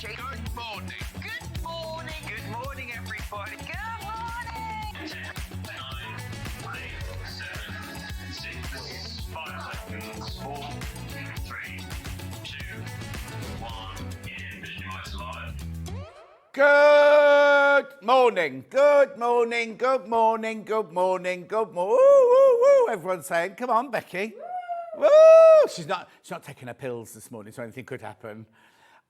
Good morning. Good morning. Good morning, everybody. Good morning. 10, 9, 8, 7, 6, 5 seconds, 4, 3, 2, 1, in Visualize Live. Good morning, good morning, good morning, good morning, good morning. Woo, woo, woo. Everyone's saying, come on, Becky. Woo! She's not taking her pills this morning, so anything could happen.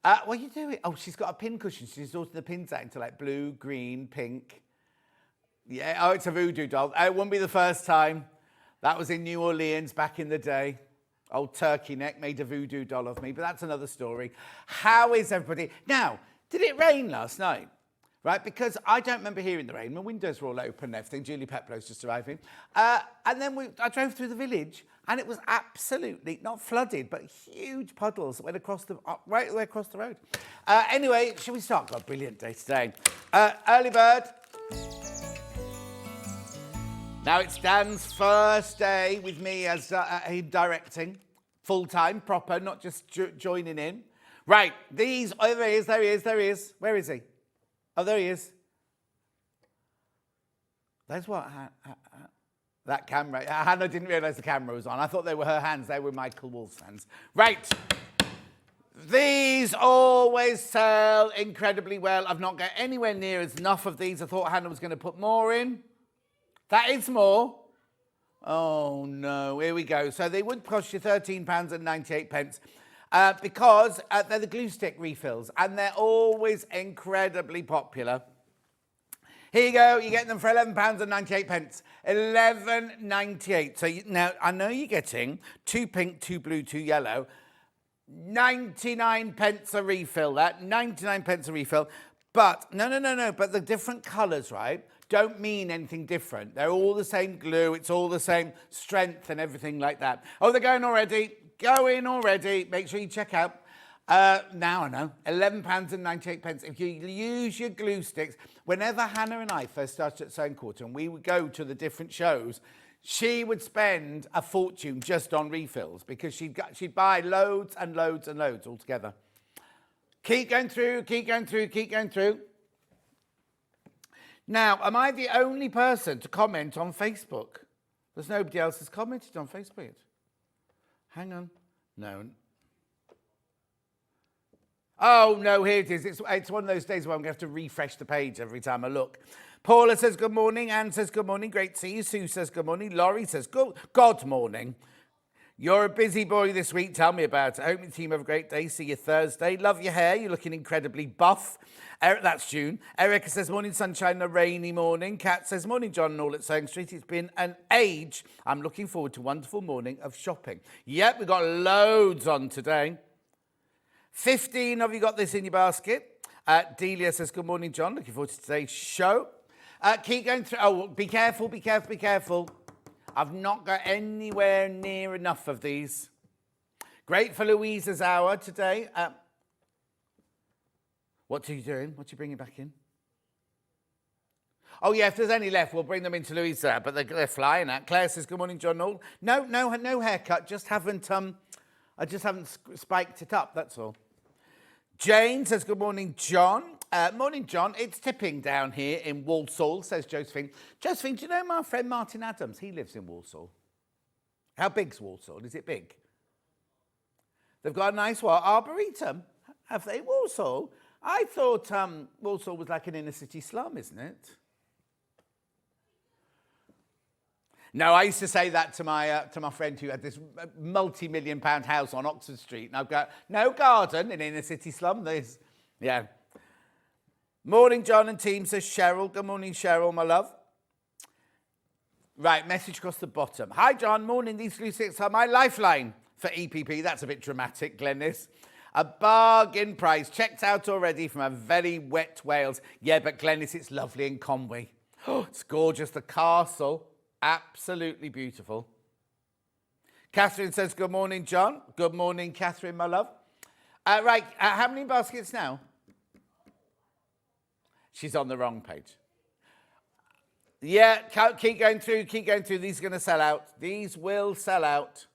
What are you doing? Oh, she's got a pin cushion. She's sorted the pins out into like blue, green, pink. Yeah, oh, it's a voodoo doll. It wouldn't be the first time. That was in New Orleans back in the day. Old Turkey Neck made a voodoo doll of me, but that's another story. How is everybody? Now, did it rain last night? Right, because I don't remember hearing the rain. My windows were all open and everything. Julie Peplow's just arriving. And then I drove through the village and it was absolutely, not flooded, but huge puddles that went across right the way across the road. Anyway, shall we start? Got a brilliant day today. Early bird. Now it's Dan's first day with me as him directing. Full-time, proper, not just joining in. Right, these, oh, there he is. Where is he? Oh, there he is. There's what? That camera. Hannah didn't realise the camera was on. I thought they were her hands. They were Michael Wolf's hands. Right. These always sell incredibly well. I've not got anywhere near as enough of these. I thought Hannah was going to put more in. That is more. Oh, no. Here we go. So they would cost you £13.98. Because they're the glue stick refills and they're always incredibly popular. Here you go, you're getting them for £11.98. £11.98. So now I know you're getting 2 pink, 2 blue, 2 yellow. 99 pence a refill, that 99 pence a refill. But no, but the different colours, right, don't mean anything different. They're all the same glue, it's all the same strength and everything like that. Oh, they're going already. Go in already. Make sure you check out. Now I know. £11.98. If you use your glue sticks, whenever Hannah and I first started at Sewing Quarter and we would go to the different shows, she would spend a fortune just on refills because she'd buy loads and loads and loads altogether. Keep going through. Now, am I the only person to comment on Facebook? There's nobody else that's commented on Facebook yet. Hang on. No. Oh, no, here it is. It's one of those days where I'm going to have to refresh the page every time I look. Paula says good morning. Anne says good morning. Great to see you. Sue says good morning. Laurie says God morning. You're a busy boy this week. Tell me about it. I hope your team have a great day. See you Thursday. Love your hair. You're looking incredibly buff. That's June. Erica says, morning sunshine, a rainy morning. Kat says, morning John and all at Sewing Street. It's been an age. I'm looking forward to a wonderful morning of shopping. Yep, we've got loads on today. 15 of you got this in your basket. Delia says, good morning, John. Looking forward to today's show. Keep going through. Oh, be careful. I've not got anywhere near enough of these. Great for Louisa's hour today. What are you doing? What are you bringing back in? Oh, yeah, if there's any left, we'll bring them into Louisa, but they're flying out. Claire says, good morning, John. No haircut. I just haven't spiked it up, that's all. Jane says, good morning, John. Morning, John. It's tipping down here in Walsall, says Josephine. Josephine, do you know my friend Martin Adams? He lives in Walsall. How big's Walsall? Is it big? They've got a nice arboretum. Have they? Walsall? I thought Walsall was like an inner city slum, isn't it? No, I used to say that to my friend who had this multi-million-pound house on Oxford Street, and I've got no garden in inner city slum. Yeah. Morning, John and team, says Cheryl. Good morning, Cheryl, my love. Right, message across the bottom. Hi, John. Morning. These glue sticks are my lifeline for EPP. That's a bit dramatic, Glennis. A bargain price. Checked out already from a very wet Wales. Yeah, but Glennis, it's lovely in Conway. Oh, it's gorgeous. The castle. Absolutely beautiful. Catherine says, good morning, John. Good morning, Catherine, my love. Right, how many baskets now? She's on the wrong page. Yeah, keep going through. These are going to sell out. These will sell out.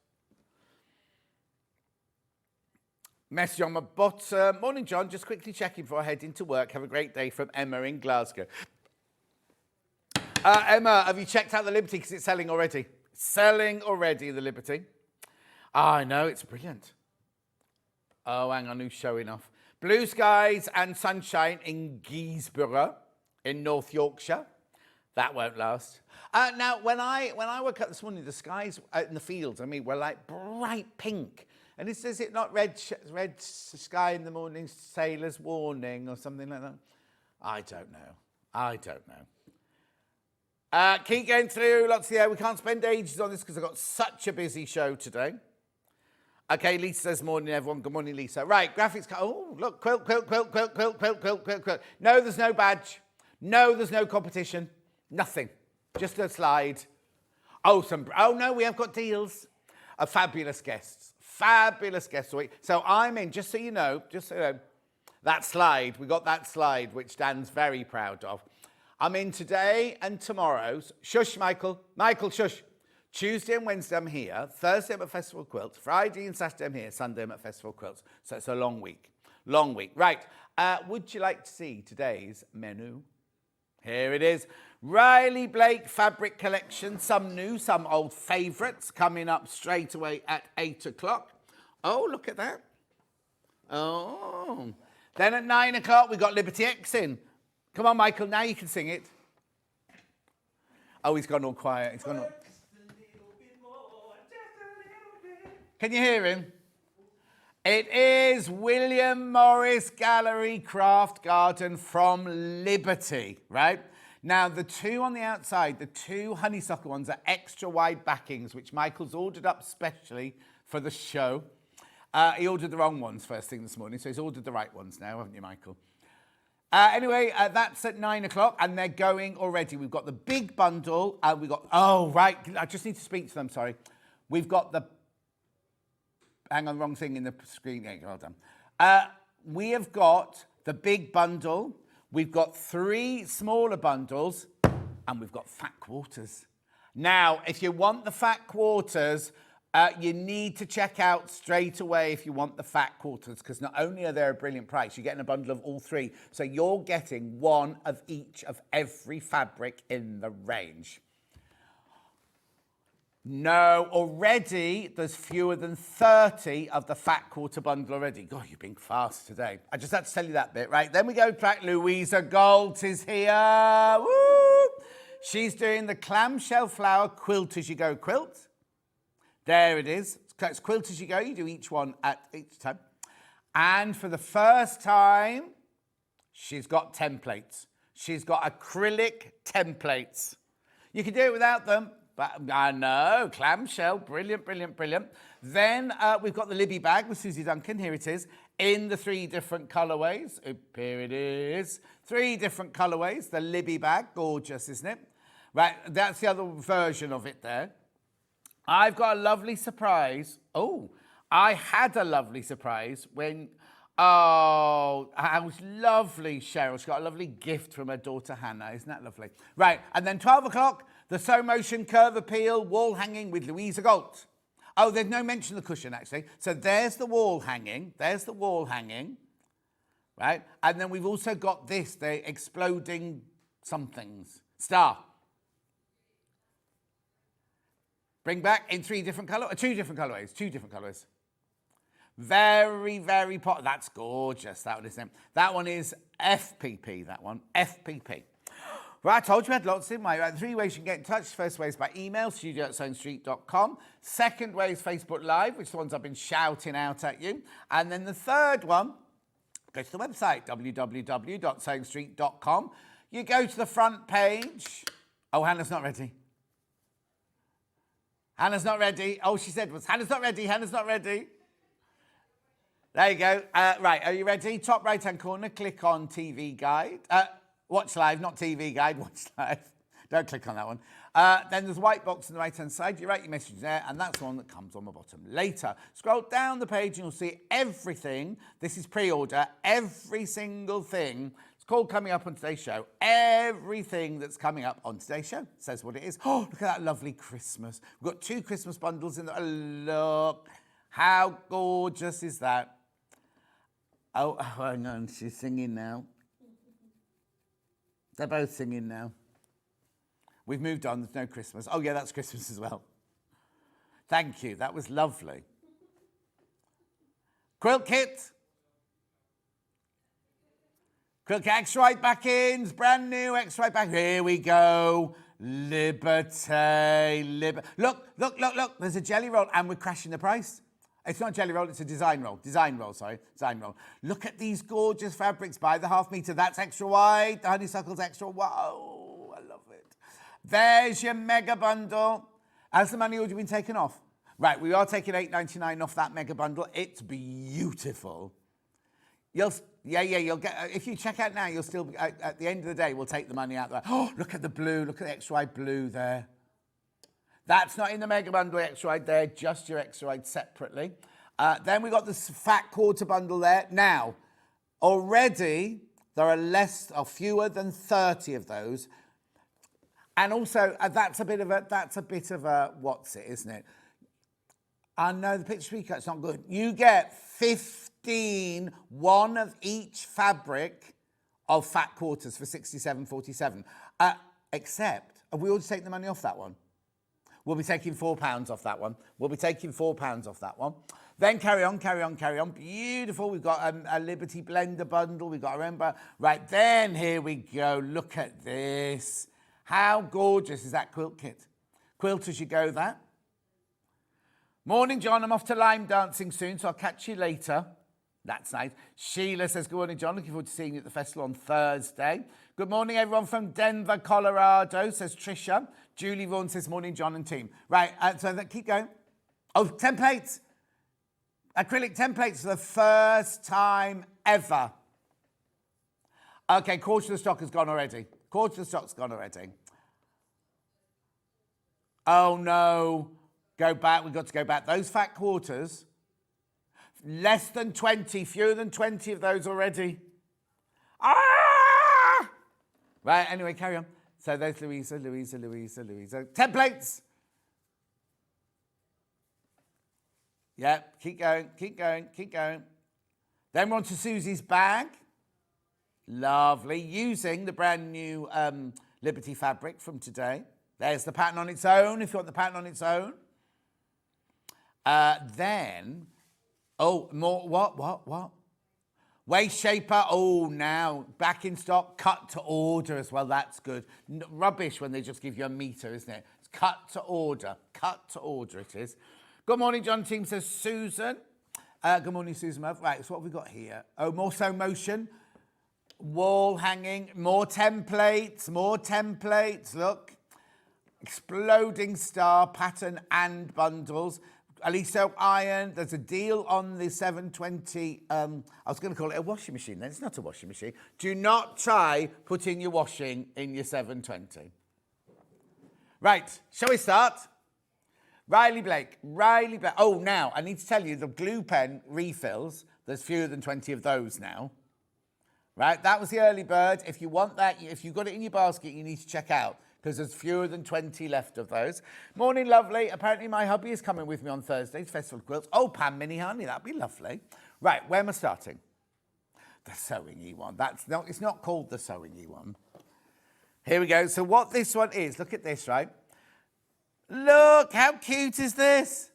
Message on my bottom. Morning, John. Just quickly checking before I head into work. Have a great day from Emma in Glasgow. Emma, have you checked out the Liberty? Because it's selling already. Selling already, the Liberty. I know, it's brilliant. Oh, hang on, who's showing off? Blue skies and sunshine in Guisborough in North Yorkshire. That won't last. Now, when I woke up this morning, the skies out in the fields, were like bright pink. And is it not red sky in the morning, sailor's warning or something like that? I don't know. Keep going through, lots of the air. We can't spend ages on this because I've got such a busy show today. Okay, Lisa says, morning, everyone. Good morning, Lisa. Right, graphics. Oh, look, quilt. No, there's no badge. No, there's no competition. Nothing. Just a slide. Oh, no, we have got deals. Fabulous guests. So I'm in, just so you know, that slide. We got that slide, which Dan's very proud of. I'm in today and tomorrow's. Shush, Michael. Michael, shush. Tuesday and Wednesday I'm here. Thursday I'm at Festival Quilt. Friday and Saturday I'm here. Sunday I'm at Festival Quilts. So it's a long week. Right. Would you like to see today's menu? Here it is. Riley Blake fabric collection. Some new, some old favourites coming up straight away at 8 o'clock. Oh, look at that. Oh. Then at 9 o'clock we've got Liberty X in. Come on, Michael, now you can sing it. Oh, he's gone all quiet. Can you hear him? It is William Morris Gallery Craft Garden from Liberty, right? Now, the two on the outside, the two honeysuckle ones are extra wide backings, which Michael's ordered up specially for the show. He ordered the wrong ones first thing this morning, so he's ordered the right ones now, haven't you, Michael? Anyway, that's at 9 o'clock, and they're going already. We've got the big bundle. Oh, right. I just need to speak to them, sorry. We've got the... Hang on, wrong thing in the screen. Yeah, well done. We have got the big bundle. We've got 3 smaller bundles, and we've got fat quarters. Now, if you want the fat quarters... you need to check out straight away if you want the fat quarters, because not only are they a brilliant price, you're getting a bundle of all 3. So you're getting one of each of every fabric in the range. No, already there's fewer than 30 of the fat quarter bundle already. God, you've been fast today. I just had to tell you that bit, right? Then we go back. Louisa Goult is here. Woo! She's doing the clamshell flower quilt as you go quilt. There it is. It's quilt as you go. You do each one at each time. And for the first time, she's got templates. She's got acrylic templates. You can do it without them, but I know, clamshell, brilliant. Then we've got the Libby Bag with Suzie Duncan. Here it is, in the 3 different colourways. Here it is. 3 different colourways. The Libby Bag, gorgeous, isn't it? Right, that's the other version of it there. I've got a lovely surprise. Oh, I had a lovely surprise when, it was lovely, Cheryl. She got a lovely gift from her daughter, Hannah. Isn't that lovely? Right, and then 12 o'clock, the Sewmotion Curve Appeal wall hanging with Louisa Goult. Oh, there's no mention of the cushion, actually. So there's the wall hanging. Right? And then we've also got this, the exploding somethings. Star. Bring back in 2 different colorways. Very popular. That's gorgeous. That one is them. That one is FPP. FPP. Right, I told you I had lots in my 3 ways you can get in touch. First way is by email, studio@sewingstreet.com. Second way is Facebook Live, which is the ones I've been shouting out at you. And then the third one, go to the website, www.sewingstreet.com. You go to the front page. Oh, Hannah's not ready. Oh, she said, Hannah's not ready. There you go. Right, are you ready? Top right-hand corner, click on TV Guide. Watch Live, not TV Guide, Watch Live. Don't click on that one. Then there's a white box on the right-hand side. You write your message there, and that's the one that comes on the bottom later. Scroll down the page, and you'll see everything. This is pre-order. Every single thing. It's called Coming Up on Today's Show. Everything that's coming up on today's show says what it is. Oh, look at that lovely Christmas. We've got 2 Christmas bundles in there. Oh, look. How gorgeous is that? Oh, hang on, she's singing now. They're both singing now. We've moved on, there's no Christmas. Oh yeah, that's Christmas as well. Thank you, that was lovely. Quilt kit. Quilt kit, extra wide back-ins, brand new extra wide back. Here we go. Liberty. Look, there's a jelly roll and we're crashing the price. It's not a jelly roll, it's a design roll. Design roll. Look at these gorgeous fabrics by the half metre. That's extra wide. The honeysuckle's extra. Wow, I love it. There's your mega bundle. Has the money already been taken off? Right, we are taking $8.99 off that mega bundle. It's beautiful. You'll get, if you check out now, you'll still, at the end of the day, we'll take the money out there. Oh, look at the blue, look at the extra wide blue there. That's not in the mega bundle extra wide there, just your extra wide separately. Then we got this fat quarter bundle there. Now, already there are fewer than 30 of those. And also, that's a bit of a, what's it, isn't it? I know the picture cut's not good. You get 15, one of each fabric of fat quarters for $67.47. Except, have we already taken the money off that one? We'll be taking £4 off that one. Then carry on. Beautiful. We've got a Liberty Blender bundle. We've got a remember. Right, then here we go. Look at this. How gorgeous is that quilt kit? Quilt as you go, that. Morning, John. I'm off to Lime dancing soon, so I'll catch you later. That's nice. Sheila says, good morning, John. Looking forward to seeing you at the festival on Thursday. Good morning, everyone from Denver, Colorado, says Trisha. Julie Vaughan says, morning, John and team. Right, keep going. Oh, templates. Acrylic templates for the first time ever. Okay, quarter of the stock has gone already. Oh, no. Go back. We've got to go back. Those fat quarters, less than 20, fewer than 20 of those already. Ah! Right, anyway, carry on. So there's Louisa. Templates. Yep, keep going. Then we're on to Suzie's bag. Lovely. Using the brand new Liberty fabric from today. There's the pattern on its own, if you want the pattern on its own. Then, oh, more, what? Waist shaper, oh, now, back in stock, cut to order as well, that's good. Rubbish when they just give you a metre, isn't it? It's cut to order it is. Good morning, John team, says Susan. Good morning, Susan. Right, so what have we got here? Oh, more Sewmotion, wall hanging, more templates, look. Exploding star pattern and bundles. Aliso iron, there's a deal on the 720, I was going to call it a washing machine then, it's not a washing machine. Do not try putting your washing in your 720. Right, shall we start? Riley Blake. Oh, now, I need to tell you, the glue pen refills, there's fewer than 20 of those now. Right, that was the early bird. If you want that, if you've got it in your basket, you need to check out, because there's fewer than 20 left of those. Morning, lovely. Apparently my hubby is coming with me on Thursday's Festival of Quilts. Oh, Pam Mini Honey, that'd be lovely. Right, where am I starting? The sewing-y one. It's not called the sewing-y one. Here we go. So what this one is, look at this, right? Look, how cute is this?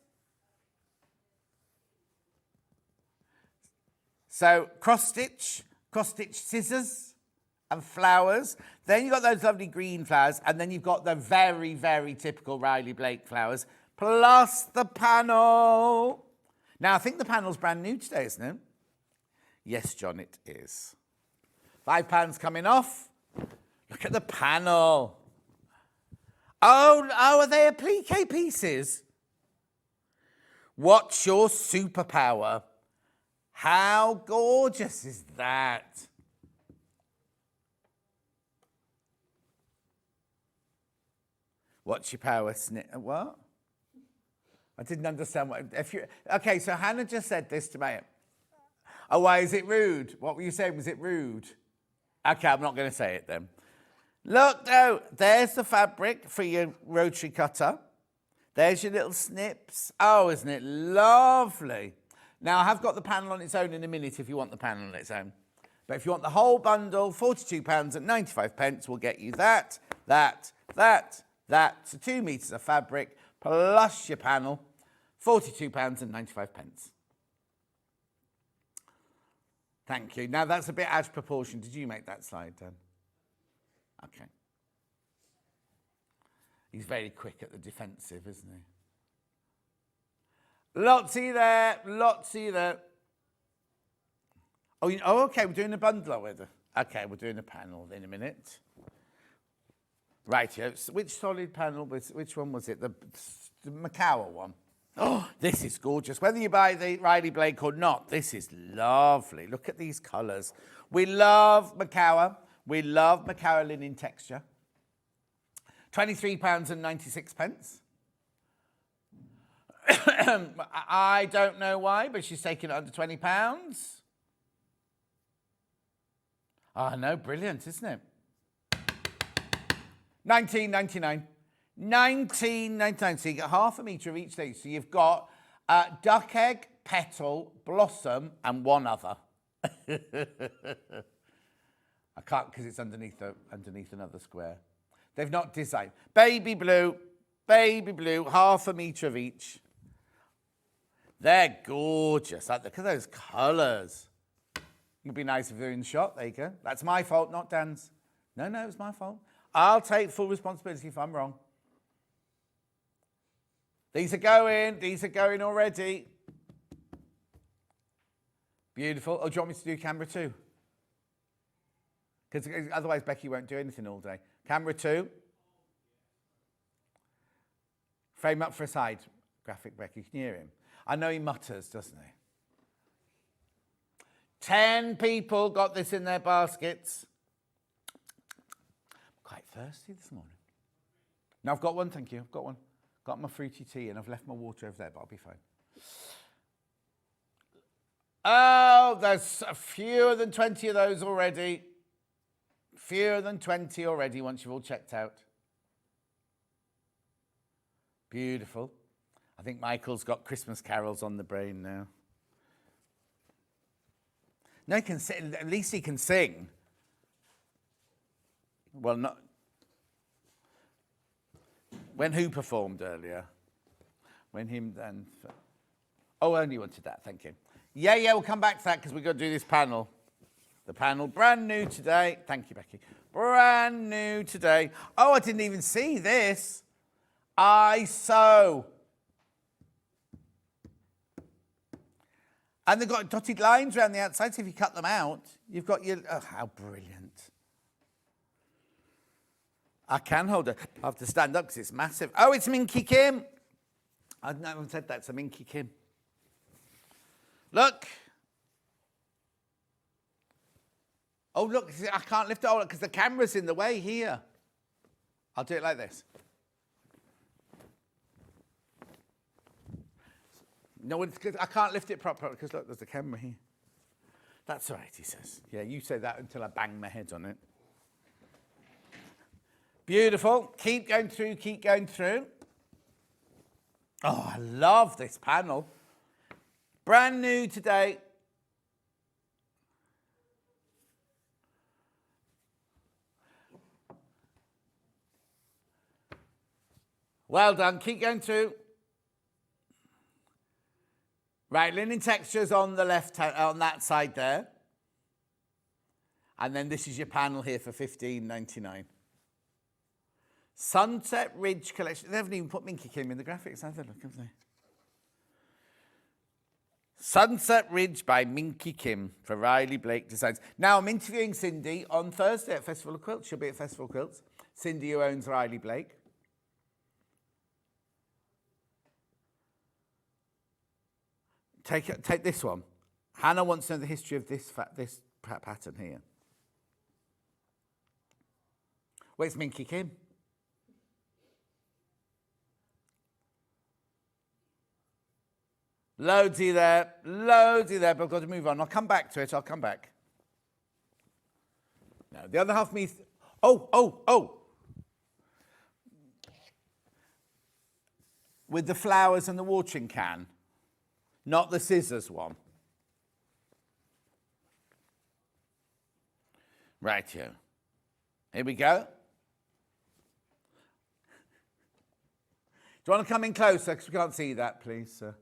So cross-stitch scissors and flowers. Then you've got those lovely green flowers, and then you've got the very, very typical Riley Blake flowers, plus the panel. Now, I think the panel's brand new today, isn't it? Yes, John, it is. £5 coming off. Look at the panel. Oh, are they applique pieces? What's your superpower? How gorgeous is that? What's your power? What? I didn't understand what. Okay, so Hannah just said this to me. Oh, why is it rude? What were you saying? Was it rude? Okay, I'm not going to say it then. Look, though, there's the fabric for your rotary cutter. There's your little snips. Oh, isn't it lovely? Now, I have got the panel on its own in a minute if you want the panel on its own. But if you want the whole bundle, £42.95 will get you that. So 2 metres of fabric plus your panel, £42.95. Thank you. Now, that's a bit out of proportion. Did you make that slide, Dan? Okay. He's very quick at the defensive, isn't he? Lotsy there. Oh, okay, we're doing a bundle, are we? Okay, we're doing a panel in a minute. Right, so which solid panel, which one was it? The Macawa one. Oh, this is gorgeous. Whether you buy the Riley Blake or not, this is lovely. Look at these colours. We love Macawa. We love Macawa linen texture. £23.96. I don't know why, but she's taken it under £20. Oh, no, brilliant, isn't it? £19.99. £19.99. So you get half a metre of each thing. So you've got duck egg, petal, blossom, and one other. I can't because it's underneath another square. They've not designed. Baby blue, half a metre of each. They're gorgeous. Look at those colours. It'd be nice if they're in the shot. There you go. That's my fault, not Dan's. No, it's my fault. I'll take full responsibility if I'm wrong. These are going already. Beautiful. Oh, do you want me to do camera 2? Because otherwise Becky won't do anything all day. Camera 2. Frame up for a side graphic, Becky. Can you hear him? I know he mutters, doesn't he? 10 people got this in their baskets. I'm quite thirsty this morning. No, I've got one, thank you. I've got one. Got my fruity tea and I've left my water over there, but I'll be fine. Oh, there's fewer than 20 of those already. Fewer than 20 already once you've all checked out. Beautiful. I think Michael's got Christmas carols on the brain now. No, he can sing. At least he can sing. Well, not... When who performed earlier? When him then... Oh, I only wanted that, thank you. Yeah, we'll come back to that because we've got to do this panel. The panel, brand new today. Thank you, Becky. Brand new today. Oh, I didn't even see this. I sew. And they've got dotted lines around the outside, so if you cut them out, you've got your... Oh, how brilliant. I can hold it. I have to stand up because it's massive. Oh, it's Minky Kim. I haven't said that. It's a Minky Kim. Look. Oh, look. I can't lift it all because the camera's in the way here. I'll do it like this. No, it's good. I can't lift it properly because, look, there's a camera here. That's all right, he says. Yeah, you say that until I bang my head on it. Beautiful. Keep going through, keep going through. Oh, I love this panel. Brand new today. Well done. Keep going through. Right, linen textures on the left hand, on that side there. And then this is your panel here for $15.99. Sunset Ridge collection. They haven't even put Minky Kim in the graphics, have they? Look, have they? Sunset Ridge by Minky Kim for Riley Blake Designs. Now, I'm interviewing Cindy on Thursday at Festival of Quilts. She'll be at Festival of Quilts. Cindy, who owns Riley Blake. Take this one. Hannah wants to know the history of this pattern here. Where's Minky Kim? Loadsy there, but I've got to move on. I'll come back to it, I'll come back. No, the other half me... Oh! With the flowers and the watering can. not the scissors one. Right here. Here we go. Do you want to come in closer? Because we can't see that, please, sir.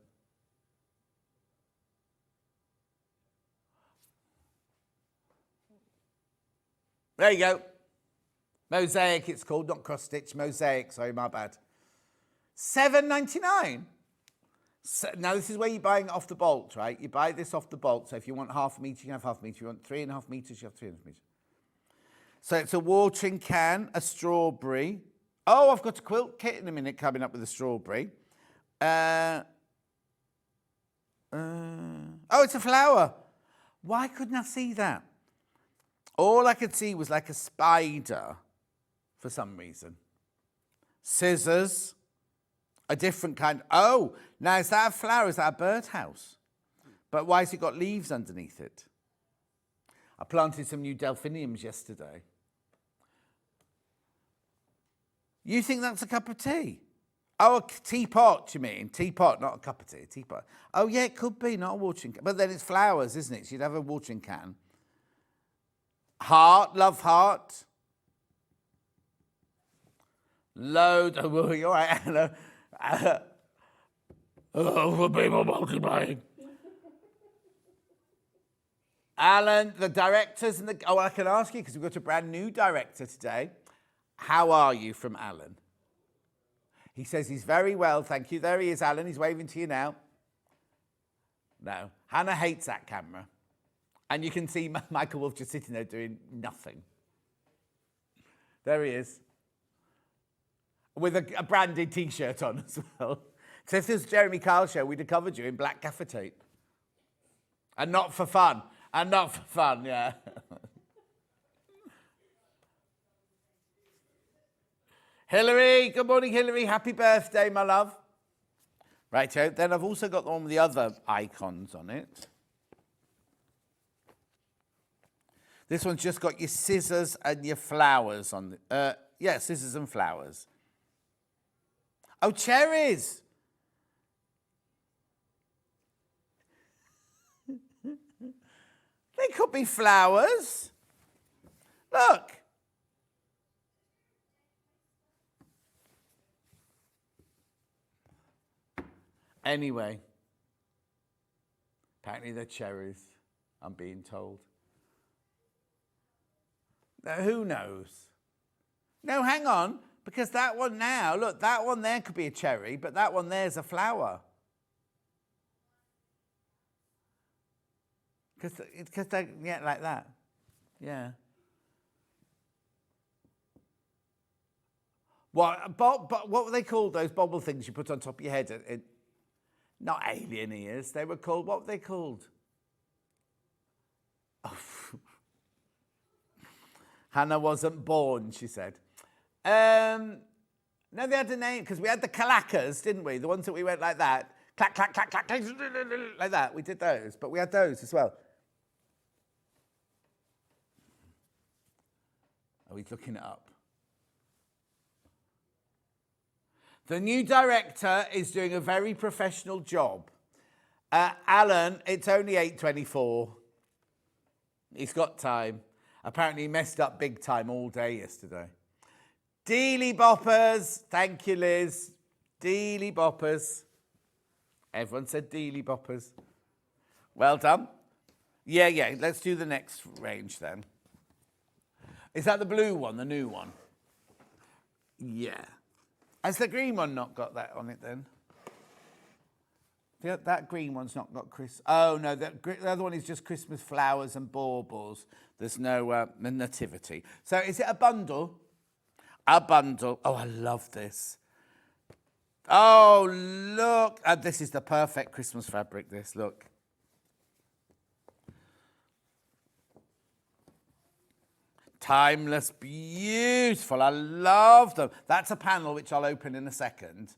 There you go. Mosaic, it's called, not cross stitch. Mosaic, sorry, my bad. $7.99. So, now this is where you're buying it off the bolt, right? You buy this off the bolt. So if you want half a metre, you can have half a metre. If you want 3.5 metres, you have 3.5 metres. So it's a watering can, a strawberry. Oh, I've got a quilt kit in a minute coming up with a strawberry. Oh, it's a flower. Why couldn't I see that? All I could see was like a spider for some reason. Scissors, a different kind. Oh, now is that a flower? Is that a birdhouse? But why has it got leaves underneath it? I planted some new delphiniums yesterday. You think that's a cup of tea? Oh, a teapot, you mean? Teapot, not a cup of tea, a teapot. Oh, yeah, it could be, not a watering can. But then it's flowers, isn't it? So you'd have a watering can. Heart, love heart. Load. Oh, you're right, Anna. For people multiplying. Alan, the directors and the... Oh, I can ask you, because we've got a brand new director today. How are you, from Alan? He says he's very well, thank you. There he is, Alan. He's waving to you now. No. Hannah hates that camera. And you can see Michael Wolf just sitting there doing nothing. There he is. With a branded T-shirt on as well. So if this was Jeremy Kyle's show, we'd have covered you in black gaffer tape. And not for fun. And not for fun, yeah. Hillary, good morning, Hillary. Happy birthday, my love. Right, so then I've also got the one with the other icons on it. This one's just got your scissors and your flowers on the... yeah, scissors and flowers. Oh, cherries. They could be flowers. Look. Anyway, apparently they're cherries, I'm being told. Now, who knows? No, hang on, because that one now, look, that one there could be a cherry, but that one there's a flower. Because they, yeah, like that. Yeah. What were they called, those bobble things you put on top of your head? Not alien ears. They were called, what were they called? Oh. Hannah wasn't born, she said. No, they had a name, because we had the clackers, didn't we? The ones that we went like that. Clack, clack, clack, clack, clack, like that. We did those, but we had those as well. Oh, he's looking it up. The new director is doing a very professional job. Alan, it's only 8:24. He's got time. Apparently he messed up big time all day yesterday. Dealy boppers. Thank you, Liz. Dealy boppers. Everyone said dealy boppers. Well done. Yeah. Let's do the next range then. Is that the blue one, the new one? Yeah. Has the green one not got that on it then? That green one's not got Christmas. Oh, no, the other one is just Christmas flowers and baubles. There's no nativity. So is it a bundle? A bundle. Oh, I love this. Oh, look. This is the perfect Christmas fabric, this. Look. Timeless, beautiful. I love them. That's a panel which I'll open in a second.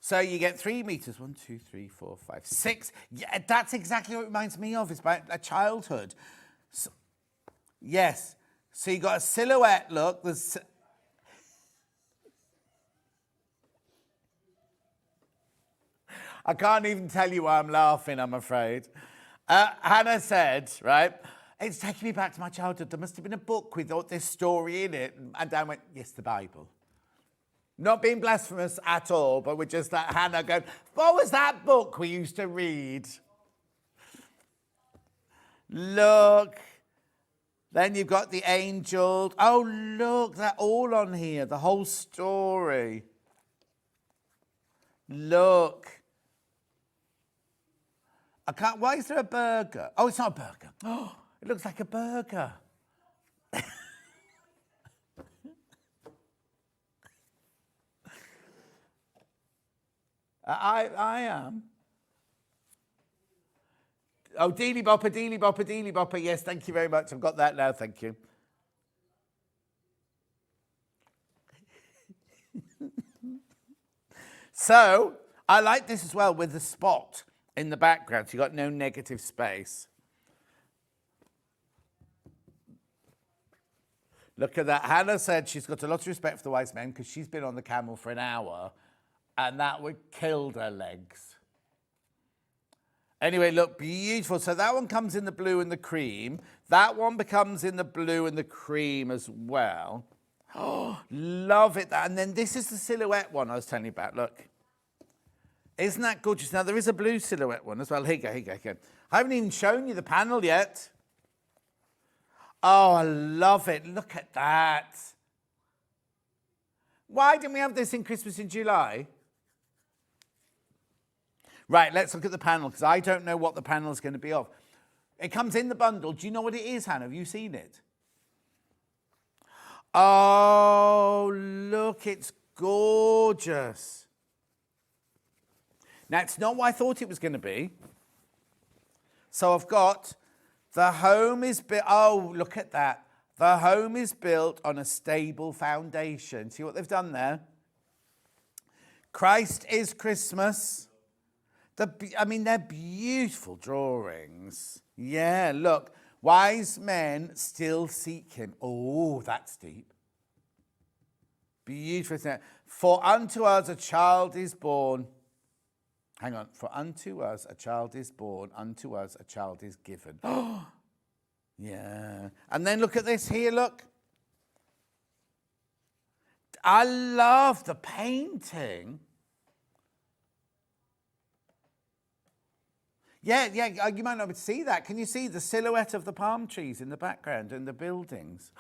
So you get 3 meters. 1, 2, 3, 4, 5, 6. Yeah, that's exactly what it reminds me of. It's about a childhood. So, yes. So you got a silhouette look. There's... I can't even tell you why I'm laughing, I'm afraid. Hannah said, right, it's taking me back to my childhood. There must have been a book with all this story in it. And Dan went, yes, the Bible. Not being blasphemous at all, but we're just like Hannah going, what was that book we used to read? Look. Then you've got the angel. Oh, look, they're all on here, the whole story. Look. I can't, why is there a burger? Oh, it's not a burger. Oh, it looks like a burger. I am. Oh, dealy bopper, dealy bopper, dealy bopper. Yes, thank you very much. I've got that now, thank you. So, I like this as well with the spot in the background. So you've got no negative space. Look at that. Hannah said she's got a lot of respect for the wise men because she's been on the camel for an hour and that would kill her legs. Anyway, look, beautiful. So that one comes in the blue and the cream. That one becomes in the blue and the cream as well. Oh, love it. And then this is the silhouette one I was telling you about. Look. Isn't that gorgeous? Now, there is a blue silhouette one as well. Here you go, here you go, here you go. I haven't even shown you the panel yet. Oh, I love it. Look at that. Why didn't we have this in Christmas in July? Right, let's look at the panel, because I don't know what the panel is going to be of. It comes in the bundle. Do you know what it is, Hannah? Have you seen it? Oh, look, it's gorgeous. Now, it's not what I thought it was going to be. So I've got the home is built. Oh, look at that. The home is built on a stable foundation. See what they've done there? Christ is Christmas. They're beautiful drawings. Yeah, look. Wise men still seek him. Oh, that's deep. Beautiful, isn't it? For unto us a child is born. Hang on. For unto us a child is born. Unto us a child is given. Oh, yeah. And then look at this here, look. I love the painting. Yeah, you might not be able to see that. Can you see the silhouette of the palm trees in the background and the buildings?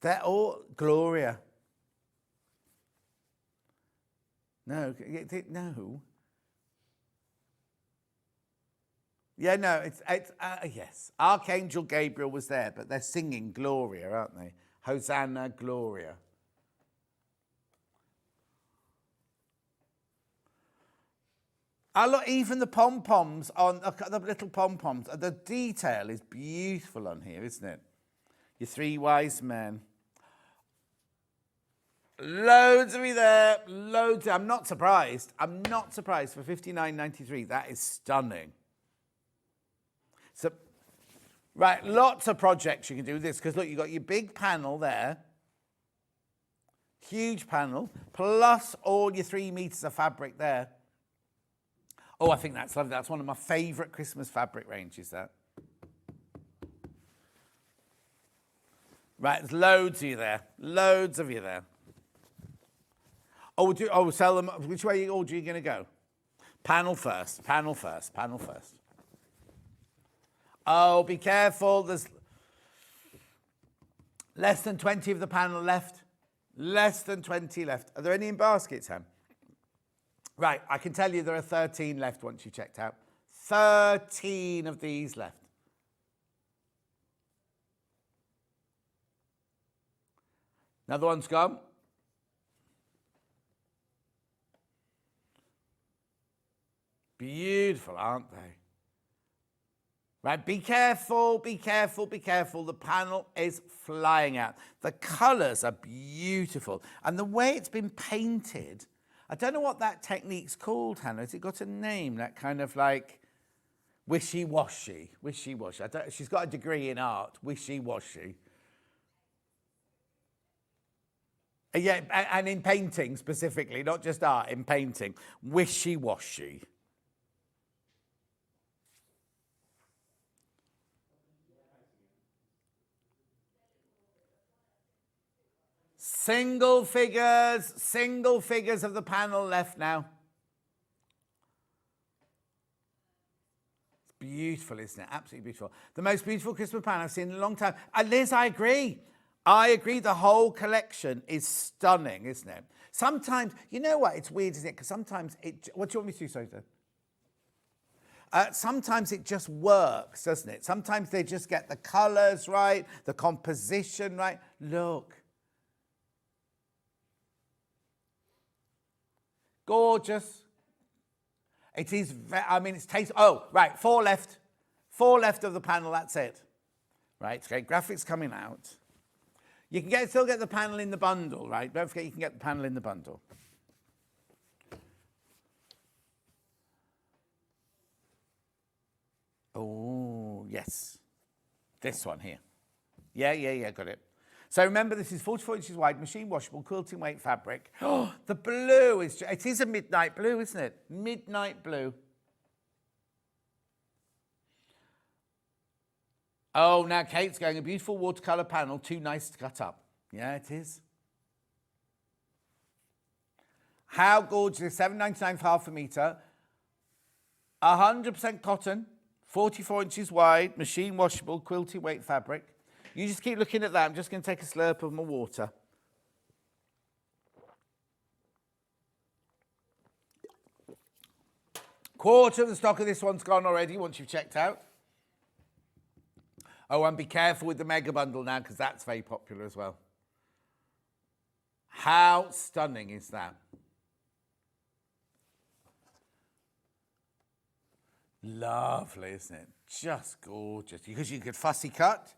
They're all Gloria. No. Yeah, no, it's yes. Archangel Gabriel was there, but they're singing Gloria, aren't they? Hosanna, Gloria. I look, even the pom-poms on the little pom-poms. The detail is beautiful on here, isn't it? Your three wise men. Loads of you there. Loads. I'm not surprised. I'm not surprised for $59.93. That is stunning. So, right, lots of projects you can do with this because look, you've got your big panel there. Huge panel, plus all your 3 meters of fabric there. Oh, I think that's lovely. That's one of my favourite Christmas fabric ranges, that. Right, there's loads of you there. Loads of you there. Oh, sell them. Which way order are you going to go? Panel first, panel first, panel first. Oh, be careful. There's less than 20 of the panel left. Less than 20 left. Are there any in baskets, Ham? Right, I can tell you there are 13 left once you've checked out. 13 of these left. Another one's gone. Beautiful, aren't they? Right, be careful, be careful, be careful. The panel is flying out. The colours are beautiful. And the way it's been painted, I don't know what that technique's called, Hannah. Has it got a name? That kind of like wishy-washy. Wishy-washy. She's got a degree in art. Wishy-washy. Yeah, and in painting specifically, not just art, in painting. Wishy-washy. Single figures of the panel left now. It's beautiful, isn't it? Absolutely beautiful. The most beautiful Christmas panel I've seen in a long time. And Liz, I agree. The whole collection is stunning, isn't it? Sometimes, you know what? It's weird, isn't it? Because sometimes it... What do you want me to do, Suzie? Sometimes it just works, doesn't it? Sometimes they just get the colours right, the composition right. Look. Gorgeous. It is, it's tasteful. Oh, right, 4 left. 4 left of the panel, that's it. Right, okay, graphics coming out. You can still get the panel in the bundle, right? Don't forget you can get the panel in the bundle. Oh, yes. This one here. Yeah, got it. So remember, this is 44 inches wide, machine washable, quilting weight fabric. Oh, the blue it is a midnight blue, isn't it? Midnight blue. Oh, now Kate's going, a beautiful watercolour panel, too nice to cut up. Yeah, it is. How gorgeous, $7.99 for half a metre. 100% cotton, 44 inches wide, machine washable, quilting weight fabric. You just keep looking at that. I'm just going to take a slurp of my water. Quarter of the stock of this one's gone already once you've checked out. Oh, and be careful with the mega bundle now because that's very popular as well. How stunning is that? Lovely, isn't it? Just gorgeous. Because you could fussy cut.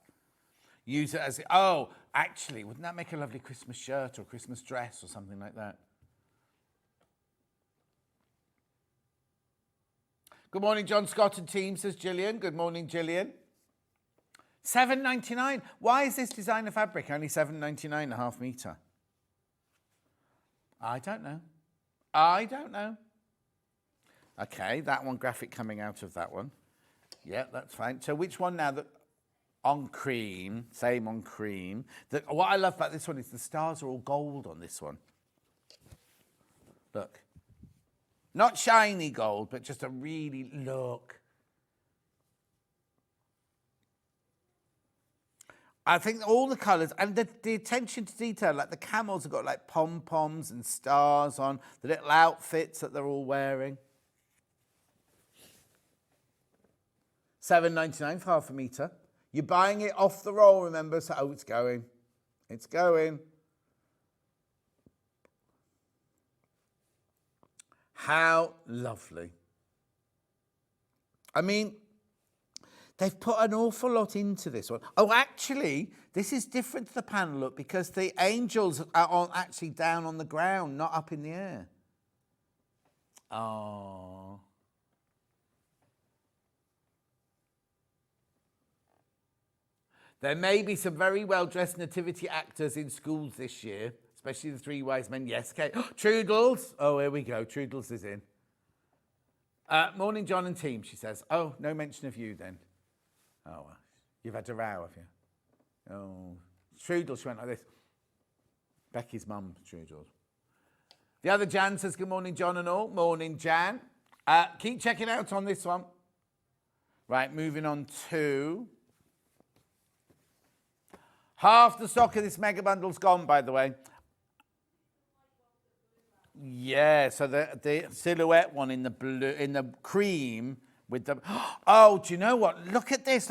Use it as... Oh, actually, wouldn't that make a lovely Christmas shirt or Christmas dress or something like that? Good morning, John Scott and team, says Gillian. Good morning, Gillian. $7.99. Why is this designer fabric only $7.99 a half metre? I don't know. Okay, that one graphic coming out of that one. Yeah, that's fine. So which one now? On cream, same on cream. What I love about this one is the stars are all gold on this one. Look. Not shiny gold, but just a really look. I think all the colours and the attention to detail, like the camels have got like pom-poms and stars on, the little outfits that they're all wearing. $7.99 for half a metre. You're buying it off the roll, remember? So, oh, it's going. It's going. How lovely. I mean, they've put an awful lot into this one. Oh, actually, this is different to the panel look because the angels are actually down on the ground, not up in the air. Oh. There may be some very well-dressed nativity actors in schools this year, especially the Three Wise Men. Yes, Kate. Trudels. Oh, here we go. Trudels is in. Morning, John and team, she says. Oh, no mention of you then. Oh, well, you've had a row, have you? Oh, Trudel, she went like this. Becky's mum, Trudel. The other Jan says, good morning, John and all. Morning, Jan. Keep checking out on this one. Right, moving on to... Half the stock of this mega bundle's gone, by the way. Yeah, so the silhouette one in the blue, in the cream with the... Oh, do you know what? Look at this,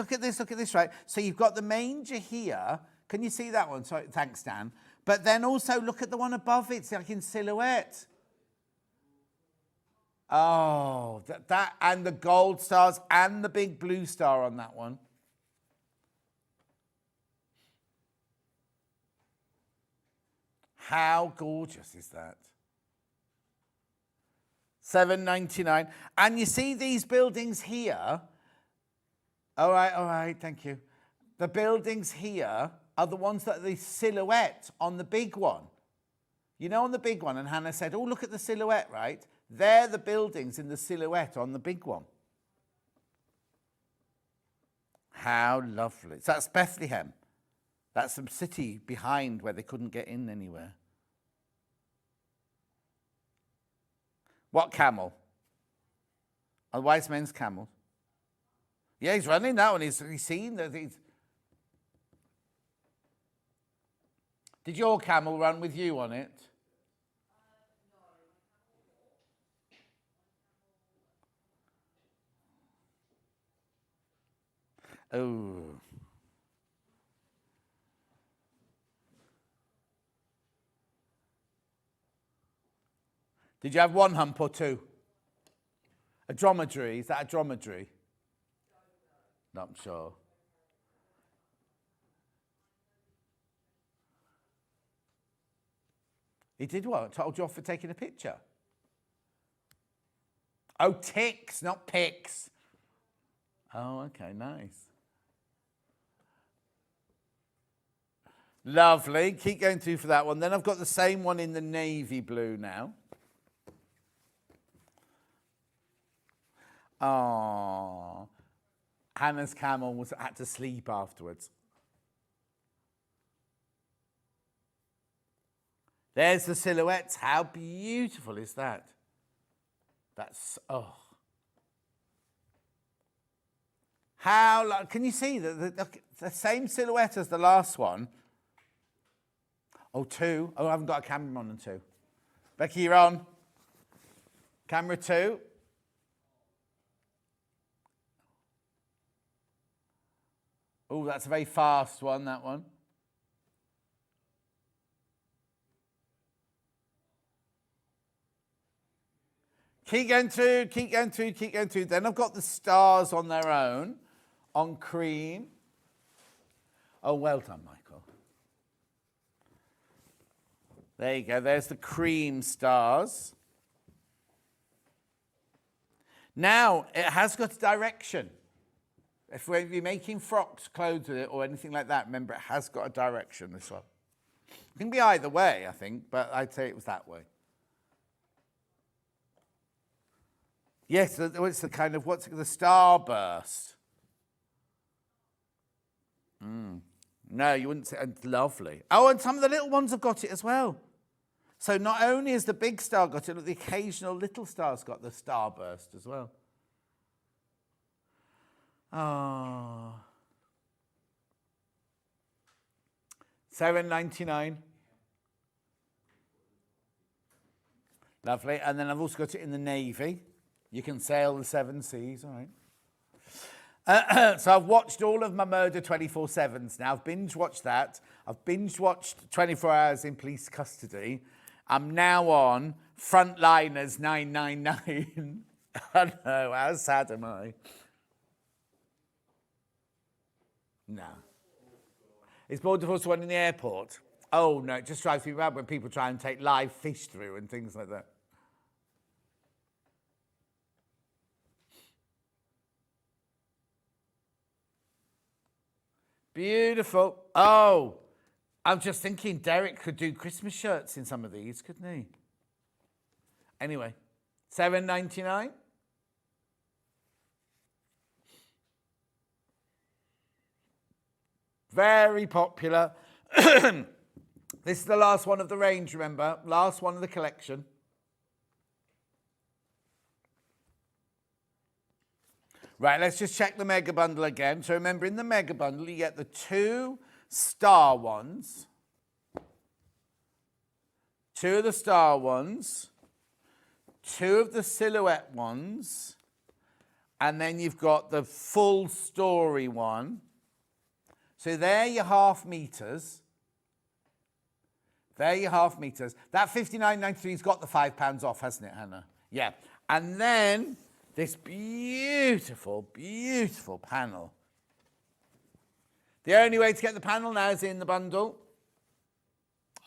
right? So you've got the manger here. Can you see that one? Sorry, thanks, Dan. But then also look at the one above it. It's like in silhouette. Oh, that and the gold stars and the big blue star on that one. How gorgeous is that? $7.99. And you see these buildings here. All right, thank you. The buildings here are the ones that are the silhouette on the big one. You know, on the big one, and Hannah said, oh, look at the silhouette, right? They're the buildings in the silhouette on the big one. How lovely. So that's Bethlehem. That's some city behind where they couldn't get in anywhere. What camel? A wise man's camel. Yeah, he's running that one. He's seen that. Did your camel run with you on it? Oh. Did you have one hump or two? A dromedary? Is that a dromedary? Not sure. He did what? Told you off for taking a picture? Oh, ticks, not pics. Oh, okay, nice. Lovely. Keep going through for that one. Then I've got the same one in the navy blue now. Oh, Hannah's camel had to sleep afterwards. There's the silhouettes. How beautiful is that? That's, oh. How, can you see the same silhouette as the last one? Oh, two. Oh, I haven't got a camera on two. Becky, you're on. Camera 2. Oh, that's a very fast one, that one. Keep going through, keep going through, keep going through. Then I've got the stars on their own, on cream. Oh, well done, Michael. There you go, there's the cream stars. Now, it has got a direction. If we're making frocks, clothes with it, or anything like that, remember, it has got a direction, this one. It can be either way, I think, but I'd say it was that way. Yes, it's the kind of, what's it, the starburst. No, you wouldn't say, it's lovely. Oh, and some of the little ones have got it as well. So not only has the big star got it, but the occasional little star's got the starburst as well. Oh. $7.99. Lovely. And then I've also got it in the navy. You can sail the 7 seas, all right. So I've watched all of my Murder 24/7s now. I've binge-watched that. I've binge-watched 24 Hours in Police Custody. I'm now on Frontliners 999. I know, how sad am I? No. Is Border Force one in the airport? Oh, no, it just drives me mad when people try and take live fish through and things like that. Beautiful. Oh, I'm just thinking Derek could do Christmas shirts in some of these, couldn't he? Anyway, $7.99. Very popular. This is the last one of the range, remember? Last one of the collection. Right, let's just check the mega bundle again. So remember, in the mega bundle, you get the 2 star ones. 2 of the star ones. 2 of the silhouette ones. And then you've got the full story one. So they're your half meters. They're your half meters. That $59.93's got the £5 off, hasn't it, Hannah? Yeah. And then this beautiful, beautiful panel. The only way to get the panel now is in the bundle.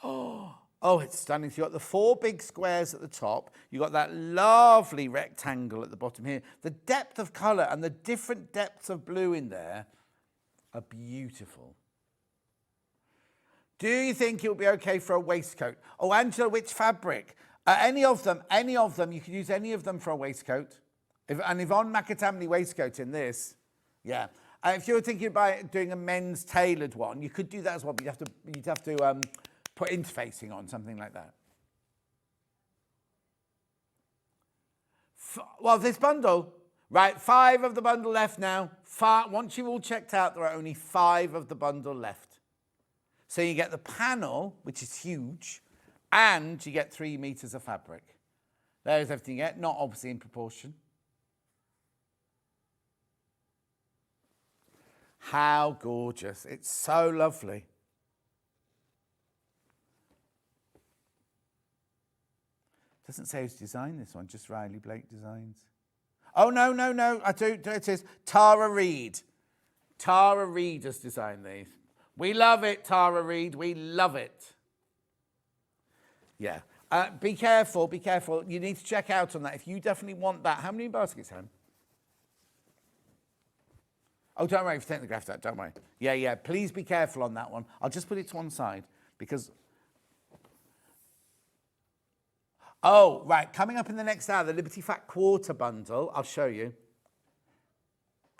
Oh, it's stunning. So you've got the 4 big squares at the top. You've got that lovely rectangle at the bottom here. The depth of colour and the different depths of blue in there are beautiful. Do you think it would be okay for a waistcoat? Oh, Angela, which fabric? Any of them. You could use any of them for a waistcoat. And Yvonne Macadamly waistcoat in this. Yeah. If you were thinking about doing a men's tailored one, you could do that as well, but you'd have to put interfacing on, something like that. Well, this bundle, right, 5 of the bundle left now. Once you've all checked out, there are only 5 of the bundle left. So you get the panel, which is huge, and you get 3 meters of fabric. There's everything you get, not obviously in proportion. How gorgeous. It's so lovely. Doesn't say who's designed this one, just Riley Blake Designs. Oh, no. It is Tara Reid. Tara Reid has designed these. We love it, Tara Reid. We love it. Yeah. Be careful. You need to check out on that. If you definitely want that. How many baskets, Helen? Oh, don't worry if you take the graft out. Don't worry. Yeah. Please be careful on that one. I'll just put it to one side because... Oh, right. Coming up in the next hour, the Liberty Fat Quarter Bundle. I'll show you.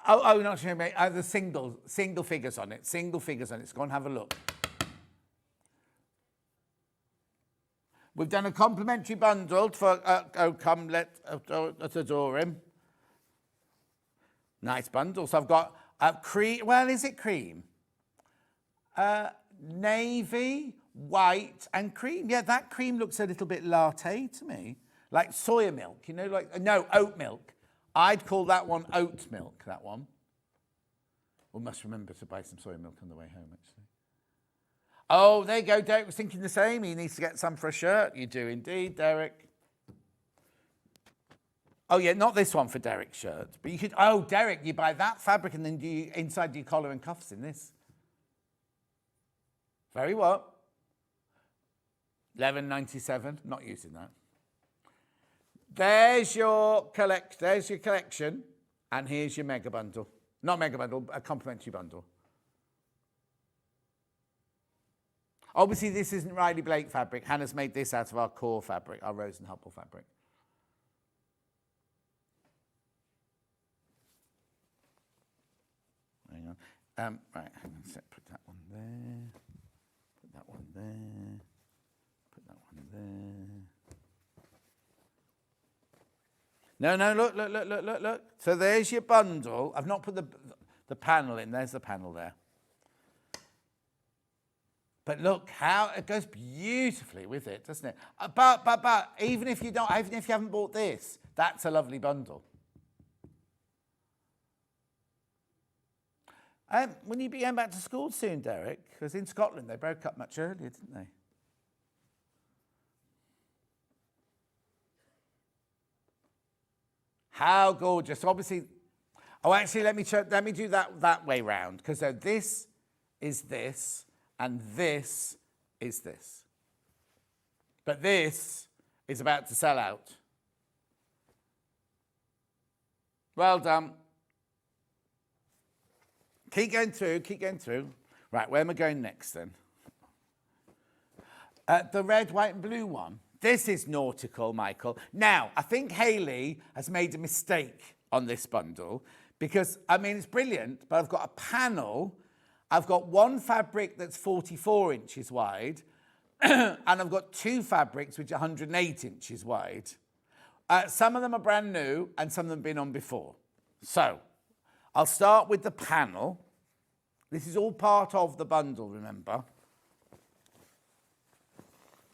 Oh, not showing me. The single figures on it. Single figures on it. So go and have a look. We've done a complimentary bundle for come let's adore him. Nice bundle. So I've got cream. Well, is it cream? Navy, white, and cream. Yeah, that cream looks a little bit latte to me, like soya milk. You know, like no oat milk. I'd call that one oat milk. That one. We must remember to buy some soya milk on the way home, actually. Oh, there you go. Derek was thinking the same. He needs to get some for a shirt. You do indeed, Derek. Oh, yeah, not this one for Derek's shirt. But you could, oh, Derek, you buy that fabric and then do inside your collar and cuffs in this. Very well. $11.97. Not using that. There's your collection. And here's your mega bundle. Not mega bundle, a complimentary bundle. Obviously, this isn't Riley Blake fabric. Hannah's made this out of our core fabric, our Rose and Hubble fabric. Hang on. Right, hang on a sec. Put that one there. Put that one there. Put that one there. No, look. So there's your bundle. I've not put the panel in. There's the panel there. But look how it goes beautifully with it, doesn't it? But even if you haven't bought this, that's a lovely bundle. When you be going back to school soon, Derek? Because in Scotland they broke up much earlier, didn't they? How gorgeous! Obviously, oh, actually, let me do that way round because this is this. And this is this. But this is about to sell out. Well done. Keep going through. Right, where am I going next then? The red, white and blue one. This is nautical, Michael. Now, I think Hayley has made a mistake on this bundle because, I mean, it's brilliant, but I've got a panel. I've got one fabric that's 44 inches wide, and I've got 2 fabrics which are 108 inches wide. Some of them are brand new, and some of them have been on before. So, I'll start with the panel. This is all part of the bundle, remember?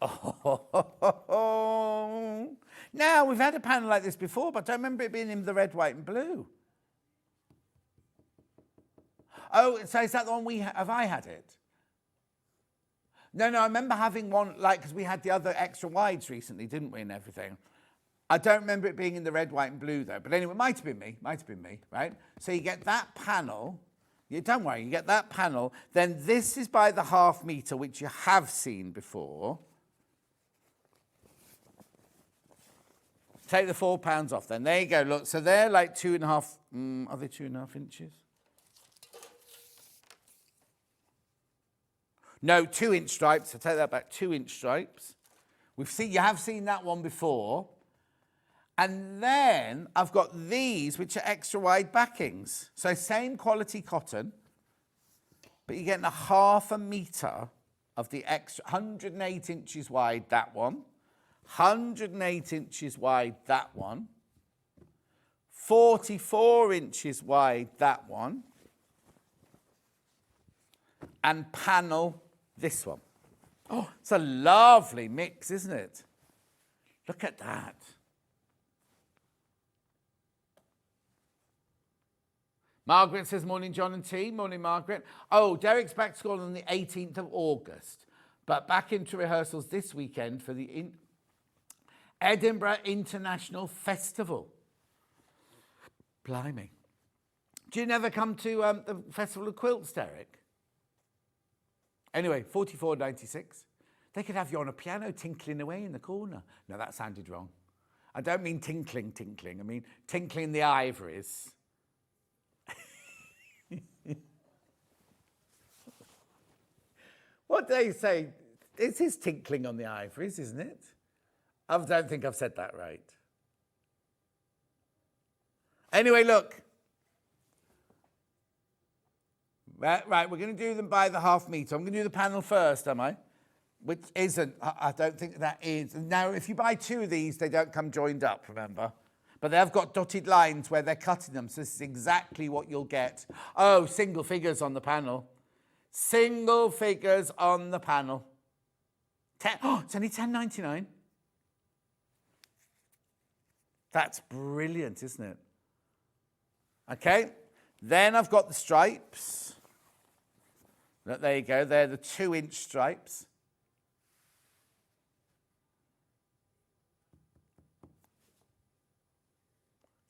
Oh. Now, we've had a panel like this before, but I don't remember it being in the red, white, and blue. Oh, so is that the one have I had it? No, I remember having one, like, because we had the other extra wides recently, didn't we, and everything. I don't remember it being in the red, white, and blue, though. But anyway, it might have been me, right? So you get that panel. Don't worry, you get that panel. Then this is by the ½ metre, which you have seen before. Take the £4 off then. There you go, look. So they're like 2.5, are they 2.5 inches? No, 2-inch stripes. I take that back, 2-inch stripes. You have seen that one before. And then I've got these, which are extra wide backings. So same quality cotton, but you're getting a 1/2 metre of the extra, 108 inches wide, that one. 108 inches wide, that one. 44 inches wide, that one. And panel, this one. Oh, it's a lovely mix, isn't it? Look at that. Margaret says, morning, John and T. Morning, Margaret. Oh, Derek's back to school on the 18th of August, but back into rehearsals this weekend for the Edinburgh International Festival. Blimey. Do you never come to the Festival of Quilts, Derek? Anyway, 44.96. They could have you on a piano tinkling away in the corner. No, that sounded wrong. I don't mean tinkling. I mean tinkling the ivories. What do they say? It is tinkling on the ivories, isn't it? I don't think I've said that right. Anyway, look. Right, we're going to do them by the 1/2 metre. I'm going to do the panel first, am I? Which isn't. I don't think that is. Now, if you buy 2 of these, they don't come joined up, remember? But they have got dotted lines where they're cutting them, so this is exactly what you'll get. Oh, single figures on the panel. Single figures on the panel. It's only $10.99. That's brilliant, isn't it? Okay, then I've got the stripes. Look, there you go. They're the 2-inch stripes.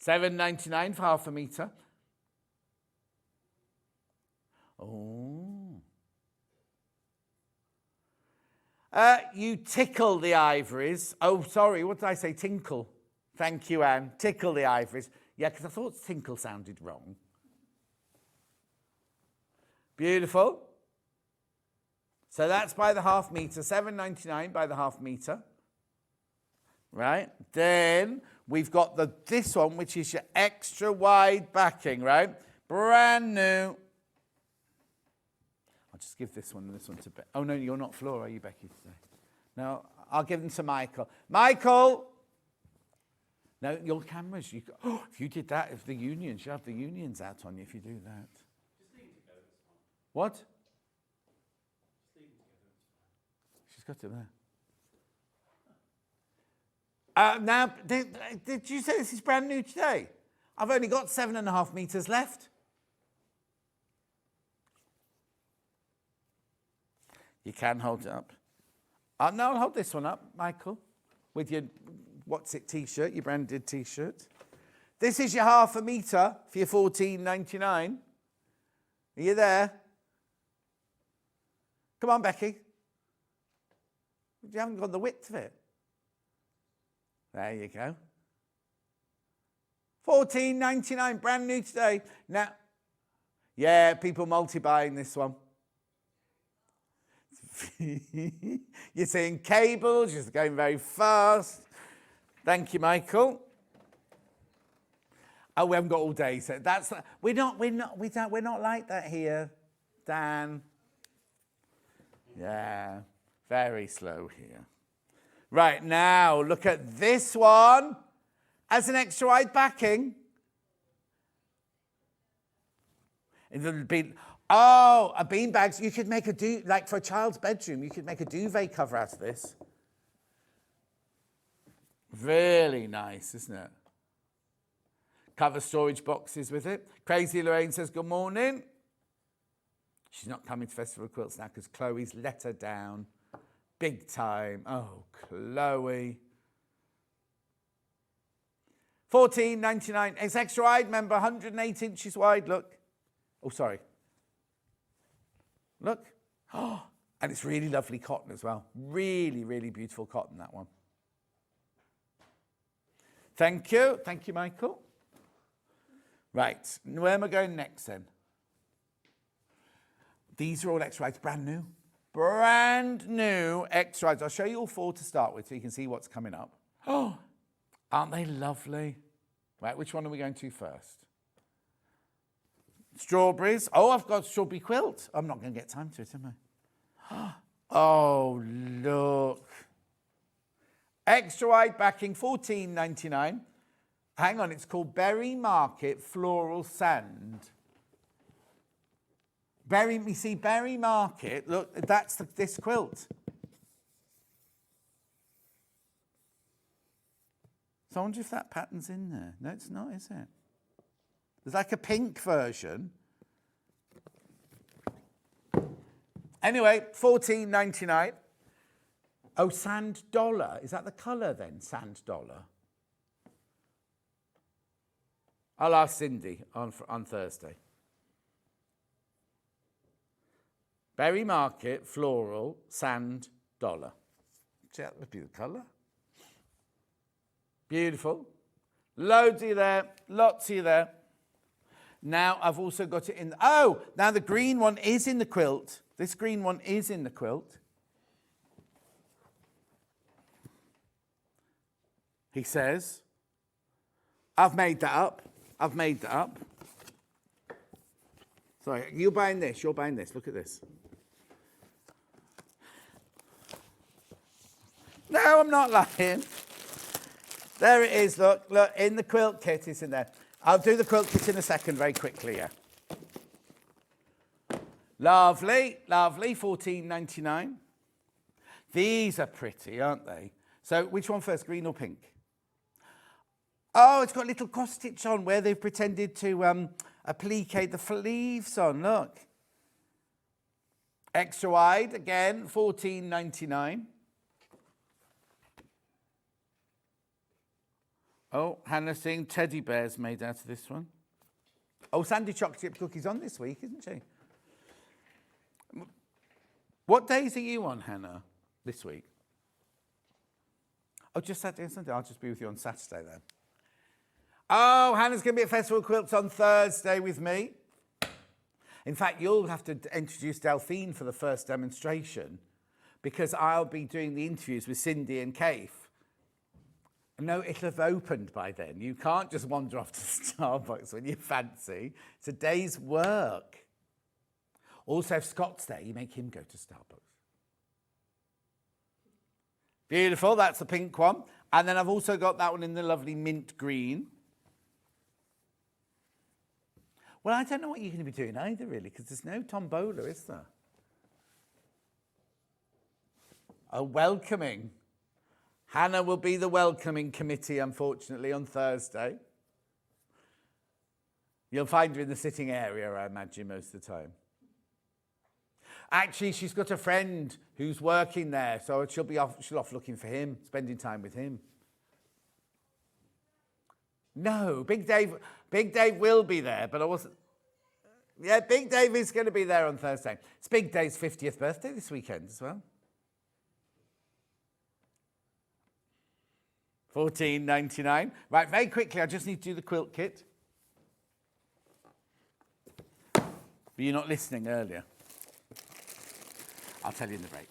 $7.99 for 1/2 metre. Oh. You tickle the ivories. Oh, sorry, what did I say? Tinkle. Thank you, Anne. Tickle the ivories. Yeah, because I thought tinkle sounded wrong. Beautiful. So that's by the 1/2 metre. $7.99 by the 1/2 metre. Right? Then we've got this one, which is your extra wide backing, right? Brand new. I'll just give this one and this one to Becky. Oh, no, you're not Flora, are you, Becky, today? No, I'll give them to Michael. Michael! No, your cameras. If you did that, if the unions, you have the unions out on you if you do that. Just leave it together, it's fine. What? Just leave it together, it's fine. She's got it there. Now, did you say this is brand new today? I've only got 7.5 metres left. You can hold it up. No, I'll hold this one up, Michael, with your What's It t-shirt, your branded t-shirt. This is your 1/2 metre for your $14.99. Are you there? Come on, Becky. You haven't got the width of it. There you go. $14.99, brand new today. Now, yeah, people multi-buying this one. You're seeing cables, you're going very fast. Thank you, Michael. Oh, we haven't got all day, so that's we're not like that here, Dan. Yeah, very slow here. Right, now look at this one as an extra wide backing. It'll be a beanbags. You could make like for a child's bedroom, you could make a duvet cover out of this. Really nice, isn't it? Cover storage boxes with it. Crazy Lorraine says, good morning. She's not coming to Festival of Quilts now because Chloe's let her down big time. Oh, Chloe. $14.99. It's extra wide, remember, 108 inches wide, look. Oh, sorry. Look. Oh, and it's really lovely cotton as well. Really, really beautiful cotton, that one. Thank you. Thank you, Michael. Right, where am I going next then? These are all extra wide, brand new. Brand new extras. I'll show you all 4 to start with so you can see what's coming up. Oh, aren't they lovely? Right, which one are we going to first? Strawberries. Oh, I've got strawberry quilt. I'm not going to get time to it, am I? Oh, look. Extra wide backing, $14.99. Hang on, it's called Berry Market Floral Sand. You see, Berry Market, look, that's this quilt. So I wonder if that pattern's in there. No, it's not, is it? There's like a pink version. Anyway, $14.99. Oh, sand dollar. Is that the colour then, sand dollar? I'll ask Cindy on Thursday. Berry Market, floral, sand dollar. That would be the colour. Beautiful. Loads of you there. Lots of you there. Now I've also got it in. Oh, now the green one is in the quilt. This green one is in the quilt. He says, I've made that up. I've made that up. Sorry, you're buying this. You're buying this. Look at this. No, I'm not lying. There it is. Look, in the quilt kit, it's in there. I'll do the quilt kit in a second, very quickly, yeah. Lovely, lovely, $14.99. These are pretty, aren't they? So which one first, green or pink? Oh, it's got a little cross stitch on where they've pretended to applique the leaves on, look. Extra wide, again, $14.99. Oh, Hannah's seeing teddy bears made out of this one. Oh, Sandy chocolate chip cookies on this week, isn't she? What days are you on, Hannah, this week? Oh, just Saturday and Sunday. I'll just be with you on Saturday then. Oh, Hannah's going to be at Festival of Quilts on Thursday with me. In fact, you'll have to introduce Delphine for the first demonstration because I'll be doing the interviews with Cindy and Kaif. No, it'll have opened by then. You can't just wander off to Starbucks when you fancy. It's a day's work. Also, if Scott's there, you make him go to Starbucks. Beautiful, that's the pink one. And then I've also got that one in the lovely mint green. Well, I don't know what you're going to be doing either, really, because there's no tombola, is there? A welcoming. Hannah will be the welcoming committee, unfortunately, on Thursday. You'll find her in the sitting area, I imagine, most of the time. Actually, she's got a friend who's working there, so she'll off looking for him, spending time with him. No, Big Dave will be there, but I wasn't. Yeah, Big Dave is going to be there on Thursday. It's Big Dave's 50th birthday this weekend as well. $14.99. Right, very quickly, I just need to do the quilt kit. But you're not listening earlier. I'll tell you in the break.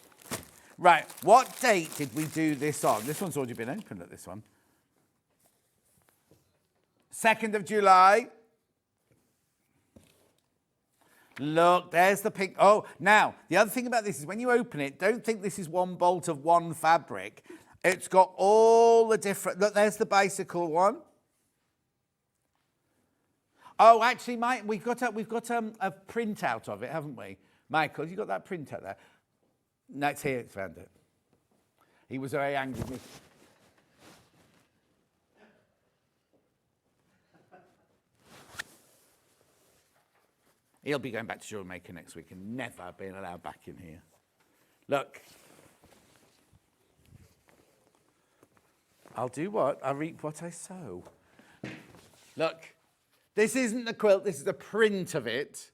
Right, what date did we do this on? This one's already been opened at this one. 2nd of July. Look, there's the pink. Oh, now, the other thing about this is when you open it, don't think this is one bolt of one fabric. It's got all the different... Look, there's the bicycle one. Oh, actually, Mike, we've got a printout of it, haven't we? Michael, you got that printout there? No, it's here. It's found it. He was very angry with me. He'll be going back to Jewel Maker next week and never being allowed back in here. Look. I'll do what? I reap what I sow. Look. This isn't the quilt. This is a print of it.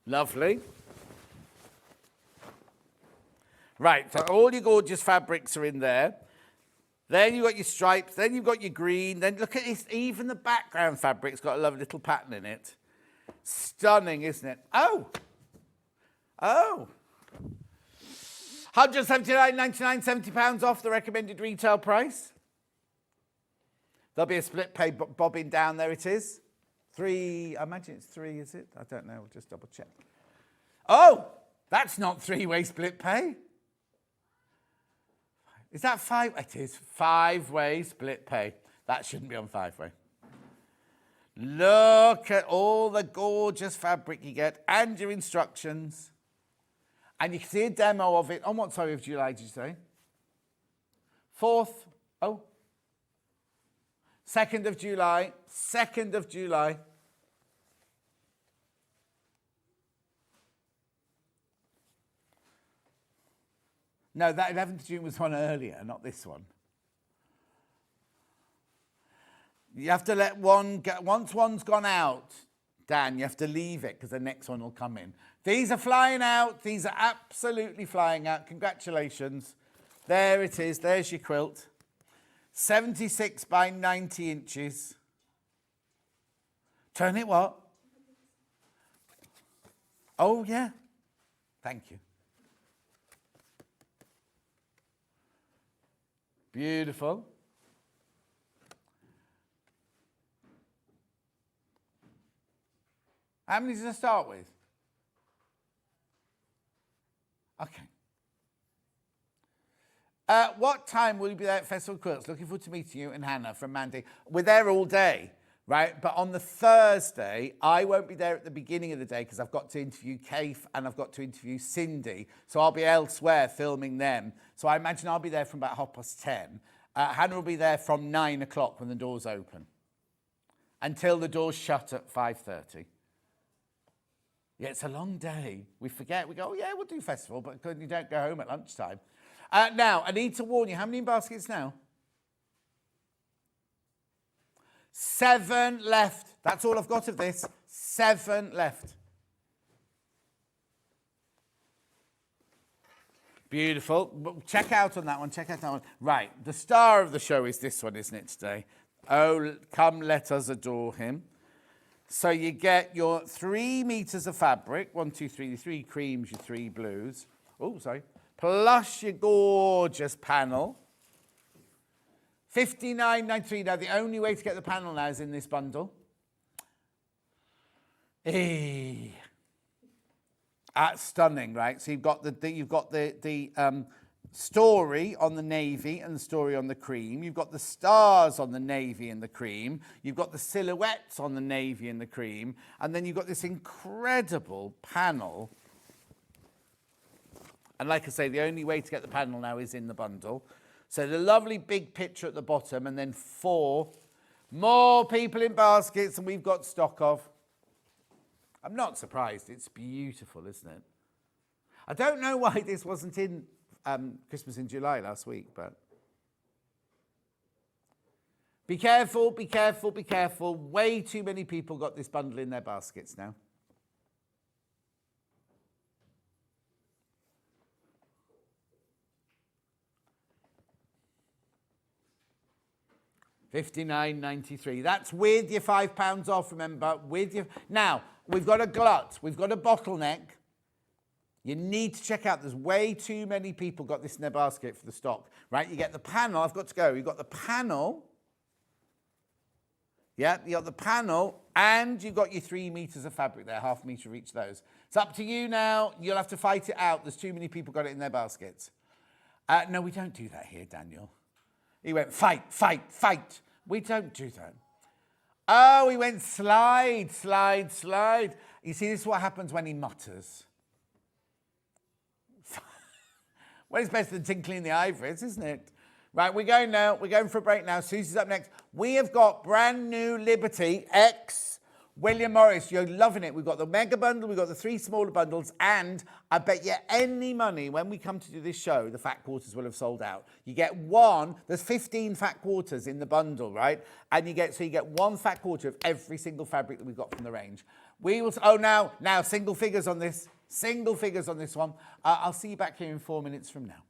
Lovely. Right, so all your gorgeous fabrics are in there. Then you've got your stripes, then you've got your green, then look at this, even the background fabric's got a lovely little pattern in it. Stunning, isn't it? Oh. 179.99, £70 off the recommended retail price. There'll be a split pay bobbin down there, it is. 3, I imagine it's 3, is it? I don't know, we'll just double check. Oh, that's not 3-way split pay. Is that 5? It is 5-way split pay. That shouldn't be on 5-way. Look at all the gorgeous fabric you get and your instructions. And you can see a demo of it on what time of July did you say? 4th. Oh. 2nd of July. 2nd of July. No, that 11th of June was one earlier, not this one. You have to let one go. Once one's gone out, Dan, you have to leave it because the next one will come in. These are flying out. These are absolutely flying out. Congratulations. There it is. There's your quilt. 76 by 90 inches. Turn it what? Oh, yeah. Thank you. Beautiful. How many does it start with? Okay. What time will you be there at Festival Quilts? Looking forward to meeting you and Hannah from Mandy. We're there all day, right? But on the Thursday, I won't be there at the beginning of the day because I've got to interview Kaif and I've got to interview Cindy. So I'll be elsewhere filming them. So I imagine I'll be there from about 10:30. Hannah will be there from 9 o'clock when the doors open until the doors shut at 5:30. Yeah, it's a long day. We forget. We go, oh, yeah, we'll do festival, but you don't go home at lunchtime. Now, I need to warn you, how many in baskets now? 7 left. That's all I've got of this. 7 left. Beautiful. Check out on that one. Check out that one. Right. The star of the show is this one, isn't it, today? Oh, come let us adore him. So you get your 3 meters of fabric. 1, 2, 3. Your 3 creams, your 3 blues. Oh, sorry. Plus your gorgeous panel. $59.93. Now, the only way to get the panel now is in this bundle. That's stunning, right? So you've got the story on the navy and the story on the cream. You've got the stars on the navy and the cream. You've got the silhouettes on the navy and the cream. And then you've got this incredible panel. And like I say, the only way to get the panel now is in the bundle. So the lovely big picture at the bottom and then 4 more people in baskets than we've got stock of. I'm not surprised. It's beautiful, isn't it? I don't know why this wasn't in Christmas in July last week, but be careful, be careful, be careful. Way too many people got this bundle in their baskets now. $59.93. That's with your £5 off, remember. With your now, we've got a glut. We've got a bottleneck. You need to check out. There's way too many people got this in their basket for the stock, right? You get the panel. I've got to go. You've got the panel. Yeah, you got the panel, and you've got your 3 meters of fabric there, half a meter of each of those. It's up to you now. You'll have to fight it out. There's too many people got it in their baskets. No, we don't do that here, Daniel. He went, fight, fight, fight. We don't do that. Oh, he went slide, slide, slide. You see, this is what happens when he mutters. Well, it's better than tinkling the ivories, isn't it? Right, we're going now. We're going for a break now. Susie's up next. We have got brand new Liberty X William Morris. You're loving it. We've got the mega bundle. We've got the 3 smaller bundles. And I bet you any money when we come to do this show, the fat quarters will have sold out. You get one. There's 15 fat quarters in the bundle, right? And you get 1 fat quarter of every single fabric that we've got from the range. We will. Oh, now single figures on this. Single figures on this one. I'll see you back here in 4 minutes from now.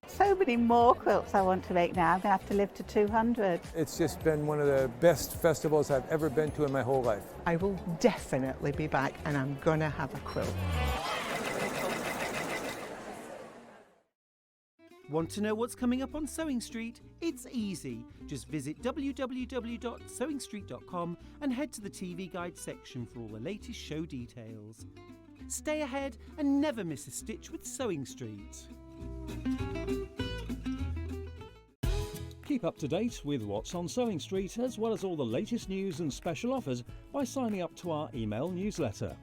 So so many more quilts I want to make now. I'm going to have to live to 200. It's just been one of the best festivals I've ever been to in my whole life. I will definitely be back and I'm going to have a quilt. Want to know what's coming up on Sewing Street? It's easy. Just visit www.sewingstreet.com and head to the TV Guide section for all the latest show details. Stay ahead and never miss a stitch with Sewing Street. Keep up to date with what's on Sewing Street, as well as all the latest news and special offers by signing up to our email newsletter.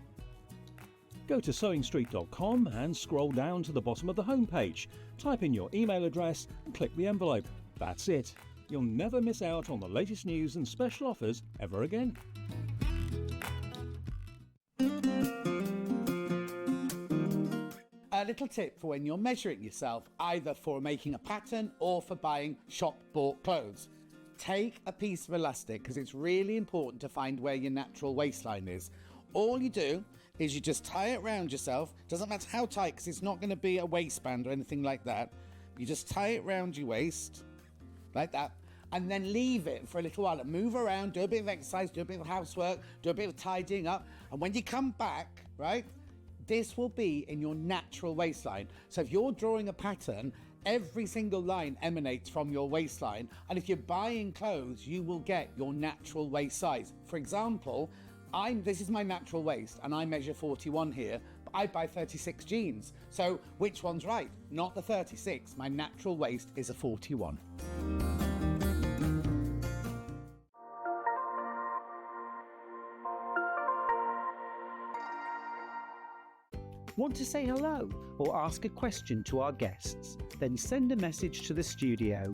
Go to sewingstreet.com and scroll down to the bottom of the homepage. Type in your email address and click the envelope. That's it. You'll never miss out on the latest news and special offers ever again. A little tip for when you're measuring yourself, either for making a pattern or for buying shop-bought clothes. Take a piece of elastic, because it's really important to find where your natural waistline is. All you do is you just tie it around yourself. Doesn't matter how tight, because it's not going to be a waistband or anything like that. You just tie it around your waist, like that, and then leave it for a little while and move around, do a bit of exercise, do a bit of housework, do a bit of tidying up, and when you come back, right, this will be in your natural waistline. So if you're drawing a pattern, every single line emanates from your waistline, and if you're buying clothes, you will get your natural waist size. For example, this is my natural waist, and I measure 41 here, but I buy 36 jeans. So which one's right? Not the 36. My natural waist is a 41. Want to say hello or ask a question to our guests? Then send a message to the studio.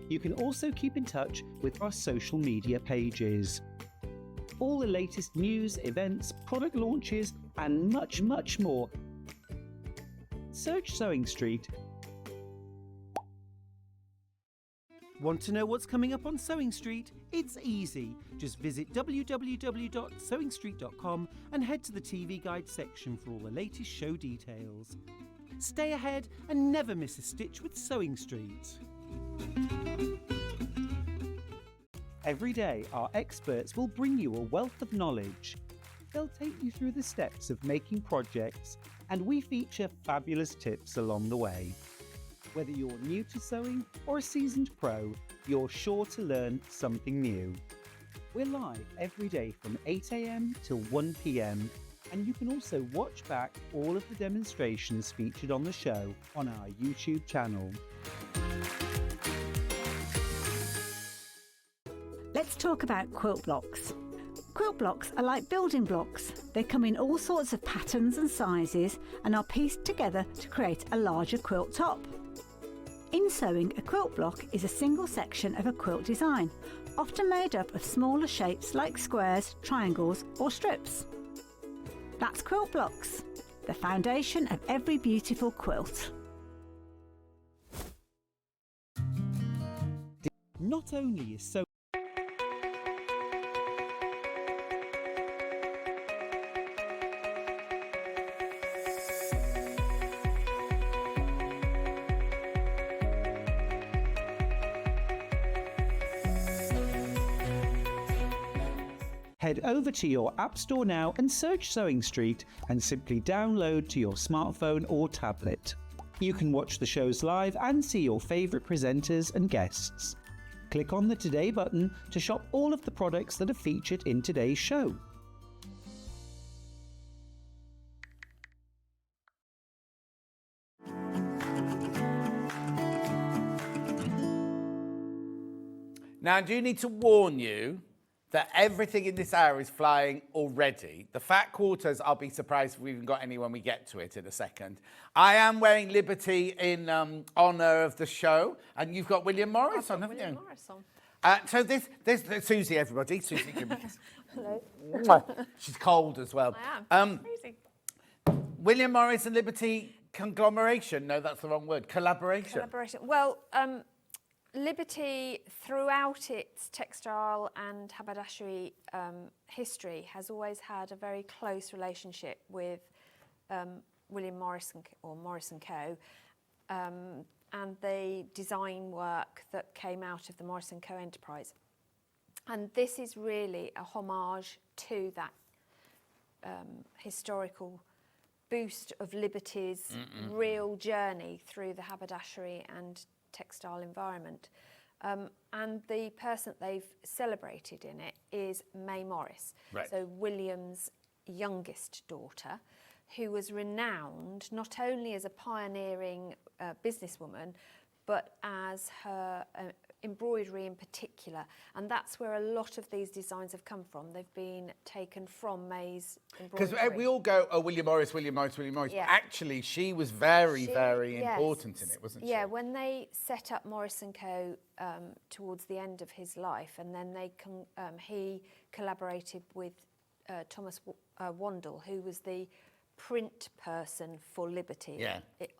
You can also keep in touch with our social media pages. All the latest news, events, product launches, and much, much more. Search Sewing Street. Want to know what's coming up on Sewing Street? It's easy. Just visit www.sewingstreet.com and head to the TV Guide section for all the latest show details. Stay ahead and never miss a stitch with Sewing Street. Every day, our experts will bring you a wealth of knowledge. They'll take you through the steps of making projects, and we feature fabulous tips along the way. Whether you're new to sewing or a seasoned pro, you're sure to learn something new. We're live every day from 8 AM till 1 PM, and you can also watch back all of the demonstrations featured on the show on our YouTube channel. Let's talk about quilt blocks. Quilt blocks are like building blocks. They come in all sorts of patterns and sizes and are pieced together to create a larger quilt top. In sewing, a quilt block is a single section of a quilt design, often made up of smaller shapes like squares, triangles or strips. That's quilt blocks, the foundation of every beautiful quilt. Not only is sewing Head over to your App Store now and search Sewing Street and simply download to your smartphone or tablet. You can watch the shows live and see your favourite presenters and guests. Click on the Today button to shop all of the products that are featured in today's show. Now, I do need to warn you that everything in this hour is flying already. The fat quarters, I'll be surprised if we've even got any when we get to it in a second. I am wearing Liberty in honour of the show, and you've got William Morris on, haven't you? William Morris on. So this Suzie, everybody. Suzie, give me this. Hello. She's cold as well. I am. Crazy. William Morris and Liberty conglomeration. No, that's the wrong word. Collaboration. Well, Liberty, throughout its textile and haberdashery history, has always had a very close relationship with William Morris or Morris & Co. And the design work that came out of the Morris & Co. enterprise. And this is really a homage to that historical boost of Liberty's real journey through the haberdashery and textile environment. And the person that they've celebrated in it is May Morris, so William's youngest daughter, who was renowned not only as a pioneering businesswoman, but as her embroidery in particular. And that's where a lot of these designs have come from. They've been taken from May's embroidery. Because we all go, oh, William Morris, William Morris, William Morris. Yeah. But actually, she was very important in it, wasn't she? Yeah, when they set up Morris & Co. Towards the end of his life, and then he collaborated with Thomas Wandle, who was the print person for Liberty,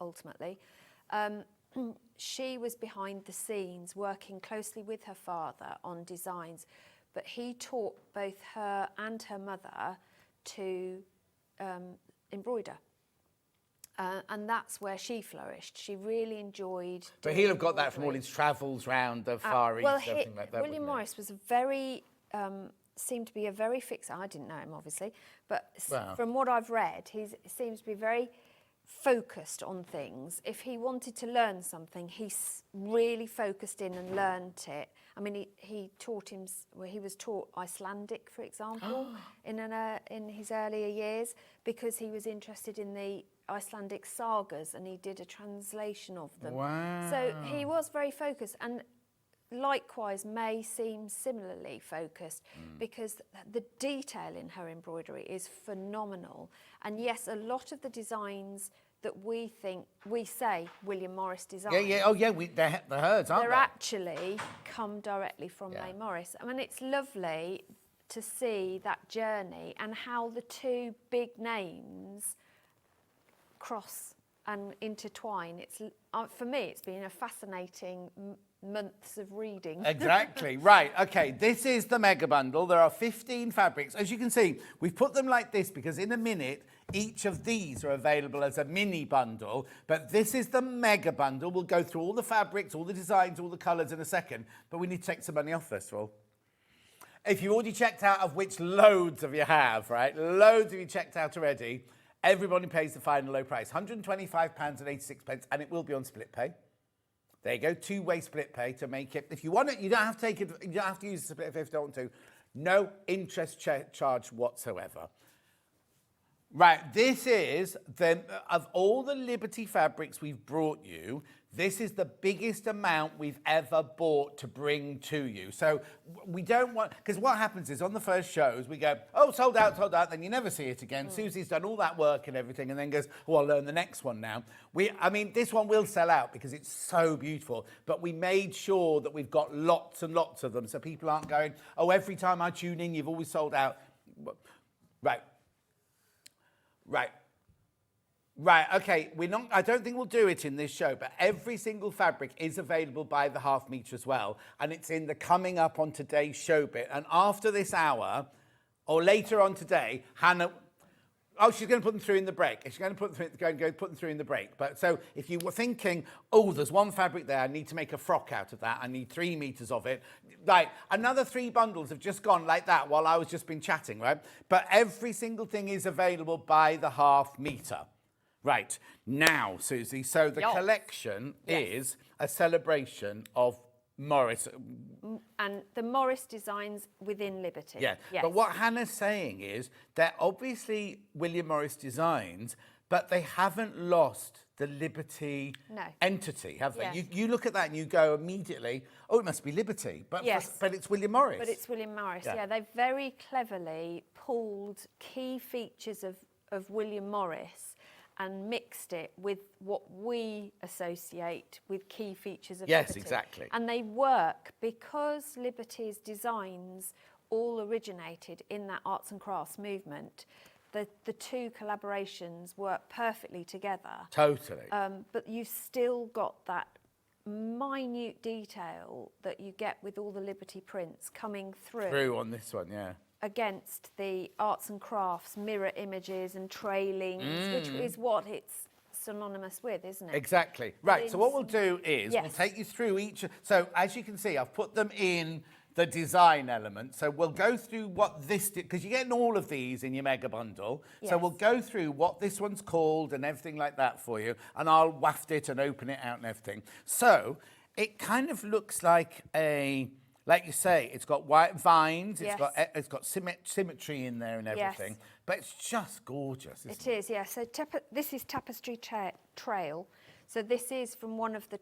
ultimately. She was behind the scenes working closely with her father on designs, but he taught both her and her mother to embroider. And that's where she flourished. She really enjoyed. But he'll have got that from all his travels round the Far East, everything like that. William Morris was a very, seemed to be a very fixed. I didn't know him, obviously, but from what I've read, he seems to be very focused on things. If he wanted to learn something, he really focused in and learnt it. I mean, he taught him. Well, he was taught Icelandic, for example, in his earlier years, because he was interested in the Icelandic sagas, and he did a translation of them. Wow. So he was very focused, and likewise May seems similarly focused, because the detail in her embroidery is phenomenal. And yes, a lot of the designs that we say William Morris designed. They're hers, aren't they? They Actually come directly from May Morris. I mean, it's lovely to see that journey and how the two big names cross and intertwine. It's for me, it's been a fascinating months of reading. Exactly. Right. Okay. This is the mega bundle. There are 15 fabrics. As you can see, we've put them like this because in a minute, each of these are available as a mini bundle. But this is the mega bundle. We'll go through all the fabrics, all the designs, all the colours in a second. But we need to take some money off first of all. If you've already checked out, of which loads of you have, right? Loads of you checked out already. Everybody pays the final low price, £125.86, and it will be on split pay. There you go, two-way split pay to make it. If you want it, you don't have to take it. You don't have to use the split pay if you don't want to. No interest charge whatsoever. Right, this is of all the Liberty fabrics we've brought you. This is the biggest amount we've ever bought to bring to you. So we don't want, because what happens is on the first shows, we go, oh, sold out, then you never see it again. Susie's done all that work and everything and then goes, oh, I'll learn the next one now. I mean, this one will sell out because it's so beautiful, but we made sure that we've got lots and lots of them so people aren't going, oh, every time I tune in, you've always sold out. Right, okay, I don't think we'll do it in this show, but every single fabric is available by the half metre as well, and it's in the coming up on today's show bit. And after this hour, or later on today, Hannah, she's going to put them through in the break. She's going to put them through in the break. But so if you were thinking, oh, there's one fabric there, I need to make a frock out of that, I need 3 meters of it. Right, another 3 bundles have just gone like that while I was just been chatting, right? But every single thing is available by the half metre. Right, now, Susie, so the collection is a celebration of Morris. And the Morris designs within Liberty. Yeah, but what Hannah's saying is they're obviously William Morris designs, but they haven't lost the Liberty entity, have they? Yes. You look at that and you go immediately, oh, it must be Liberty, but it's William Morris. But it's William Morris, They very cleverly pulled key features of William Morris and mixed it with what we associate with key features of Liberty. Yes, exactly. And they work because Liberty's designs all originated in that arts and crafts movement. The two collaborations work perfectly together. Totally. But you've still got that minute detail that you get with all the Liberty prints coming through. Through on this one, yeah. against the arts and crafts, mirror images and trailings, which is what it's synonymous with, isn't it? Exactly. Right, so what we'll do is we'll Yes. take you through each. So as you can see, I've put them in the design element. So we'll go through what this, because you're getting all of these in your mega bundle. So Yes. we'll go through what this one's called and everything like that for you. And I'll waft it and open it out and everything. So it kind of looks like a, like you say, it's got white vines, Yes. it's got symmetry in there and everything. Yes. But it's just gorgeous, isn't it? It is, yeah. So this is Tapestry Trail. So this is from one of the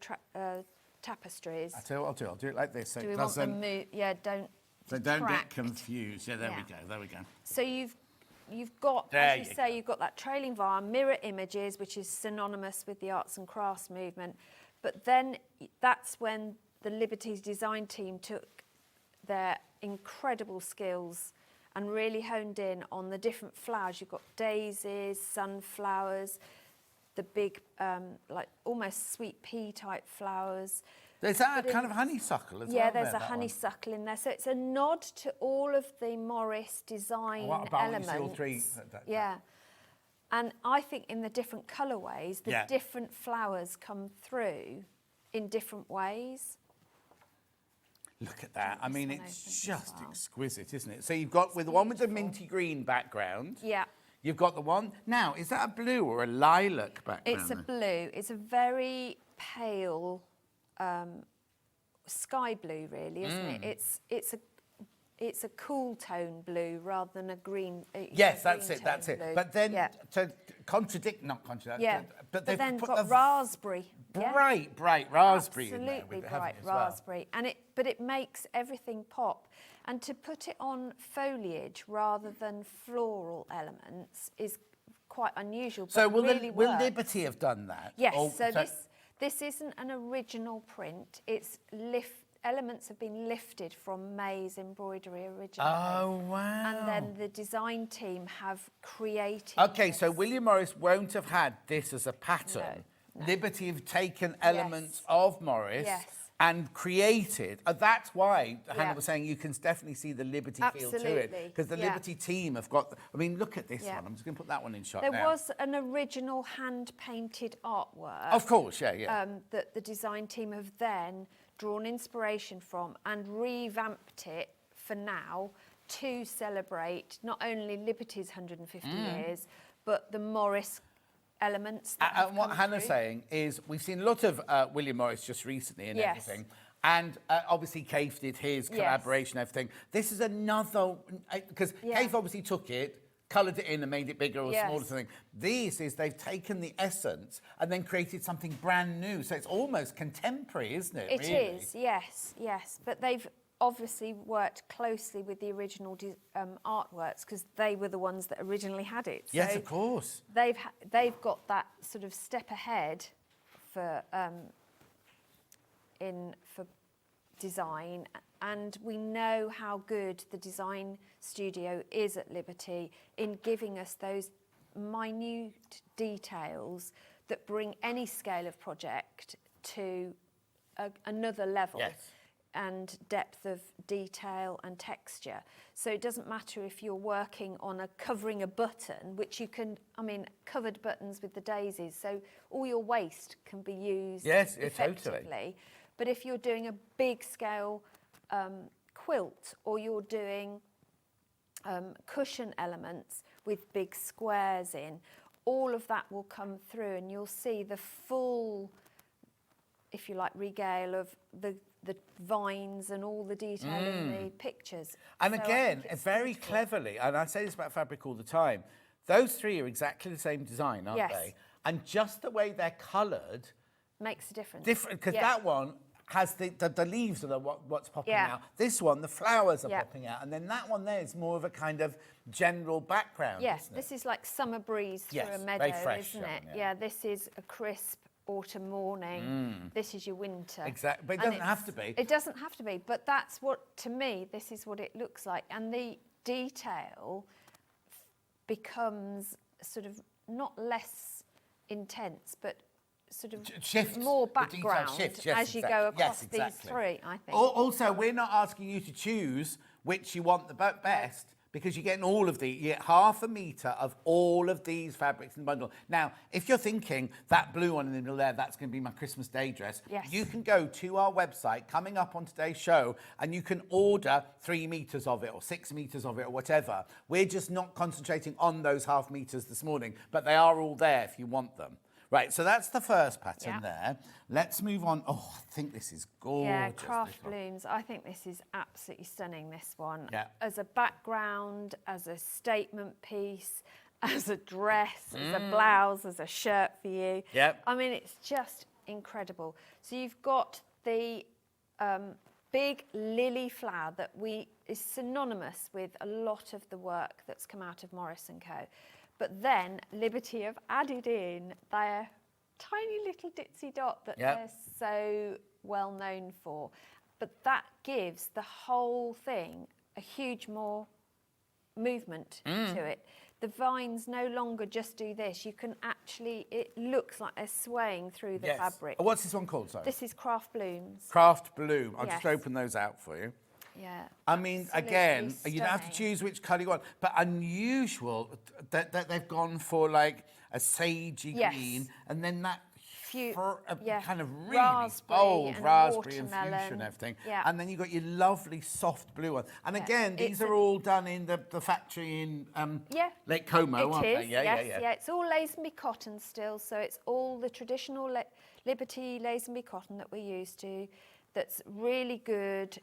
tapestries. I tell you what I'll do. I'll do it like this, so Do it we want doesn't. them move? Yeah, don't. So don't get detract. confused. Yeah, there we Yeah. go. There we go. So you've got, There as you you say, you've got that trailing vine, mirror images, which is synonymous with the arts and crafts movement. But then that's when the Liberty's design team took their incredible skills and really honed in on the different flowers. You've got daisies, sunflowers, the big, like almost sweet pea type flowers. There's that But kind in- of honeysuckle as well. Yeah, there's there, a that one. honeysuckle in there. So it's a nod to all of the Morris design What about when you elements. see all three? Yeah. And I think in the different colourways, the Yeah. different flowers come through in different ways. Look at that. I mean, it's as just well. exquisite, isn't it? So you've got with the one with the minty green background. Yeah. You've got the one. Now, is that a blue or a lilac background? It's a blue. It's a very pale sky blue, really, isn't it? It's a cool tone blue rather than a green. Yes, green that's it. tone That's it. blue. But then yeah. to not contradict. Yeah, But but they've then put got the raspberry. yeah? bright raspberry in there Absolutely with it, haven't bright you, as well? raspberry, and it makes everything pop. And to put it on foliage rather than floral elements is quite unusual. So but will really will works. Liberty have done that? Yes. Or- So this isn't an original print. It's elements have been lifted from May's embroidery originally. Oh wow! And then the design team have created. Okay, so this. William Morris won't have had this as a pattern. No. Liberty have taken elements of Morris Yes. and created. That's why Hannah Yeah. was saying you can definitely see the Liberty feel to it. Absolutely, Because the yeah. Liberty team have got. I mean, look at this Yeah. one. I'm just going to put that one in shot There now. was an original hand-painted artwork. Of course, yeah. That the design team have then drawn inspiration from and revamped it for now to celebrate not only Liberty's 150 years, but the Morris elements. That have And what come Hannah's through. saying is we've seen a lot of William Morris just recently and Yes. everything. And obviously Kaif did his Yes. collaboration and everything. This is another, because Yeah. Kaif obviously took it, coloured it in and made it bigger or Yes. smaller something. These is they've taken the essence and then created something brand new. So it's almost contemporary, isn't it? It really? is, yes. But they've obviously worked closely with the original artworks because they were the ones that originally had it. Yes, So of course. they've got that sort of step ahead for for design, and we know how good the design studio is at Liberty in giving us those minute details that bring any scale of project to another level. Yes. And depth of detail and texture. So it doesn't matter if you're working on covering a button, which you can, covered buttons with the daisies, so all your waste can be used Yes, yeah, effectively. totally. But if you're doing a big scale quilt, or you're doing cushion elements with big squares in, all of that will come through and you'll see the full, if you like, regale of the vines and all the detail in the pictures. And So I again, think it's very beautiful. cleverly, and I say this about fabric all the time, those three are exactly the same design, aren't Yes. they? And just the way they're coloured, Makes a difference. different, because Yeah. that one has the leaves are what's popping Yeah. out. This one, the flowers are Yeah. popping out. And then that one there is more of a kind of general background, Yes, isn't it? this is like summer breeze through Yes, a very meadow, fresh, isn't it? yeah. Yeah, this is a crisp autumn morning. This is your winter. Exactly, but it And doesn't have to be. It doesn't have to be, but that's what, to me, this is what it looks like. And the detail becomes sort of not less intense, but sort of Shifts. more The detail background shifts, yes, as you exactly. go Yes, across these exactly. three, I think. Also, we're not asking you to choose which you want the best, because you're getting all of you get half a metre of all of these fabrics in the bundle. Now, if you're thinking that blue one in the middle there, that's going to be my Christmas Day dress, Yes. you can go to our website coming up on today's show and you can order 3 metres of it or 6 metres of it or whatever. We're just not concentrating on those half metres this morning, but they are all there if you want them. Right, so that's the first pattern there. Let's move on. Oh, I think this is gorgeous. Yeah, craft blooms. I think this is absolutely stunning, this one. Yeah. As a background, as a statement piece, as a dress, as a blouse, as a shirt for you. Yep. I mean, it's just incredible. So you've got the big lily flower that is synonymous with a lot of the work that's come out of Morris & Co. But then Liberty have added in their tiny little ditzy dot that they're so well known for. But that gives the whole thing a huge more movement to it. The vines no longer just do this. You can actually, it looks like they're swaying through the fabric. What's this one called, sorry? This is Craft Blooms. Craft Bloom. I'll just Yes. open those out for you. Yeah. I mean, absolutely again, you don't have to stunning. choose which colour you want, but unusual that they've gone for like a sagey green and then that kind of really raspberry bold and raspberry and watermelon. fuchsia and everything. Yeah. And then you've got your lovely soft blue one. And again, these It's are all done in the factory in Lake Como, aren't It they? is, Yeah. yeah. It's all Lazenby cotton still, so it's all the traditional Liberty Lazenby cotton that we're used to. That's really good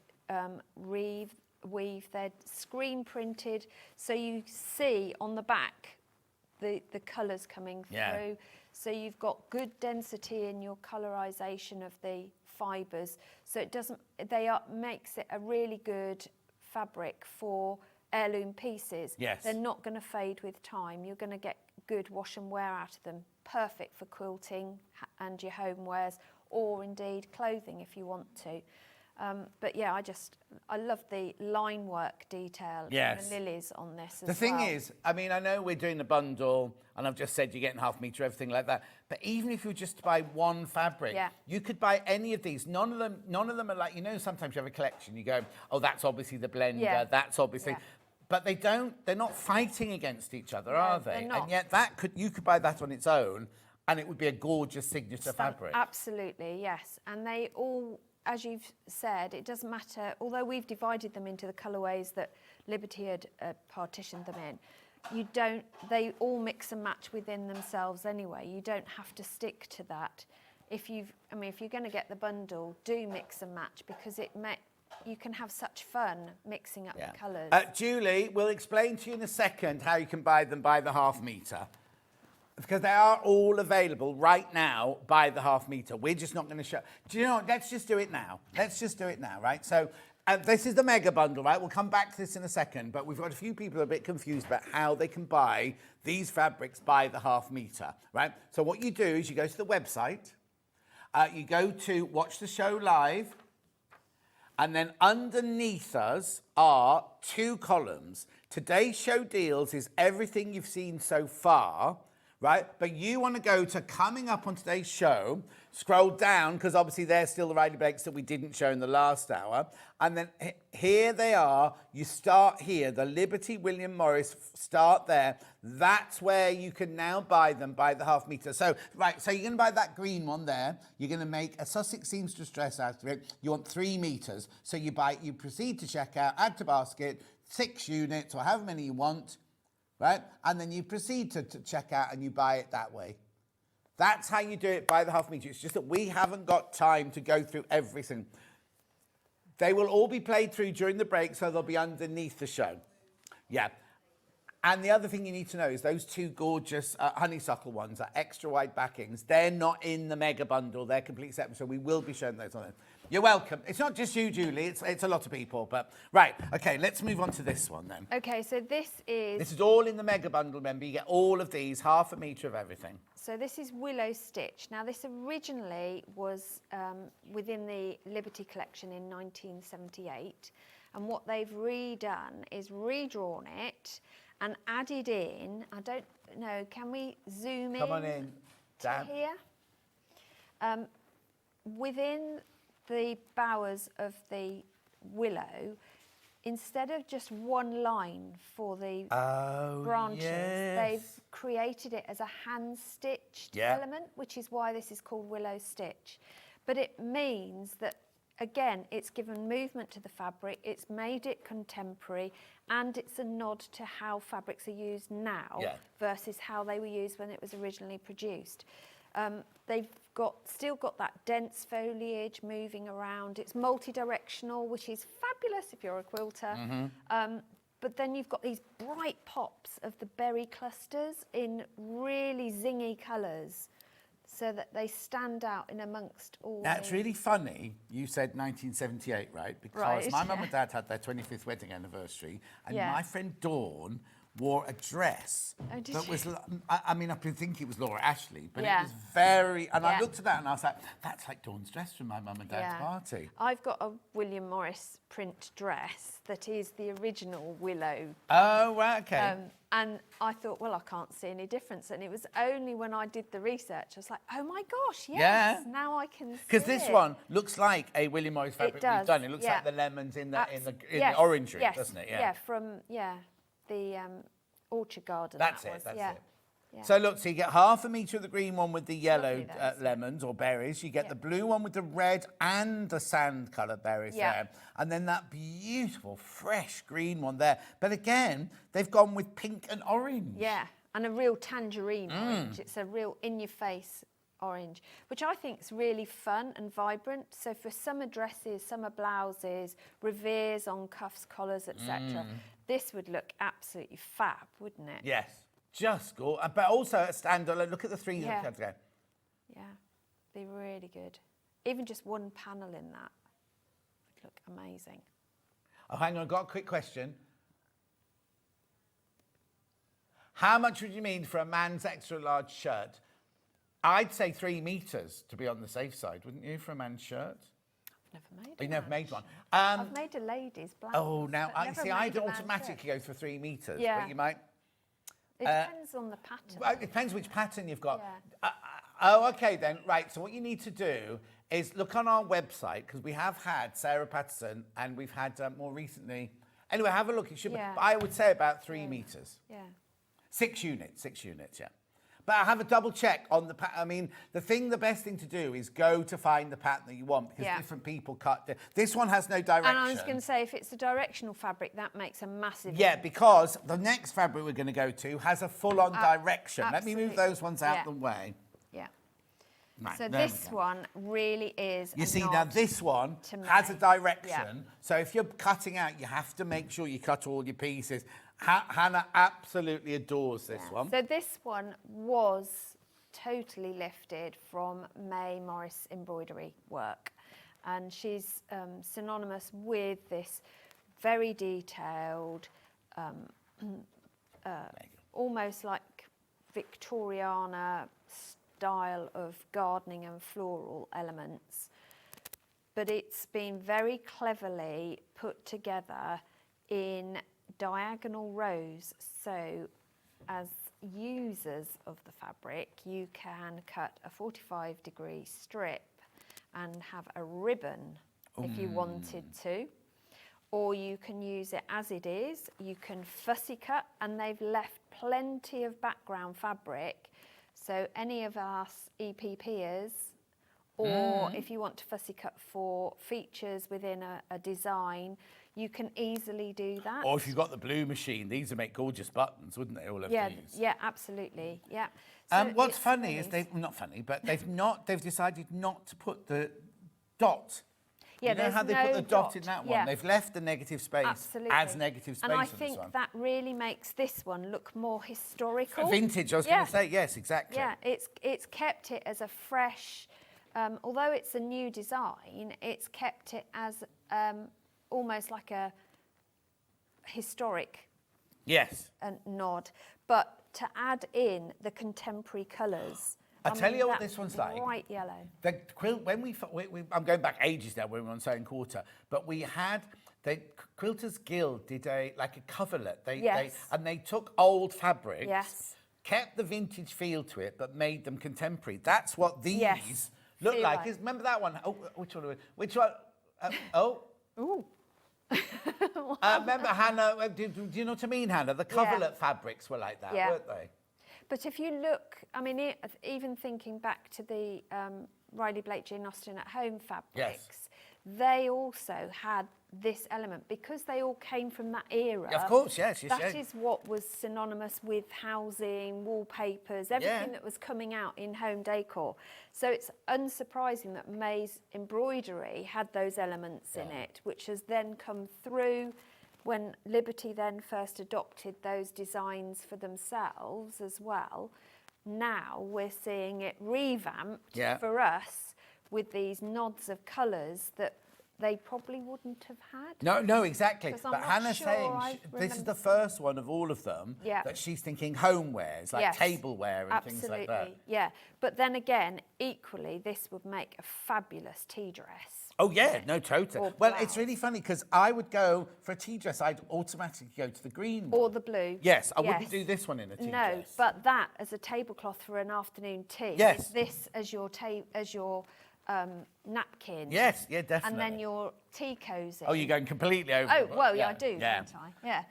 weave. They're screen printed, so you see on the back the colours coming through. So you've got good density in your colorization of the fibres. So it makes it a really good fabric for heirloom pieces. Yes. They're not going to fade with time. You're going to get good wash and wear out of them. Perfect for quilting and your homewares, or indeed clothing if you want to. But yeah, I love the line work detail and the lilies on this as well. The thing is, I mean, I know we're doing a bundle and I've just said you're getting half metre, everything like that. But even if you were just to buy one fabric, you could buy any of these. None of them are like, sometimes you have a collection, you go, oh, that's obviously the blender, that's obviously... But they're not fighting against each other, are they? They're not. And yet you could buy that on its own and it would be a gorgeous signature fabric. Absolutely, yes. And they all... As you've said, it doesn't matter, although we've divided them into the colourways that Liberty had partitioned them in, they all mix and match within themselves anyway. You don't have to stick to that. If you're going to get the bundle, do mix and match, because you can have such fun mixing up the colours. Julie, we'll explain to you in a second how you can buy them by the half metre. Because they are all available right now by the half metre. We're just not going to show. Do you know what? Let's just do it now. Right? So this is the mega bundle, right? We'll come back to this in a second, but we've got a few people who are a bit confused about how they can buy these fabrics by the half metre, right? So what you do is you go to the website, you go to Watch the Show Live, and then underneath us are 2 columns. Today's show deals is everything you've seen so far, right? But you want to go to coming up on today's show, scroll down, because obviously they're still the Riley Bakes that we didn't show in the last hour. And then here they are. You start here, the Liberty William Morris, start there. That's where you can now buy them by the half metre. So, right, so you're going to buy that green one there. You're going to make a Sussex seamstress dress out of it. You want 3 metres. So you proceed to checkout, add to basket, 6 units or however many you want. Right? And then you proceed to check out and you buy it that way. That's how you do it by the half metre. It's just that we haven't got time to go through everything. They will all be played through during the break, so they'll be underneath the show. Yeah. And the other thing you need to know is those 2 gorgeous honeysuckle ones are extra wide backings. They're not in the mega bundle. They're completely separate, so we will be showing those on it. You're welcome. It's not just you, Julie. It's a lot of people. But right, okay, let's move on to this one then. Okay, so this is all in the mega bundle, remember. You get all of these, half a metre of everything. So this is Willow Stitch. Now this originally was within the Liberty collection in 1978, and what they've redone is redrawn it and added in, I don't know, can we zoom in? Come on in, Dan. Here. Within the bowers of the willow, instead of just one line for the Oh, branches, yes. they've created it as a hand-stitched Yeah. element, which is why this is called willow stitch. But it means that, again, it's given movement to the fabric, it's made it contemporary, and it's a nod to how fabrics are used now versus how they were used when it was originally produced. They've still got that dense foliage moving around. It's multi-directional, which is fabulous if you're a quilter. But then you've got these bright pops of the berry clusters in really zingy colours, so that they stand out in amongst all. Now, it's really funny you said 1978, right? Because my mum and dad had their 25th wedding anniversary, and my friend Dawn wore a dress that was, I mean, I think it was Laura Ashley, but it was very, and I looked at that and I was like, that's like Dawn's dress from my mum and dad's party. I've got a William Morris print dress that is the original willow. Oh, right, okay. And I thought, well, I can't see any difference. And it was only when I did the research, I was like, oh my gosh, yes, now I can see it. Because this one looks like a William Morris fabric we've done. It looks like the lemons in the orangery, doesn't it? Yeah, from the orchard garden. That's it. Yeah. So look, so you get half a metre of the green one with the yellow lemons or berries. You get the blue one with the red and the sand coloured berries there. And then that beautiful, fresh green one there. But again, they've gone with pink and orange. Yeah, and a real tangerine orange. It's a real in-your-face orange, which I think is really fun and vibrant. So for summer dresses, summer blouses, reveres on cuffs, collars, etc., this would look absolutely fab, wouldn't it? Yes. Just go, but also a standalone. Look at the three. Yeah, be really good. Even just one panel in that would look amazing. Oh, hang on, I've got a quick question. How much would you mean for a man's extra large shirt? I'd say 3 metres to be on the safe side, wouldn't you, for a man's shirt? I've never made. You never made one. I've made a lady's blouse. Oh, now I see. I'd automatically go for 3 metres, but you might. It depends on the pattern. Well, it depends which pattern you've got. Yeah. Oh, okay then. Right, so what you need to do is look on our website, because we have had Sarah Patterson and we've had more recently. Anyway, have a look. It should be, I would say about 3 metres. Yeah. 6 units, yeah. But I have a double check on the pattern. I mean, the best thing to do is go to find the pattern that you want, because different people cut. This one has no direction. And I was going to say, if it's a directional fabric, that makes a massive difference. Because the next fabric we're going to go to has a full-on direction. Absolutely. Let me move those ones out the way. Yeah. Right, so this one really is. You see, now this one has a direction. Yeah. So if you're cutting out, you have to make sure you cut all your pieces. Hannah absolutely adores this one. So this one was totally lifted from May Morris embroidery work, and she's synonymous with this very detailed, almost like Victoriana style of gardening and floral elements, but it's been very cleverly put together in diagonal rows, so as users of the fabric you can cut a 45-degree strip and have a ribbon if you wanted to, or you can use it as it is. You can fussy cut, and they've left plenty of background fabric, so any of us EPPers, or if you want to fussy cut for features within a design, you can easily do that. Or if you've got the blue machine, these would make gorgeous buttons, wouldn't they, all of these? Yeah, absolutely, yeah. So what's funny is not funny, but they've decided not to put the dot. Yeah, you know how they put the dot in that one? Yeah. They've left the negative space as negative space and I on think this one. that really makes this one look more historical. Vintage, I was going to say, yes, exactly. Yeah, it's kept it as a fresh, although it's a new design, it's kept it as almost like a historic nod, but to add in the contemporary colours. I tell you what this one's like. Bright yellow. The quilt, when I'm going back ages now when we were on Sewing Quarter, but we had, the Quilters Guild did a coverlet. And they took old fabrics, kept the vintage feel to it, but made them contemporary. That's what these look like. Remember that one? Oh, which one? Which one? Ooh. Remember, Hannah, do you know what I mean, Hannah? The coverlet fabrics were like that, weren't they? But if you look, I mean, even thinking back to the Riley Blake Jane Austen at Home fabrics, they also had this element because they all came from that era. Of course, yes. That is what was synonymous with housing, wallpapers, everything that was coming out in home decor. So it's unsurprising that May's embroidery had those elements in it, which has then come through when Liberty then first adopted those designs for themselves as well. Now we're seeing it revamped for us with these nods of colours that they probably wouldn't have had. No, exactly. But Hannah's saying this is the first one of all of them that she's thinking homewares, like tableware and things like that. Yeah, but then again, equally, this would make a fabulous tea dress. Oh, yeah, no, totally. Well, it's really funny because I would go for a tea dress, I'd automatically go to the green one. Or the blue. Yes, I wouldn't do this one in a tea dress. No, but that as a tablecloth for an afternoon tea. Yes. This as your napkin. Yes, yeah, definitely. And then your tea cosy. Oh, you're going completely over. Oh, well, yeah, I do, don't I? Yeah.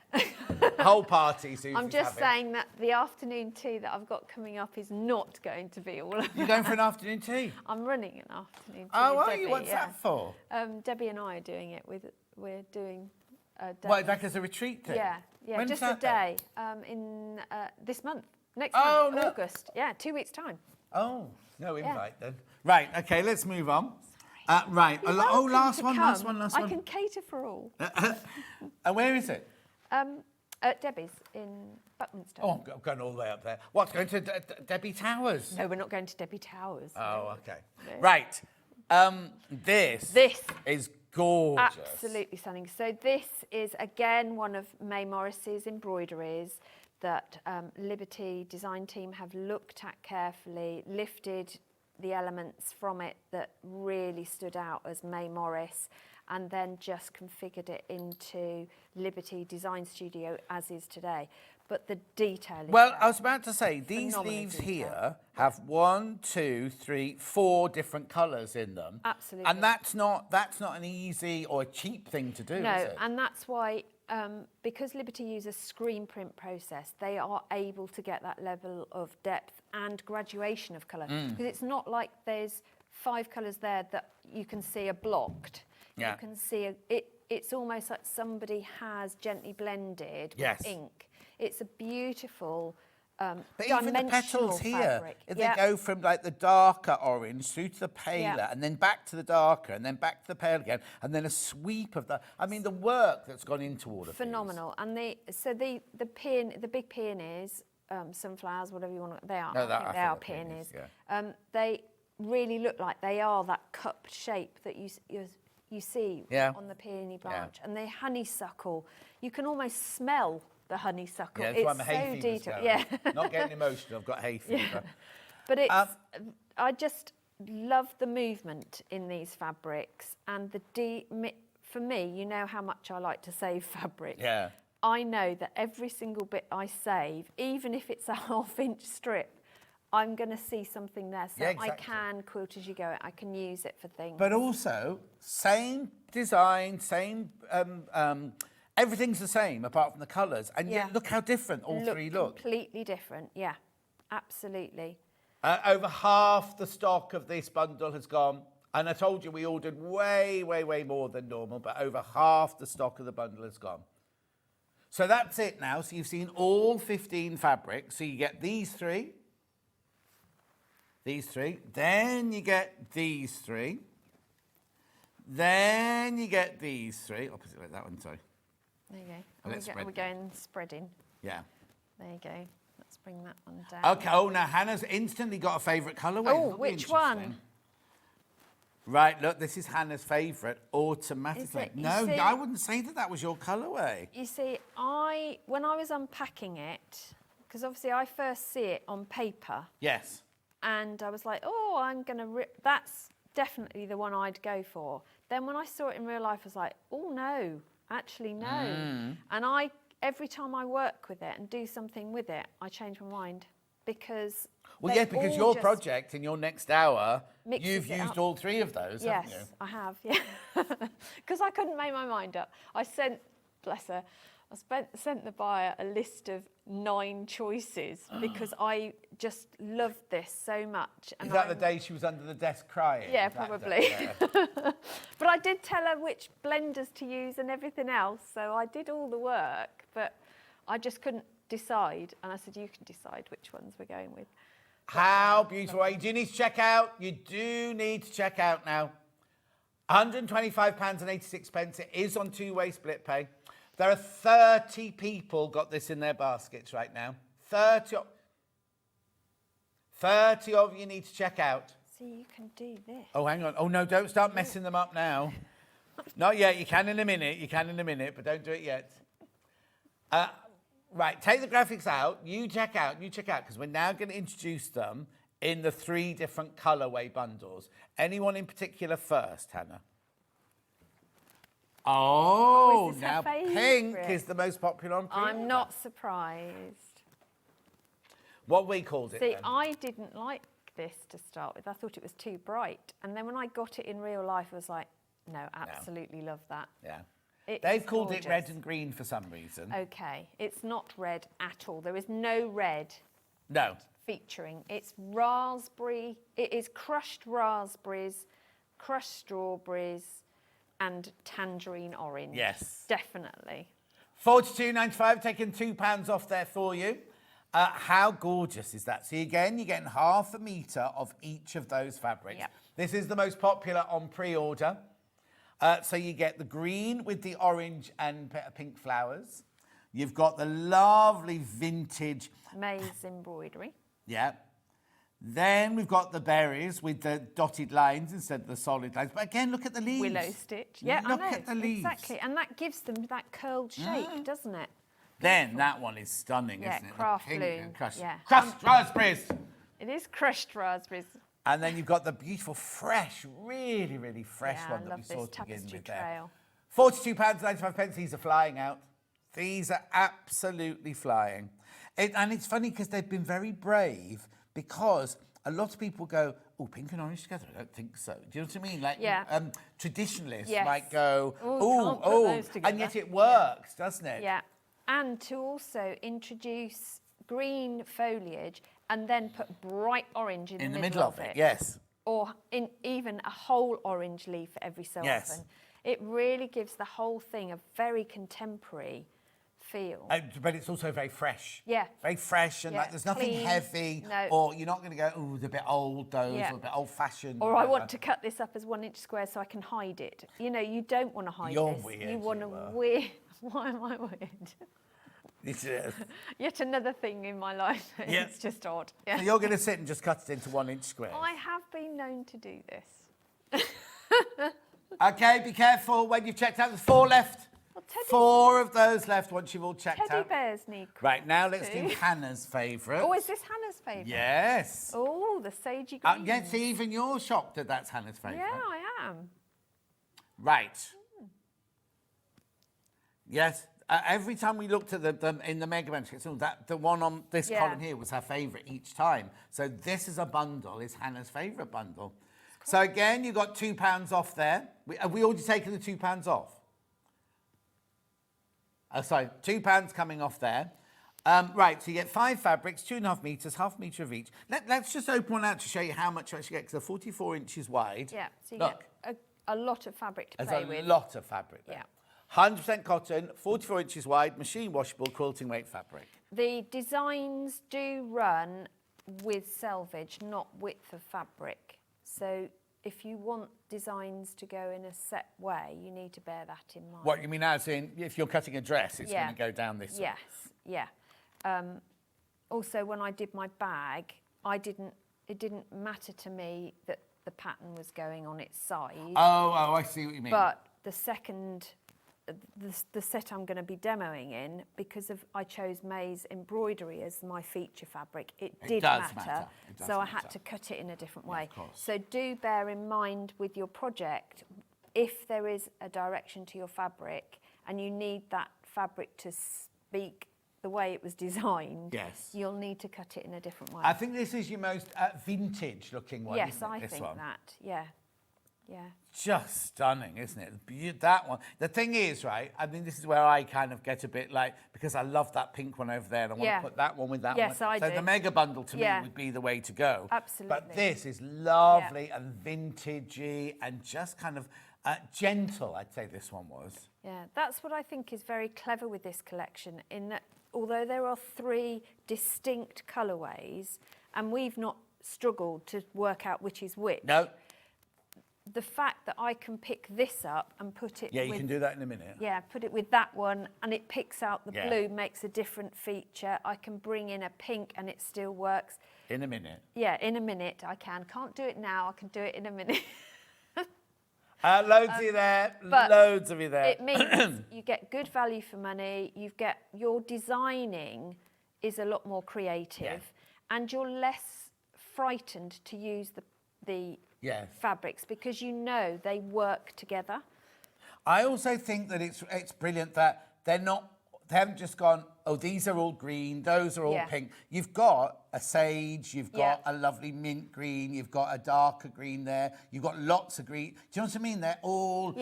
Whole party, Susie. I'm just saying that the afternoon tea that I've got coming up is not going to be all of You're going for an afternoon tea? I'm running an afternoon tea. Oh, with are Debbie, you? What's that for? Debbie and I are doing it we're doing a day. What, like as a retreat tea? Yeah, When's just that a day in this month, next Oh, month, no. August. Yeah, 2 weeks' time. Oh, no invite then. Right, okay, let's move on. Right, last one. I can cater for all. And where is it? At Debbie's in Buckminster. Oh, I'm going all the way up there. What, going to Debbie Towers? No, we're not going to Debbie Towers. Oh, okay. No. Right. This is gorgeous. Absolutely stunning. So this is, again, one of May Morris's embroideries that Liberty design team have looked at carefully, lifted the elements from it that really stood out as May Morris, and then just configured it into Liberty Design Studio as is today. But the detail is Well, I was about to say, these phenomenal leaves detail. here have 1, 2, 3, 4 different colours in them. Absolutely. And that's not an easy or a cheap thing to do, No, is it? and that's why, because Liberty use a screen print process, they are able to get that level of depth and graduation of colour. Because it's not like there's 5 colours there that you can see are blocked. Yeah. You can see it's almost like somebody has gently blended with ink. It's a beautiful But even the petals here, fabric. they go from like the darker orange through to the paler, and then back to the darker, and then back to the pale again, and then a sweep of the. I mean, the work that's gone into all of Phenomenal. And the big peonies, sunflowers, whatever you want. They are. No, I think they are peonies. Yeah. They really look like they are that cup shape that you see on the peony branch, and the honeysuckle. You can almost smell the honeysuckle. Yeah, that's it's why my hay so fever's detailed. going. Yeah. Not getting emotional, I've got hay fever. But it's, I just love the movement in these fabrics, and for me, you know how much I like to save fabric. Yeah. I know that every single bit I save, even if it's a 1/2-inch strip, I'm going to see something there. So I can quilt as you go. I can use it for things. But also, same design, same. Everything's the same apart from the colours, and yet look how different all three look. Completely different, yeah, absolutely. Over half the stock of this bundle has gone, and I told you we ordered way, way, way more than normal, but over half the stock of the bundle has gone. So that's it now. So you've seen all 15 fabrics. So you get these three, then you get these three, then you get these three, opposite like that one, sorry. There you go. We're going spreading. Yeah. There you go. Let's bring that one down. Okay, now Hannah's instantly got a favourite colourway. Oh, which one? Right, look, this is Hannah's favourite, automatically. No, see, I wouldn't say that was your colourway. You see, when I was unpacking it, because obviously I first see it on paper. Yes. And I was like, oh, I'm going to that's definitely the one I'd go for. Then when I saw it in real life, I was like, oh, no. Actually, no. And every time I work with it and do something with it, I change my mind. because Well, they yeah, because all your just project in your next hour, mixes you've it used up. all 3 of those, haven't you? Yes, I have, yeah. Because I couldn't make my mind up. I sent, bless her, sent the buyer a list of 9 choices because I just loved this so much. And Is that the day she was under the desk crying? Yeah, Is that probably. day? But I did tell her which blenders to use and everything else, so I did all the work, but I just couldn't decide. And I said, you can decide which ones we're going with. How beautiful. You do need to check out. You do need to check out now. £125.86. It is on 2-way split pay. There are 30 people got this in their baskets right now. 30 of you need to check out. See, you can do this. Oh, hang on. Oh, no, don't start messing them up now. Not yet. You can in a minute. You can in a minute, but don't do it yet. Right, take the graphics out. You check out, because we're now going to introduce them in the 3 different colourway bundles. Anyone in particular first, Hannah? Oh, is this now her pink favourite? is the most popular on pre-order. I'm not surprised. What we called it See, then? I didn't like this to start with. I thought it was too bright. And then when I got it in real life, I was like, no, absolutely love that. Yeah. It's They've called gorgeous. it red and green for some reason. Okay, it's not red at all. There is no red No. featuring. It's raspberry. It is crushed raspberries, crushed strawberries, and tangerine orange. Yes. Definitely. £42.95, taking £2 off there for you. How gorgeous is that? See, again, you're getting half a metre of each of those fabrics. Yep. This is the most popular on pre-order. So you get the green with the orange and pink flowers. You've got the lovely vintage... Maize embroidery. Yeah. Then we've got the berries with the dotted lines instead of the solid lines. But again, look at the leaves. Willow stitch. Yeah, Look I know. at the leaves. Exactly. And that gives them that curled shape, doesn't it? Then that one is stunning, Yeah, isn't it? The craft pink loom, and crushed, yeah. crushed raspberries. It is crushed raspberries. And then you've got the beautiful, fresh, really, really fresh Yeah, one I that love we this saw to begin tapestry with there. trail. £42.95. These are flying out. These are absolutely flying. And it's funny because they've been very brave because a lot of people go, oh, pink and orange together? I don't think so. Do you know what I mean? Like, Yeah. traditionalists Yes. might go, can't put those and together. yet it works, doesn't it? Yeah. And to also introduce green foliage and then put bright orange in the middle of it. Yes. Or in even a whole orange leaf every so Yes. often. It really gives the whole thing a very contemporary feel. But it's also very fresh. Yeah. Very fresh and Yeah, like there's nothing clean. heavy No. or you're not going to go, oh, they're a bit old, those, Yeah. or a bit old-fashioned. Or I want to cut this up as 1 inch squares so I can hide it. You know, you don't want to hide You're this. weird, You want to you are. weird. Why am I weird? This is- Yet another thing in my life. Yeah. It's just odd. Yeah. So you're going to sit and just cut it into 1 inch squares. I have been known to do this. Okay, be careful when you've checked out. There's 4 left. Well, teddy- 4 of those left once you've all checked Teddy out. bears need Right, now let's do too. Hannah's favourite. Oh, is this Hannah's favourite? Yes. Oh, the sagey green. Yes, even you're shocked that that's Hannah's favourite. Yeah, I am. Right. Yes. Every time we looked at them in the Mega Bench, the one on this Yeah. column here was her favourite each time. So this is a bundle, is Hannah's favourite bundle. So again, you got £2 off there. Have we already taken the £2 off? Oh, sorry, £2 coming off there. Right, so you get 5 fabrics, 2.5 metres, half a metre of each. Let's just open one out to show you how much you actually get, because they're 44 inches wide. Yeah, so you Look, get a lot of fabric to there's play a with. lot of fabric there. Yeah. 100% cotton, 44 inches wide, machine washable, quilting weight fabric. The designs do run with selvage, not width of fabric. So if you want designs to go in a set way, you need to bear that in mind. What you mean as in, if you're cutting a dress, it's Yeah. going to go down this way? Yes, yeah. Also, when I did my bag, it didn't matter to me that the pattern was going on its side. Oh, I see what you mean. But the second, the set I'm going to be demoing in, because I chose maize embroidery as my feature fabric, it did does matter. matter. It does So I matter. had to cut it in a different way. of course. So do bear in mind with your project, if there is a direction to your fabric and you need that fabric to speak the way it was designed, Yes. you'll need to cut it in a different way. I think this is your most vintage looking one, yes, isn't it, I this think one? that. Yeah, yeah. Just stunning, isn't it? That one. The thing is, right, I mean, this is where I kind of get a bit like, because I love that pink one over there, and I want to put that one with that one. Yes, I so do. the mega bundle to me would be the way to go. Absolutely. But this is lovely and vintagey and just kind of gentle, I'd say this one was. Yeah, that's what I think is very clever with this collection, in that although there are 3 distinct colourways, and we've not struggled to work out which is which. No. The fact that I can pick this up and put it Yeah, you can do that in a minute. Yeah, put it with that one and it picks out the blue, makes a different feature. I can bring in a pink and it still works. In a minute. Yeah, in a minute I can. Can't do it now, I can do it in a minute. Loads of you there, loads of you there. It means you get good value for money, your designing is a lot more creative and you're less frightened to use the fabrics because you know they work together. I also think that it's brilliant that they haven't just gone, oh, these are all green, those are all pink. You've got a sage, you've got a lovely mint green, you've got a darker green there, you've got lots of green. Do you know what I mean? They're all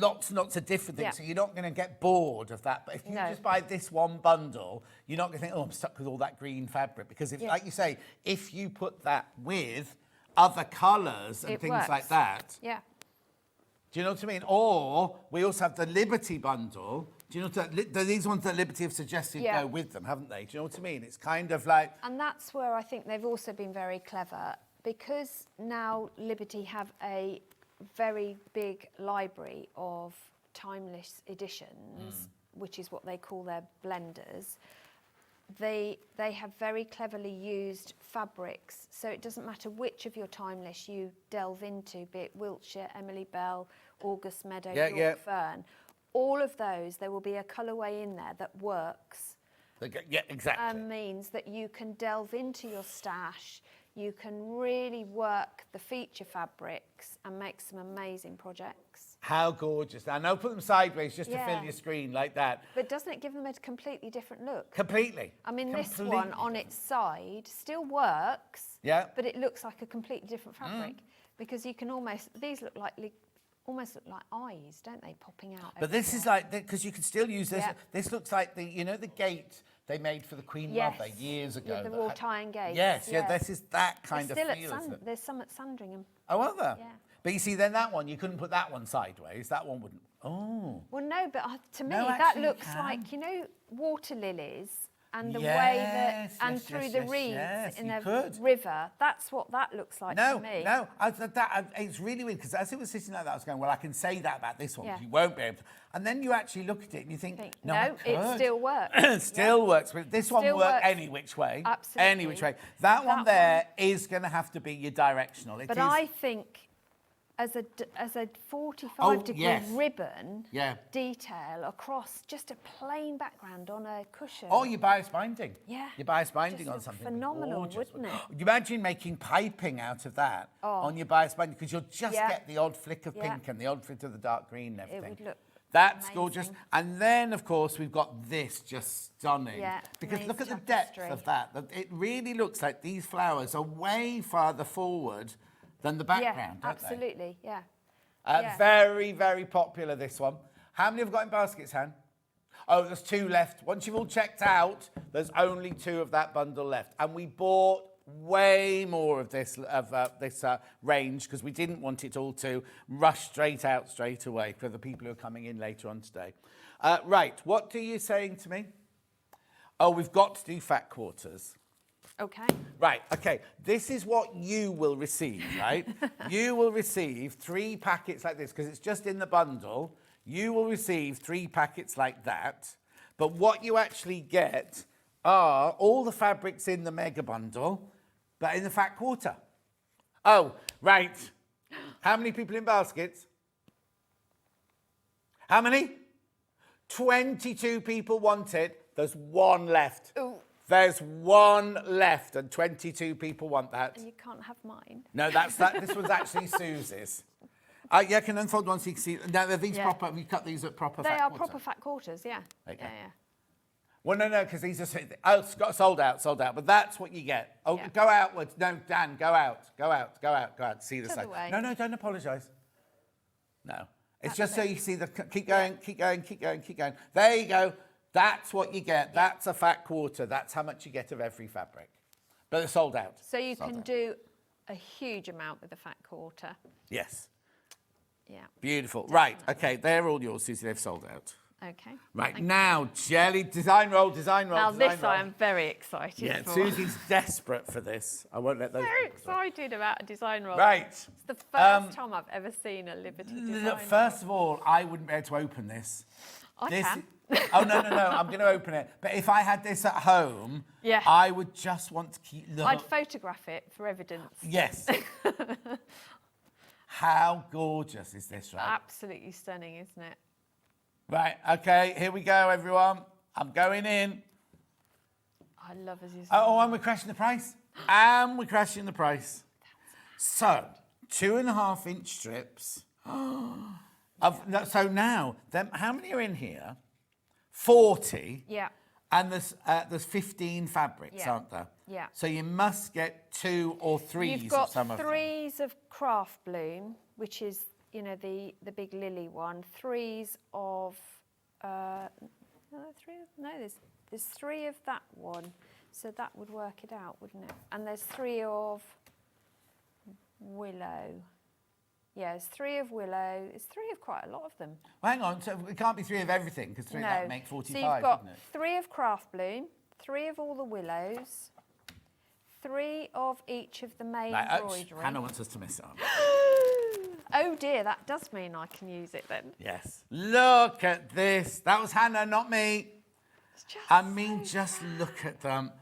lots and lots of different things, so you're not going to get bored of that. But if you just buy this one bundle, you're not going to think, oh, I'm stuck with all that green fabric. Because, if, like you say, if you put that with other colours and things like that, do you know what I mean? Or we also have the Liberty bundle. Do you know what these ones that Liberty have suggested go with them, haven't they? Do you know what I mean? It's kind of like... And that's where I think they've also been very clever, because now Liberty have a very big library of timeless editions, which is what they call their blenders. They have very cleverly used fabrics, so it doesn't matter which of your timeless you delve into, be it Wiltshire, Emily Bell, August Meadow, York Fern. All of those, there will be a colourway in there that works. Yeah, exactly. And means that you can delve into your stash, you can really work the feature fabrics and make some amazing projects. How gorgeous. And I'll put them sideways just to fill your screen like that. But doesn't it give them a completely different look? Completely. I mean, this one on its side still works, but it looks like a completely different fabric, because you can these look like almost look like eyes, don't they, popping out? But this is like, because you can still use this. This looks like the gate they made for the Queen Mother years ago. The wrought iron gate. Yes, this is that kind of feel. There's some at Sandringham. Oh, are there? Yeah. But you see, then that one, you couldn't put that one sideways. That one wouldn't. Oh. Well, no, but to me, that actually looks you like, water lilies. And the way that, through the reeds in the river, that's what that looks like to me. No, it's really weird, because as it was sitting like that, I was going, well, I can say that about this one, because you won't be able to. And then you actually look at it and you think, no, it still works. It still works. But this one works any which way. Absolutely. Any which way. That one there is going to have to be your directional. But I think as a 45-degree ribbon detail across just a plain background on a cushion. Oh, your bias binding. Yeah. Your bias binding just on something. Phenomenal, wouldn't it? You imagine making piping out of that on your bias binding, because you'll just get the odd flick of pink and the odd flick of the dark green and everything. It would look That's amazing. Gorgeous. And then, of course, we've got this just stunning. Yeah, because nice look at the tapestry. depth of that. It really looks like these flowers are way farther forward than the background, don't they? Absolutely, yeah. Very, very popular, this one. How many have got in baskets, Han? Oh, there's 2 left. Once you've all checked out, there's only 2 of that bundle left. And we bought way more of this range, because we didn't want it all to rush straight out straight away for the people who are coming in later on today. Right, what are you saying to me? Oh, we've got to do fat quarters. Okay. Right, okay. This is what you will receive, right? You will receive 3 packets like this, because it's just in the bundle. You will receive 3 packets like that. But what you actually get are all the fabrics in the mega bundle, but in the fat quarter. Oh, right. How many people in baskets? How many? 22 people want it. There's 1 left. Ooh. There's 1 left, and 22 people want that. And you can't have mine. No, that's that. This was actually Susie's. I can unfold one so you can see. Now, are these proper? We cut these at proper. They fat are quarter? proper fat quarters. Yeah. Okay. Yeah. Well, no, because these are sold out. But that's what you get. Oh, Yeah. go outwards. No, Dan, go out. See the To the side. way. No, don't apologise. No, it's That's just so it. you see the. Keep going. There you go. That's what you get. That's a fat quarter. That's how much you get of every fabric. But they're sold out. So you Sold can out. do a huge amount with a fat quarter. Yes. Yeah. Beautiful. Right. Okay. They're all yours, Susie. They've sold out. Okay. Right, Thank now, jelly, design roll. Now this I am very excited Yeah, for. Susie's desperate for this. I won't let those. Very people know. excited about a design roll. Right. It's the first time I've ever seen a Liberty design Look, first of all, I wouldn't be able to open this. I This- can. Oh, no, I'm going to open it. But if I had this at home, Yeah. I would just want to keep... Look. I'd photograph it for evidence. Yes. How gorgeous is this, right? Absolutely stunning, isn't it? Right, okay, here we go, everyone. I'm going in. I love as you say. Oh, and we're crashing the price. And we're crashing the price. So, 2.5-inch strips. So now, how many are in here? 40. Yeah. And there's 15 fabrics, Yeah. aren't there? Yeah. So you must get 2 or 3s You've got of some of them. 3s of craft bloom, which is, you know, the big lily one. 3s of there's 3 of that one, so that would work it out, wouldn't it? And there's 3 of willow. Yeah, there's 3 of willow. It's 3 of quite a lot of them. Well, hang on, so it can't be 3 of everything because 3 of that make 45, so you've got wouldn't it? 3 of craft bloom, 3 of all the willows, 3 of each of the May Right, embroidery. Hannah wants us to miss it up. Oh dear, that does mean I can use it then. Yes. Look at this. That was Hannah, not me. It's just I mean, just look at them.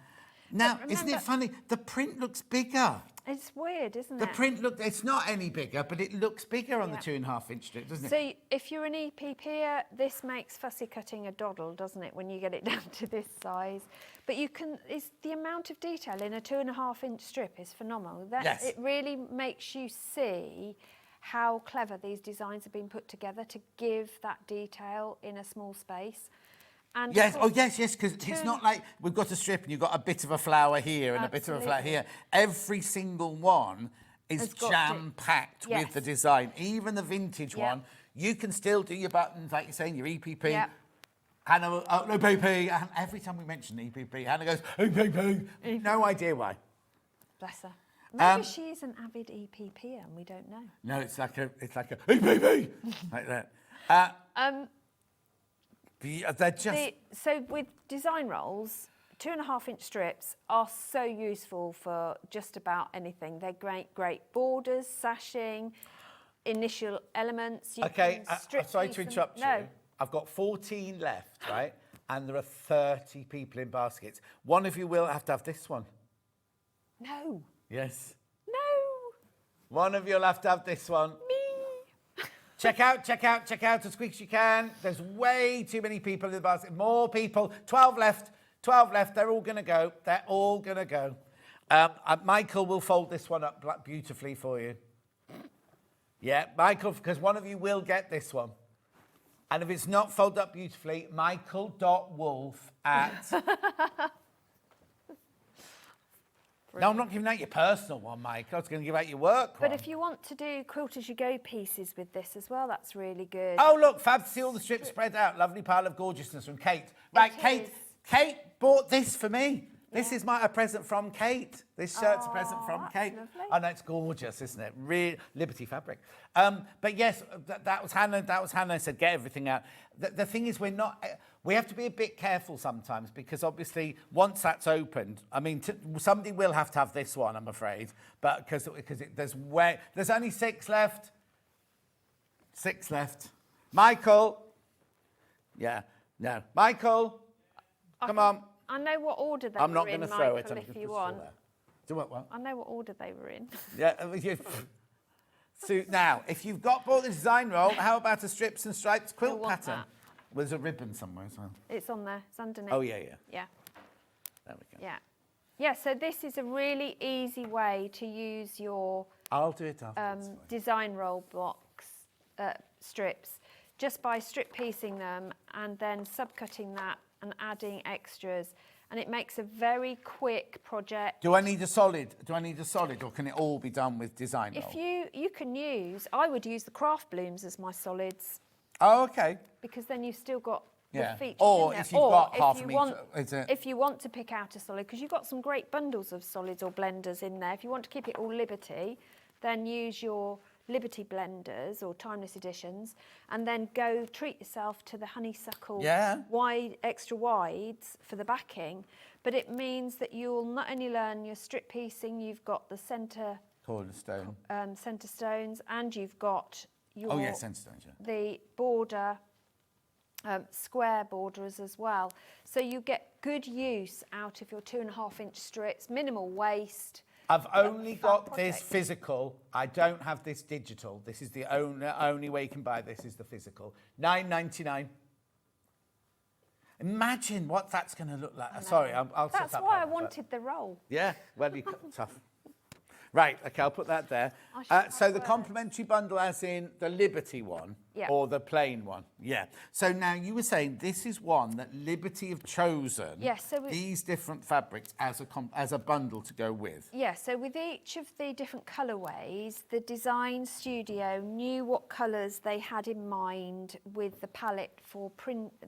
Now, But isn't it remember- funny? The print looks bigger. It's weird, isn't The it? print it's not any bigger, but it looks bigger on Yeah. the 2.5-inch strip, doesn't it? So if you're an EPPer, this makes fussy cutting a doddle, doesn't it, when you get it down to this size? But you can, it's the amount of detail in a 2.5-inch strip is phenomenal. Yes. It really makes you see how clever these designs have been put together to give that detail in a small space. And of Yes, course, yes, because it's not like we've got a strip and you've got a bit of a flower here and a bit of a flower Absolutely. here. Every single one is Has got jam-packed Yes. with the design. Even the vintage Yeah. one, you can still do your buttons, like you're saying, your EPP. Yeah. Hannah, EPP. And every time we mention EPP, Hannah goes, EPP. No idea why. bless her. Maybe she is an avid EPPer and we don't know. No, it's like a EPP, like that. They're just... So with design rolls, 2.5-inch strips are so useful for just about anything. They're great borders, sashing, initial elements. You Okay, can I'm strip sorry piece to them. interrupt No. you. I've got 14 left, right? And there are 30 people in baskets. One of you will have to have this one. No. Yes. No. One of you will have to have this one. Me. Check out as quick as you can. There's way too many people in the basket. More people. 12 left. They're all going to go. Michael will fold this one up beautifully for you. Yeah, Michael, because one of you will get this one. And if it's not folded up beautifully, michael.wolf at... No, I'm not giving out your personal one, Mike. I was going to give out your work one. But if you want to do quilt as you go pieces with this as well, that's really good. Oh, look, fab to see all the strips spread out. Lovely pile of gorgeousness from Kate. Right, It is. Kate bought this for me. This is a present from Kate. This shirt's a present from that's Kate. lovely. I know, it's gorgeous, isn't it? Real Liberty fabric. But yes, that was Hannah. That was Hannah said, get everything out. The thing is, we have to be a bit careful sometimes because obviously once that's opened, I mean, somebody will have to have this one, I'm afraid, but because there's only 6 left. 6 left. Michael. Yeah. No. Michael. Come on. I know what order they I'm were not in, going to throw it. Michael, I'm if gonna you put it want. there. Do what? I know what order they were in. Yeah. So now, if you've bought the design roll, how about a strips and stripes quilt want pattern? that. Well, there's a ribbon somewhere as well. It's on there. It's underneath. Oh, yeah. Yeah. There we go. Yeah. Yeah, so this is a really easy way to use your I'll do it after. design roll blocks, strips, just by strip piecing them and then subcutting that and adding extras, and it makes a very quick project. Do I need a solid? Do I need a solid, or can it all be done with design roll? If you can use, I would use the craft blooms as my solids, Oh, okay. because then you've still got Yeah. the features Or in there. if you've got half a you metre, want, is it? if you want to pick out a solid, because you've got some great bundles of solids or blenders in there. If you want to keep it all Liberty, then use your Liberty blenders or timeless editions, and then go treat yourself to the honeysuckle wide, extra wides for the backing. But it means that you'll not only learn your strip piecing, you've got the centre Cornerstone. centre stones, and you've got your centre stones. Yeah. the border square borders as well. So you get good use out of your 2.5-inch strips, minimal waste. I've only got project. this physical. I don't have this digital. This is the only way you can buy this is the physical. $9.99. Imagine what that's going to look like. Sorry, I'll set That's up why I later, but- wanted the roll. Yeah, well, you tough. Right, okay, I'll put that there. So the complimentary bundle as in the Liberty one or the plain one? Yeah. So now you were saying this is one that Liberty have chosen these different fabrics as a bundle to go with. Yeah, so with each of the different colourways, the design studio knew what colours they had in mind with the palette for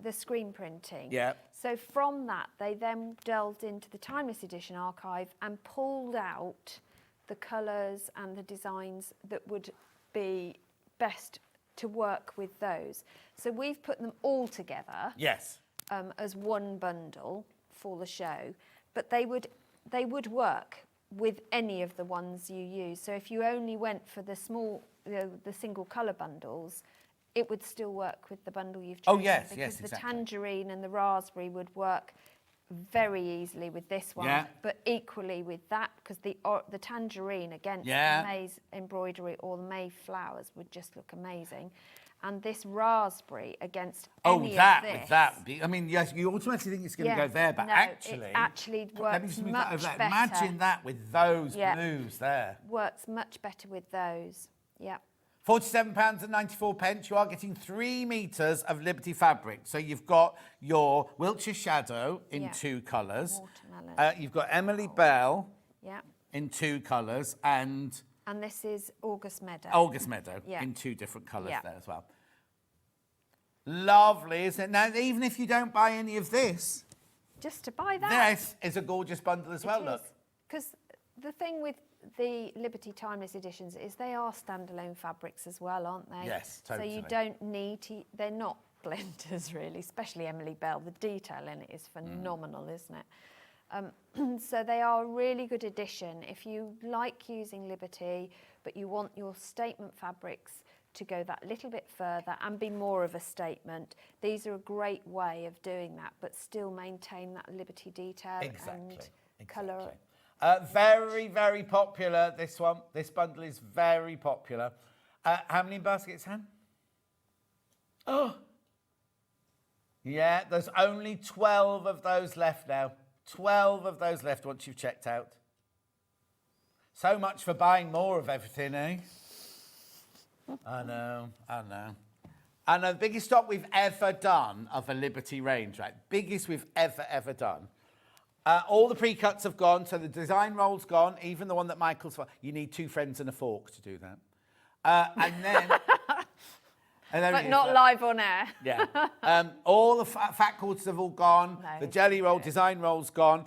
the screen printing. Yeah. So from that, they then delved into the Timeless Edition archive and pulled out the colours and the designs that would be best to work with those. So we've put them all together as one bundle for the show, but they would work with any of the ones you use. So if you only went for the small, the single colour bundles, it would still work with the bundle you've chosen. Because the tangerine and the raspberry would work very easily with this one, but equally with that, because the tangerine against the maize embroidery or the May flowers would just look amazing, and this raspberry against any of this. With that would be, I mean, yes, you automatically think it's going to go there, but no, actually, it actually works much better. Imagine that with those blues there. Works much better with those. Yeah. £47.94. You are getting 3 metres of Liberty fabric. So you've got your Wiltshire Shadow in 2 colours. You've got Emily Bell in 2 colours. And this is August Meadow. August Meadow in 2 different colours there as well. Lovely, isn't it? Now, even if you don't buy any of this, just to buy that. This is a gorgeous bundle as well, look. Because the thing with the Liberty Timeless Editions is they are standalone fabrics as well, aren't they? Yes, totally. So you don't need to, they're not blenders really, especially Emily Bell. The detail in it is phenomenal, isn't it? So they are a really good addition. If you like using Liberty, but you want your statement fabrics to go that little bit further and be more of a statement, these are a great way of doing that, but still maintain that Liberty detail and colour. Very, very popular, this one. This bundle is very popular. How many baskets, Han? Oh! Yeah, there's only 12 of those left now. 12 of those left once you've checked out. So much for buying more of everything, eh? I know. And the biggest stock we've ever done of a Liberty range, right? Biggest we've ever done. All the pre-cuts have gone, so the design roll's gone, even the one that Michael's... You need 2 friends and a fork to do that. And then... but not live on air. Yeah. All the fat quarters have all gone. No, the jelly roll, design roll's gone.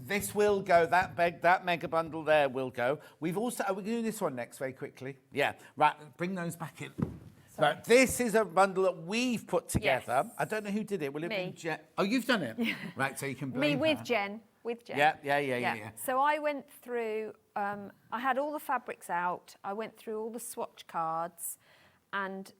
This will go, that mega bundle there will go. We've also... Are we doing this one next very quickly? Yeah. Right, bring those back in. Right, this is a bundle that we've put together. Yes. I don't know who did it. Will it be Jen? Oh, you've done it? Right, so you can blame me with her. Jen. With Jen. Yeah. So I went through, I had all the fabrics out. I went through all the swatch cards, and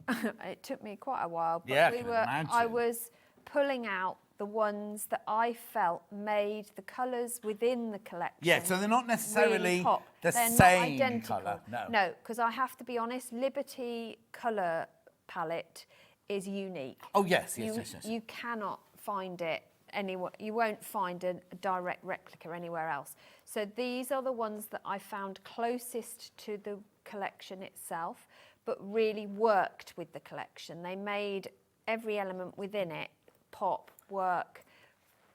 it took me quite a while. But I was pulling out the ones that I felt made the colours within the collection. Yeah, so they're not necessarily really the they're same not identical. colour. No, because I have to be honest, Liberty colour palette is unique. Oh, yes. You cannot find it anywhere. You won't find a direct replica anywhere else. So these are the ones that I found closest to the collection itself, but really worked with the collection. They made every element within it pop work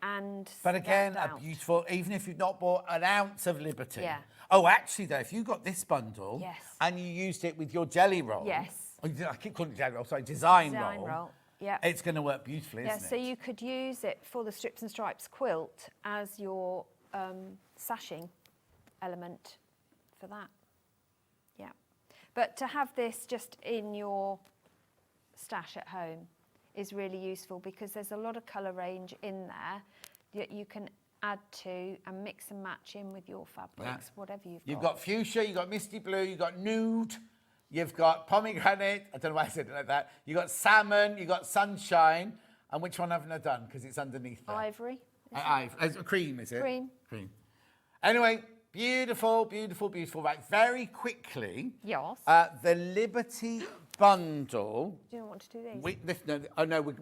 and But again, stand a out. beautiful, even if you've not bought an ounce of Liberty. Yeah. Oh, actually, though, if you got this bundle Yes. and you used it with your jelly roll. Yes. I keep calling it jelly roll, sorry, design roll. Yeah. It's going to work beautifully, Yeah, isn't so it? you could use it for the strips and stripes quilt as your sashing element for that. Yeah. But to have this just in your stash at home is really useful because there's a lot of colour range in there that you can add to and mix and match in with your fabrics, whatever You've got fuchsia, you've got misty blue, you've got nude, you've got pomegranate, I don't know why I said it like that, you've got salmon, you've got sunshine, and which one haven't I done? Because it's underneath there. Ivory. Cream, is it? Cream. Cream. Anyway, beautiful, beautiful, beautiful. Right, very quickly. Yes. The Liberty bundle. Do you want to do these?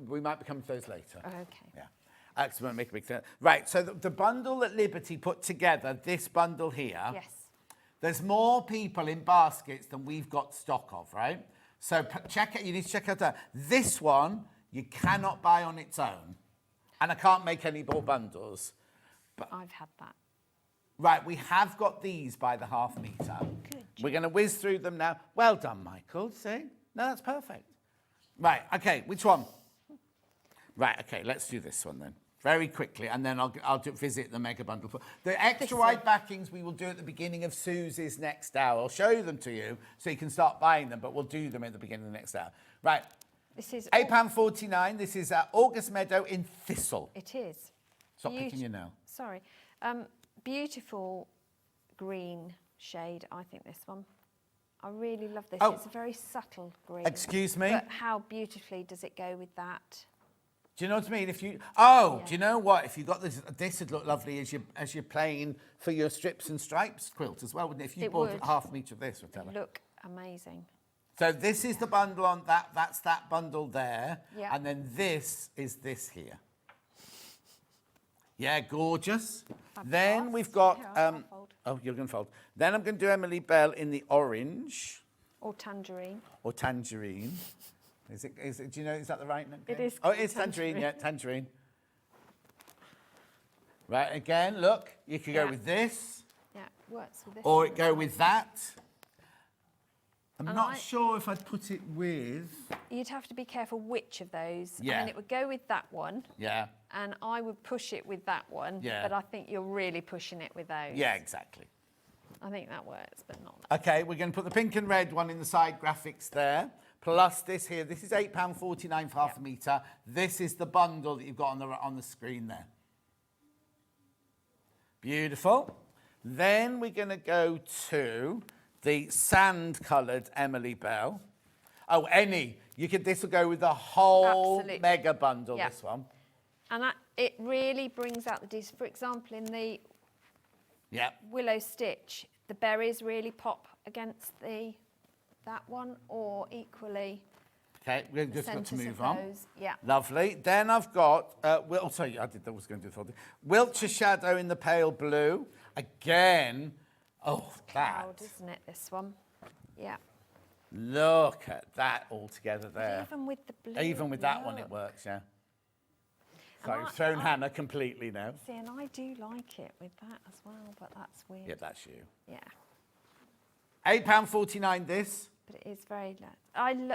We might be coming to those later. Oh, okay. Yeah. Actually, won't make a big thing. Right, so the bundle that Liberty put together, this bundle here. Yes. There's more people in baskets than we've got stock of, right? So check it. You need to check out that. This one you cannot buy on its own, and I can't make any more bundles. But I've had that. right, we have got these by the half metre. Good. We're going to whiz through them now. Well done, Michael. See? No, that's perfect. Right. Okay. Which one? Right. Okay. Let's do this one then. Very quickly, and then I'll visit the mega bundle. The extra wide backings we will do at the beginning of Susie's next hour. I'll show them to you so you can start buying them, but we'll do them at the beginning of the next hour. Right. This is £8.49. This is August Meadow in Thistle. It is. Stop picking your nail. Sorry. Beautiful green shade, I think, this one. I really love this. Oh. It's a very subtle green. Excuse me? But how beautifully does it go with that? Do you know what I mean? If you do you know what? If you got this would look lovely as you're playing for your strips and stripes quilt as well, wouldn't it? If you bought would. half a metre of this, whatever. Look amazing. So this is the bundle on that. That's that bundle there, Yeah. and then this is this here. Yeah, gorgeous. Then we've got. Here, I'll fold. Oh, you're going to fold. Then I'm going to do Emily Bell in the orange Or tangerine. or tangerine. Is it? Do you know? Is that the right name? It is Oh, it is tangerine. Yeah, tangerine. Right, again, look. You could go Yeah. with this, Yeah, works with this. or one it as go well. with that. I'm And not sure if I'd put it with. You'd have to be careful which of those. Yeah. I mean, it would go with that one, Yeah. and I would push it with that one. Yeah. But I think you're really pushing it with those. Yeah, exactly. I think that works, but not that. Okay, we're going to put the pink and red one in the side graphics there. Plus this here. This is £8.49 for half a metre. This is the bundle that you've got on the screen there. Beautiful. Then we're going to go to the sand-coloured Emily Bell. Oh, any. This will go with the whole Absolutely. mega bundle, Yeah. this one. And it really brings out the details. For example, in the Yeah. willow stitch, the berries really pop against that one, or equally Okay, we've the just got to centres move of on. those. Yeah. Lovely. Then I've got, sorry, I was going to do the folding. Wiltshire Shadow in the pale blue. Again, Cloud, isn't it, this one? Yeah. Look at that all together there. Even with the blue. Even with that one, it look. works, yeah. Sorry, I've thrown Hannah completely now. See, and I do like it with that as well, but that's weird. Yeah, that's you. Yeah. £8.49 this. But it is very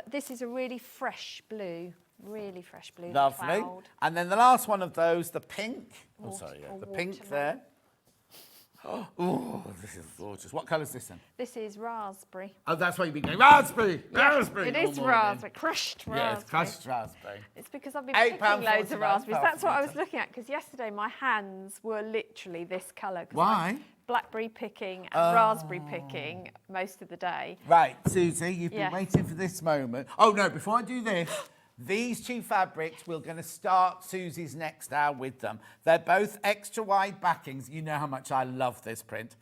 this is a really fresh blue, really fresh blue. the Lovely. cloud. And then the last one of those, the pink. Oh, Water- sorry, yeah, or the pink watermelon. there. Oh, this is gorgeous. What colour is this in? This is raspberry. Oh, that's why you've been going, raspberry, raspberry. It all is morning. raspberry, crushed raspberry. Yeah, it's crushed raspberry. It's because I've been £8.49 picking loads of raspberries. That's what I was half a looking at, because yesterday my hands were literally this colour. 'cause Why? I'm blackberry picking and raspberry picking most of the day. Right, Susie, you've been Yes. waiting for this moment. Oh, no, before I do this, these two fabrics, we're going to start Susie's next hour with them. They're both extra wide backings. You know how much I love this print.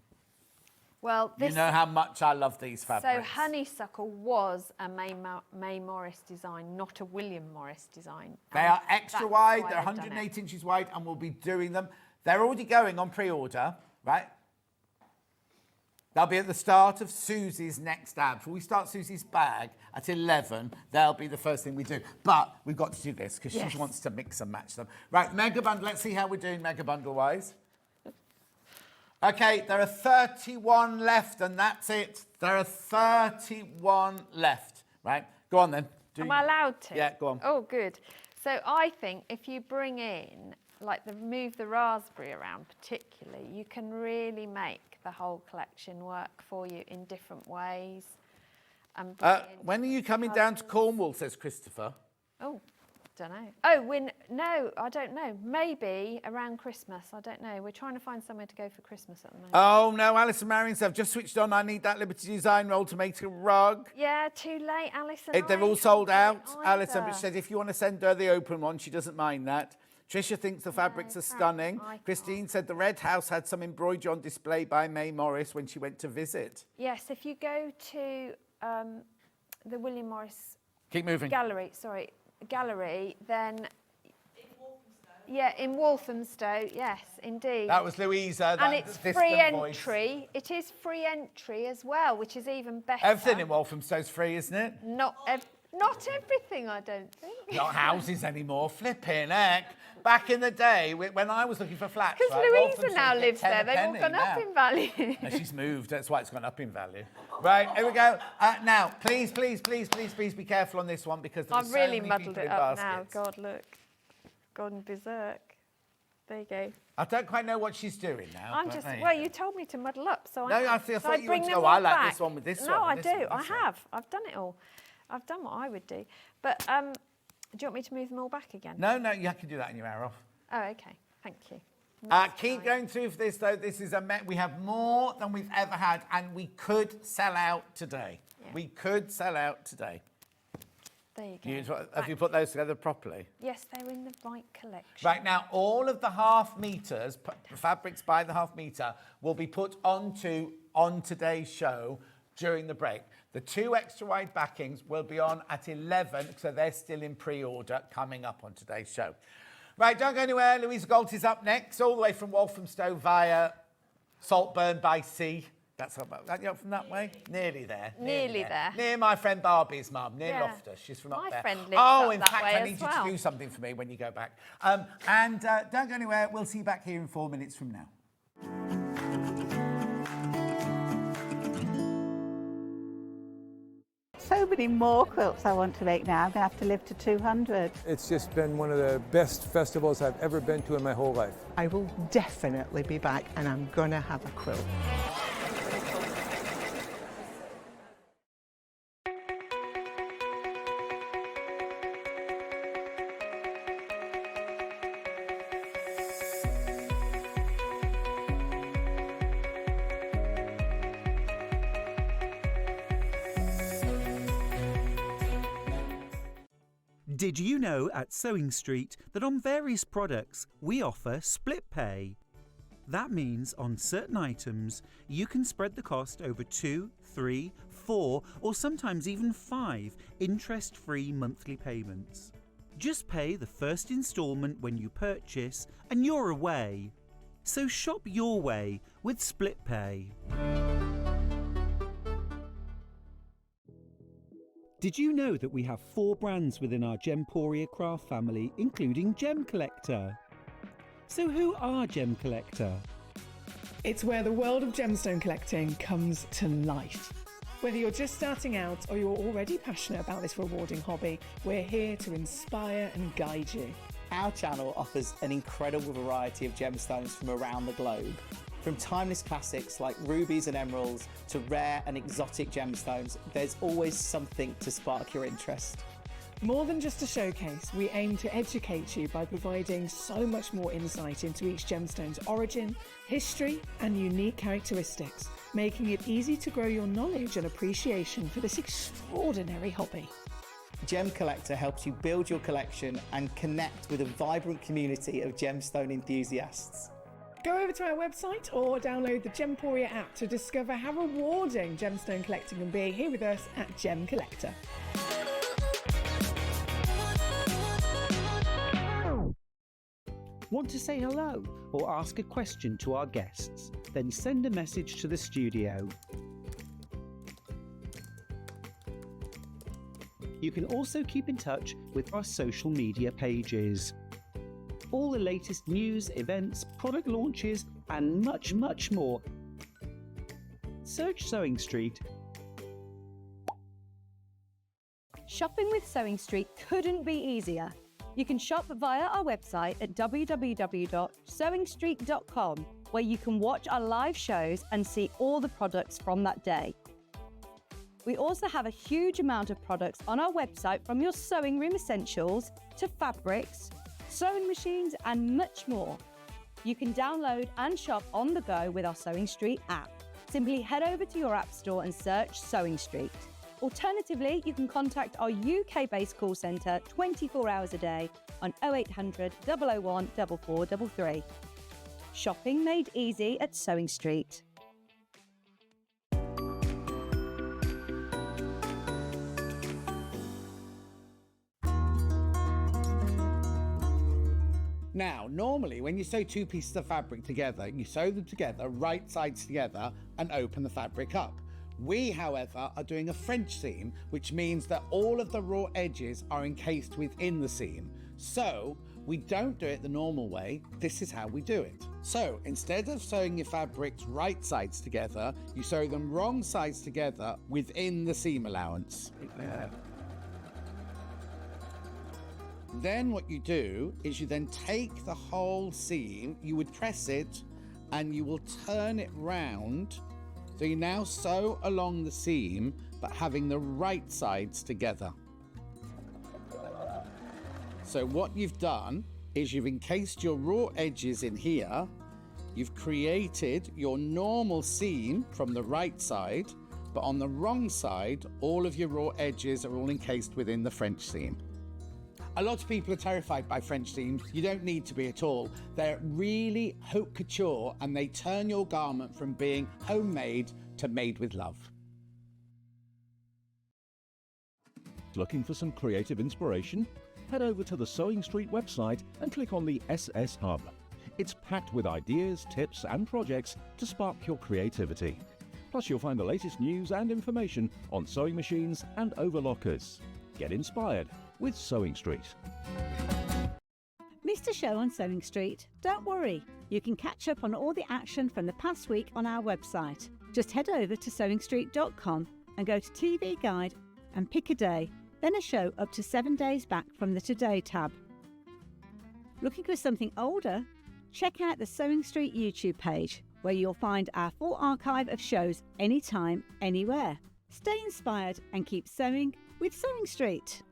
Well, this You know how much I love these so fabrics. honeysuckle was a May Morris design, not a William Morris design. They And are extra that's wide, why they're I've done 108 it. inches wide, and we'll be doing them. They're already going on pre-order, right? They'll be at the start of Susie's next ad. Before we start Susie's bag at 11, they'll be the first thing we do. But we've got to do this because she wants to mix and match them. Right, Mega Bundle. Let's see how we're doing Mega Bundle-wise. Okay, there are 31 left, and that's it. There are 31 left. Right, go on then. Am I allowed to? Yeah, go on. Oh, good. So I think if you bring in, like, move the raspberry around particularly, you can really make the whole collection work for you in different ways. And when are you coming down to Cornwall, says Christopher? Oh, don't know. Oh, no, I don't know. Maybe around Christmas. I don't know. We're trying to find somewhere to go for Christmas at the moment. Oh, no, Alison Marion said, I've just switched on. I need that Liberty Design roll to make a rug. Yeah, too late, Alison. They've all sold out. Alison said if you want to send her the open one, she doesn't mind that. Tricia thinks the fabrics are stunning. Christine said the Red House had some embroidery on display by May Morris when she went to visit. Yes, if you go to the William Morris gallery, then in Walthamstow, yes, indeed. That was Louisa. And it's free entry. It is free entry as well, which is even better. Everything in Walthamstow's free, isn't it? Not everything, I don't think. Not houses anymore, flipping heck. Back in the day, when I was looking for flats, because Louisa now lives there, they've all gone up in value. No, she's moved, that's why it's gone up in value. Right, here we go. Now, please be careful on this one because there's I've really muddled it up now. God, look. Gone berserk. There you go. I don't quite know what she's doing now. I'm just, well, you told me to muddle up, so I thought you wanted to go, I like this one with this one. No, I do. I have. I've done it all. I've done what I would do. But do you want me to move them all back again? No, you have to do that in your hour off. Oh, okay. Thank you. Keep going through for this, though. This is we have more than we've ever had, and we could sell out today. Yeah. We could sell out today. There you go. Have you put those together properly? Yes, they're in the right collection. Right, now, all of the half meters, fabrics by the half meter, will be put on today's show during the break. The 2 extra wide backings will be on at 11, so they're still in pre-order coming up on today's show. Right, don't go anywhere. Louisa Goult is up next, all the way from Walthamstow via Saltburn by Sea. That's up from that way? Nearly there. Nearly there. Near my friend Barbie's mum, near Loftus. She's from up there. My friend lives up in that fact, way I need you to do something for me when you go back. And don't go anywhere. We'll see you back here in 4 minutes from now. So many more quilts I want to make now. I'm going to have to live to 200. It's just been one of the best festivals I've ever been to in my whole life. I will definitely be back and I'm going to have a quilt. Did you know at Sewing Street that on various products we offer split pay? That means on certain items you can spread the cost over 2, 3, 4 or sometimes even 5 interest-free monthly payments. Just pay the first instalment when you purchase and you're away. So shop your way with split pay. Did you know that we have 4 brands within our Gemporia craft family, including Gem Collector? So who are Gem Collector? It's where the world of gemstone collecting comes to life. Whether you're just starting out or you're already passionate about this rewarding hobby, we're here to inspire and guide you. Our channel offers an incredible variety of gemstones from around the globe. From timeless classics like rubies and emeralds to rare and exotic gemstones, there's always something to spark your interest. More than just a showcase, we aim to educate you by providing so much more insight into each gemstone's origin, history, and unique characteristics, making it easy to grow your knowledge and appreciation for this extraordinary hobby. Gem Collector helps you build your collection and connect with a vibrant community of gemstone enthusiasts. Go over to our website or download the Gemporia app to discover how rewarding gemstone collecting can be here with us at Gem Collector. Want to say hello or ask a question to our guests? Then send a message to the studio. You can also keep in touch with our social media pages. All the latest news, events, product launches, and much, much more. Search Sewing Street. Shopping with Sewing Street couldn't be easier. You can shop via our website at www.sewingstreet.com, where you can watch our live shows and see all the products from that day. We also have a huge amount of products on our website, from your sewing room essentials to fabrics, sewing machines, and much more. You can download and shop on the go with our Sewing Street app. Simply head over to your app store and search Sewing Street. Alternatively, you can contact our UK-based call centre 24 hours a day on 0800 001 4433. Shopping made easy at Sewing Street. Now, normally when you sew two pieces of fabric together, you sew them together, right sides together, and open the fabric up. We, however, are doing a French seam, which means that all of the raw edges are encased within the seam. So we don't do it the normal way. This is how we do it. So instead of sewing your fabrics right sides together, you sew them wrong sides together within the seam allowance. Then what you do is you then take the whole seam, you would press it, and you will turn it round. So you now sew along the seam, but having the right sides together. So what you've done is you've encased your raw edges in here. You've created your normal seam from the right side, but on the wrong side, all of your raw edges are all encased within the French seam. A lot of people are terrified by French seams. You don't need to be at all. They're really haute couture, and they turn your garment from being homemade to made with love. Looking for some creative inspiration? Head over to the Sewing Street website and click on the SS Hub. It's packed with ideas, tips and projects to spark your creativity. Plus you'll find the latest news and information on sewing machines and overlockers. Get inspired with Sewing Street. Missed a show on Sewing Street? Don't worry, you can catch up on all the action from the past week on our website. Just head over to sewingstreet.com and go to TV Guide and pick a day, then a show up to 7 days back from the Today tab. Looking for something older? Check out the Sewing Street YouTube page, where you'll find our full archive of shows anytime, anywhere. Stay inspired and keep sewing with Sewing Street.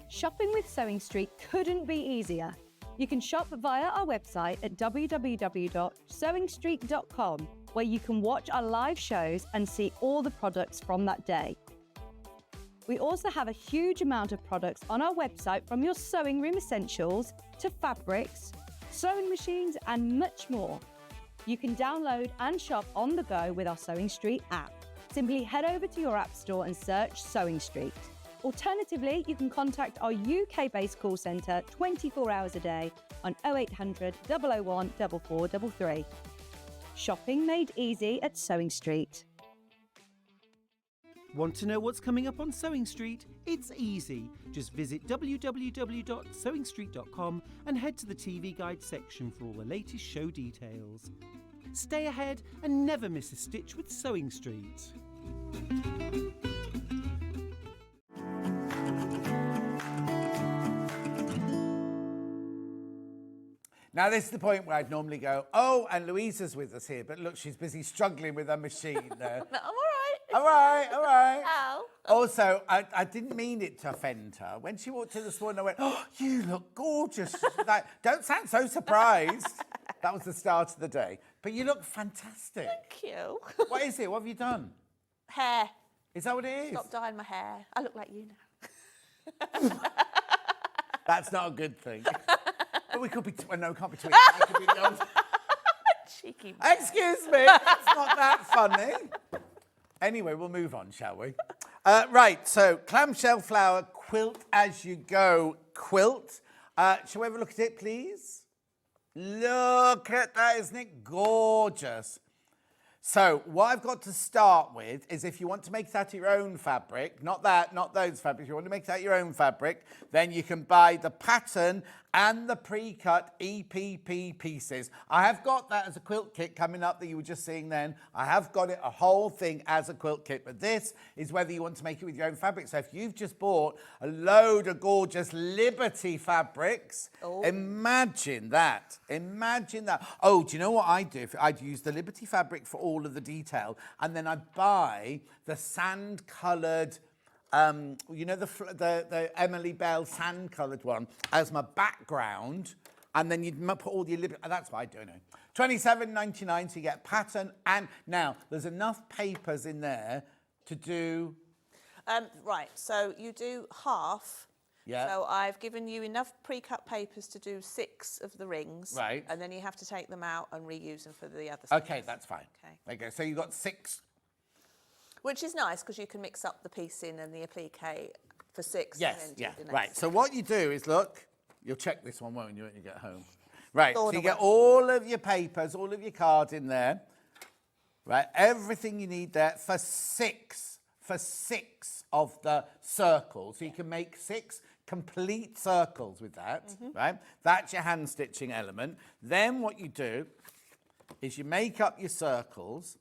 Shopping with Sewing Street couldn't be easier. You can shop via our website at www.sewingstreet.com, where you can watch our live shows and see all the products from that day. We also have a huge amount of products on our website, from your sewing room essentials to fabrics, sewing machines, and much more. You can download and shop on the go with our Sewing Street app. Simply head over to your app store and search Sewing Street. Alternatively, you can contact our UK-based call centre 24 hours a day on 0800 001 4433. Shopping made easy at Sewing Street. Want to know what's coming up on Sewing Street? It's easy. Just visit www.sewingstreet.com and head to the TV Guide section for all the latest show details. Stay ahead and never miss a stitch with Sewing Street. Now, this is the point where I'd normally go, oh, and Louisa's with us here, but look, she's busy struggling with her machine there. I'm all right. All right, all right. Ow. Also, I didn't mean it to offend her. When she walked in this morning, I went, oh, you look gorgeous. Like, don't sound so surprised. That was the start of the day. But you look fantastic. Thank you. What is it? What have you done? Hair. Is that what it is? Stop dyeing my hair. I look like you now. That's not a good thing. But we could be, well, no, we can't be tweeting. I could be the old... Cheeky. Excuse me, it's not that funny. Anyway, we'll move on, shall we? Right, so clamshell flower, quilt as you go, quilt. Shall we have a look at it, please? Look at that, isn't it gorgeous? So what I've got to start with is if you want to make it out of your own fabric, not those fabrics, you want to make it out of your own fabric, then you can buy the pattern and the pre-cut EPP pieces. I have got that as a quilt kit coming up that you were just seeing then. I have got it, a whole thing as a quilt kit, but this is whether you want to make it with your own fabric. So if you've just bought a load of gorgeous Liberty fabrics, imagine that. Imagine that. Oh, do you know what I'd do? I'd use the Liberty fabric for all of the detail, and then I'd buy the sand-coloured you know, the Emily Bell sand-coloured one as my background, and then you'd put all the that's what I do now. $27.99, so you get pattern, and now there's enough papers in there to do. Right, so you do half. Yeah. So I've given you enough pre-cut papers to do 6 of the rings. Right. And then you have to take them out and reuse them for the other. Okay, that's fine. Okay. There you go. So you've got 6. Which is nice because you can mix up the piecing and the applique for 6. Yes, and then yeah, do the next. right. So what you do is, look, you'll check this one, won't you, when you get home? Right, so Thought you I get will. all of your papers, all of your cards in there. Right, everything you need there for 6 of the circles. So you can make 6 complete circles with that, right? That's your hand stitching element. Then what you do is you make up your circles.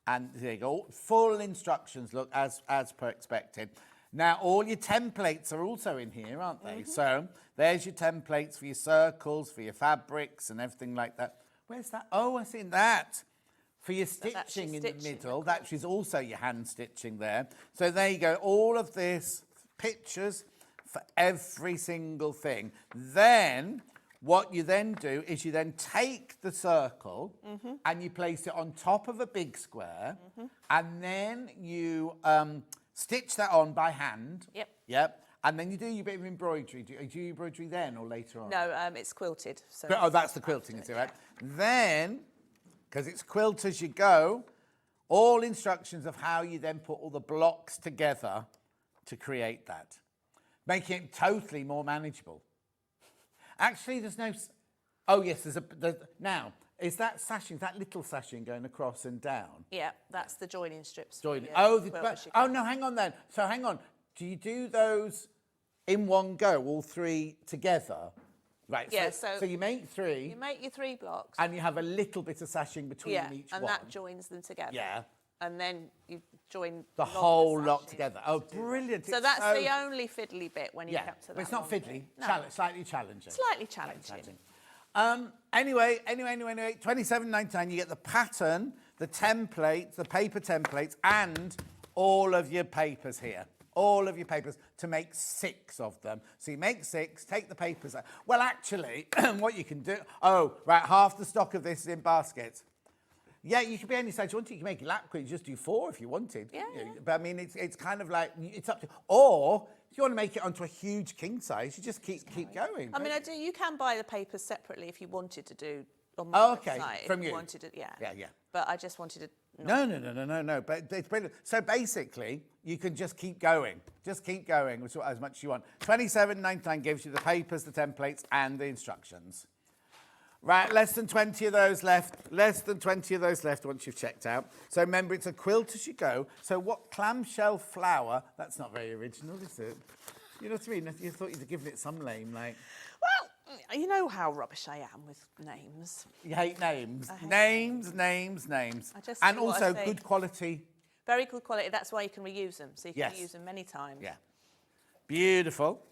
And there you go, full instructions, look, as per expected. Now, all your templates are also in here, aren't they? So there's your templates for your circles, for your fabrics and everything like that. Where's that? Oh, I see that. For your stitching in the middle, that is also your hand stitching there. So there you go, all of this, pictures for every single thing. Then what you then do is you then take the circle and you place it on top of a big square and then you stitch that on by hand. Yep. Yep. And then you do your bit of embroidery. Do you do your embroidery then or later on? No, it's quilted. So Oh, that's the quilting, is it, right? Then, because it's quilt as you go, all instructions of how you then put all the blocks together to create that, making it totally more manageable. Actually, there's no. Oh yes, now is that sashing, that little sashing going across and down? Yeah, that's the joining strips. Joining. Yeah, No, hang on then. So hang on. Do you do those in one go, all 3 together? Right. Yeah. So you make 3. You make your 3 blocks. And you have a little bit of sashing between each one. and that joins them together. Yeah. And then you join The whole lot together. Oh, brilliant. So that's the only fiddly bit when you get to that. But it's not one fiddly. bit. No. Slightly challenging. Slightly challenging. Anyway, $27.99, you get the pattern, the templates, the paper templates, and all of your papers here. All of your papers to make 6 of them. So you make 6, take the papers out. Well, actually, what you can do... Oh, right, half the stock of this is in baskets. Yeah, you could be any size you wanted. You can make it lap quick, just do 4 if you wanted. Yeah. But I mean, it's kind of like, it's up to... Or, if you want to make it onto a huge king size, you just keep going. I mean, you can buy the papers separately if you wanted to do on my website. From if you. Wanted it, yeah. Yeah. But I just wanted to... No. But it's brilliant. So basically, you can just keep going. Just keep going as much as you want. $27.99 gives you the papers, the templates, and the instructions. Right, less than 20 of those left. Less than 20 of those left once you've checked out. So remember, it's a quilt as you go. So what clamshell flower? That's not very original, is it? You know what I mean? You thought you'd have given it some name, like... Well, you know how rubbish I am with names. You hate names. Names. And also good quality. Very good quality. That's why you can reuse them. So you can Yes. use them many times. Yeah. Beautiful.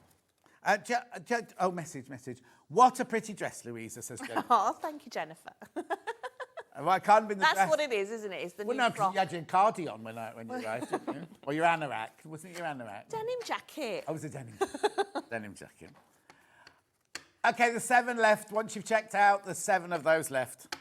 Message. What a pretty dress, Louisa, says Jennifer. Oh, thank you, Jennifer. Well, I can't be in the That's dress. what it is, isn't it? It's the new No, because frock. you had your cardi on when you arrived, didn't you? Or your anorak. Wasn't it your anorak? Denim jacket. Oh, it was a denim jacket. Okay, the 7 left. Once you've checked out, there's 7 of those left.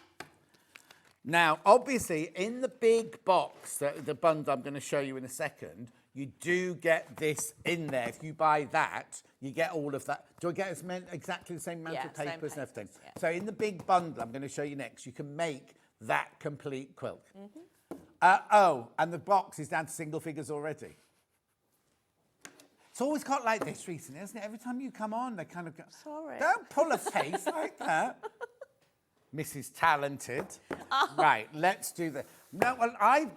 Now, obviously, in the big box, the bundle I'm going to show you in a second, you do get this in there. If you buy that, you get all of that. Do I get exactly the same amount of papers and everything? Yeah. So in the big bundle I'm going to show you next, you can make that complete quilt. Mm-hmm. Oh, and the box is down to single figures already. It's always got like this recently, hasn't it? Every time you come on, they kind of go, sorry. Don't pull a face like that. Mrs. Talented. Right, let's do this. No, well,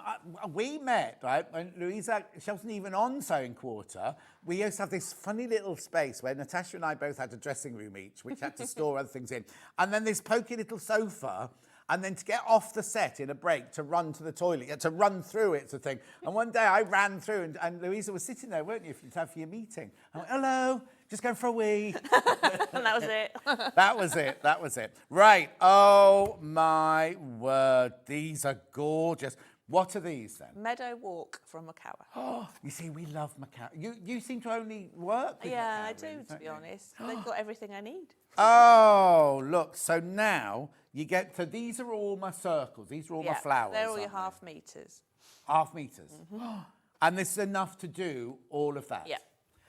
we met, right, when Louisa, she wasn't even on Sewing Quarter. We used to have this funny little space where Natasha and I both had a dressing room each, which had to store other things in. And then this pokey little sofa, and then to get off the set in a break to run to the toilet, you had to run through it, sort of thing. And one day I ran through, and Louisa was sitting there, weren't you, for your meeting? I went, hello, just going for a wee. And that was it. That was it. Right, oh my word, these are gorgeous. What are these then? Meadow Walk from Macau. Oh, you see, we love Macau. You seem to only work with Yeah, Macau, I do, really, to be don't you? honest. They've got everything I need. Oh, look, so now you get, so these are all my circles, these are all my flowers. They're all your aren't they? half meters. Half meters. And this is enough to do all of that? Yeah.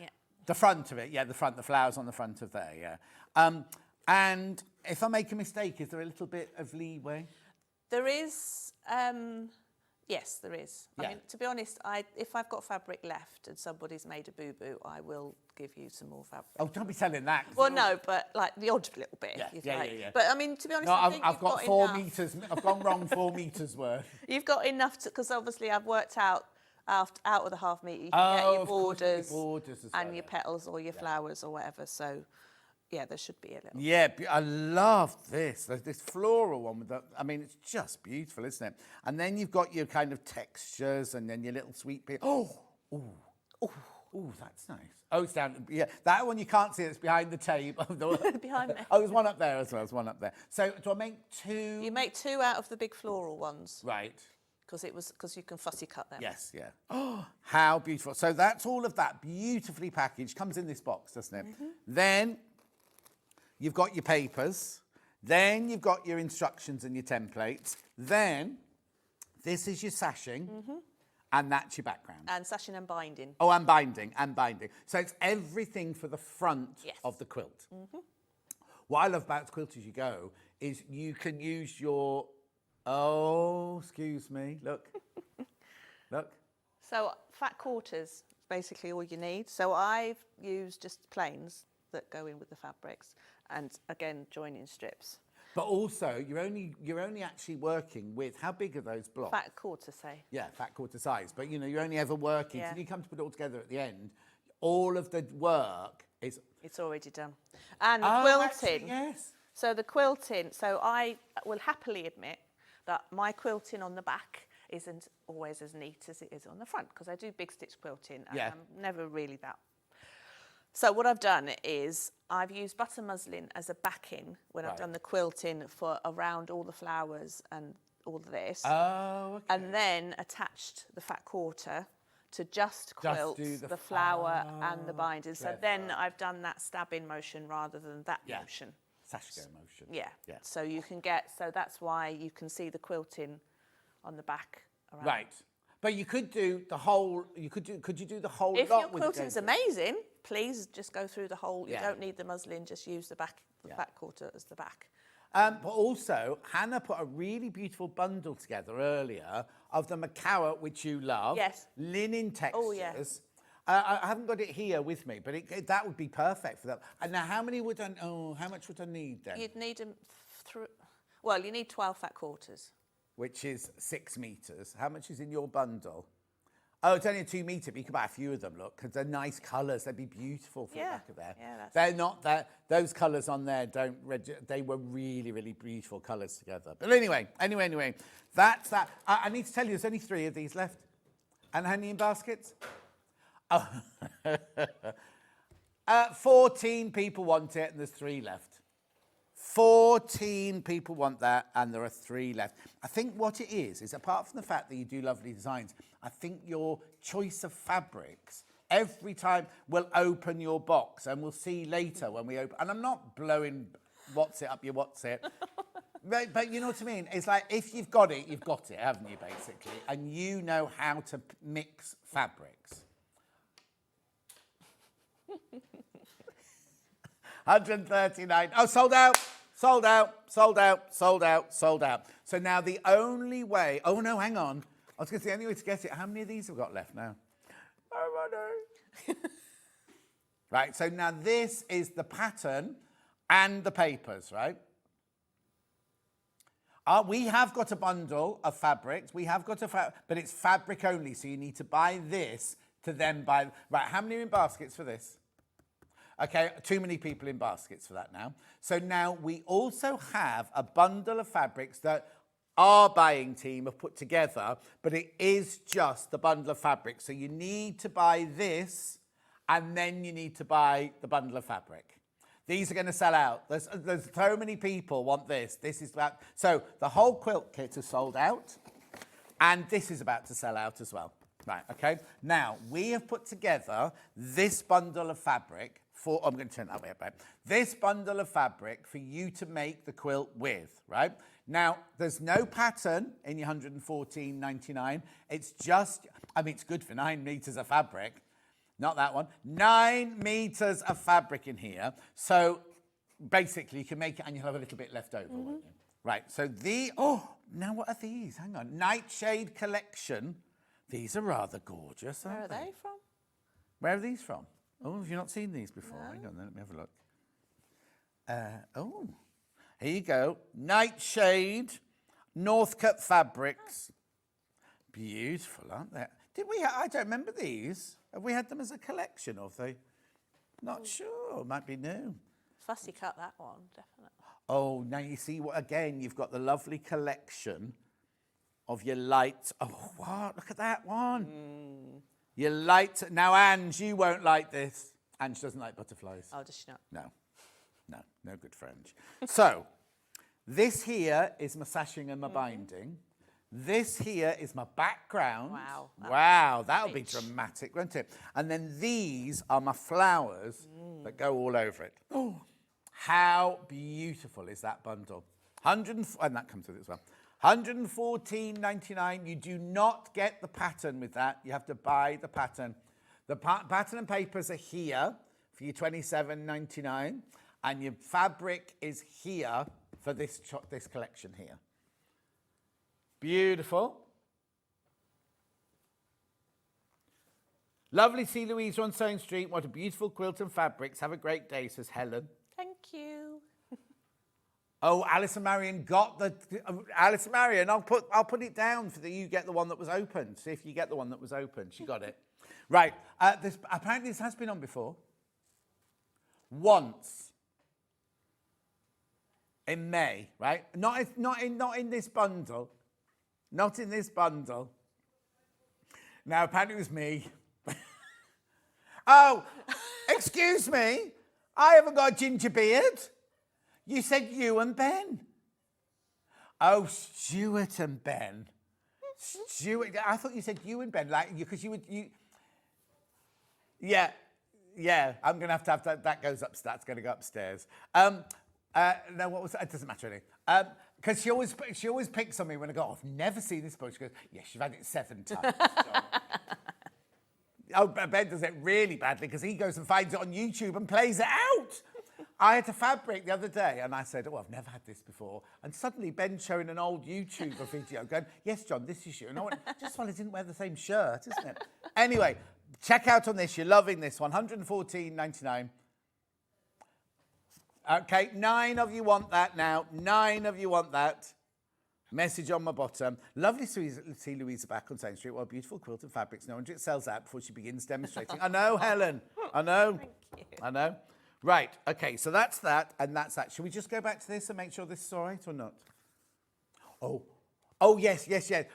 Yeah. The front of it, yeah, the flowers on the front of there, yeah. And if I make a mistake, is there a little bit of leeway? There is, yes, there is. Yeah. I mean, to be honest, if I've got fabric left and somebody's made a boo-boo, I will give you some more fabric. Oh, don't be telling that. Well, no, but like the odd little bit. Yeah, if yeah, like. yeah, yeah. But I mean, to be honest, No, I think I've got you've 4 enough. meters. I've gone wrong 4 meters worth. You've got enough to, because obviously I've worked out out of the half meter, you can Oh, get your of course, borders, your borders as and well, your yeah. petals or your flowers or whatever. So, yeah, there should be a little. Yeah, I love this. This floral one with the, I mean, it's just beautiful, isn't it? And then you've got your kind of textures and then your little sweet bit. Oh, that's nice. Oh, it's down, yeah. That one you can't see, it's behind the table. Behind me. Oh, there's one up there as well, there's one up there. So do I make 2? You make 2 out of the big floral ones. Right. Because you can fussy cut them. Yes, yeah. Oh, how beautiful. So that's all of that beautifully packaged. Comes in this box, doesn't it? Then you've got your papers. Then you've got your instructions and your templates. Then this is your sashing. And that's your background. And sashing and binding. Oh, and binding. So it's everything for the front of the quilt. What I love about Quilt As You Go is you can use your... Oh, excuse me. Look. Look. So fat quarters, basically all you need. So I've used just plains that go in with the fabrics, and again joining strips. But also, you're only actually working with, how big are those blocks? Fat quarter, say. Yeah, fat quarter size. But you're only ever working. Yeah. So you come to put it all together at the end, all of the work is... It's already done. And the quilting. quilting. Yes. So the quilting. So I will happily admit that my quilting on the back isn't always as neat as it is on the front, because I do big stitch quilting and I'm never really that. So what I've done is I've used butter muslin as a backing when I've done the quilting for around all the flowers and all of this. Oh, okay. And then attached the fat quarter to just quilt the flower and the binding. So then I've done that stabbing motion rather than that motion. Sashgo motion. Yeah. So you can get, so that's why you can see the quilting on the back. Around. Right. But you could do the whole, could you do the whole if lot your with quilting's amazing, please just go through the whole, you Yeah. don't need the muslin, just use the back, the fat quarter as the back. But also, Hannah put a really beautiful bundle together earlier of the Macau, which you love. Yes. Linen textures. Oh, yeah. I haven't got it here with me, but that would be perfect for that. And now, how much would I need then? You'd need them well, you need 12 fat quarters. Which is 6 meters. How much is in your bundle? Oh, it's only a 2 meter, but you can buy a few of them, look, because they're nice colours. They'd be beautiful for the back of there. Yeah, that's they're not that, those colours on there they were really, really beautiful colours together. But anyway, that's that. I need to tell you, there's only 3 of these left. And how many in baskets? Oh. 14 people want it, and there's 3 left. 14 people want that, and there are 3 left. I think what it is apart from the fact that you do lovely designs, I think your choice of fabrics, every time we'll open your box, and we'll see later when we open, and I'm not blowing what's it, but you know what I mean? It's like, if you've got it, haven't you, basically? And you know how to mix fabrics. 139. Oh, sold out. Sold out, sold out, sold out, sold out. So now the only way, oh no, hang on. I was going to say the only way to get it, how many of these have we got left now? Oh, I know. Right, so now this is the pattern and the papers, right? We have got a bundle of fabrics. We have got but it's fabric only, so you need to buy this to then buy. Right, how many are in baskets for this? Okay, too many people in baskets for that now. So now we also have a bundle of fabrics that our buying team have put together, but it is just the bundle of fabric. So you need to buy this, and then you need to buy the bundle of fabric. These are going to sell out. There's so many people want this. This is about, so the whole quilt kit is sold out, and this is about to sell out as well. Right, okay. Now, we have put together this bundle of fabric for, I'm going to turn that way up, this bundle of fabric for you to make the quilt with, right? Now, there's no pattern in your $114.99. It's just, I mean, it's good for 9 meters of fabric. Not that one. 9 meters of fabric in here. So basically you can make it and you'll have a little bit left over, won't you? Right, so now what are these? Hang on. Nightshade collection. These are rather gorgeous, aren't they? Where are they from? Where are these from? Oh, have you not seen these before? No. Hang on, then let me have a look. Here you go. Nightshade, Northcote Fabrics. Beautiful, aren't they? Did we? I don't remember these. Have we had them as a collection, or have they? Not sure. Might be new. Fussy cut, that one, definitely. Oh, now you see what? Again, you've got the lovely collection of your light. Oh, what? Look at that one. Your light. Now, Ange, you won't like this. Ange doesn't like butterflies. Oh, does she not? No good for Ange. So, this here is my sashing and my binding. This here is my background. Wow, that'll be dramatic, won't it? And then these are my flowers that go all over it. Oh, how beautiful is that bundle? And that comes with it as well. $114.99. You do not get the pattern with that. You have to buy the pattern. The pattern and papers are here for your $27.99, and your fabric is here for this collection here. Beautiful. Lovely to see Louisa on Sewing Street. What a beautiful quilt and fabrics. Have a great day, says Helen. Thank you. Oh, Alice and Marion got the... Alice and Marion, I'll put it down for you get the one that was open. See if you get the one that was open. She got it. Right. Apparently this has been on before. Once. In May, right? Not in this bundle. Not in this bundle. Now, apparently it was me. Oh, excuse me. I haven't got a ginger beard. You said you and Ben. Oh, Stuart and Ben. Stuart, I thought you said you and Ben, like, because you would, Yeah, I'm going to have that goes upstairs. That's going to go upstairs. No, what was that? It doesn't matter really. Because she always picks on me when I go, I've never seen this book. She goes, yes, you've had it 7 times. Oh, Ben does it really badly because he goes and finds it on YouTube and plays it out. I had a fabric the other day and I said, oh, I've never had this before. And suddenly Ben's showing an old YouTuber video going, yes, John, this is you. And I went, just while I didn't wear the same shirt, isn't it? Anyway, check out on this. You're loving this one. $114.99. Okay, 9 of you want that now. 9 of you want that. Message on my bottom. Lovely to see Louisa back on Sewing Street. What a beautiful quilt and fabrics. No wonder it sells out before she begins demonstrating. I know, Helen. I know. Thank you. I know. Right, okay, so that's that and that's that. Should we just go back to this and make sure this is all right or not? Oh, yes.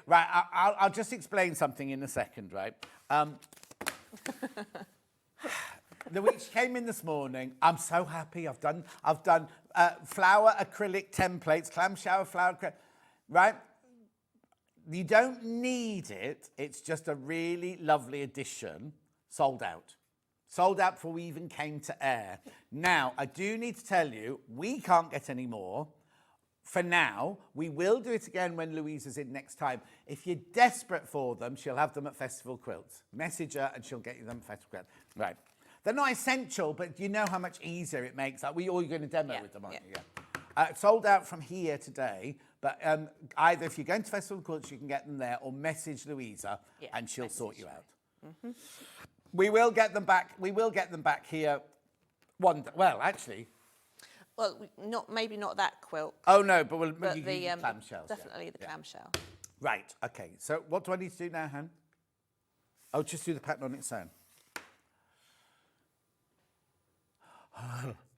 Right, I'll just explain something in a second, right? Louise came in this morning. I'm so happy. I've done flower acrylic templates, clamshell flower acrylic, right? You don't need it. It's just a really lovely addition. Sold out. Sold out before we even came to air. Now, I do need to tell you, we can't get any more. For now, we will do it again when Louisa's in next time. If you're desperate for them, she'll have them at Festival Quilts. Message her and she'll get you them at Festival Quilts. Right. They're not essential, but you know how much easier it makes. Like, you're going to demo with them, aren't you? Yeah. Sold out from here today, but either if you're going to Festival of Quilts, you can get them there, or message Louisa and she'll sort you out. Mm-hmm. We will get them back. We will get them back here. Well, actually. Well, maybe not that quilt. Oh no, but the clamshells. Definitely the clamshell. Right. Okay. So what do I need to do now, Han? Oh, just do the pattern on its own.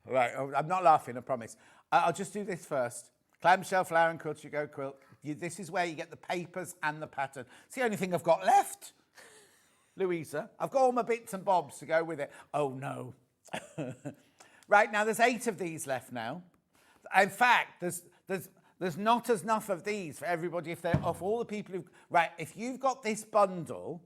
Right. I'm not laughing. I promise. I'll just do this first. Clamshell, flower and quilt, you go quilt. This is where you get the papers and the pattern. It's the only thing I've got left, Louisa. I've got all my bits and bobs to go with it. Oh no. Right, now there's 8 of these left now. In fact, there's not enough of these for everybody. If they're of all the people who right, if you've got this bundle,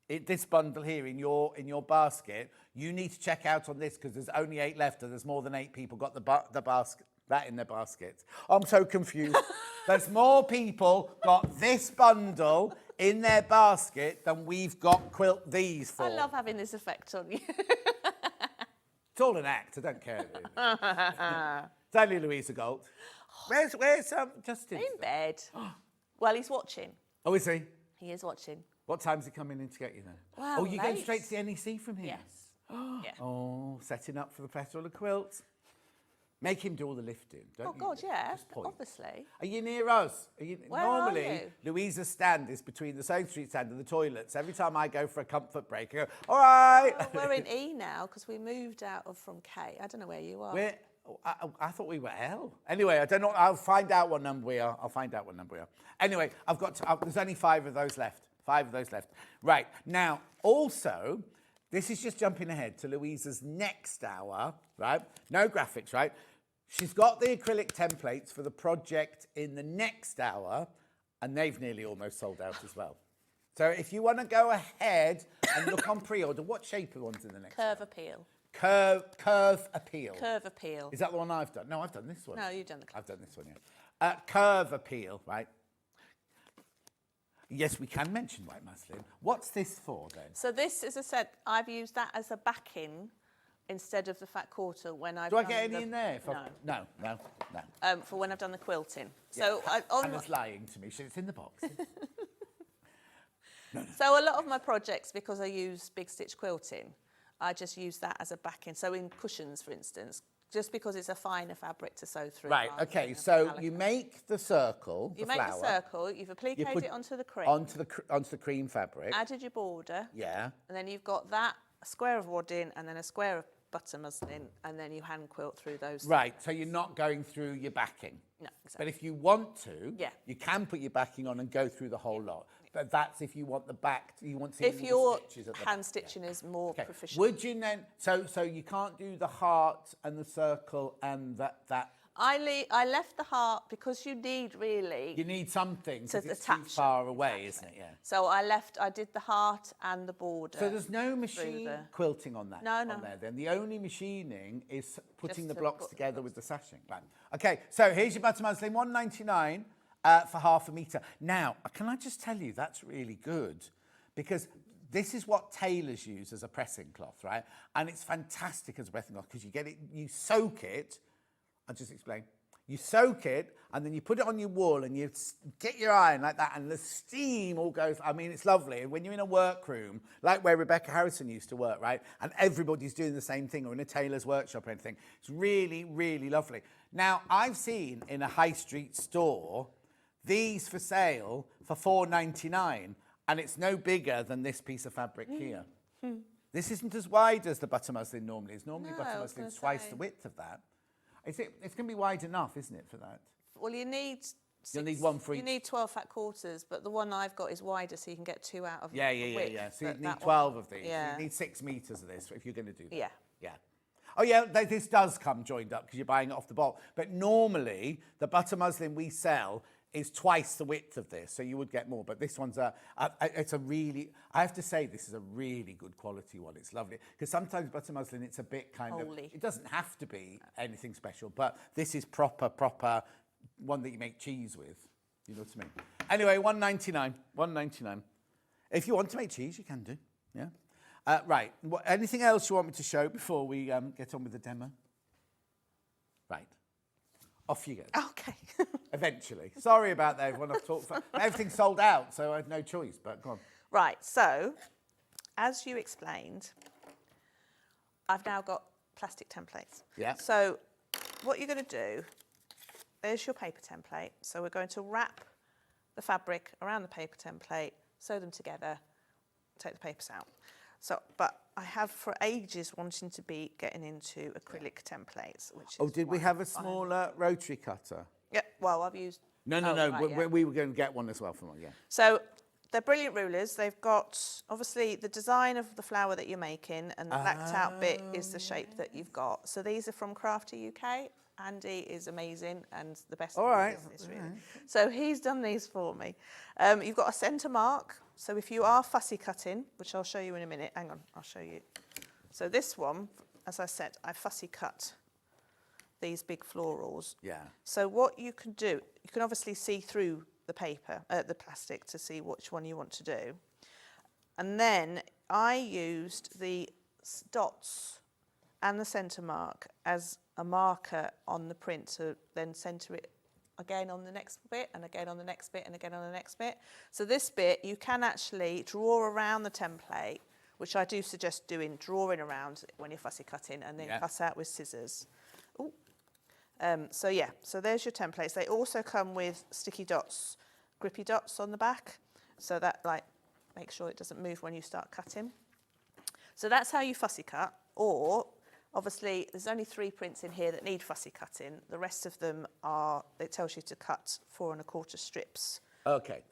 this bundle here in your basket, you need to check out on this because there's only 8 left, and there's more than 8 people got the basket that in their baskets. I'm so confused. There's more people got this bundle in their basket than we've got quilt these for. I love having this effect on you. It's all an act. I don't care. It's only Louisa Goult. Where's Justin? In bed. Well, he's watching. Oh, is he? He is watching. What time's he coming in to get you then? Well, oh, you're going straight to the NEC from here? Yes. Yeah. Oh, setting up for the Festival of Quilts. Make him do all the lifting, don't you? Oh, God, yeah, Just point. obviously. Are you near us? Where normally, are you? Louisa's stand is between the Sewing Street stand and the toilets. Every time I go for a comfort break, I go, all right. Well, we're in E now because we moved out from K. I don't know where you are. I thought we were L. Anyway, I don't know. I'll find out what number we are. Anyway, there's only 5 of those left. 5 of those left. Right. Now, also, this is just jumping ahead to Louisa's next hour, right? No graphics, right? She's got the acrylic templates for the project in the next hour, and they've nearly almost sold out as well. So if you want to go ahead and look on pre-order, what shape are the ones in the next hour? Appeal. Curve Appeal. Curve Appeal. Is that the one I've done? No, I've done this one. No, you've done the I've done this one, yeah. Curve Appeal, right? Yes, we can mention white muslin. What's this for then? So this, as I said, I've used that as a backing instead of the fat quarter when I've Do I get any in there? No. No. For when I've done the quilting. Yeah. So Hannah's lying to me. It's in the box. No. So a lot of my projects, because I use big stitch quilting, I just use that as a backing. So in cushions, for instance, just because it's a finer fabric to sew through. Right, okay, so you make the circle, You the make flower. the circle, you've appliqued it onto the cream. Onto the cream fabric. Added your border. Yeah. And then you've got that, a square of wadding, and then a square of butter muslin, and then you hand quilt through those. Right, so you're not going through your backing. No, exactly. But if you want to, you can put your backing on and go through the whole lot. But that's if you want the back, you want to see if all your the stitches at the hand back. stitching is more proficient. Would you then, so you can't do the heart and the circle and that? I left the heart because you need really... You need something to because it's attach too far away, isn't it? Yeah. So I did the heart and the border. So there's no machine quilting on that? No. On there then. The only machining is putting the to blocks put together with the sashing. Right. Okay, so here's your butter muslin, $1.99 for half a metre. Now, can I just tell you, that's really good because this is what tailors use as a pressing cloth, right? And it's fantastic as a pressing cloth because you soak it. I'll just explain. You soak it and then you put it on your wool and you get your iron like that and the steam all goes, I mean, it's lovely. When you're in a workroom, like where Rebecca Harrison used to work, right? And everybody's doing the same thing or in a tailor's workshop or anything. It's really, really lovely. Now, I've seen in a high street store these for sale for $4.99 and it's no bigger than this piece of fabric here. This isn't as wide as the butter muslin normally is. Normally butter muslin is twice the width of that. It's going to be wide enough, isn't it, for that? Well, you'll need one for each. You need 12 fat quarters, but the one I've got is wider, so you can get 2 out of Yeah. So you need 12 of these. Yeah. You need 6 metres of this if you're going to do that. Yeah. Oh, yeah, this does come joined up because you're buying it off the bolt. But normally, the butter muslin we sell is twice the width of this, so you would get more. But this one's I have to say, this is a really good quality one. It's lovely. Because sometimes butter muslin, it's a bit kind of, it doesn't have to be anything special, but this is proper one that you make cheese with. You know what I mean? Anyway, $1.99. If you want to make cheese, you can do, yeah? Right, anything else you want me to show before we get on with the demo? Right. Off you go. Okay. Eventually. Sorry about that, everyone. I've talked for... Everything's sold out, so I had no choice, but go on. Right, so, as you explained, I've now got plastic templates. Yeah. So, what you're going to do, there's your paper template. So we're going to wrap the fabric around the paper template, sew them together, take the papers out. So, but I have for ages wanting to be getting into acrylic templates, which is did we have a smaller rotary cutter? Yeah, well, I've used... No. Right, we were going to get one as well from one, yeah. So they're brilliant rulers. They've got, obviously, the design of the flower that you're making, and the blacked out bit is the shape that you've got. So these are from Crafty UK. Andy is amazing and the best in the business, really. So he's done these for me. You've got a centre mark. So if you are fussy cutting, which I'll show you in a minute. Hang on, I'll show you. So this one, as I said, I fussy cut these big florals. Yeah. So what you can do, you can obviously see through the paper, the plastic, to see which one you want to do. And then I used the dots and the centre mark as a marker on the print to then centre it again on the next bit and again on the next bit and again on the next bit. So this bit you can actually draw around the template, which I do suggest doing, drawing around when you're fussy cutting, and then cut out with scissors. Ooh. So yeah, so there's your templates. They also come with sticky dots, grippy dots on the back, so that like make sure it doesn't move when you start cutting. So that's how you fussy cut. Or obviously there's only 3 prints in here that need fussy cutting. The rest of them are, it tells you to cut 4 1/4 strips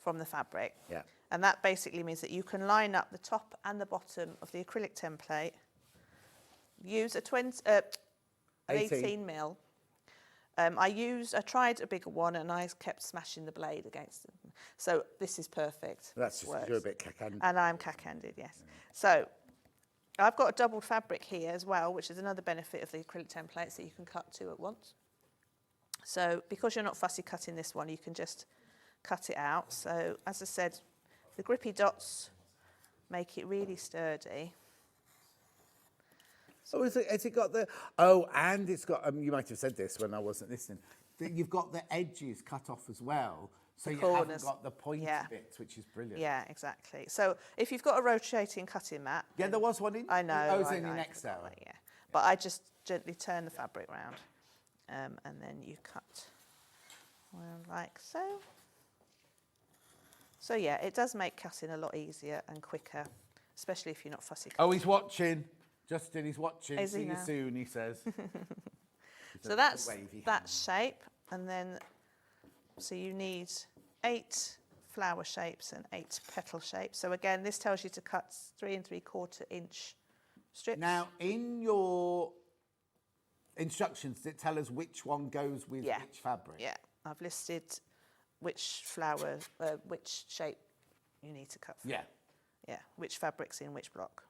from the fabric. Yeah. And that basically means that you can line up the top and the bottom of the acrylic template, use a 18 mil. I tried a bigger one and I kept smashing the blade against them. So this is perfect. That's just, you're a bit cack-handed. And I'm cack-handed, yes. Yeah. So I've got a doubled fabric here as well, which is another benefit of the acrylic template, so you can cut 2 at once. So because you're not fussy cutting this one, you can just cut it out. So as I said, the grippy dots make it really sturdy. So has it got the... Oh, and it's got... you might have said this when I wasn't listening. You've got the edges cut off as well. So you haven't got the pointy bits, which is brilliant. Yeah, exactly. So if you've got a rotating cutting mat... Yeah, there was one in... I know. I was in the next hour. Yeah. But I just gently turn the fabric round. And then you cut like so. So yeah, it does make cutting a lot easier and quicker, especially if you're not fussy cutting. Oh, he's watching. Justin, he's watching. Is See he you now? soon, he says. So that's that shape, and then so you need 8 flower shapes and 8 petal shapes. So again, this tells you to cut 3 3/4 inch strips. Now, in your instructions, does it tell us which one goes with which fabric? Yeah, I've listed which flower, which shape you need to cut for. Yeah. Yeah, which fabric's in which block.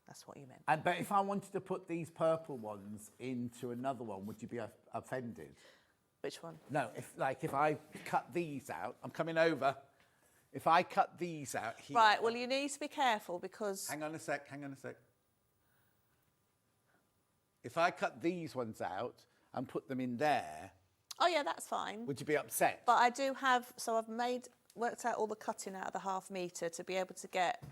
That's what you meant. And but if I wanted to put these purple ones into another one, would you be offended? Which one? No, if I cut these out, I'm coming over. If I cut these out here... Right, well, you need to be careful because... Hang on a sec. If I cut these ones out and put them in there... Oh, yeah, that's fine. Would you be upset? But I do have... So I've worked out all the cutting out of the ½ metre to be able to get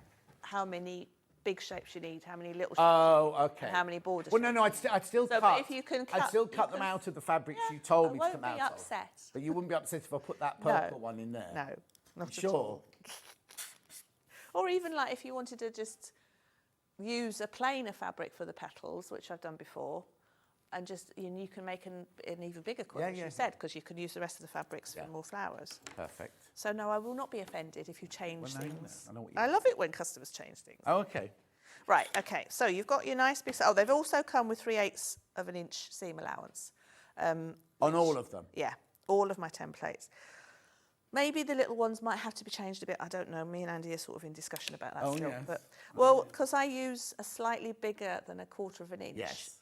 how many big shapes you need, how many little shapes and how many borders. Well, no, I'd still cut. But if you can cut... I'd still cut them out of the fabrics you told me to come out of. I won't be upset. But you wouldn't be upset if I put that purple one in there? No, not at all. all. Or even like if you wanted to just use a plainer fabric for the petals, which I've done before, and just you can make an even bigger quilt, as you said, because you can use the rest of the fabrics for more flowers. Perfect. So no, I will not be offended if you change things. I know what you I love it when customers change things. Oh, okay. Right, okay, so you've got your nice big... Oh, they've also come with 3/8 of an inch seam allowance. On all of them? Yeah, all of my templates. Maybe the little ones might have to be changed a bit. I don't know. Me and Andy are sort of in discussion about that still. Yes. But, well, because I use a slightly bigger than 1/4 of an inch. Yes.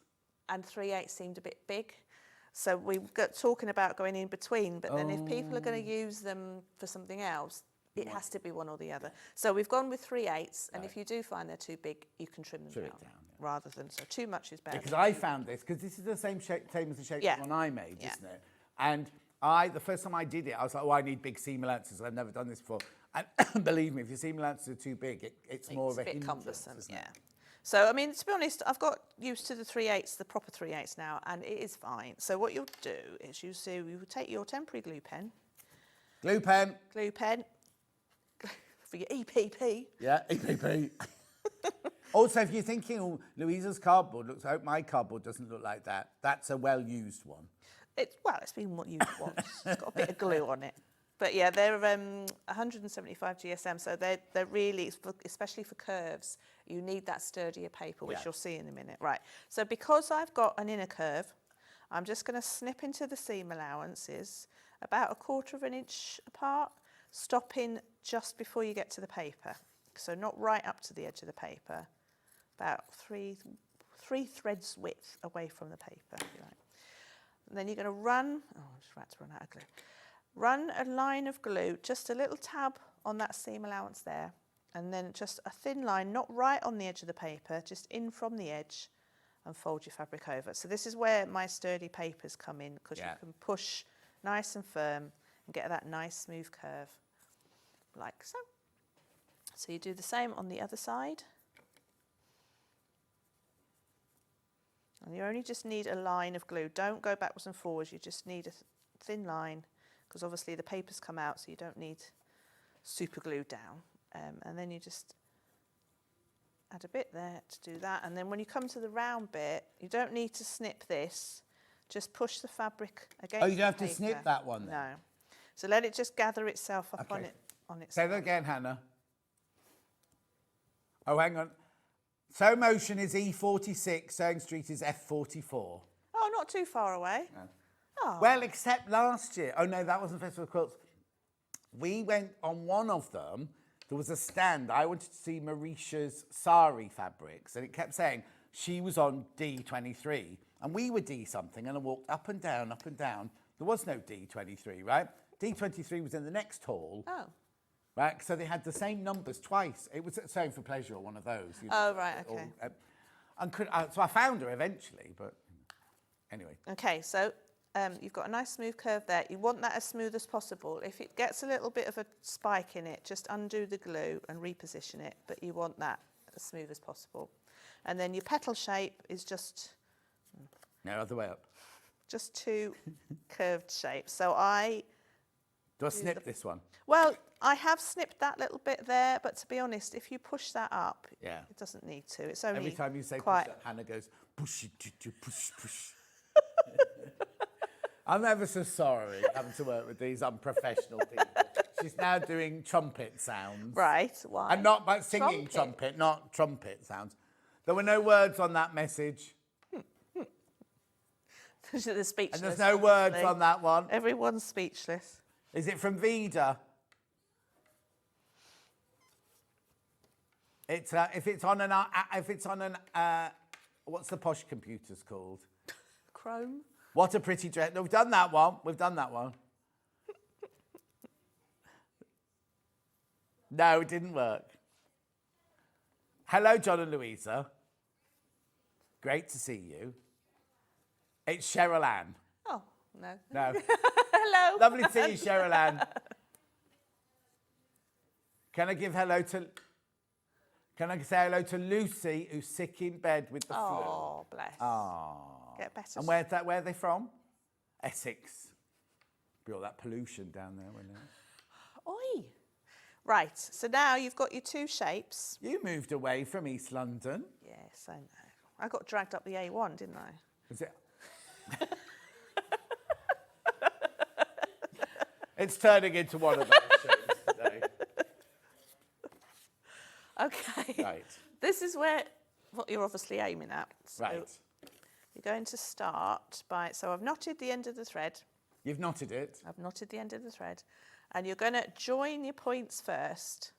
And 3/8 seemed a bit big. So we got talking about going in between. But then if people are going to use them for something else, it has to be one or the other. So we've gone with 3/8. And if you do find they're too big, you can trim them down. Rather than... So too much is better. Because I found this, because this is the same shape, same as the shape one I made, isn't it? And the first time I did it, I was like, oh, I need big seam allowances. I've never done this before. And believe me, if your seam allowances are too big, it's more of a bit hindrance, cumbersome, isn't yeah. it? So, I mean, to be honest, I've got used to the 3/8, the proper 3/8 now, and it is fine. So what you'll do is you will take your temporary glue pen. Glue pen. Glue pen. For your EPP. Yeah, EPP. Also, if you're thinking, oh, Louisa's cardboard looks, I hope my cardboard doesn't look like that. That's a well-used one. It's been what you want. It's got a bit of glue on it. But yeah, they're 175 GSM, so they're really, especially for curves, you need that sturdier paper, which you'll see in a minute. Right, so because I've got an inner curve, I'm just going to snip into the seam allowances about 1/4 of an inch apart, stopping just before you get to the paper. So not right up to the edge of the paper, about three threads width away from the paper, if you like. And then you're going to run, oh, I'm just about to run out of glue. Run a line of glue, just a little tab on that seam allowance there, and then just a thin line, not right on the edge of the paper, just in from the edge, and fold your fabric over. So this is where my sturdy papers come in, because you can push nice and firm and get that nice smooth curve, like so. So you do the same on the other side. And you only just need a line of glue. Don't go backwards and forwards, you just need a thin line, because obviously the papers come out, so you don't need super glue down. And then you just add a bit there to do that. And then when you come to the round bit, you don't need to snip this, just push the fabric against the paper. Oh, you don't have to snip that one then? No. So let it just gather itself up on its Say that again, Hannah. Oh, hang on. Sewmotion is E46, Sewing Street is F44. Oh, not too far away. No. Oh. Well, except last year. Oh, no, that wasn't Festival of Quilts. We went on one of them. There was a stand. I wanted to see Marisha's sari fabrics, and it kept saying she was on D23, and we were D something, and I walked up and down, up and down. There was no D23, right? D23 was in the next hall. Oh. Right, so they had the same numbers twice. It was at Sewing for Pleasure or one of those. You know, Oh, right, okay. So I found her eventually, but anyway. Okay, so you've got a nice smooth curve there. You want that as smooth as possible. If it gets a little bit of a spike in it, just undo the glue and reposition it, but you want that as smooth as possible. And then your petal shape is just... No, other way up. Just two curved shapes. So I... Do I snip this one? Well, I have snipped that little bit there, but to be honest, if you push that up, it doesn't need to. It's only every time you say quite... push up, Hannah goes, push it, push, push. I'm ever so sorry having to work with these unprofessional people. She's now doing trumpet sounds. Right, why? And not by singing trumpet, not trumpet sounds. There were no words on that message. They're speechless. And there's no words on that one. Everyone's speechless. Is it from Vida? It's if it's on an what's the posh computers called? Chrome. What a pretty dress. No, we've done that one. We've done that one. No, it didn't work. Hello, John and Louisa. Great to see you. It's Cheryl Ann. Oh, no. No. Hello. Lovely to see you, Cheryl Ann. Can I say hello to Lucy, who's sick in bed with the flu? Oh, bless. Oh. Get better. And where are they from? Essex. Be all that pollution down there, wouldn't it? Oi. Right, so now you've got your two shapes. You moved away from East London. Yes, I know. I got dragged up the A1, didn't I? Was it? It's turning into one of those shows today. Okay. Right. This is what you're obviously aiming at. So right. You're going to start by, so I've knotted the end of the thread. You've knotted it. I've knotted the end of the thread. And you're going to join your points first.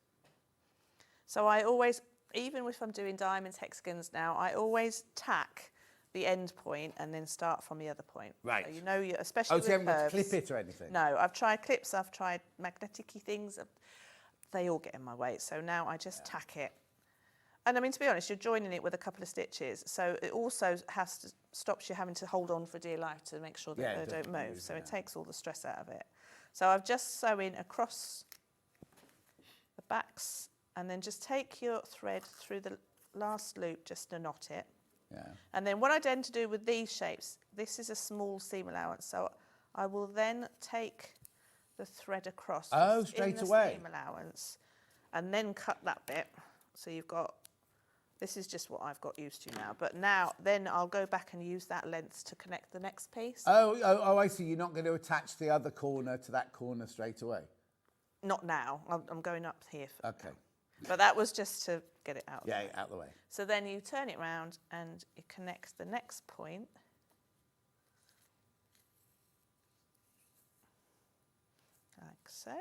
So I always, even if I'm doing diamonds, hexagons now, I always tack the end point and then start from the other point. Right. So you know, especially so you haven't got to curves. clip it or anything? No, I've tried clips, I've tried magnetic-y things. They all get in my way. So now I just tack it. And I mean, to be honest, you're joining it with a couple of stitches, so it also stops you having to hold on for dear life to make sure that they don't move. So it takes all the stress out of it. So I've just sewn across the backs, and then just take your thread through the last loop just to knot it. Yeah. And then what I tend to do with these shapes, this is a small seam allowance, so I will then take the thread across straight in the away. seam allowance, and then cut that bit. So you've got, this is just what I've got used to now, but then I'll go back and use that length to connect the next piece. Oh, I see. You're not going to attach the other corner to that corner straight away? Not now. I'm going up here. Okay. But that was just to get it out. Yeah, out the way. So then you turn it round and you connect the next point. Like so.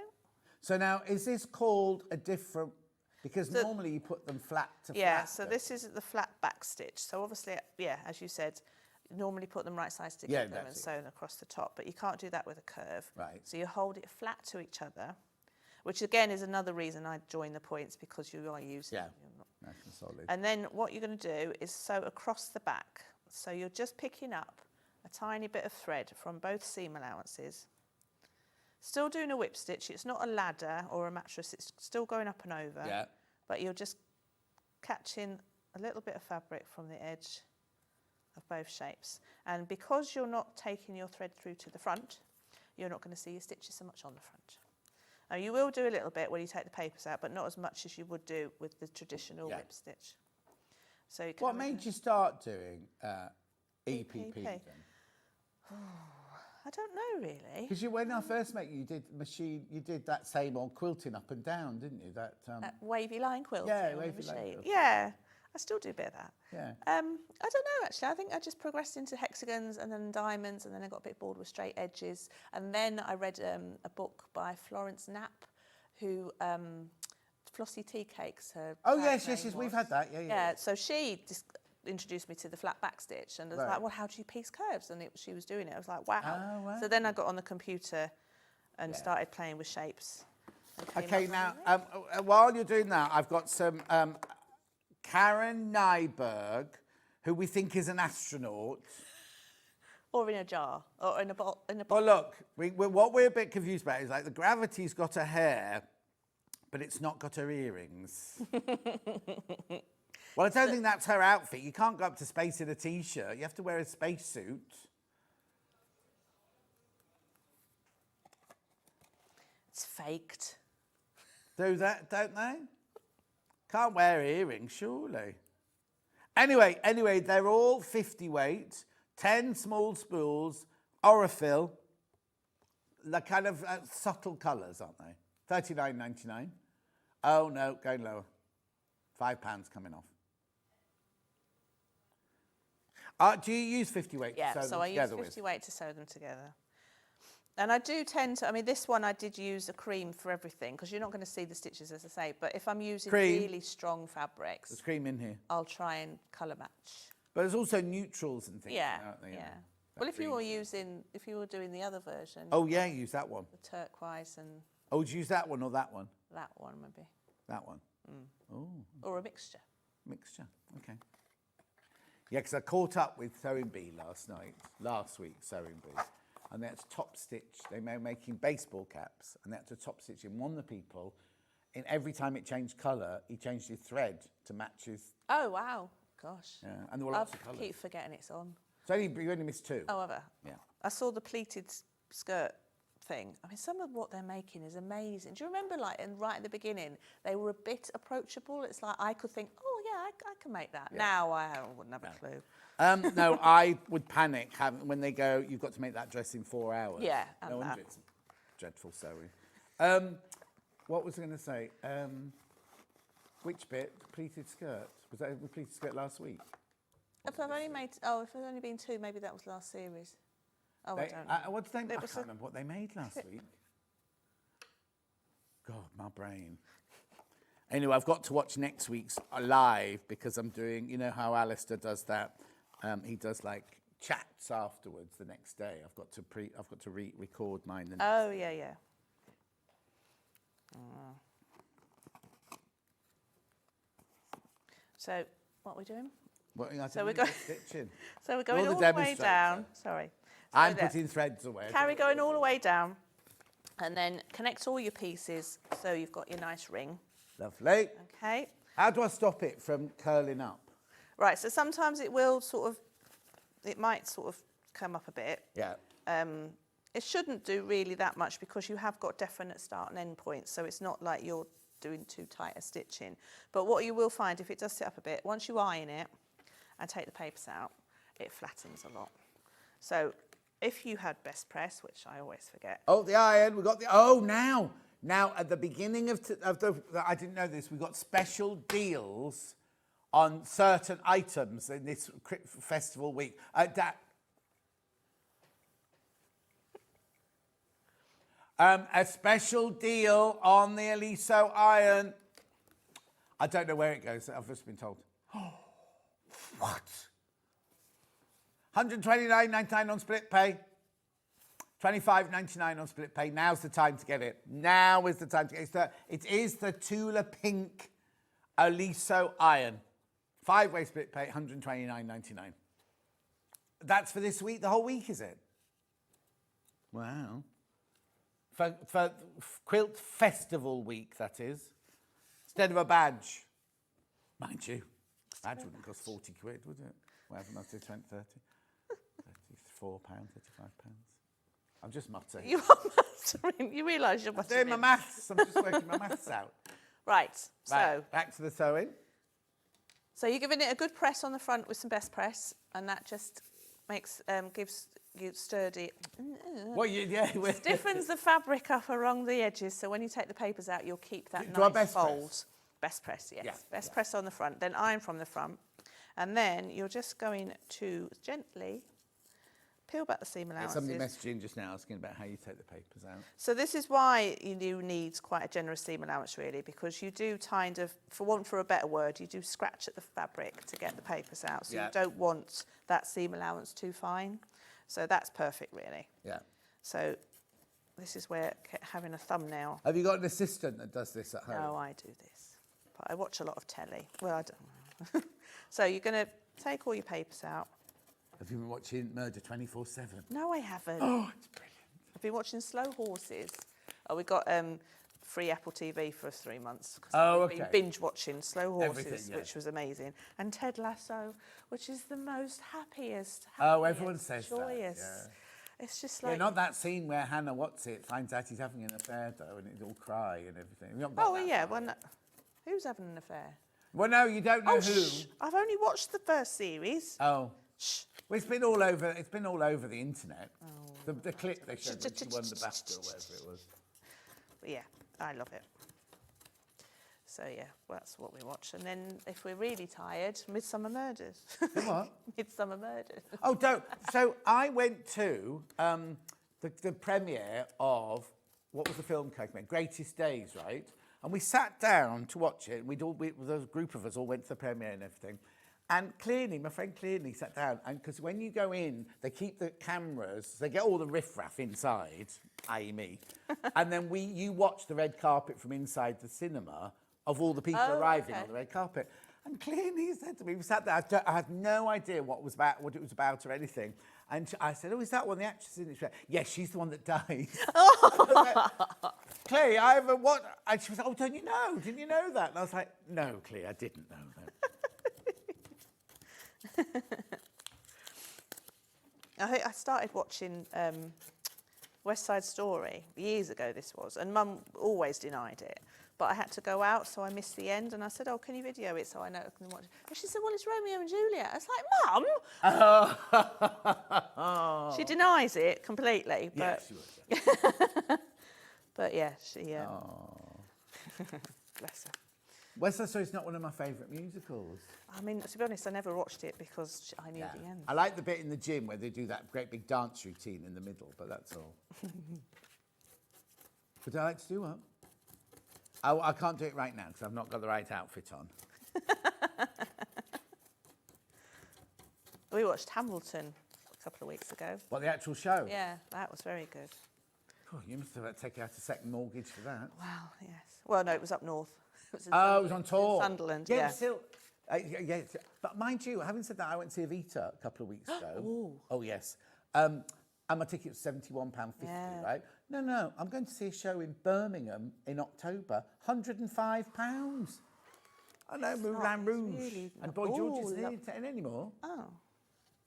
So now, is this called a different... Because normally you put them flat to flat. Yeah, so this is the flat back stitch. So obviously, yeah, as you said, normally put them right sides together and sewn across the top, but you can't do that with a curve. Right. So you hold it flat to each other, which again is another reason I join the points, because you are using them. Nice and solid. And then what you're going to do is sew across the back. So you're just picking up a tiny bit of thread from both seam allowances. Still doing a whip stitch. It's not a ladder or a mattress. It's still going up and over. Yeah. But you're just catching a little bit of fabric from the edge of both shapes. And because you're not taking your thread through to the front, you're not going to see your stitches so much on the front. Now you will do a little bit when you take the papers out, but not as much as you would do with the traditional whip stitch. So you what made you start doing EPP then? I don't know really. Because when I first met you, you did that same old quilting up and down, didn't you? That wavy line quilting. Yeah, on wavy the line machine. quilting. Yeah, I still do a bit of that. Yeah. I don't know actually. I think I just progressed into hexagons and then diamonds, and then I got a bit bored with straight edges. And then I read a book by Florence Knapp, who Flossie Tea Cakes. Her yes, we've had that. Yeah. So she introduced me to the flat back stitch, and I was like, well, how do you piece curves? And she was doing it. I was like, wow. Oh, wow. So then I got on the computer and started playing with shapes. Okay, now while you're doing that, I've got some Karen Nyberg, who we think is an astronaut. Or in a jar, or in a bottle. Well, look, what we're a bit confused about is like the gravity's got her hair, but it's not got her earrings. Well, I don't think that's her outfit. You can't go up to space in a T-shirt. You have to wear a spacesuit. It's faked. Do that, don't they? Can't wear earrings, surely. Anyway, they're all 50 weight, 10 small spools, Aurifil, the kind of subtle colours, aren't they? $39.99. Oh, no, going lower. £5 coming off. Do you use 50 weight to sew them together? Yeah, so I use 50 weight to sew them together. And I do tend to, I mean, this one I did use a cream for everything, because you're not going to see the stitches, as I say, but if I'm using really strong fabrics... There's cream in here. I'll try and colour match. But there's also neutrals and things, aren't they? Yeah. Well, if you were doing the other version... Oh, yeah, use that one. The turquoise and... Oh, would you use that one or that one? That one, maybe. That one? Oh. Or a mixture. Mixture, okay. Yeah, because I caught up with Sewing Bee last week, Sewing Bee, and that's top stitch. They were making baseball caps, and that's a top stitch. And one of the people, in every time it changed colour, he changed his thread to match his... Oh, wow. Gosh. Yeah, and there were lots of colours. I keep forgetting it's on. So you only missed 2? Oh, ever? Yeah. I saw the pleated skirt thing. I mean, some of what they're making is amazing. Do you remember, right at the beginning, they were a bit approachable? It's like I could think, oh, yeah, I can make that. Yeah. Now I wouldn't have a clue. No, I would panic when they go, you've got to make that dress in 4 hours. Yeah, no wonder it's dreadful sewing. What was I going to say? Which bit? Pleated skirt. Was that the pleated skirt last week? If there's only been 2, maybe that was last series. Oh, I don't know. What did they make? I can't remember what they made last week. God, my brain. Anyway, I've got to watch next week's live because I'm doing, you know how Alistair does that? He does like chats afterwards the next day. I've got to record mine. Oh, yeah. So what are we doing? Well, So we're going stitching. So we're going You're all the the way down. Sorry. So I'm there. putting threads away. Carry going all the way down, and then connect all your pieces so you've got your nice ring. Lovely. Okay. How do I stop it from curling up? Right. So sometimes it will it might sort of come up a bit. Yeah. It shouldn't do really that much because you have got definite start and end points, so it's not like you're doing too tight a stitching. But what you will find, if it does sit up a bit, once you iron it and take the papers out, it flattens a lot. So if you had best press, which I always forget. Oh, the iron. We got the. Oh, now at the beginning of the. I didn't know this. We got special deals on certain items in this festival week. A special deal on the Aliso iron. I don't know where it goes. I've just been told. What? $129.99 on split pay. $25.99 on split pay. Now's the time to get it. Now is the time to get it. It is the Tula Pink Aliso iron. 5-way split pay, $129.99. That's for this week. The whole week, is it? Wow. For Quilt Festival Week, that is. Instead of a badge. Mind you, badge wouldn't cost 40 quid, would it? Whatever, must do 20, 30. £34, £35. I'm just muttering. You are muttering. You realise you're muttering. I'm doing my maths. I'm just working my maths out. Right, so. Back to the sewing. So you're giving it a good press on the front with some best press, and that just makes, gives you sturdy. Stiffens the fabric up along the edges, so when you take the papers out, you'll keep that nice fold. Best press, yes. Yeah, best press on the front, then iron from the front. And then you're just going to gently peel back the seam allowances. Somebody messaging just now asking about how you take the papers out. So this is why you do need quite a generous seam allowance, really, because you do kind of, for a better word, you do scratch at the fabric to get the papers out. So you don't want that seam allowance too fine. So that's perfect, really. Yeah. So this is where having a thumbnail. Have you got an assistant that does this at home? No, I do this. But I watch a lot of telly. Well, I don't. So you're going to take all your papers out. Have you been watching Murder 24/7? No, I haven't. Oh, it's brilliant. I've been watching Slow Horses. Oh, we got free Apple TV for 3 months. Oh, okay. Been binge watching Slow Horses, which was amazing, and Ted Lasso, which is the most happiest. Oh, everyone says joyous. that. Yeah. It's just like not that scene where Hannah finds out he's having an affair though, and it's all cry and everything. Who's having an affair? Well, no, you don't know who. I've only watched the first series. Oh. Shh. Well, it's been all over. It's been all over the internet. Oh. The clip they showed when she won the BAFTA or whatever it was. But yeah, I love it. So yeah, that's what we watch. And then if we're really tired, Midsummer Murders. What? Midsummer Murders. Oh, don't. So I went to the premiere of what was the film called? Greatest Days, right? And we sat down to watch it. There was a group of us all went to the premiere and everything. And clearly, my friend clearly sat down, and because when you go in, they keep the cameras, they get all the riffraff inside, i.e. me, and then you watch the red carpet from inside the cinema of all the people arriving on the red carpet. And clearly he said to me, we sat there, I had no idea what it was about or anything. And I said, oh, is that one the actress in it? She went, yes, she's the one that dies. Clay, I haven't what? And she was like, oh, don't you know? Didn't you know that? And I was like, no, Clay, I didn't know that. I started watching West Side Story years ago, this was, and Mum always denied it. But I had to go out, so I missed the end, and I said, oh, can you video it so I know I can watch it? And she said, well, it's Romeo and Juliet. I was like, Mum! She denies it completely. But yes, she would. But yeah, she... Bless her. West Side Story is not one of my favourite musicals. I mean, to be honest, I never watched it because I knew the end. I like the bit in the gym where they do that great big dance routine in the middle, but that's all. Would I like to do what? I can't do it right now because I've not got the right outfit on. We watched Hamilton a couple of weeks ago. What, the actual show? Yeah, that was very good. Oh, you must have taken out a second mortgage for that. Wow, yes. Well, no, it was up north. It was on tour. Sunderland, yeah. Still, Yeah, but mind you, having said that, I went to see Evita a couple of weeks ago. Ooh. Oh, yes. And my ticket was £71.50, Yeah. right? No, I'm going to see a show in Birmingham in October, £105. I know, Moulin Rouge. really And Boy George isn't lovely. in anymore. Oh.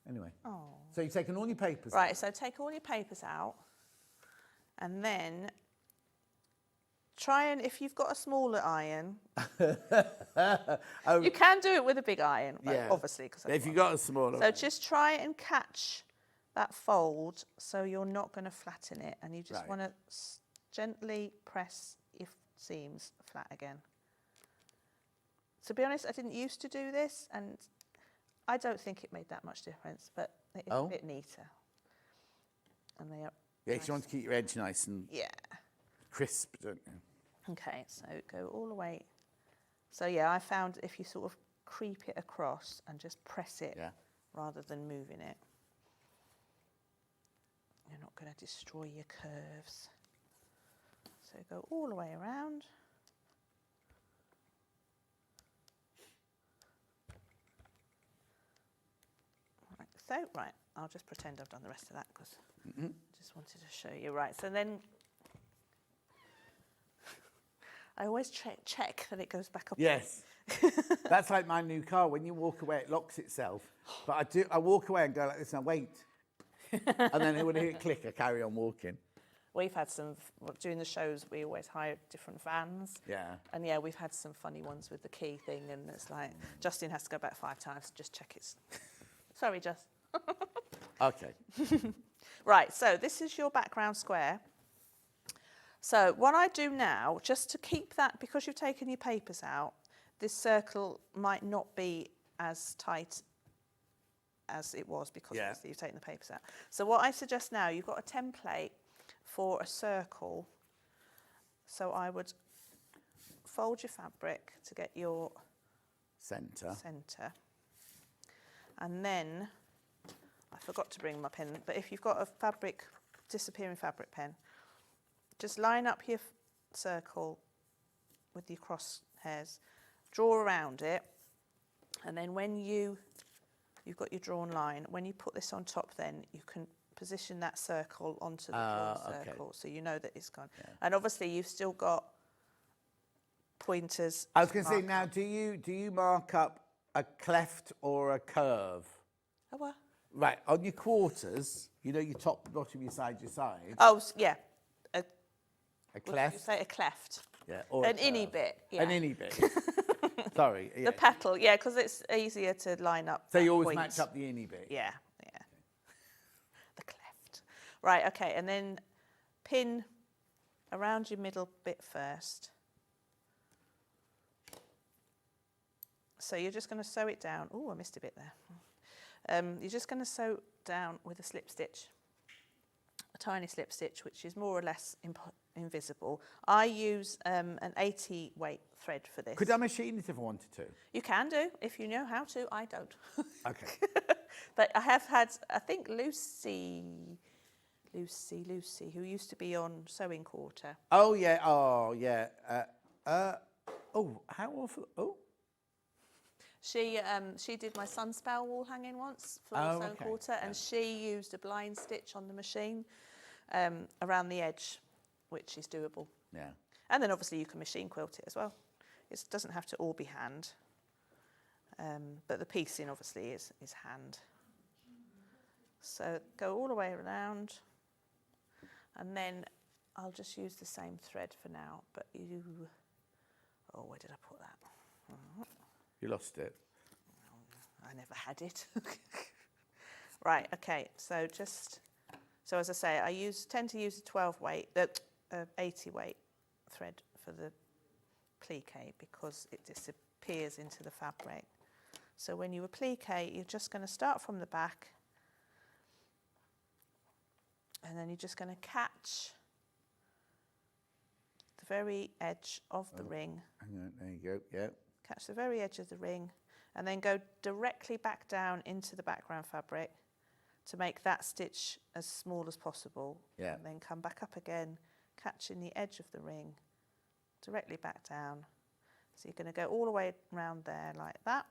Anyway. Oh. So you've taken all your papers Right, out. so take all your papers out and then try and, if you've got a smaller iron, you can do it with a big iron, obviously. If you've got a smaller So just try and catch that fold so you're not going to flatten it, and you just want to gently press your seams flat again. To be honest, I didn't used to do this, and I don't think it made that much difference, but it is a bit neater. And they are nice. You want to keep your edge nice and crisp, don't you? Okay, so go all the way. So yeah, I found if you sort of creep it across and just press it rather than moving it, you're not going to destroy your curves. So go all the way around. Right, I'll just pretend I've done the rest of that because just wanted to show you. Right, so then I always check that it goes back up. Yes. That's like my new car. When you walk away, it locks itself. But I walk away and go like this and I wait. And then when I hear it click, I carry on walking. We've had some, during the shows, we always hire different vans. Yeah. And yeah, we've had some funny ones with the key thing, and it's like, Justin has to go back 5 times, just check it's... Sorry, Just. Okay. Right, so this is your background square. So what I do now, just to keep that, because you've taken your papers out, this circle might not be as tight as it was because obviously you've taken the papers out. So what I suggest now, you've got a template for a circle. So I would fold your fabric to get your centre. And then, I forgot to bring my pen, but if you've got a disappearing fabric pen, just line up your circle with your crosshairs, draw around it, and then when you've got your drawn line, when you put this on top, then you can position that circle onto the drawn circle, so you know that it's gone. Yeah. And obviously you've still got pointers. I was going to say, now, do you mark up a cleft or a curve? A what? Right, on your quarters, you know, your top, bottom, your side. Oh, yeah. A cleft? You say a cleft. Yeah. Or an innie bit. Yeah. An innie bit. Sorry. Yeah. The petal, yeah, because it's easier to line up. So you always match up the innie bit? Yeah. The cleft. Right, okay, and then pin around your middle bit first. So you're just going to sew it down. Oh, I missed a bit there. You're just going to sew down with a slip stitch, a tiny slip stitch, which is more or less invisible. I use an 80 weight thread for this. Could I machine it if I wanted to? You can do, if you know how to. I don't. Okay. But I have had, I think Lucy, who used to be on Sewing Quarter. Oh, yeah. Oh, yeah. How awful. Oh. She did my Sunspell wall hanging once for Sewing Quarter, and she used a blind stitch on the machine around the edge, which is doable. Yeah. And then obviously you can machine quilt it as well. It doesn't have to all be hand, but the piecing obviously is hand. So go all the way around, and then I'll just use the same thread for now. But where did I put that? You lost it. I never had it. Right, okay, so as I say, I tend to use a 12 weight, 80 weight thread for the plique because it disappears into the fabric. So when you applique, you're just going to start from the back, and then you're just going to catch the very edge of the ring. Hang on, there you go, yeah. Catch the very edge of the ring, and then go directly back down into the background fabric to make that stitch as small as possible. Yeah. And then come back up again, catching the edge of the ring, directly back down. So you're going to go all the way around there like that.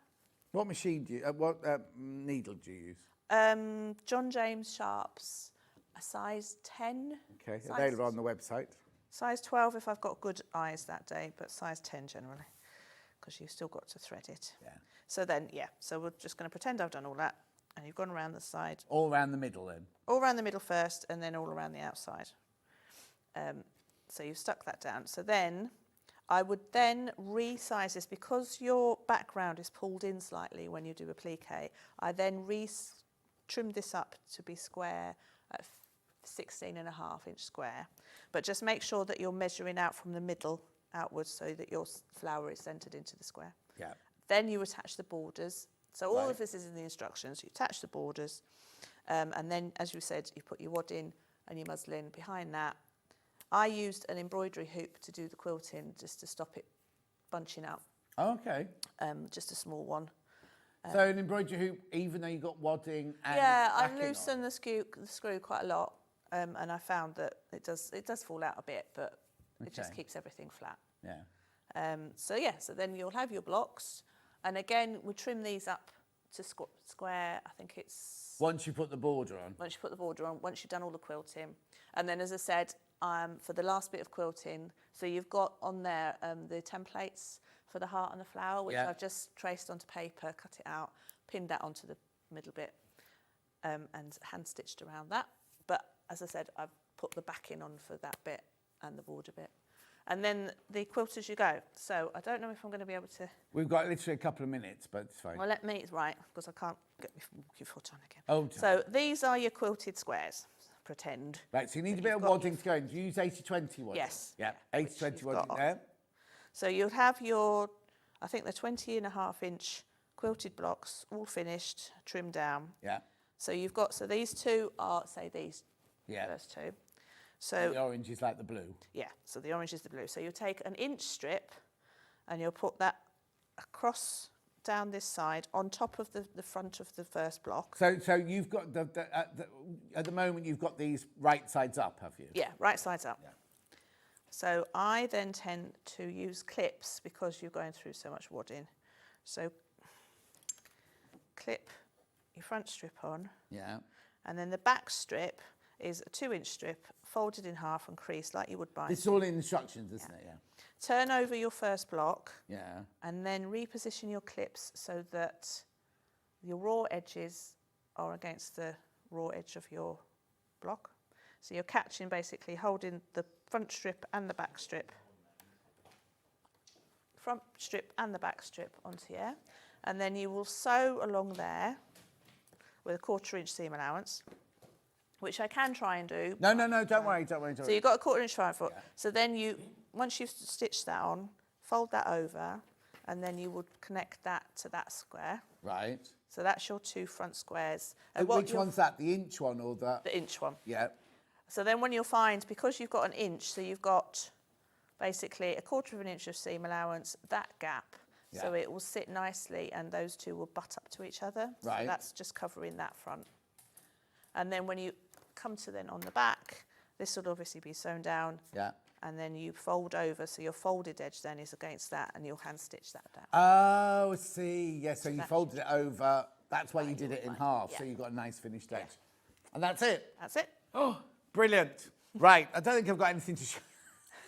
What machine do you, what needle do you use? John James Sharps, a size 10. Okay, available on the website. Size 12 if I've got good eyes that day, but size 10 generally, because you've still got to thread it. Yeah. So then, so we're just going to pretend I've done all that, and you've gone around the side. All around the middle then? All around the middle first, and then all around the outside. So you've stuck that down. So then, I would then resize this, because your background is pulled in slightly when you do a plique. I then trim this up to be square at 16.5-inch square. But just make sure that you're measuring out from the middle outwards so that your flower is centered into the square. Yeah. Then you attach the borders. So all of this is in the instructions. You attach the borders, and then, as you said, you put your wadding and your muslin behind that. I used an embroidery hoop to do the quilting, just to stop it bunching up. Okay. Just a small one. So an embroidery hoop, even though you got wadding and I backing loosen the screw quite a lot, and I found that it does fall out a bit, but it just keeps everything flat. Yeah. So then you'll have your blocks, and again we trim these up to square. I think it's once you put the border on. Once you put the border on, once you've done all the quilting, and then, as I said, for the last bit of quilting, so you've got on there the templates for the heart and the flower, which I've just traced onto paper, cut it out, pinned that onto the middle bit, and hand stitched around that. But as I said, I've put the backing on for that bit and the border bit. And then the quilt as you go. So I don't know if I'm going to be able to... We've got literally a couple of minutes, but it's fine. Well, because I can't get my foot on again. Oh, so these are your quilted squares, pretend. Right, so you need a bit of wadding to go in. Do you use 80-20 wadding? Yes. Yeah, 80-20 wadding there. So you'll have your, I think the 20.5-inch quilted blocks all finished, trimmed down. Yeah. So you've got, so these two are, say these first two. So the orange is like the blue. Yeah, so the orange is the blue. So you'll take an inch strip and you'll put that across down this side on top of the front of the first block. So you've got, at the moment, you've got these right sides up, have you? Yeah, right sides up. Yeah. So I then tend to use clips because you're going through so much wadding. So clip your front strip on. Yeah. And then the back strip is a 2-inch strip folded in half and creased like you would bind. It's all in instructions, isn't it? Yeah. Turn over your first block. Yeah. And then reposition your clips so that your raw edges are against the raw edge of your block. So you're catching, basically holding the front strip and the back strip. Front strip and the back strip onto here. And then you will sew along there with a 1/4-inch seam allowance, which I can try and do. No, don't worry. So you've got a 1/4-inch 5-foot. Yeah. So then once you've stitched that on, fold that over, and then you would connect that to that square. Right. So that's your 2 front squares. Which one's that? The inch one or the... The inch one. Yeah. So then when you'll find, because you've got an inch, so you've got basically a 1/4 inch of seam allowance, that gap. Yeah. So it will sit nicely and those two will butt up to each other. Right. So that's just covering that front. And then when you come to then on the back, this will obviously be sewn down. Yeah. And then you fold over, so your folded edge then is against that, and you'll hand stitch that down. Oh, I see. Yeah, so you folded it over. That's why you did it in half, so you got a nice finished edge. And that's it. That's it. Oh, brilliant. Right, I don't think I've got anything to show.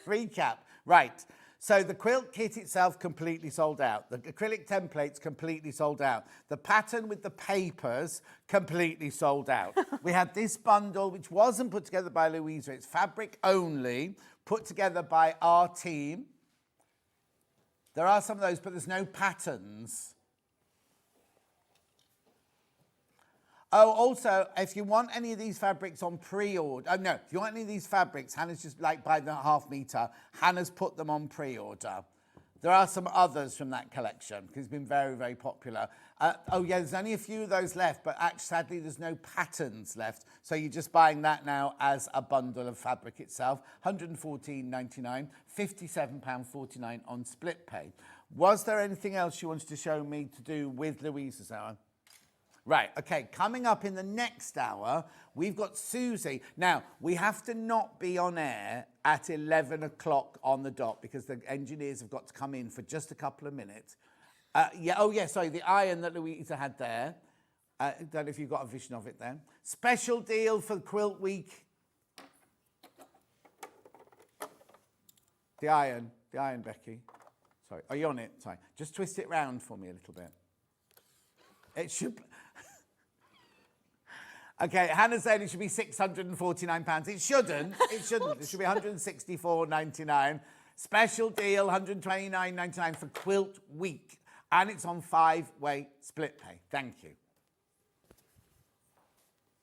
Recap. Right. So the quilt kit itself completely sold out. The acrylic templates completely sold out. The pattern with the papers completely sold out. We had this bundle, which wasn't put together by Louisa. It's fabric only, put together by our team. There are some of those, but there's no patterns. Oh, also, if you want any of these fabrics on pre-order, if you want any of these fabrics, Hannah's just like by the ½ metre, Hannah's put them on pre-order. There are some others from that collection, because it's been very, very popular. There's only a few of those left, but actually, sadly, there's no patterns left. So you're just buying that now as a bundle of fabric itself, £114.99, £57.49 on split pay. Was there anything else you wanted to show me to do with Louisa's hour? Right, okay, coming up in the next hour, we've got Suzie. Now, we have to not be on air at 11 o'clock on the dot because the engineers have got to come in for just a couple of minutes. Yeah. Oh, yeah. Sorry, the iron that Louisa had there. Don't know if you've got a vision of it then. Special deal for Quilt Week. The iron, Becky. Sorry, are you on it? Sorry, just twist it round for me a little bit. It should. Okay, Hannah said it should be £649. It shouldn't. It shouldn't. It should be £164.99. Special deal, £129.99 for Quilt Week. And it's on 5-way split pay. Thank you.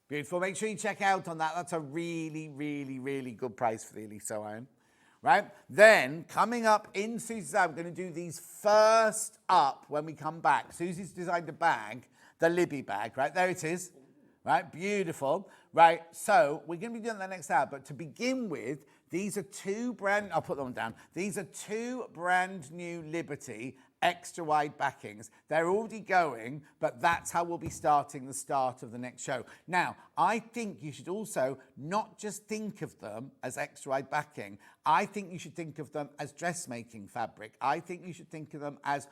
Beautiful. Make sure you check out on that. That's a really, really, really good price for the Elisa iron. Right? Then, coming up in Susie's hour, we're going to do these first up when we come back. Susie's designed a bag, the Libby bag, right? There it is. Right? Beautiful. Right? So, we're going to be doing that next hour. But to begin with, these are I'll put them down. These are 2 brand new Liberty extra wide backings. They're already going, but that's how we'll be starting the start of the next show. Now, I think you should also not just think of them as extra wide backing. I think you should think of them as dressmaking fabric. I think you should think of them as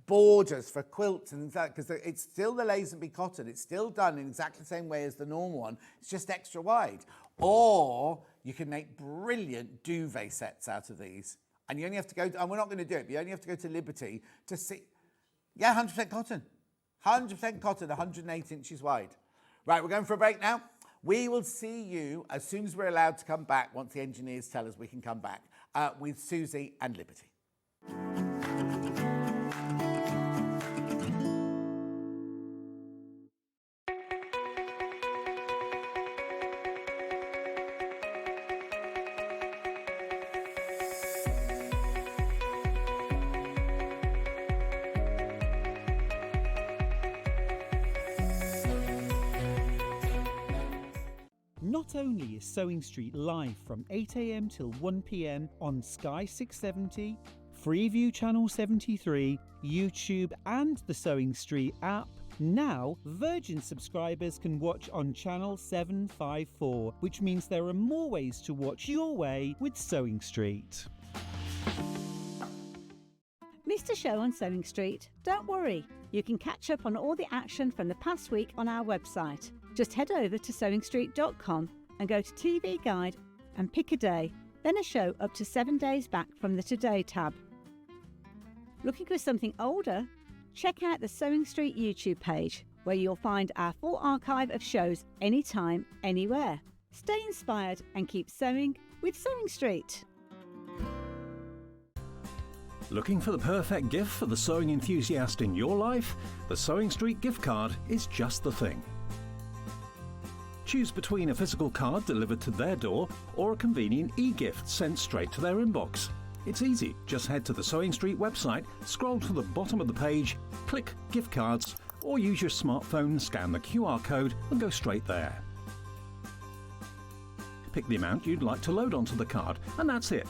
borders for quilts and that, because it's still the Lazenby cotton. It's still done in exactly the same way as the normal one. It's just extra wide. Or you can make brilliant duvet sets out of these. And you only have to go, and we're not going to do it, but you only have to go to Liberty to see. Yeah, 100% cotton. 100% cotton, 108 inches wide. Right, we're going for a break now. We will see you as soon as we're allowed to come back, once the engineers tell us we can come back, with Susie and Liberty. Not only is Sewing Street live from 8 a.m. till 1 p.m. on Sky 670, Freeview Channel 73, YouTube and the Sewing Street app, now Virgin subscribers can watch on Channel 754, which means there are more ways to watch your way with Sewing Street. Missed a show on Sewing Street? Don't worry, you can catch up on all the action from the past week on our website. Just head over to sewingstreet.com and go to TV Guide and pick a day, then a show up to 7 days back from the Today tab. Looking for something older? Check out the Sewing Street YouTube page, where you'll find our full archive of shows anytime, anywhere. Stay inspired and keep sewing with Sewing Street. Looking for the perfect gift for the sewing enthusiast in your life? The Sewing Street gift card is just the thing. Choose between a physical card delivered to their door or a convenient e-gift sent straight to their inbox. It's easy. Just head to the Sewing Street website, scroll to the bottom of the page, click Gift Cards, or use your smartphone, scan the QR code and go straight there. Pick the amount you'd like to load onto the card, and that's it.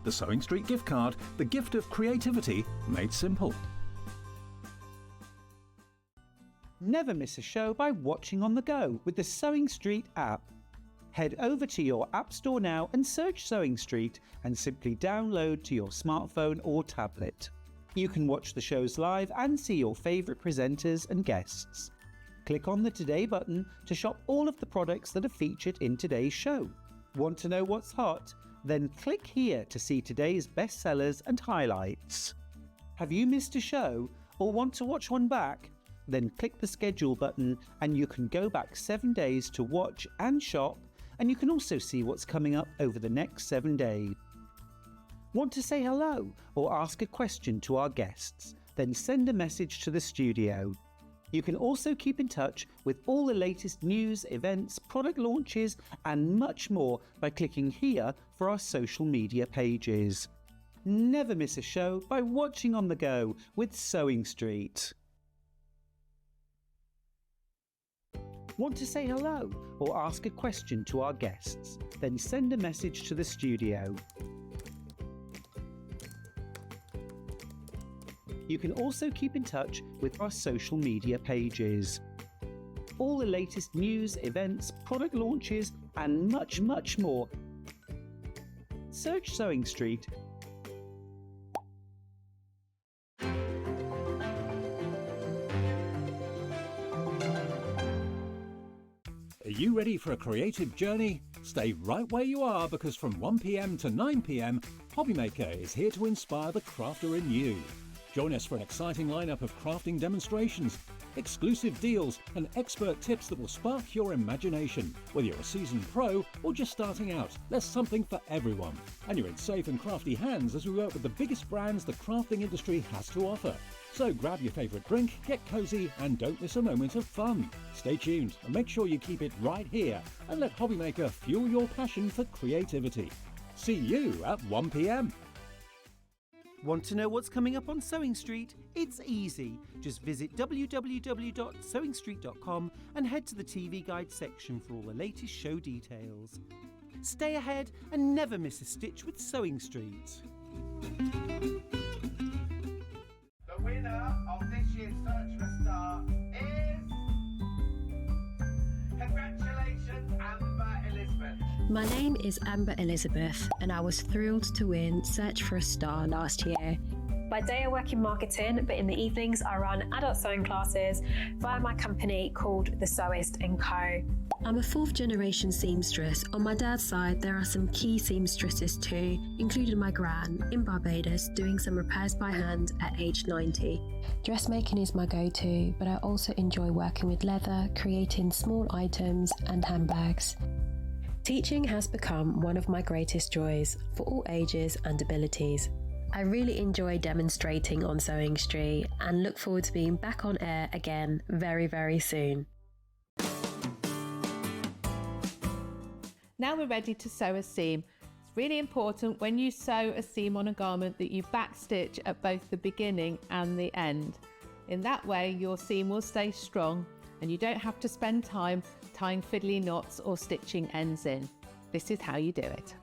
The Sewing Street gift card, the gift of creativity made simple. Never miss a show by watching on the go with the Sewing Street app. Head over to your app store now and search Sewing Street and simply download to your smartphone or tablet. You can watch the shows live and see your favourite presenters and guests. Click on the Today button to shop all of the products that are featured in today's show. Want to know what's hot? Then click here to see today's bestsellers and highlights. Have you missed a show or want to watch one back? Then click the schedule button and you can go back 7 days to watch and shop, and you can also see what's coming up over the next 7 days. Want to say hello or ask a question to our guests? Then send a message to the studio. You can also keep in touch with all the latest news, events, product launches and much more by clicking here for our social media pages. Never miss a show by watching on the go with Sewing Street. Want to say hello or ask a question to our guests? Then send a message to the studio. You can also keep in touch with our social media pages. All the latest news, events, product launches and much more. Search Sewing Street. you ready for a creative journey? Stay right where you are, because from 1 p.m. to 9 p.m, Hobbymaker is here to inspire the crafter in you. Join us for an exciting lineup of crafting demonstrations, exclusive deals and expert tips that will spark your imagination. Whether you're a seasoned pro or just starting out, there's something for everyone. And you're in safe and crafty hands as we work with the biggest brands the crafting industry has to offer. So grab your favourite drink, get cosy and don't miss a moment of fun. Stay tuned and make sure you keep it right here and let Hobbymaker fuel your passion for creativity. See you at 1 p.m. Want to know what's coming up on Sewing Street? It's easy. Just visit www.sewingstreet.com and head to the TV Guide section for all the latest show details. Stay ahead and never miss a stitch with Sewing Street. The winner of this year's Search for a Star is... Congratulations, Amber Elizabeth. My name is Amber Elizabeth, and I was thrilled to win Search for a Star last year. By day I work in marketing, but in the evenings I run adult sewing classes via my company called The Sewist & Co. I'm a fourth generation seamstress. On my dad's side, there are some key seamstresses too, including my gran in Barbados doing some repairs by hand at age 90. Dressmaking is my go-to, but I also enjoy working with leather, creating small items and handbags. Teaching has become one of my greatest joys for all ages and abilities. I really enjoy demonstrating on Sewing Street and look forward to being back on air again very, very soon. Now we're ready to sew a seam. It's really important when you sew a seam on a garment that you backstitch at both the beginning and the end. In that way your seam will stay strong and you don't have to spend time tying fiddly knots or stitching ends in. This is how you do it.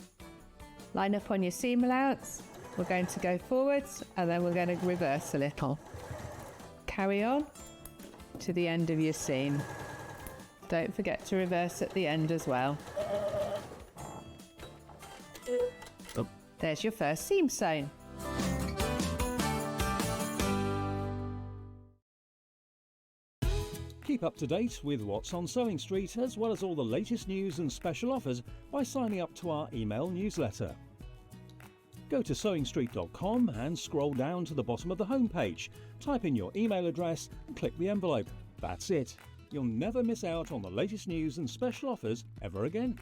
Line up on your seam allowance. We're going to go forwards and then we're going to reverse a little. Carry on to the end of your seam. Don't forget to reverse at the end as well. There's your first seam sewn. Keep up to date with what's on Sewing Street, as well as all the latest news and special offers by signing up to our email newsletter. Go to sewingstreet.com and scroll down to the bottom of the homepage. Type in your email address and click the envelope. That's it. You'll never miss out on the latest news and special offers ever again.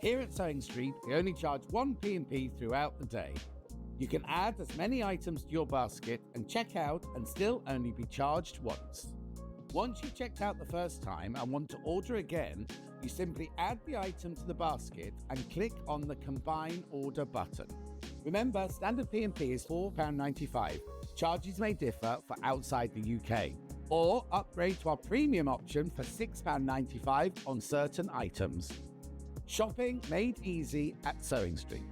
Here at Sewing Street, we only charge 1 P&P throughout the day. You can add as many items to your basket and check out and still only be charged once. Once you've checked out the first time and want to order again, you simply add the item to the basket and click on the Combine Order button. Remember, standard P&P is £4.95. Charges may differ for outside the UK. Or upgrade to our premium option for £6.95 on certain items. Shopping made easy at Sewing Street.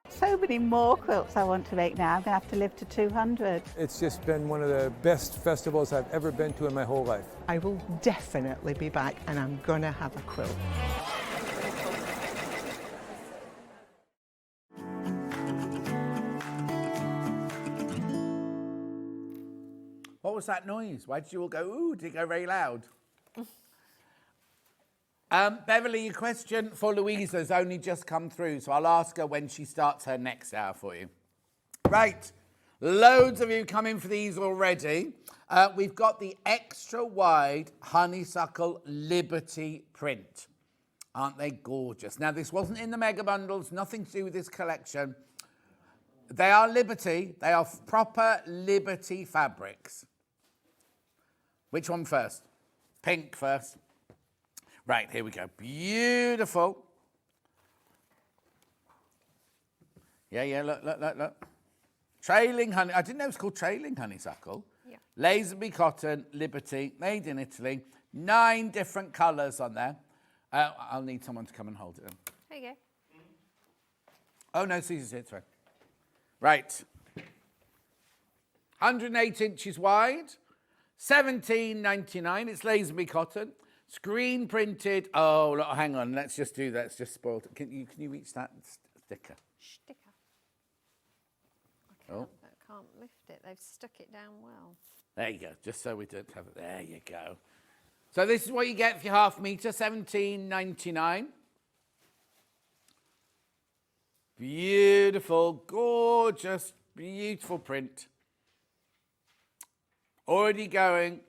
So many more quilts I want to make now. I'm going to have to live to 200. It's just been one of the best festivals I've ever been to in my whole life. I will definitely be back and I'm going to have a quilt. What was that noise? Why did you all go, ooh, did it go very loud? Beverly, your question for Louisa has only just come through, so I'll ask her when she starts her next hour for you. Right, loads of you come in for these already. We've got the extra wide honeysuckle Liberty print. Aren't they gorgeous? Now, this wasn't in the mega bundles, nothing to do with this collection. They are Liberty, they are proper Liberty fabrics. Which one first? Pink first. Right, here we go. Beautiful. Yeah, look. Trailing honey. I didn't know it was called trailing honeysuckle. Yeah. Lazenby cotton, Liberty, made in Italy. 9 different colours on there. I'll need someone to come and hold it then. There you go. Oh, no, Susie's here, sorry. Right. 108 inches wide, £17.99. It's Lazenby cotton. Screen printed. Oh, look, hang on. Let's just do that. Let's just spoil it. Can you reach that sticker? Sticker. Oh. I can't lift it. They've stuck it down well. There you go, just so we don't have it. There you go. So this is what you get for your half metre, $17.99. Beautiful, gorgeous, beautiful print. Already going.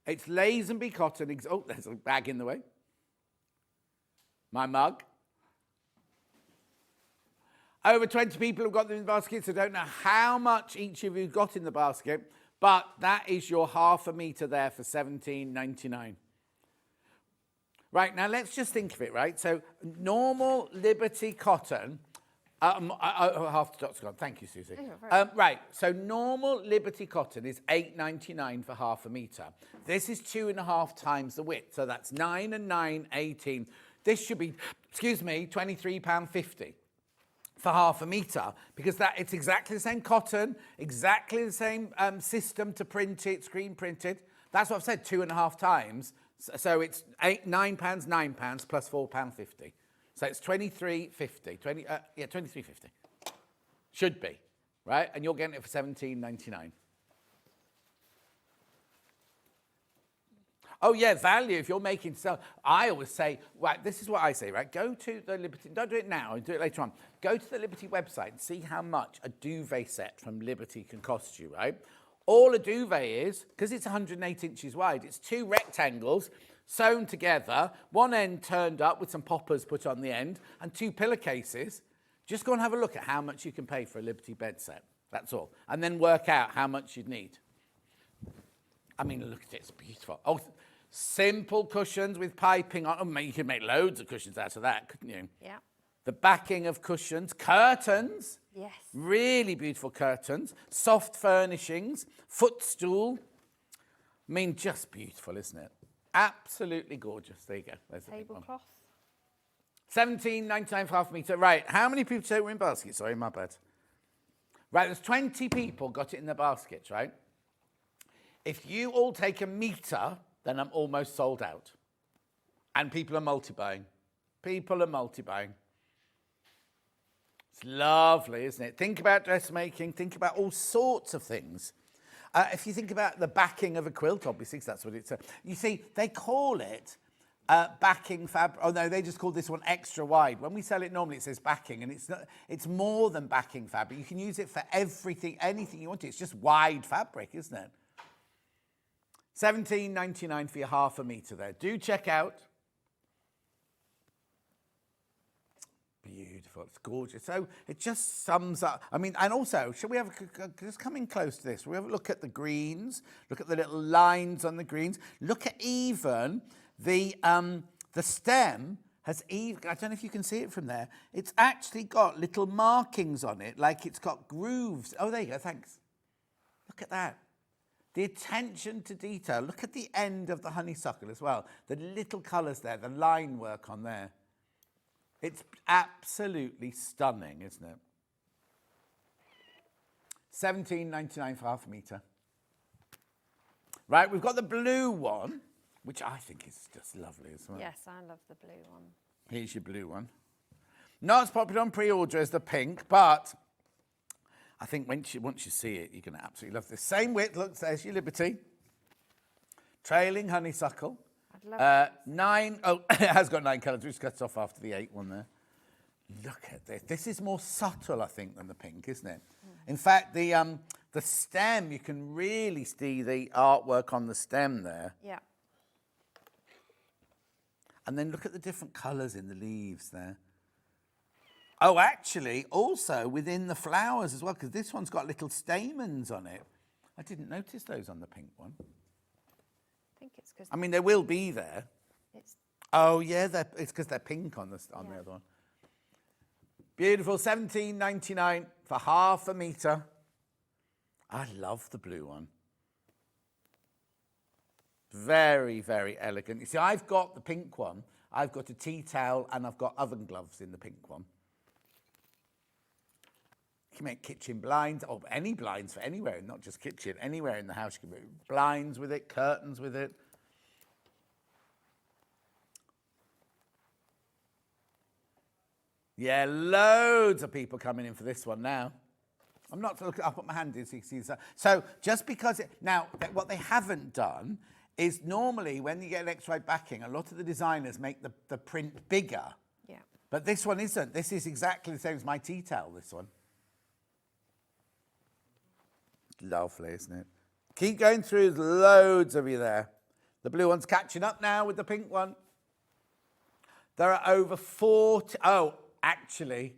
It's Lazenby cotton. Oh, there's a bag in the way. My mug. Over 20 people have got them in the basket, so I don't know how much each of you got in the basket, but that is your half a metre there for $17.99. Right, now let's just think of it, right? So normal Liberty cotton, half the stoc's gone. Thank you, Susie. Right, so normal Liberty cotton is $8.99 for half a metre. This is 2.5 times the width, so that's 9 and 9, 18. This should be, £23.50 for half a metre, because it's exactly the same cotton, exactly the same system to print it, screen printed. That's what I've said, 2.5 times. So it's £9, £9 plus £4.50. So it's $23.50. $23.50. Should be, right? And you're getting it for $17.99. Oh, yeah, value, if you're making stuff. I always say, right, this is what I say, right? Go to the Liberty, don't do it now, do it later on. Go to the Liberty website and see how much a duvet set from Liberty can cost you, right? All a duvet is, because it's 108 inches wide, it's 2 rectangles sewn together, one end turned up with some poppers put on the end, and 2 pillowcases. Just go and have a look at how much you can pay for a Liberty bed set. That's all. And then work out how much you'd need. I mean, look at it, it's beautiful. Oh, simple cushions with piping on. Oh, you could make loads of cushions out of that, couldn't you? Yeah. The backing of cushions, curtains. Yes. Really beautiful curtains, soft furnishings, footstool. I mean, just beautiful, isn't it? Absolutely gorgeous. There you go. There's Tablecloth. $17.99 for half a metre. Right, how many people say we're in baskets? Sorry, my bad. Right, there's 20 people got it in the baskets, right? If you all take a metre, then I'm almost sold out. And people are multi-buying. People are multi-buying. It's lovely, isn't it? Think about dressmaking. Think about all sorts of things. If you think about the backing of a quilt, obviously, 'cause that's what it's... you see, they call it backing fabric. Oh, no, they just call this one extra wide. When we sell it normally, it says backing, and it's not. It's more than backing fabric. You can use it for everything, anything you want to. It's just wide fabric, isn't it? $17.99 for your half a metre there. Do check out. Beautiful, it's gorgeous. So it just sums up. I mean, and also, shall we have just coming close to this? We have a look at the greens. Look at the little lines on the greens. Look at even the stem has even. I don't know if you can see it from there. It's actually got little markings on it, like it's got grooves. Oh, there you go. Thanks. Look at that. The attention to detail. Look at the end of the honeysuckle as well. The little colours there. The line work on there. It's absolutely stunning, isn't it? $17.99 for half a metre. Right, we've got the blue one, which I think is just lovely as well. Yes, I love the blue one. Here's your blue one. Not as popular on pre-order as the pink, but I think once you see it, you're going to absolutely love this. Same width, look, there's your Liberty. Trailing honeysuckle. It has got 9 colours. We just cut it off after the 8 one there. Look at this. This is more subtle, I think, than the pink, isn't it? In fact, the stem, you can really see the artwork on the stem there. Yeah. And then look at the different colours in the leaves there. Oh, actually, also within the flowers as well, because this one's got little stamens on it. I didn't notice those on the pink one. I think it's because... I mean, they will be there. Oh, yeah, it's because they're pink on the other one. Beautiful, $17.99 for half a metre. I love the blue one. Very, very elegant. You see, I've got the pink one. I've got a tea towel and I've got oven gloves in the pink one. You can make kitchen blinds, or any blinds for anywhere, not just kitchen, anywhere in the house. You can make blinds with it, curtains with it. Yeah, loads of people coming in for this one now. I'm not looking. I'll put my hand in so you can see this. So just because what they haven't done is normally when you get an X-ray backing, a lot of the designers make the print bigger. Yeah. But this one isn't. This is exactly the same as my tea towel, this one. Lovely, isn't it? Keep going through. There's loads of you there. The blue one's catching up now with the pink one. There are over 40. Oh, actually,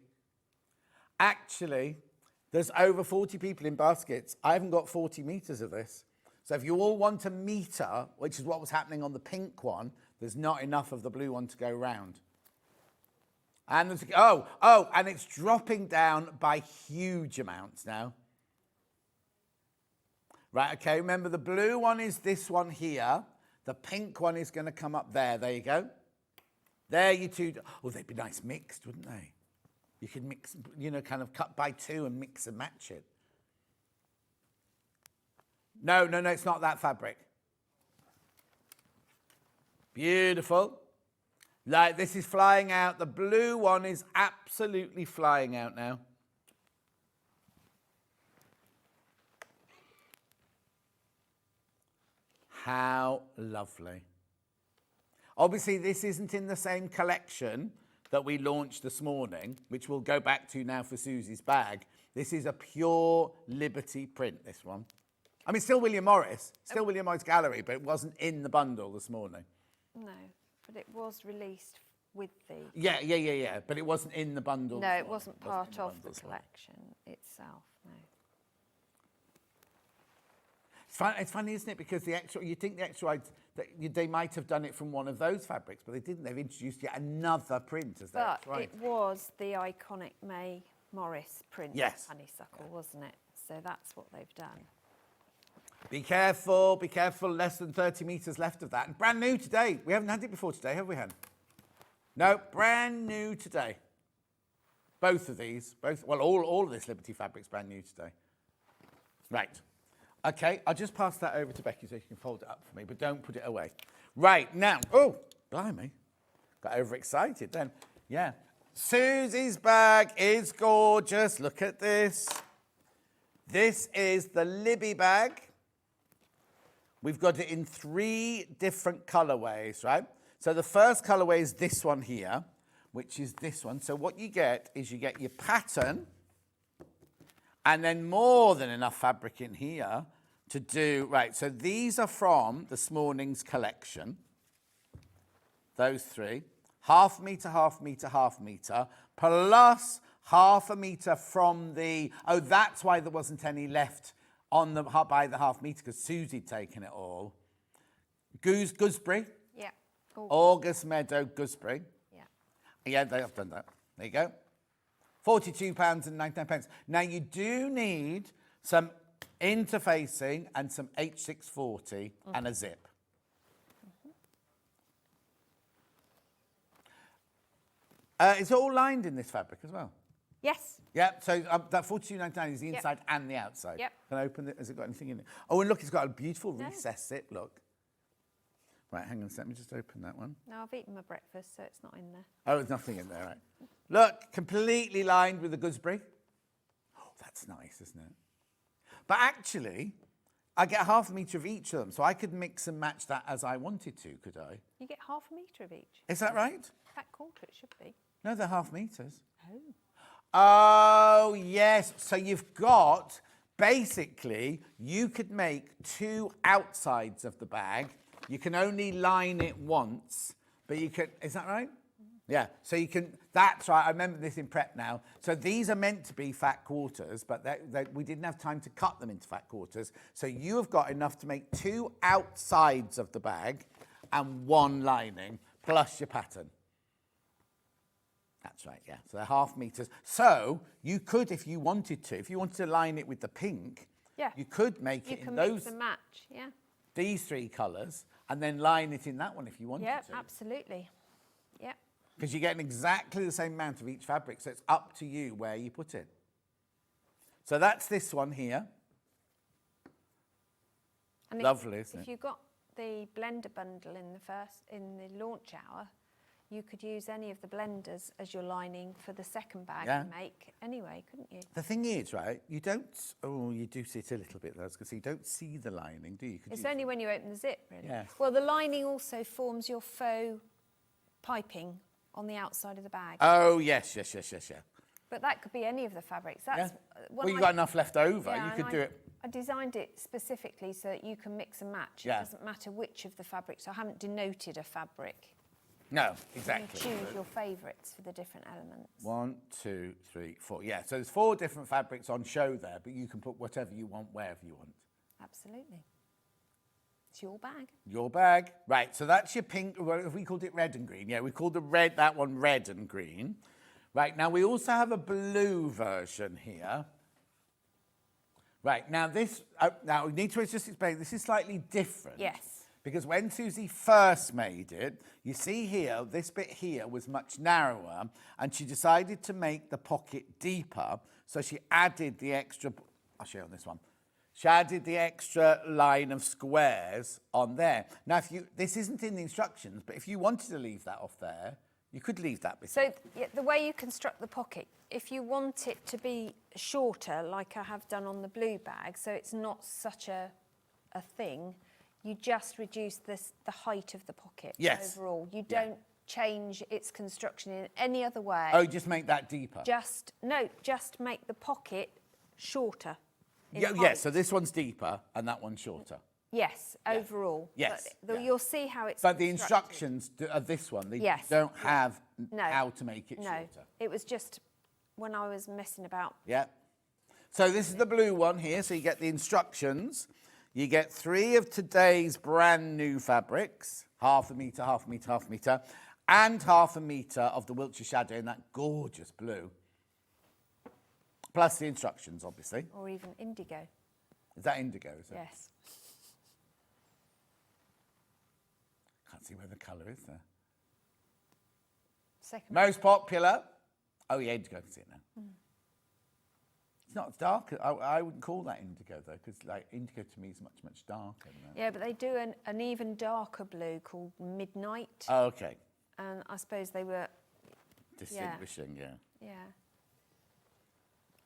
there's over 40 people in baskets. I haven't got 40 metres of this. So if you all want a metre, which is what was happening on the pink one, there's not enough of the blue one to go round. And there's, and it's dropping down by huge amounts now. Right, okay, remember the blue one is this one here. The pink one is going to come up there. There you go. There you two. Oh, they'd be nice mixed, wouldn't they? You could mix, kind of cut by two and mix and match it. No, it's not that fabric. Beautiful. Like, this is flying out. The blue one is absolutely flying out now. How lovely. Obviously, this isn't in the same collection that we launched this morning, which we'll go back to now for Suzie's bag. This is a pure Liberty print, this one. I mean, still William Morris Gallery, but it wasn't in the bundle this morning. No, but it was released with the... Yeah, but it wasn't in the bundle. No, it wasn't part of the collection itself, no. It's funny, isn't it? Because you think the extra, they might have done it from one of those fabrics, but they didn't. They've introduced yet another print as their extra. It was the iconic May Morris print, yes. Honeysuckle, wasn't it? So that's what they've done. Be careful, less than 30 metres left of that. And brand new today. We haven't had it before today, have we, Hen? No, brand new today. Both of these, all of this Liberty fabric's brand new today. Right. Okay, I'll just pass that over to Becky so you can fold it up for me, but don't put it away. Right, now, oh, blimey. Got overexcited then. Yeah. Suzie's bag is gorgeous. Look at this. This is the Libby bag. We've got it in 3 different colourways, right? So the first colourway is this one here, which is this one. So what you get is you get your pattern and then more than enough fabric in here to do, right, so these are from this morning's collection, those 3, half metre, half metre, half metre, plus half a metre from the, that's why there wasn't any left on by the half metre, because Susie'd taken it all. Gooseberry. Yeah. August Meadow Gooseberry. Yeah. Yeah, they have done that. There you go. £42.99. Now, you do need some interfacing and some H640 and a zip. It's all lined in this fabric as well. Yes. Yeah, so that £42.99 is the inside and the outside. Yep. Can I open it? Has it got anything in it? Oh, and look, it's got a beautiful recessed zip, look. Right, hang on a second, let me just open that one. No, I've eaten my breakfast, so it's not in there. Oh, there's nothing in there, right. Look, completely lined with the gooseberry. Oh, that's nice, isn't it? But actually, I get half a metre of each of them, so I could mix and match that as I wanted to, could I? You get half a metre of each. Is that right? That quarter, it should be. No, they're half metres. Oh. Oh, yes. So you've got, basically, you could make 2 outsides of the bag. You can only line it once, but you can, is that right? Yeah, so you can, that's right, I remember this in prep now. So these are meant to be fat quarters, but we didn't have time to cut them into fat quarters. So you have got enough to make 2 outsides of the bag and 1 lining, plus your pattern. That's right, yeah, so they're half metres. So you could, if you wanted to line it with the pink, yeah, you could make it in those. You can mix and match, yeah. These 3 colours, and then line it in that one if you wanted to. Yeah, absolutely. Yeah. Because you're getting exactly the same amount of each fabric, so it's up to you where you put it. So that's this one here. And lovely, isn't it? If you got the blender bundle in the launch hour, you could use any of the blenders as your lining for the second bag Yeah. you make anyway, couldn't you? The thing is, right, you don't, oh, you do see it a little bit, though, because you don't see the lining, do you? Could It's you- only when you open the zip, really. Yeah. Well, the lining also forms your faux piping on the outside of the bag. Oh, yes. But that could be any of the fabrics. That's Yeah. when Well, you've I- got enough left over, Yeah, you and could do it. I designed it specifically so that you can mix and match. Yeah. It doesn't matter which of the fabrics. I haven't denoted a fabric. No, exactly. You choose your favourites for the different elements. 1, 2, 3, 4. Yeah, so there's 4 different fabrics on show there, but you can put whatever you want, wherever you want. Absolutely. It's your bag. Your bag. Right, so that's your pink. Well, we called it red and green. Yeah, we called that one red and green. Right, now we also have a blue version here. Right, now this, now we need to just explain, this is slightly different. Yes. Because when Suzie first made it, you see here, this bit here was much narrower, and she decided to make the pocket deeper, so she added the extra, I'll show you on this one. She added the extra line of squares on there. Now, this isn't in the instructions, but if you wanted to leave that off there, you could leave that bit. So the way you construct the pocket, if you want it to be shorter, like I have done on the blue bag, so it's not such a thing, you just reduce the height of the pocket overall. You don't change its construction in any other way. Oh, just make that deeper? Just make the pocket shorter. Yeah, so this one's deeper and that one's shorter. Yes, overall. Yes. But you'll see how it's But the constructed. instructions of this one, they Yes. don't have No. how to make it No, shorter. it was just when I was messing about. Yeah. So this is the blue one here, so you get the instructions. You get 3 of today's brand new fabrics, 1/2 metre, 1/2 metre, 1/2 metre, and 1/2 metre of the Wiltshire Shadow in that gorgeous blue. Plus the instructions, obviously. Or even indigo. Is that indigo, is it? Yes. Can't see where the colour is there. Second. Most popular. Oh, yeah, indigo, I can see it now. It's not dark. I wouldn't call that indigo, though, because like, indigo to me is much, much darker than that. Yeah, but they do an even darker blue called Midnight. Oh, okay. And I suppose they were... Distinguishing, yeah. Yeah.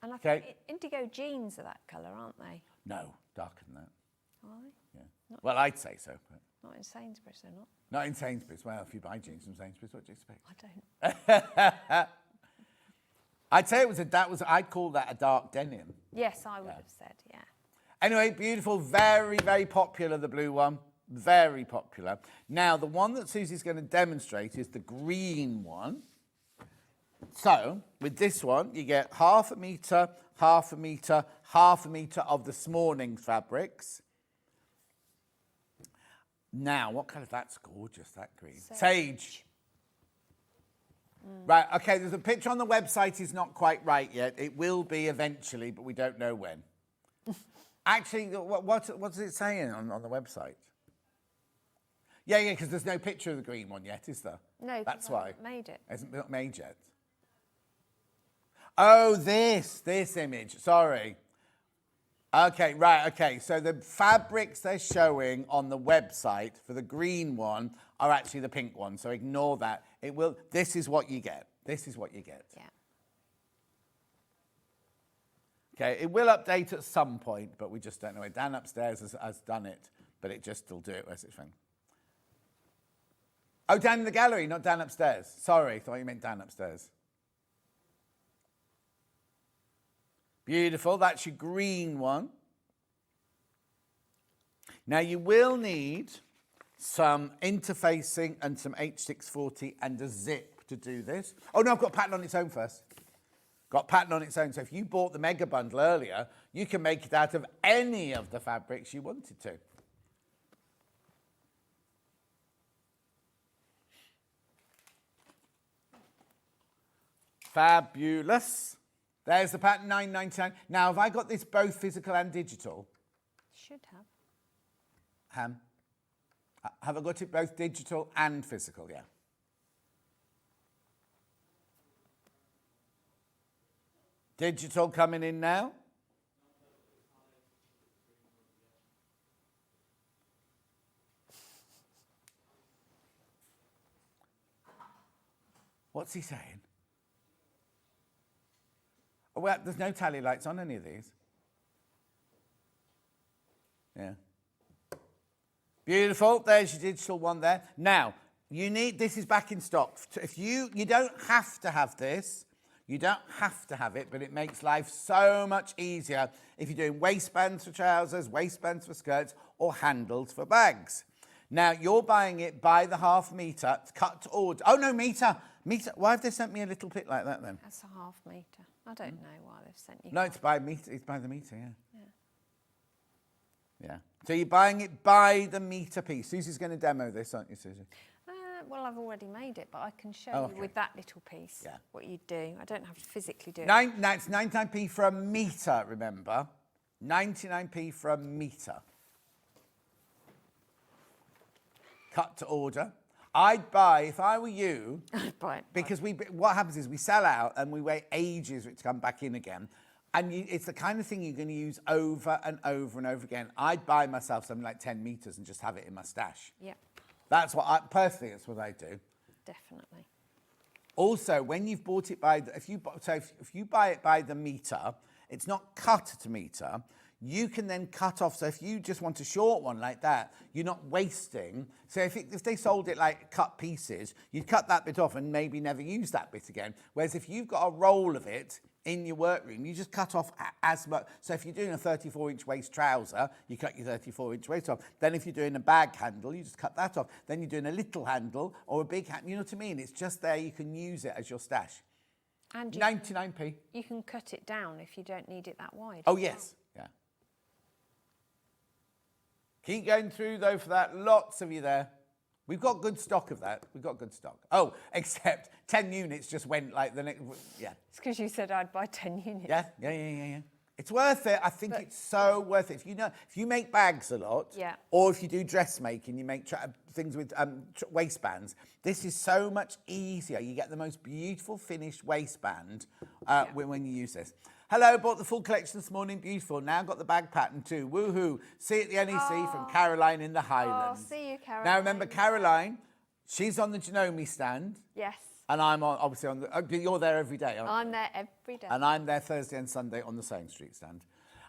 And I Okay. think indigo jeans are that colour, aren't they? No, darker than that. Are they? Yeah. Not- Well, I'd say so, but Not in Sainsbury's, they're not. not in Sainsbury's. Well, if you buy jeans from Sainsbury's, what do you expect? I don't. I'd say I'd call that a dark denim. Yes, I would have said, yeah. Anyway, beautiful, very, very popular, the blue one. Very popular. Now, the one that Susie's going to demonstrate is the green one. So, with this one, you get 1/2 metre, 1/2 metre, 1/2 metre of this morning's fabrics. Now, what colour? That's gorgeous, that green. Sage. Right, okay, there's a picture on the website, is not quite right yet. It will be eventually, but we don't know when. Actually, what's it saying on the website? Yeah, because there's no picture of the green one yet, is there? No, that's I why. haven't made it. Hasn't been made yet. Oh, this image, sorry. Okay, right, okay. So the fabrics they're showing on the website for the green one are actually the pink one, so ignore that. This is what you get. This is what you get. Yeah. Okay, it will update at some point, but we just don't know it. Dan upstairs has done it, but it just will do it. Where's it from? Oh, Dan in the gallery, not Dan upstairs. Sorry, thought you meant Dan upstairs. Beautiful, that's your green one. Now you will need some interfacing and some H640 and a zip to do this. Oh no, I've got pattern on its own first. Got pattern on its own, so if you bought the mega bundle earlier, you can make it out of any of the fabrics you wanted to. Fabulous. There's the pattern, £9.99. Now, have I got this both physical and digital? Should have. Have I got it both digital and physical? Yeah. Digital coming in now. What's he saying? Oh, well, there's no tally lights on any of these. Yeah. Beautiful. There's your digital one there. Now, this is back in stock. If you don't have to have this. You don't have to have it, but it makes life so much easier if you're doing waistbands for trousers, waistbands for skirts, or handles for bags. Now, you're buying it by the half metre, cut to order. Oh, no, metre. Why have they sent me a little bit like that, then? That's a half metre. I don't know why they've sent you. No, it's by metre. It's by the metre, yeah. Yeah. So you're buying it by the metre piece. Susie's going to demo this, aren't you, Susie? Well, I've already made it, but I can show you with that little piece what you do. I don't have to physically do it. Now it's 99p for a metre, remember? 99p for a metre. Cut to order. I'd buy, if I were you, I'd buy it. Because what happens is we sell out and we wait ages for it to come back in again. And it's the kind of thing you're going to use over and over and over again. I'd buy myself something like 10 metres and just have it in my stash. Yeah. That's what personally, that's what I do. Definitely. Also, when you've bought it if you buy it by the metre, it's not cut to metre. You can then cut off. So if you just want a short one like that, you're not wasting. So if they sold it like cut pieces, you'd cut that bit off and maybe never use that bit again. Whereas if you've got a roll of it in your workroom, you just cut off as much. So if you're doing a 34-inch waist trouser, you cut your 34-inch waist off. Then if you're doing a bag handle, you just cut that off. Then you're doing a little handle or a big handle. You know what I mean? It's just there. You can use it as your stash. And 99p. You can cut it down if you don't need it that wide. Oh, yes. Yeah. Keep going through, though, for that. Lots of you there. We've got good stock of that. We've got good stock. Oh, except 10 units just went like the next... Yeah. It's because you said I'd buy 10 units. Yeah. It's worth it. I think it's so worth it. If you make bags a lot, or if you do dressmaking, you make things with waistbands, this is so much easier. You get the most beautiful finished waistband when you use this. Hello, bought the full collection this morning. Beautiful. Now got the bag pattern too. Woohoo. See you at the NEC from Caroline in the Highlands. See you, Caroline. Now remember, Caroline, she's on the Janome stand. Yes. And I'm obviously on the... you're there every day, aren't you? I'm there every day. And I'm there Thursday and Sunday on the Sewing Street stand.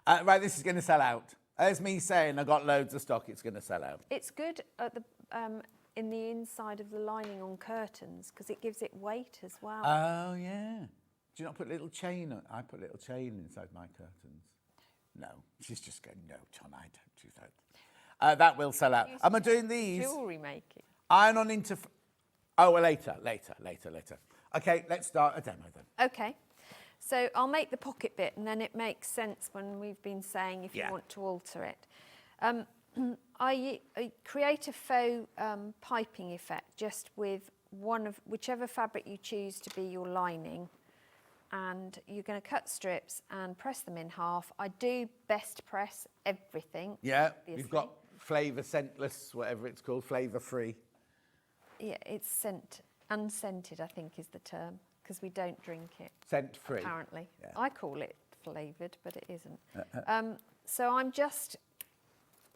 Right, this is going to sell out. There's me saying I got loads of stock, it's going to sell out. It's good at the in the inside of the lining on curtains because it gives it weight as well. Oh, yeah. Do you not put a little chain on? I put a little chain inside my curtains. No. She's just going, no, John, I don't do that. That will sell out. Am I doing these? Jewellery making. Iron on into... Oh, well, later. Okay, let's start a demo then. Okay. So I'll make the pocket bit and then it makes sense when we've been saying if you want to alter it. I create a faux piping effect just with whichever fabric you choose to be your lining. And you're going to cut strips and press them in half. I do best press everything. Yeah, obviously. You've got flavour scentless, whatever it's called, flavour free. Yeah, it's unscented, I think is the term, because we don't drink it. Scent free. Apparently. Yeah. I call it flavoured, but it isn't. So I'm just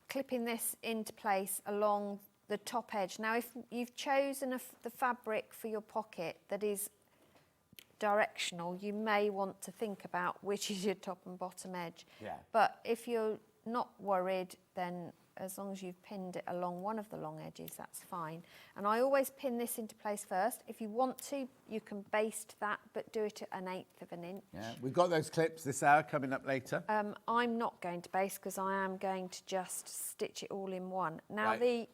clipping this into place along the top edge. Now, if you've chosen the fabric for your pocket that is directional, you may want to think about which is your top and bottom edge. Yeah. But if you're not worried, then as long as you've pinned it along one of the long edges, that's fine. And I always pin this into place first. If you want to, you can baste that, but do it at 1/8 of an inch. Yeah, we've got those clips this hour coming up later. I'm not going to baste because I am going to just stitch it all in one. Now, right.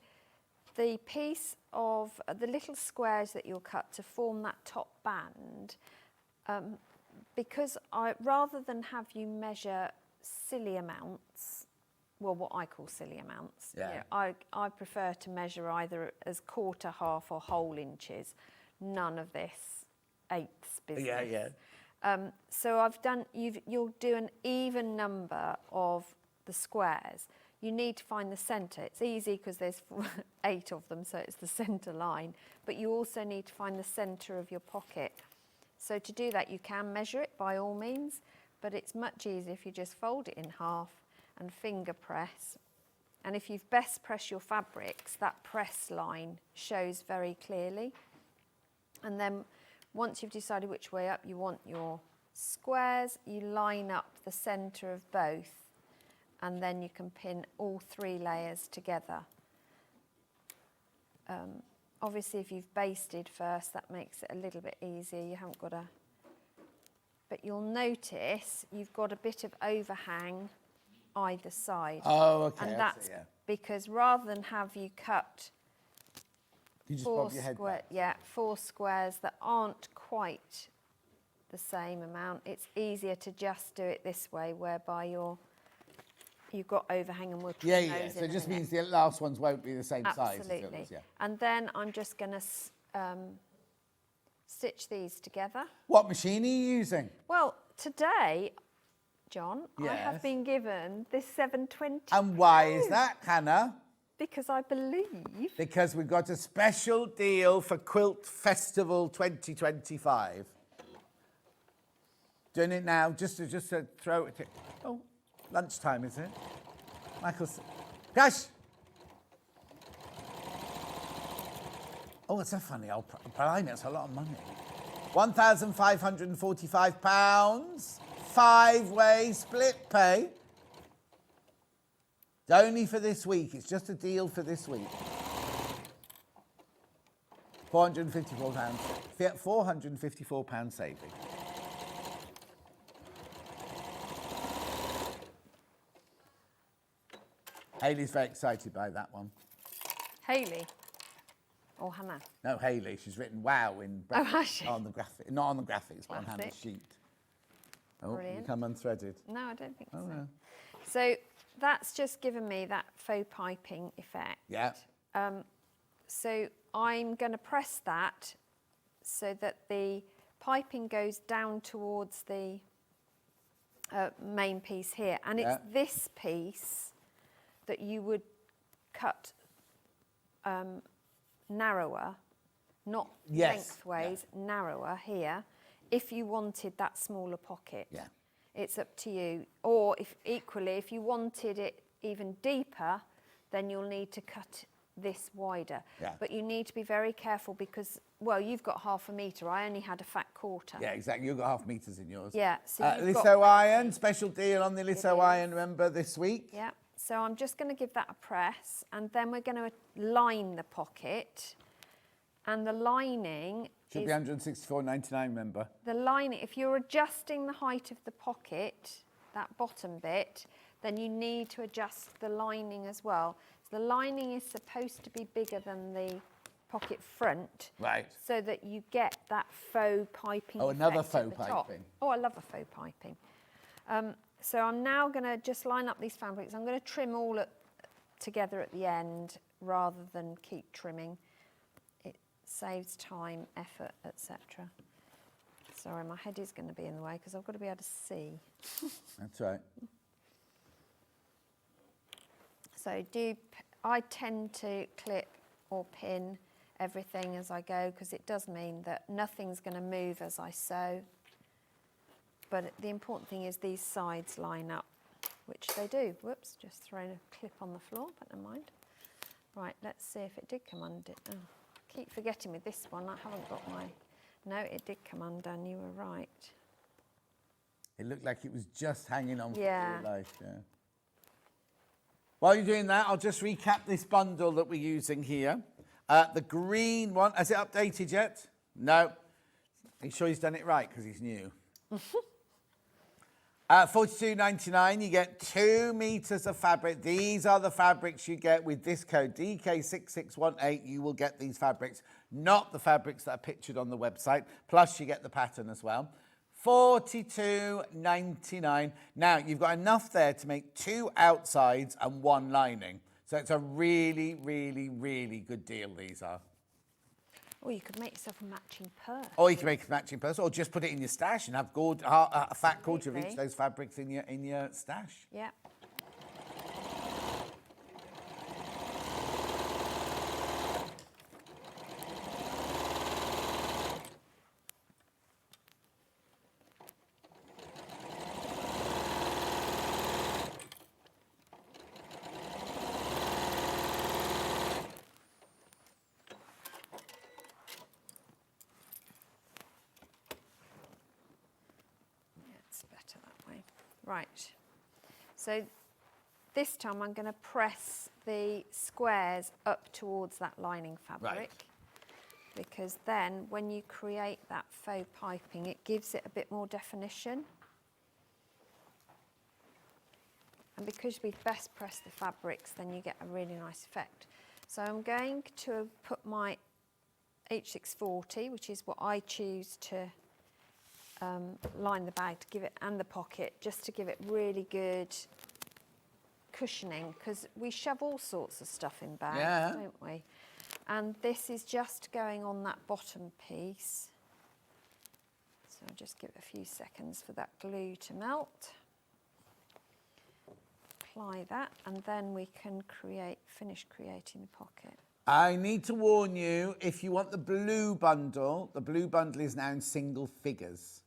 the piece of the little squares that you'll cut to form that top band, because rather than have you measure silly amounts, well, what I call silly amounts, I prefer to measure either as quarter, half, or whole inches. None of this eighths business. So you'll do an even number of the squares. You need to find the centre. It's easy because there's 8 of them, so it's the centre line. But you also need to find the centre of your pocket. So to do that, you can measure it by all means, but it's much easier if you just fold it in half and finger press. And if you've best pressed your fabrics, that press line shows very clearly. And then once you've decided which way up you want your squares, you line up the centre of both, and then you can pin all 3 layers together. Obviously, if you've basted first, that makes it a little bit easier. You haven't got but you'll notice you've got a bit of overhang either side. Oh, okay. And that's because rather than have you cut you just bob your head back. 4 squares that aren't quite the same amount, it's easier to just do it this way, whereby you've got overhang and we'll put those in. So it just means the last ones won't be the same size as the Absolutely. others, And then I'm just going to stitch these together. What machine are you using? Well, today, John, I Yes. have been given this 720. And why is that, Hannah? Because I believe... Because we've got a special deal for Quilt Festival 2025. Doing it now, just to throw it... Oh, lunchtime, is it? Michael's... Gosh! Oh, it's so funny. Oh, blimey, that's a lot of money. £1,545. 5-way split pay. It's only for this week. It's just a deal for this week. £454. £454 saving. Hayley's very excited by that one. Hayley? Or Hannah? No, Hayley. She's written wow in has she? on the graphic, not on the graphics, but on Classic. Hannah's sheet. Oh, Brilliant. you come unthreaded. No, I don't think so. No. So that's just given me that faux piping effect. Yeah. So I'm going to press that so that the piping goes down towards the main piece here. And it's this piece that you would cut narrower, not lengthways, narrower here, if you wanted that smaller pocket. Yeah. It's up to you. Or if you wanted it even deeper, then you'll need to cut this wider. Yeah. But you need to be very careful because, well, you've got 1/2 metre. I only had a fat quarter. Yeah, exactly. You've got 1/2 metres in yours. Yeah. So you've Litho got iron, special deal on the Litho iron, remember, this week? Yeah. So I'm just going to give that a press, and then we're going to line the pocket. And the lining Should be £164.99, remember? The lining, if you're adjusting the height of the pocket, that bottom bit, then you need to adjust the lining as well. So the lining is supposed to be bigger than the pocket front. Right. So that you get that faux piping. Oh, another effect at faux the top. piping. Oh, I love a faux piping. So I'm now going to just line up these fabrics. I'm going to trim all together at the end rather than keep trimming. It saves time, effort, etc. Sorry, my head is going to be in the way because I've got to be able to see. That's right. So I tend to clip or pin everything as I go because it does mean that nothing's going to move as I sew. But the important thing is these sides line up, which they do. Whoops, just thrown a clip on the floor, but never mind. Right, let's see if it did come undone. Oh, I keep forgetting with this one, I haven't got my... No, it did come undone, you were right. It looked like it was just hanging on for Yeah. dear life, yeah. While you're doing that, I'll just recap this bundle that we're using here. The green one, has it updated yet? No. Are you sure he's done it right? Because he's new. $42.99, you get 2 meters of fabric. These are the fabrics you get with this code, DK6618. You will get these fabrics, not the fabrics that are pictured on the website. Plus, you get the pattern as well. $42.99. Now, you've got enough there to make 2 outsides and 1 lining. So it's a really, really, really good deal, these are. Or you could make yourself a matching purse. Or you can make a matching purse, or just put it in your stash and have a fat quarter of each of those fabrics in your stash. Yeah. That's better that way. Right. So this time I'm going to press the squares up towards that lining fabric. Right. Because then when you create that faux piping, it gives it a bit more definition. And because we best press the fabrics, then you get a really nice effect. So I'm going to put my H640, which is what I choose to line the bag to give it, and the pocket, just to give it really good cushioning, because we shove all sorts of stuff in bags, don't we? And this is just going on that bottom piece. So I'll just give it a few seconds for that glue to melt. Apply that, and then we can finish creating the pocket. I need to warn you, if you want the blue bundle is now in single figures.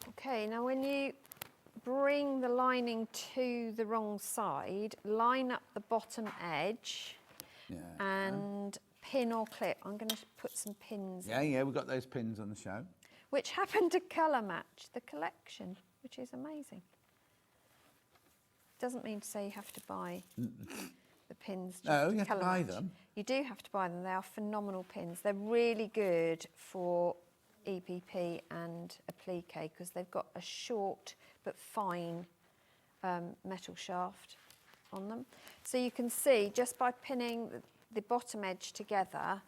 Okay, now when you bring the lining to the wrong side, line up the bottom edge and pin or clip. I'm going to put some pins in. Yeah, we've got those pins on the show. Which happen to colour match the collection, which is amazing. Doesn't mean to say you have to buy the pins. No, you have to buy them. You do have to buy them. They are phenomenal pins. They're really good for EPP and applique because they've got a short but fine metal shaft on them. So you can see just by pinning the bottom edge together,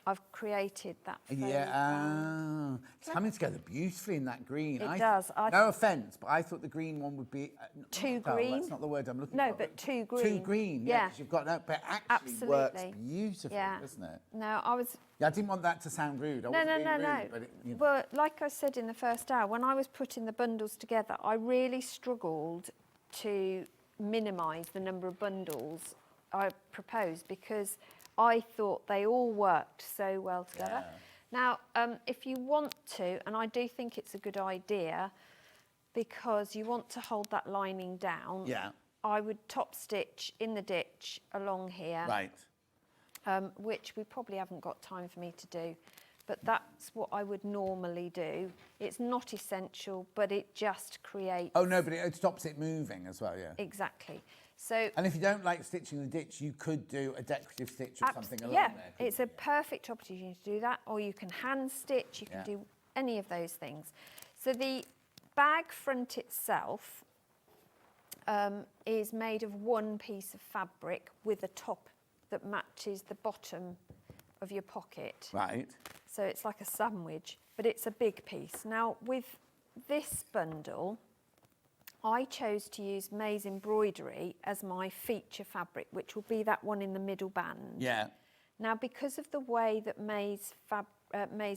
I've created that. It's coming together beautifully in that green. It does. No offence, but I thought the green one would be too green. That's not the word I'm looking for. No, but too green. Too green. Yeah, 'cause you've got that, but it actually works beautifully, doesn't it? No, I didn't want that to sound rude. I no. But it, you know. Well, like I said in the first hour, when I was putting the bundles together, I really struggled to minimise the number of bundles I proposed because I thought they all worked so well together. Now, if you want to, and I do think it's a good idea, because you want to hold that lining down, I would top stitch in the ditch along here. Right. Which we probably haven't got time for me to do, but that's what I would normally do. It's not essential, but it just creates... Oh, no, but it stops it moving as well, yeah. Exactly. So, and if you don't like stitching the ditch, you could do a decorative stitch or something along there. Yeah, it's a perfect opportunity to do that, or you can hand stitch, you can do any of those things. So the bag front itself is made of one piece of fabric with a top that matches the bottom of your pocket. Right. So it's like a sandwich, but it's a big piece. Now, with this bundle, I chose to use maize embroidery as my feature fabric, which will be that one in the middle band. Yeah. Now, because of the way that maize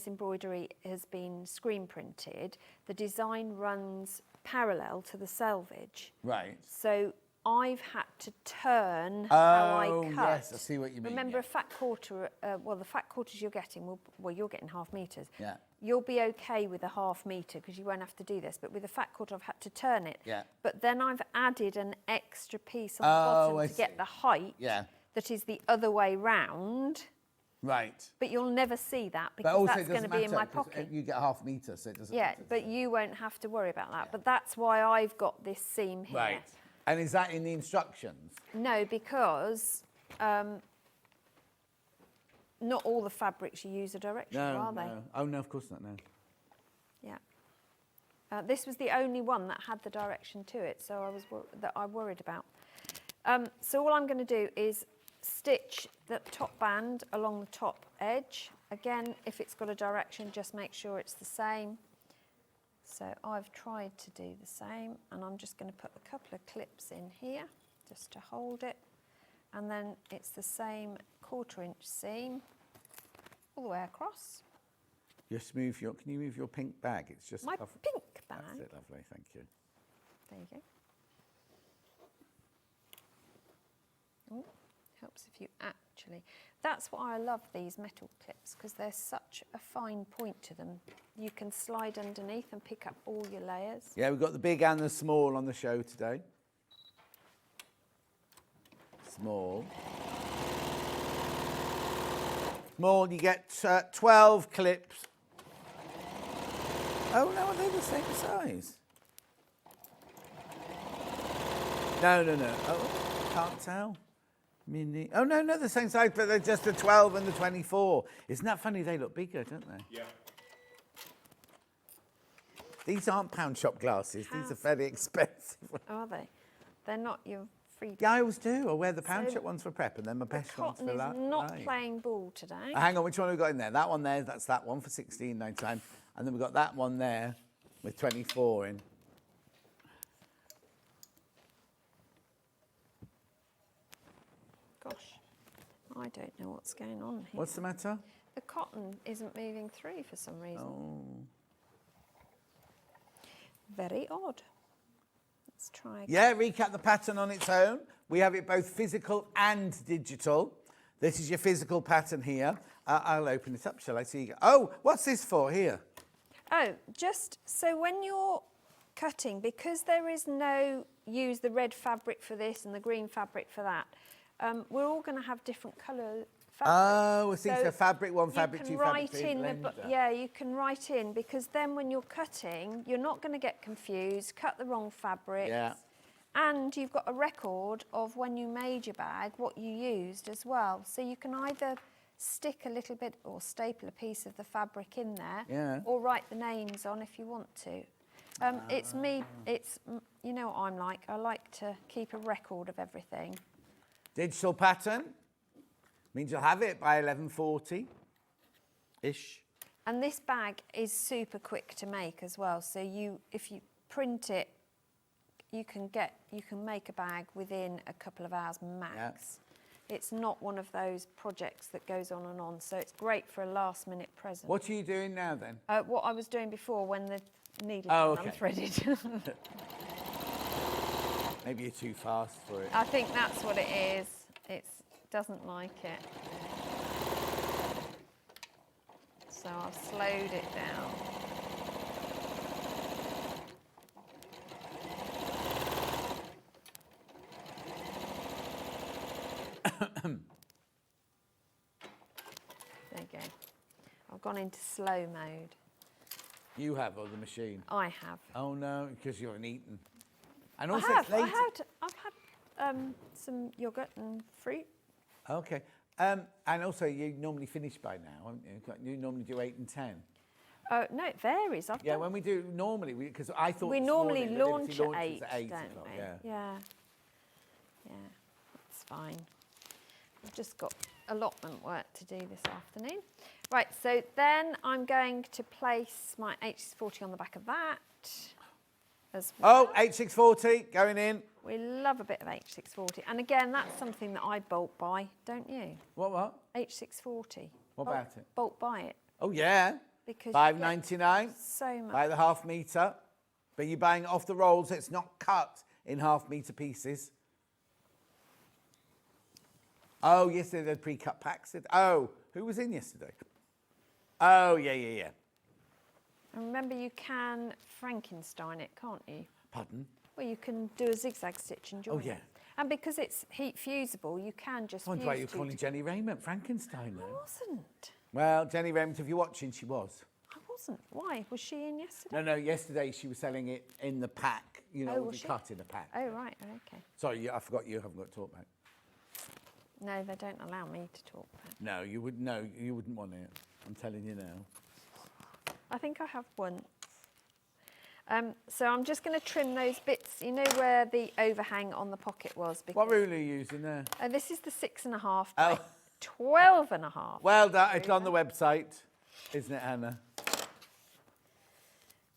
embroidery has been screen printed, the design runs parallel to the selvage. Right. So I've had to turn how I cut. Yes, I see what you mean. Remember, a fat quarter, well, the fat quarters you're getting, you're getting half metres. Yeah. You'll be okay with a half metre because you won't have to do this, but with a fat quarter I've had to turn it. Yeah. But then I've added an extra piece on the bottom to get the height that is the other way round. Right. But you'll never see that because that's going to be in my pocket. You get half metre, so it doesn't matter. Yeah, but you won't have to worry about that. But that's why I've got this seam here. Right. And is that in the instructions? No, because not all the fabrics you use are directional, are they? No. Oh, no, of course not, no. Yeah. This was the only one that had the direction to it, so I worried about. So all I'm going to do is stitch the top band along the top edge. Again, if it's got a direction, just make sure it's the same. So I've tried to do the same, and I'm just going to put a couple of clips in here just to hold it. And then it's the same 1/4 inch seam all the way across. Just move can you move your pink bag? It's just my pink bag. That's it, lovely, thank you. There you go. Ooh, helps if you actually. That's what I love these metal clips, because they're such a fine point to them. You can slide underneath and pick up all your layers. Yeah, we've got the big and the small on the show today. Small. Small, you get 12 clips Oh, no, are they the same size? No. Oh, can't tell. Mini. Oh, no, the same size, but they're just the 12 and the 24. Isn't that funny? They look bigger, don't they? Yeah. These aren't pound shop glasses. These are fairly expensive. Are they? They're not your free. Yeah, I always do. I wear the pound shop ones for prep and then my best ones for Cotton that. is not playing ball today. Hang on, which one have we got in there? That one there, that's that one for $16.99. And then we've got that one there with 24 in. Gosh, I don't know what's going on here. What's the matter? The cotton isn't moving through for some reason. Oh. Very odd. Let's try again. Yeah, recap the pattern on its own. We have it both physical and digital. This is your physical pattern here. I'll open it up, shall I see? Oh, what's this for here? Oh, just so when you're cutting, because there is no use the red fabric for this and the green fabric for that, we're all going to have different colour fabric. Oh, I see. So fabric one, fabric two, fabric three. Yeah, you can write in, because then when you're cutting, you're not going to get confused, cut the wrong fabric. Yeah. And you've got a record of when you made your bag, what you used as well. So you can either stick a little bit or staple a piece of the fabric in there, or write the names on if you want to. It's me, you know what I'm like. I like to keep a record of everything. Digital pattern means you'll have it by 11:40-ish. And this bag is super quick to make as well. So if you print it, you can make a bag within a couple of hours max. Yeah. It's not one of those projects that goes on and on. So it's great for a last minute present. What are you doing now then? What I was doing before when the needle was unthreaded. Maybe you're too fast for it. I think that's what it is. It doesn't like it. So I've slowed it down. There you go. I've gone into slow mode. You have, or the machine? I have. Oh no, because you haven't eaten. And I also have. it's late. I've had some yogurt and fruit. Okay. And also you normally finish by now, haven't you? You normally do 8 and 10. No, it varies. When we do normally, because I thought we this normally morning launch Liberty at launches 8, at don't 8 o'clock, we? Yeah. Yeah, that's fine. I've just got allotment work to do this afternoon. Right, so then I'm going to place my H640 on the back of that as well. Oh, H640 going in. We love a bit of H640. And again, that's something that I bulk buy, don't you? What? H640. What about it? Bulk buy it. Oh, yeah. Because $5.99. So much. By the half metre. But you're buying it off the rolls, so it's not cut in half metre pieces. Oh, yesterday they had pre-cut packs. Oh, who was in yesterday? Oh, yeah. And remember, you can Frankenstein it, can't you? Pardon? Well, you can do a zigzag stitch and join Oh, yeah. it. And because it's heat fusible, you can just I wonder fuse why you're two calling Jenny Raymond Frankenstein, though. I wasn't. Well, Jenny Raymond, if you're watching, she was. I wasn't. Why? Was she in yesterday? No, yesterday she was selling it in the pack. You know, was she? cut in a pack. Oh, right, okay. Sorry, I forgot you haven't got to talk about. No, they don't allow me to talk about. No, you wouldn't want it. I'm telling you now. I think I have once. So I'm just going to trim those bits, you know where the overhang on the pocket was? What ruler are you using there? This is the 6.5 by 12.5. Well done. It's on the website, isn't it, Hannah?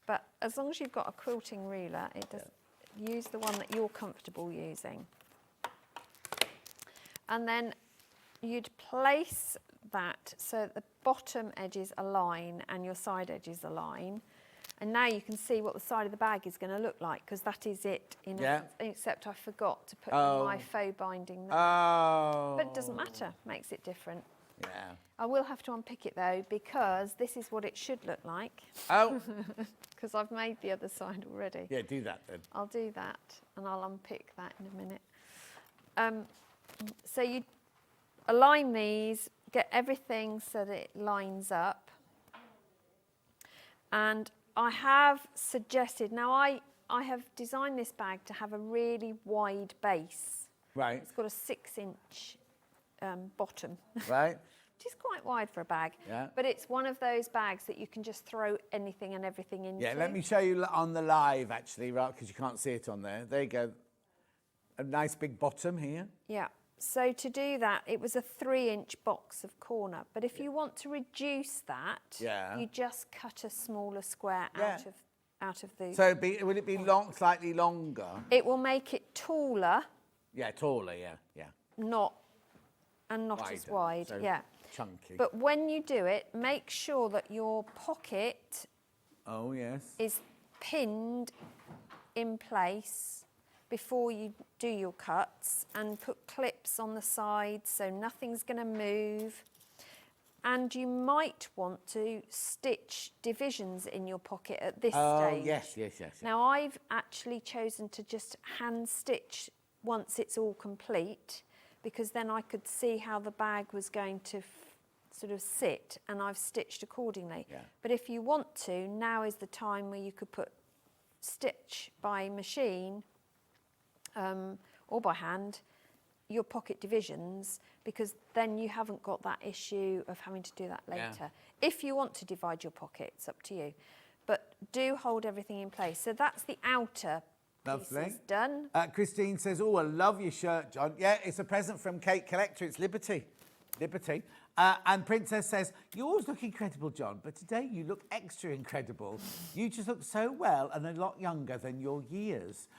But as long as you've got a quilting ruler, it does. Use the one that you're comfortable using. And then you'd place that so the bottom edges align and your side edges align. And now you can see what the side of the bag is going to look like, because that is it. Except I forgot to put my faux binding there. Oh. But it doesn't matter. Makes it different. Yeah. I will have to unpick it, though, because this is what it should look like. Oh. Because I've made the other side already. Yeah, do that then. I'll do that, and I'll unpick that in a minute. So you align these, get everything so that it lines up. And I have suggested, now I have designed this bag to have a really wide base. Right. It's got a 6-inch bottom. Right. Which is quite wide for a bag. Yeah. But it's one of those bags that you can just throw anything and everything into. Yeah, let me show you on the live, actually, right, because you can't see it on there. There you go. A nice big bottom here. Yeah. So to do that, it was a 3-inch box of corner. But if you want to reduce that, you just cut a smaller square out of the... So will it be slightly longer? It will make it taller. Yeah, taller, yeah. Not as wide, so yeah. Chunky. But when you do it, make sure that your pocket is pinned in place before you do your cuts, and put clips on the sides so nothing's going to move. And you might want to stitch divisions in your pocket at this stage. Yes. Now I've actually chosen to just hand stitch once it's all complete, because then I could see how the bag was going to sort of sit, and I've stitched accordingly. Yeah. But if you want to, now is the time where you could put stitch by machine or by hand your pocket divisions, because then you haven't got that issue of having to do that later. Yeah. If you want to divide your pocket, it's up to you. But do hold everything in place. So that's the outer Lovely. pieces done. Christine says, oh, I love your shirt, John. Yeah, it's a present from Kate Collector. It's Liberty. And Princess says, you always look incredible, John, but today you look extra incredible. You just look so well and a lot younger than your years.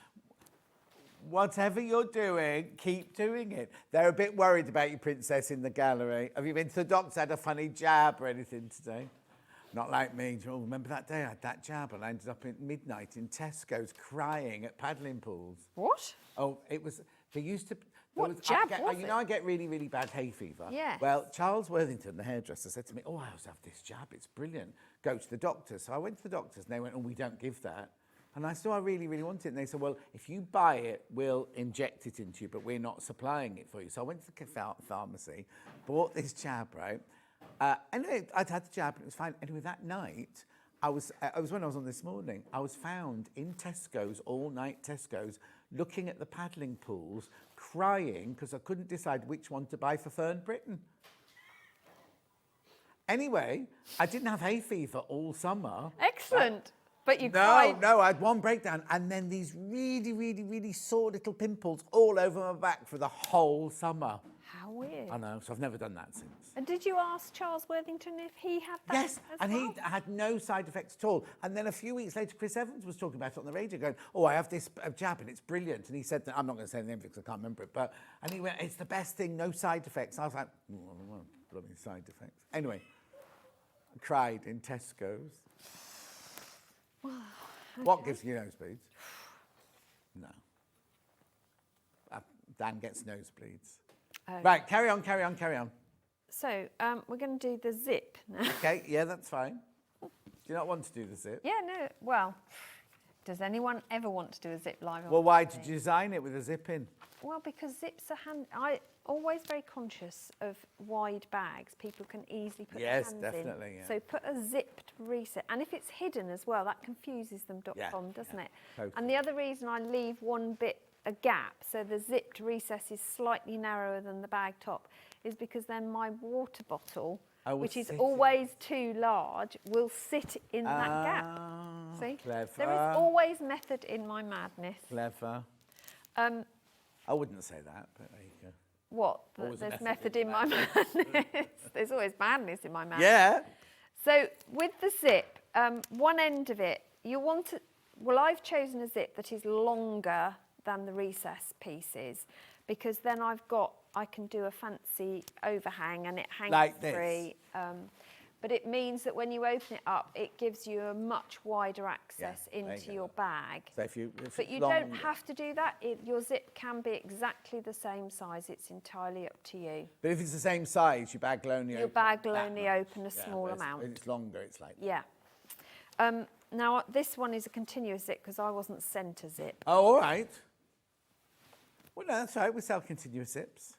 Whatever you're doing, keep doing it. They're a bit worried about you, Princess, in the gallery. Have you been to the doctor, had a funny jab or anything today? Not like me. Oh, remember that day I had that jab and I ended up at midnight in Tesco's crying at paddling pools. What? Oh, it was, they used to... What jab was it? You know, I get really, really bad hay fever. Yeah. Well, Charles Worthington, the hairdresser, said to me, oh, I always have this jab, it's brilliant. Go to the doctor. So I went to the doctors and they went, oh, we don't give that. And I said, I really, really want it. And they said, well, if you buy it, we'll inject it into you, but we're not supplying it for you. So I went to the pharmacy, bought this jab, right? Anyway, I'd had the jab and it was fine. Anyway, that night, it was when I was on this morning, I was found in Tesco's, all night Tesco's, looking at the paddling pools, crying because I couldn't decide which one to buy for Fern Britain. Anyway, I didn't have hay fever all summer. Excellent. But you cried. No, I had one breakdown and then these really, really, really sore little pimples all over my back for the whole summer. How weird. I know, so I've never done that since. And did you ask Charles Worthington if he had that? Yes, and he had no side effects at all. And then a few weeks later, Chris Evans was talking about it on the radio, going, oh, I have this jab and it's brilliant. And he said, that, I'm not going to say the name because I can't remember it, and he went, it's the best thing, no side effects. I was like, I don't want bloody side effects. Anyway, I cried in Tesco's. What gives you nosebleeds? No. Dan gets nosebleeds. Oh. Right, carry on. So we're going to do the zip now. Okay, yeah, that's fine. Do you not want to do the zip? Yeah, no, well, does anyone ever want to do a zip live on Well, why TV? did you design it with a zip in? Well, because zips are I'm always very conscious of wide bags. People can easily put their hands in. Yes, definitely, yeah. So put a zipped reset. And if it's hidden as well, that confuses them, doesn't it? Totally. And the other reason I leave one bit a gap, so the zipped recess is slightly narrower than the bag top, is because then my water bottle, which is always too large, will sit in that gap. See? Clever. There is always method in my madness. Clever. I wouldn't say that, but there you go. What? There's method in my madness. There's always madness in my madness. Yeah. So with the zip, one end of it, you want to... Well, I've chosen a zip that is longer than the recess pieces, because then I can do a fancy overhang and it hangs like free. But it means that when you open it up, it gives you a much wider access into your bag. So if but you don't have to do that. Your zip can be exactly the same size. It's entirely up to you. But if it's the same size, your bag will only open. Your bag will only open a small amount. If it's longer, it's like. Yeah. Now this one is a continuous zip because I wasn't sent a zip. Oh, all right. Well, no, that's right. We sell continuous zips.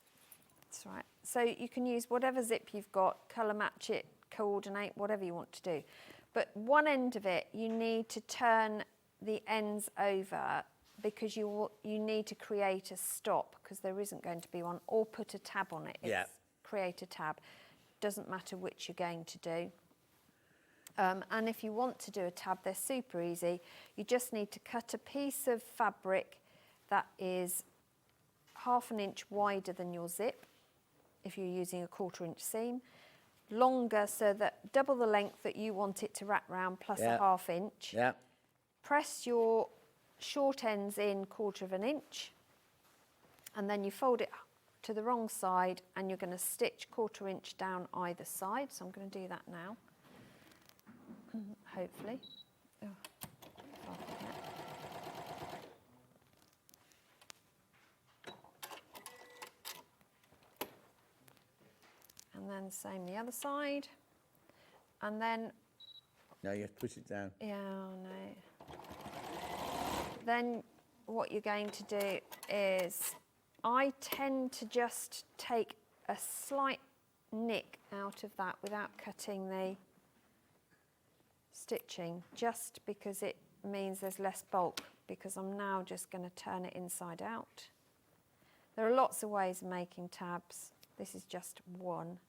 That's right. So you can use whatever zip you've got, colour match it, coordinate, whatever you want to do. But one end of it, you need to turn the ends over because you need to create a stop because there isn't going to be one, or put a tab on it. Yeah. Create a tab. Doesn't matter which you're going to do. And if you want to do a tab, they're super easy. You just need to cut a piece of fabric that is 1/2 inch wider than your zip, if you're using a 1/4 inch seam, longer so that double the length that you want it to wrap round plus a 1/2 inch. Yeah. Press your short ends in 1/4 inch, and then you fold it to the wrong side, and you're going to stitch 1/4 inch down either side. So I'm going to do that now, hopefully. Oh, if I forget. And then same the other side, and then No, you have to push it down. yeah, no. Then what you're going to do is, I tend to just take a slight nick out of that without cutting the stitching, just because it means there's less bulk, because I'm now just going to turn it inside out. There are lots of ways of making tabs. This is just one.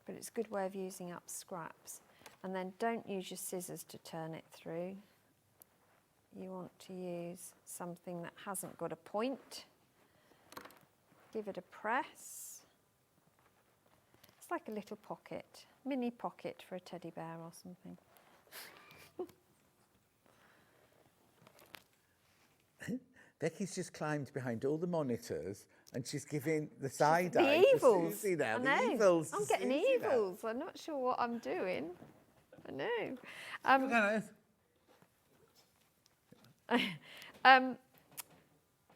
But it's a good way of using up scraps. And then don't use your scissors to turn it through. You want to use something that hasn't got a point. Give it a press. It's like a little pocket, mini pocket for a teddy bear or something. Becky's just climbed behind all the monitors and she's giving the side The eye evils. to Suzie now. I The know. evils. I'm to getting Suzie now. evils. I'm not sure what I'm doing. I know.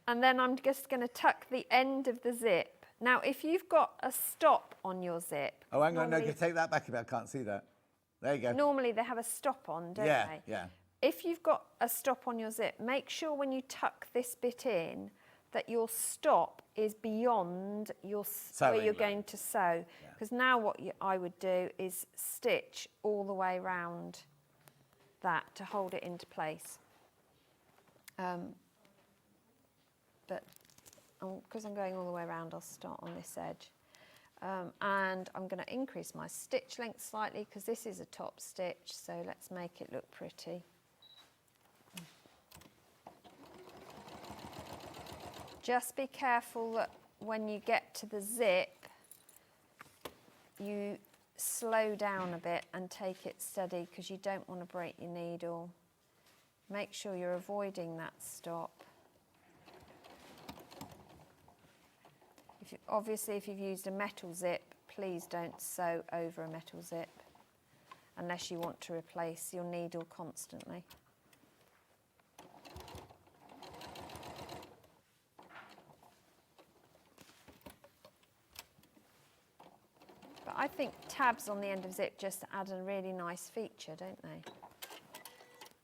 And then I'm just going to tuck the end of the zip. Now, if you've got a stop on your zip... Oh, hang on, no, normally- take that back a bit. I can't see that. There you go. Normally they have a stop on, don't yeah, they? yeah. If you've got a stop on your zip, make sure when you tuck this bit in that your stop is beyond your where Sewing you're line. going to sew. Because now what I would do is stitch all the way round that to hold it into place. But because I'm going all the way around, I'll start on this edge. And I'm going to increase my stitch length slightly because this is a top stitch, so let's make it look pretty. Just be careful that when you get to the zip, you slow down a bit and take it steady because you don't want to break your needle. Make sure you're avoiding that stop. Obviously, if you've used a metal zip, please don't sew over a metal zip unless you want to replace your needle constantly. But I think tabs on the end of zip just add a really nice feature, don't they?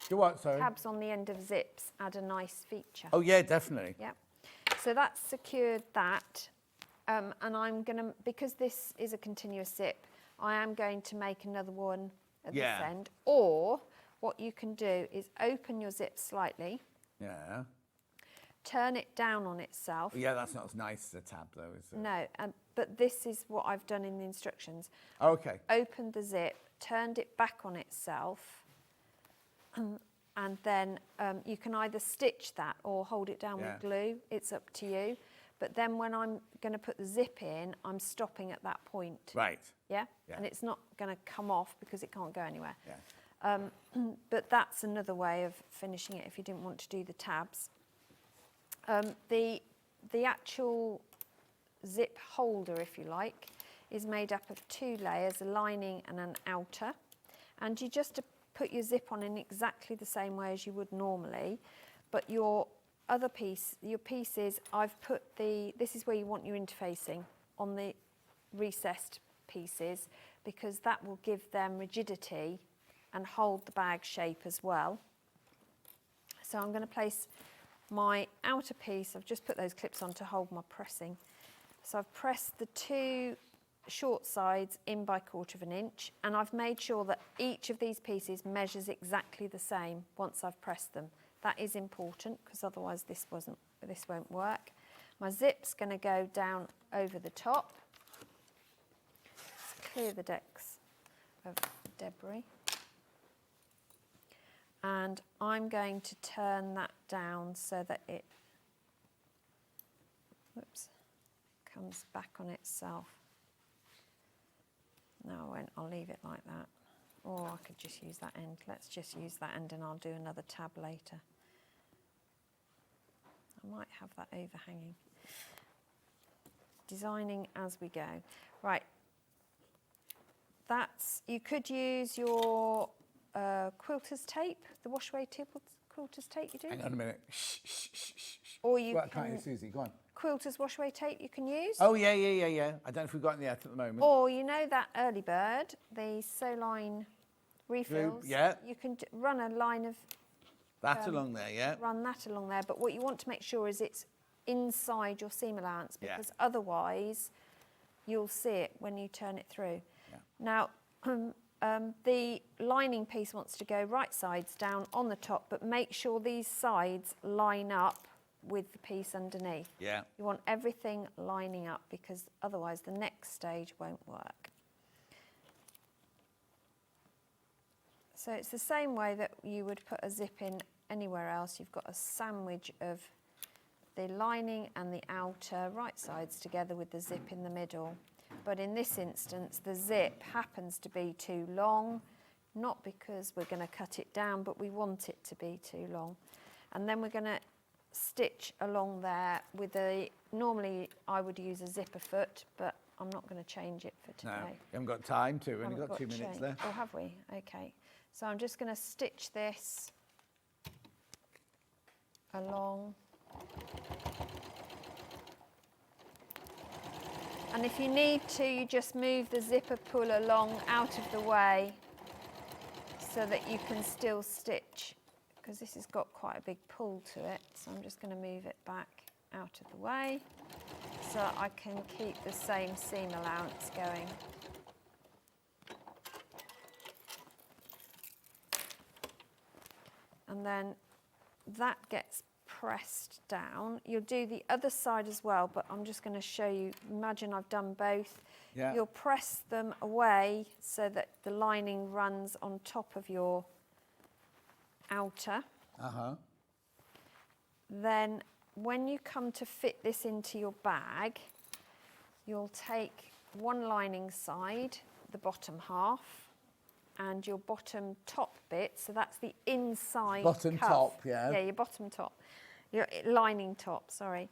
Do what, sorry? Tabs on the end of zips add a nice feature. Oh, yeah, definitely. Yeah. So that's secured that. And I'm going to, because this is a continuous zip, I am going to make another one at this end. Or what you can do is open your zip slightly. Yeah. Turn it down on itself. Yeah, that's not as nice as a tab, though, is it? No, but this is what I've done in the instructions. Oh, okay. Opened the zip, turned it back on itself, and then you can either stitch that or hold it down with glue. It's up to you. But then when I'm going to put the zip in, I'm stopping at that point. Right. Yeah? And it's not going to come off because it can't go anywhere. Yeah. But that's another way of finishing it if you didn't want to do the tabs. The actual zip holder, if you like, is made up of 2 layers, a lining and an outer. And you just put your zip on in exactly the same way as you would normally, but your other piece, your pieces, I've put this is where you want your interfacing on the recessed pieces, because that will give them rigidity and hold the bag shape as well. So I'm going to place my outer piece, I've just put those clips on to hold my pressing. So I've pressed the 2 short sides in by 1/4 inch, and I've made sure that each of these pieces measures exactly the same once I've pressed them. That is important because otherwise this won't work. My zip's going to go down over the top. Let's clear the decks of debris. And I'm going to turn that down so that it comes back on itself. No, I won't. I'll leave it like that. Or I could just use that end. Let's just use that end and I'll do another tab later. I might have that overhanging. Designing as we go. Right. You could use your quilter's tape, the washaway quilter's tape you do. Hang on a minute. Or you can't you, Susie? Go on. Quilter's washaway tape you can use. Oh, yeah. I don't know if we've got any out at the moment. Or you know that early bird, the Sewline refills. Yeah. You can run a line of that along there, yeah. Run that along there, but what you want to make sure is it's inside your seam allowance, because otherwise you'll see it when you turn it through. Yeah. Now, the lining piece wants to go right sides down on the top, but make sure these sides line up with the piece underneath. Yeah. You want everything lining up because otherwise the next stage won't work. So it's the same way that you would put a zip in anywhere else. You've got a sandwich of the lining and the outer right sides together with the zip in the middle. But in this instance, the zip happens to be too long, not because we're going to cut it down, but we want it to be too long. And then we're going to stitch along there with normally I would use a zipper foot, but I'm not going to change it for today. No, you haven't got time to. We've only got 2 minutes left. Oh, have we? Okay. So I'm just going to stitch this along. And if you need to, you just move the zipper pull along out of the way so that you can still stitch, because this has got quite a big pull to it. So I'm just going to move it back out of the way so I can keep the same seam allowance going. And then that gets pressed down. You'll do the other side as well, but I'm just going to show you. Imagine I've done both. Yeah. You'll press them away so that the lining runs on top of your outer. Then when you come to fit this into your bag, you'll take one lining side, the bottom half, and your bottom top bit, so that's the inside Bottom cuff. top, yeah. Yeah, your bottom top, your lining top, sorry.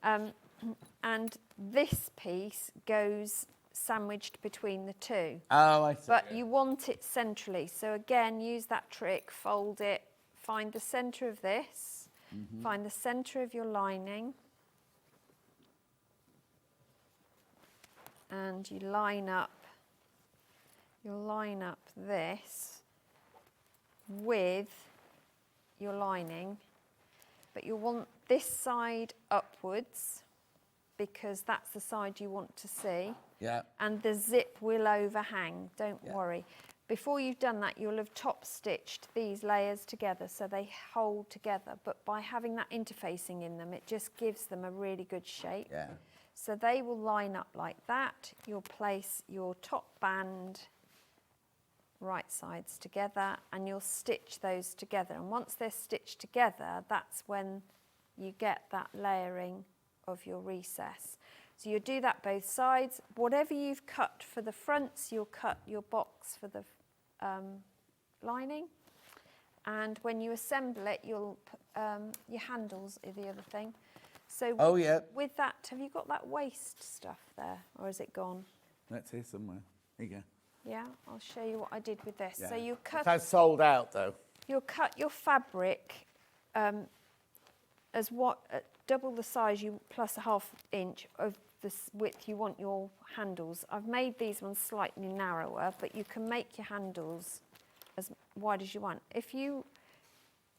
And this piece goes sandwiched between the two. Oh, I see. But you want it centrally, so again, use that trick, fold it, find the centre of this, find the centre of your lining, and you line up. You'll line up this with your lining, but you'll want this side upwards because that's the side you want to see. Yeah. And the zip will overhang, don't worry. Before you've done that, you'll have top stitched these layers together so they hold together, but by having that interfacing in them, it just gives them a really good shape. Yeah. So they will line up like that. You'll place your top band right sides together and you'll stitch those together, and once they're stitched together, that's when you get that layering of your recess. So you do that both sides. Whatever you've cut for the fronts, you'll cut your box for the lining, and when you assemble it, you'll your handles are the other thing. So with that, have you got that waist stuff there, or is it gone? That's here somewhere. Here you go. Yeah, I'll show you what I did with this. Yeah. So you cut. That's sold out though. You'll cut your fabric as double the size you plus a ½ inch of the width you want your handles. I've made these ones slightly narrower, but you can make your handles as wide as you want. If you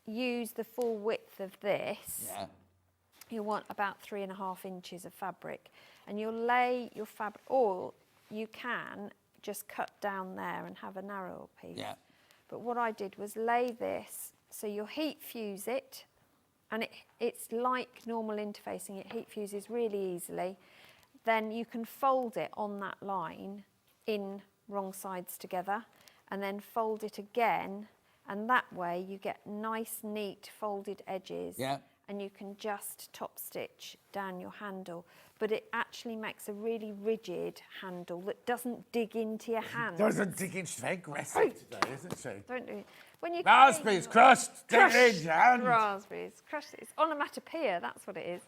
use the full width of this, you want about 3½ inches of fabric, and you'll lay your fabric, or you can just cut down there and have a narrower piece. Yeah. But what I did was lay this, so you'll heat fuse it, and it's like normal interfacing, it heat fuses really easily. Then you can fold it on that line in wrong sides together, and then fold it again, and that way you get nice, neat folded edges. Yeah. And you can just top stitch down your handle, but it actually makes a really rigid handle that doesn't dig into your hand. Doesn't dig in. She's very aggressive today, isn't she? Don't do it. When you Raspberries crushed, dig in your hand. Raspberries crushed. It's onomatopoeia. That's what it is.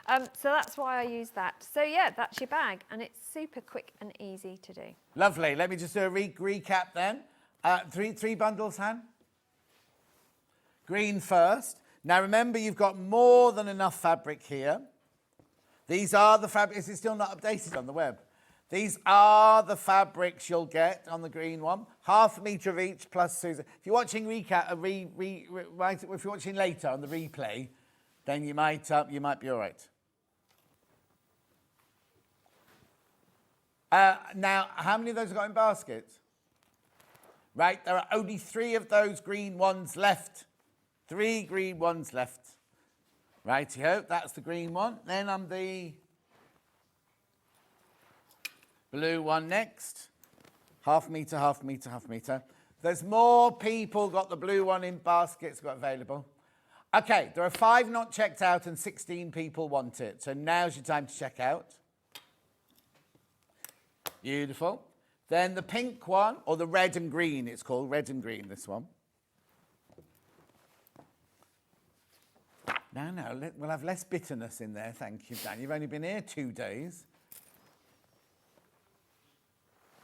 So that's why I use that. So yeah, that's your bag, and it's super quick and easy to do. Lovely. Let me just do a recap then. Three bundles, Han. Green first. Now remember, you've got more than enough fabric here. These are the fabrics. It's still not updated on the web. These are the fabrics you'll get on the green one. 1/2 metre of each plus Susie. If you're watching if you're watching later on the replay, then you might be all right. Now, how many of those have got in baskets? Right, there are only 3 of those green ones left. 3 green ones left. Righty-ho, that's the green one. Then I'm the blue one next. 1/2 metre, 1/2 metre, 1/2 metre. There's more people got the blue one in baskets got available. Okay, there are 5 not checked out and 16 people want it. So now's your time to check out. Beautiful. Then the pink one, or the red and green, it's called. Red and green, this one. No, we'll have less bitterness in there, thank you, Dan. You've only been here 2 days.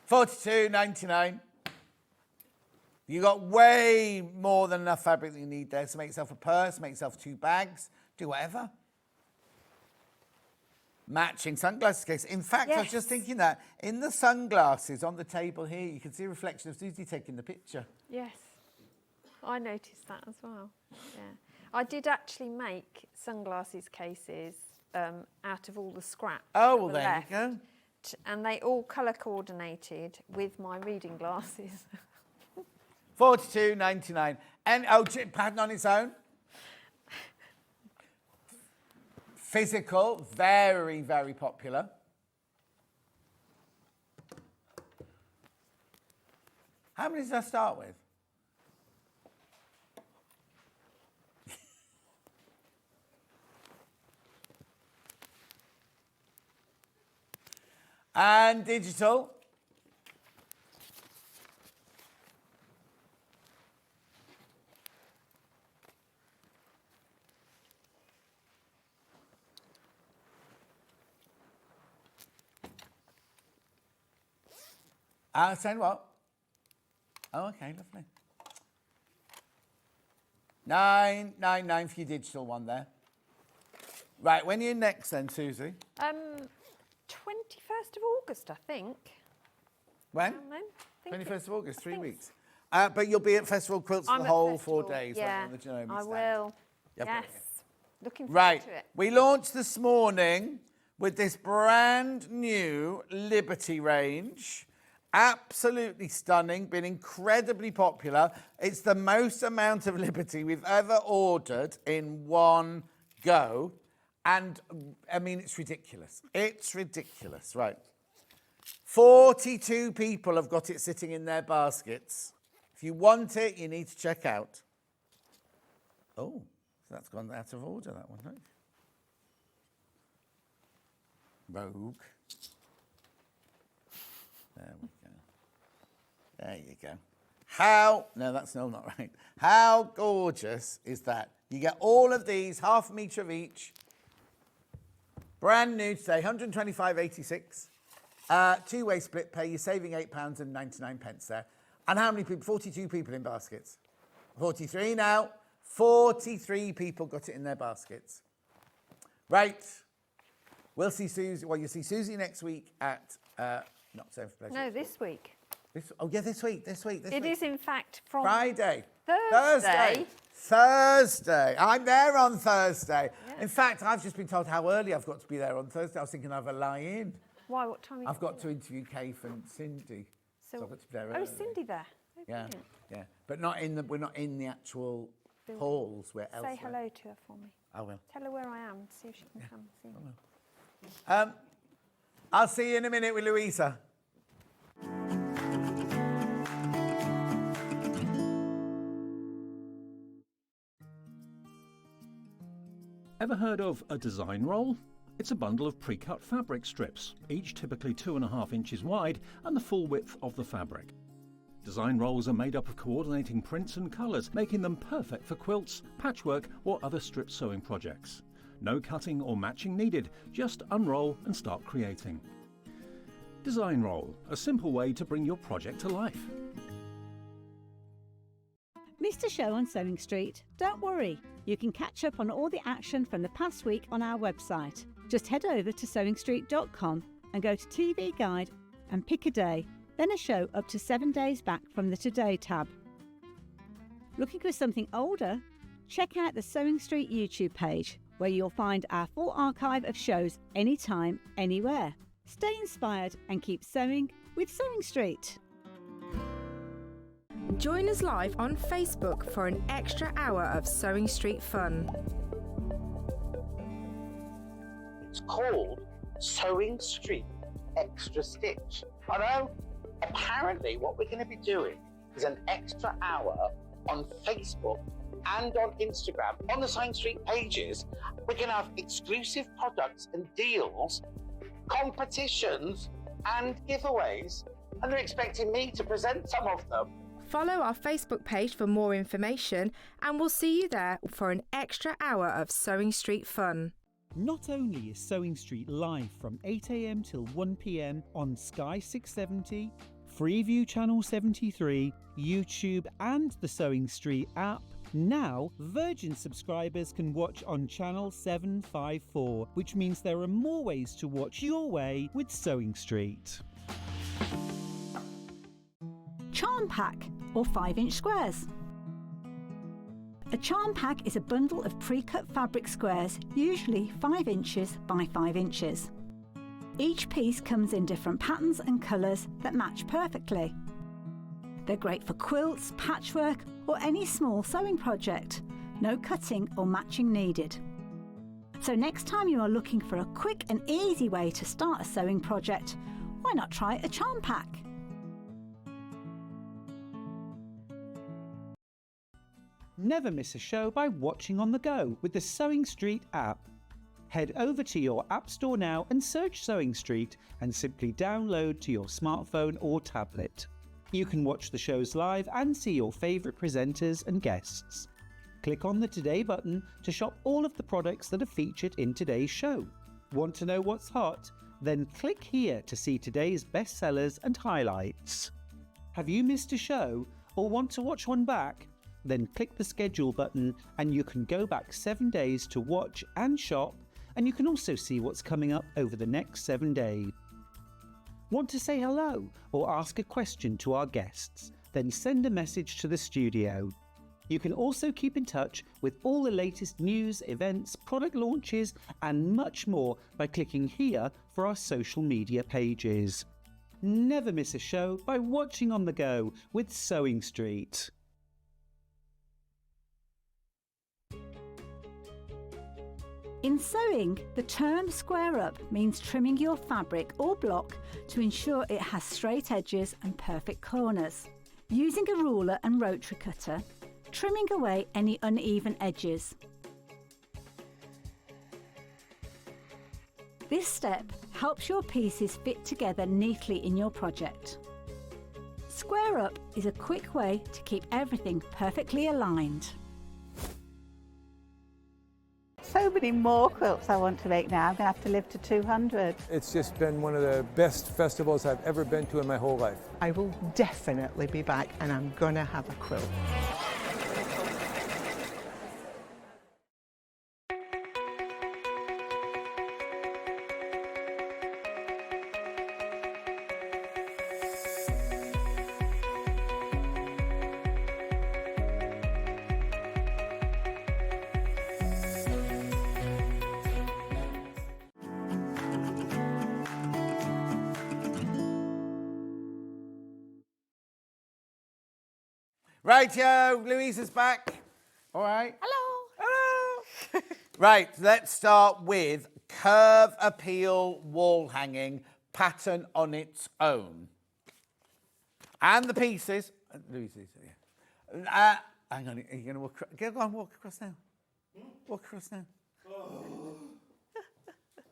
$42.99. You got way more than enough fabric that you need there. So make yourself a purse, make yourself 2 bags, do whatever. Matching sunglasses case. In fact, I was just thinking that in the sunglasses on the table here, you can see a reflection of Susie taking the picture. Yes, I noticed that as well. Yeah, I did actually make sunglasses cases out of all the scrap. Oh, well, there you go. And they all colour coordinated with my reading glasses. $42.99. And pattern on its own. Physical, very, very popular. How many did I start with? And digital. Saying what? Oh, okay, lovely. $9.99 for your digital one there. Right, when are you next then, Susie? 21st of August, I think. When? Around then. 21st of August, 3 weeks. But you'll be at Festival Quilts for the whole 4 days. Yeah, on the Genomics I stand. will. Yep. Yes. Looking forward Right. to it. We launched this morning with this brand new Liberty range. Absolutely stunning, been incredibly popular. It's the most amount of Liberty we've ever ordered in one go. And, I mean, it's ridiculous. It's ridiculous, right. 42 people have got it sitting in their baskets. If you want it, you need to check out. Oh, so that's gone out of order, that one, right? Rogue. There we go. There you go. No, that's still not right. How gorgeous is that? You get all of these, 1/2 metre of each. Brand new today, $125.86. 2-way split pay, you're saving £8.99 there. And how many people? 42 people in baskets. 43 now. 43 people got it in their baskets. Right. We'll see Susie. Well, you'll see Susie next week at not so pleasure. No, this week. This week. It is, in fact, from Friday. Thursday. I'm there on Thursday. Yeah. In fact, I've just been told how early I've got to be there on Thursday. I was thinking I'd have a lie-in. Why? What time are you I've got to doing? interview Keith and Cindy. So, I've got to be there oh, early. is Cindy there? Oh, Yeah, brilliant. yeah. But we're not in the actual Building. halls. We're Say elsewhere. hello to her for me. I will. Tell her where I am, see if she can come see me. I'll see you in a minute with Louisa. Ever heard of a design roll? It's a bundle of pre-cut fabric strips, each typically 2.5 inches wide and the full width of the fabric. Design rolls are made up of coordinating prints and colours, making them perfect for quilts, patchwork or other strip sewing projects. No cutting or matching needed, just unroll and start creating. Design roll, a simple way to bring your project to life. Missed a show on Sewing Street? Don't worry, you can catch up on all the action from the past week on our website. Just head over to sewingstreet.com and go to TV Guide and pick a day, then a show up to 7 days back from the Today tab. Looking for something older? Check out the Sewing Street YouTube page, where you'll find our full archive of shows anytime, anywhere. Stay inspired and keep sewing with Sewing Street. Join us live on Facebook for an extra hour of Sewing Street fun. It's called Sewing Street Extra Stitch. I know. Apparently what we're going to be doing is an extra hour on Facebook and on Instagram, on the Sewing Street pages. We're going to have exclusive products and deals, competitions and giveaways, and they're expecting me to present some of them. Follow our Facebook page for more information, and we'll see you there for an extra hour of Sewing Street fun. Not only is Sewing Street live from 8 AM till 1 PM on Sky 670, Freeview Channel 73, YouTube and the Sewing Street app, now Virgin subscribers can watch on Channel 754, which means there are more ways to watch your way with Sewing Street. Charm Pack, or 5-inch squares. A charm pack is a bundle of pre-cut fabric squares, usually 5 inches by 5 inches. Each piece comes in different patterns and colours that match perfectly. They're great for quilts, patchwork or any small sewing project. No cutting or matching needed. So next time you are looking for a quick and easy way to start a sewing project, why not try a charm pack? Never miss a show by watching on the go with the Sewing Street app. Head over to your app store now and search Sewing Street and simply download to your smartphone or tablet. You can watch the shows live and see your favourite presenters and guests. Click on the Today button to shop all of the products that are featured in today's show. Want to know what's hot? Then click here to see today's bestsellers and highlights. Have you missed a show or want to watch one back? Then click the schedule button and you can go back 7 days to watch and shop, and you can also see what's coming up over the next 7 days. Want to say hello or ask a question to our guests? Then send a message to the studio. You can also keep in touch with all the latest news, events, product launches and much more by clicking here for our social media pages. Never miss a show by watching on the go with Sewing Street. In sewing, the term square up means trimming your fabric or block to ensure it has straight edges and perfect corners. Using a ruler and rotary cutter, trimming away any uneven edges. This step helps your pieces fit together neatly in your project. Square up is a quick way to keep everything perfectly aligned. So many more quilts I want to make now. I'm going to have to live to 200. It's just been one of the best festivals I've ever been to in my whole life. I will definitely be back and I'm going to have a quilt. Rightio, Louisa's back. All right. Hello. Hello. Right, let's start with curve appeal wall hanging pattern on its own. And the pieces. Louisa's, yeah. Hang on, are you going to walk across? Go on, walk across now. Walk across now.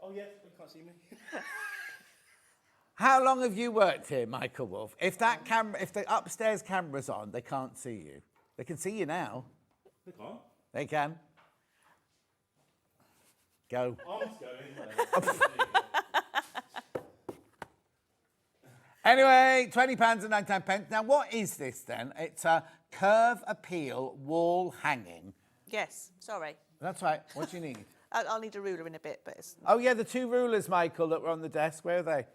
Oh, yes, you can't see me. How long have you worked here, Michael Wolf? If that camera, if the upstairs camera's on, they can't see you. They can see you now. They can't. They can. Go. Arms going. Anyway, £20.99. Now, what is this then? It's a curve appeal wall hanging. Yes, sorry. That's right. What do you need? I'll need a ruler in a bit, but it's... Oh, yeah, the 2 rulers, Michael, that were on the desk. Where are they?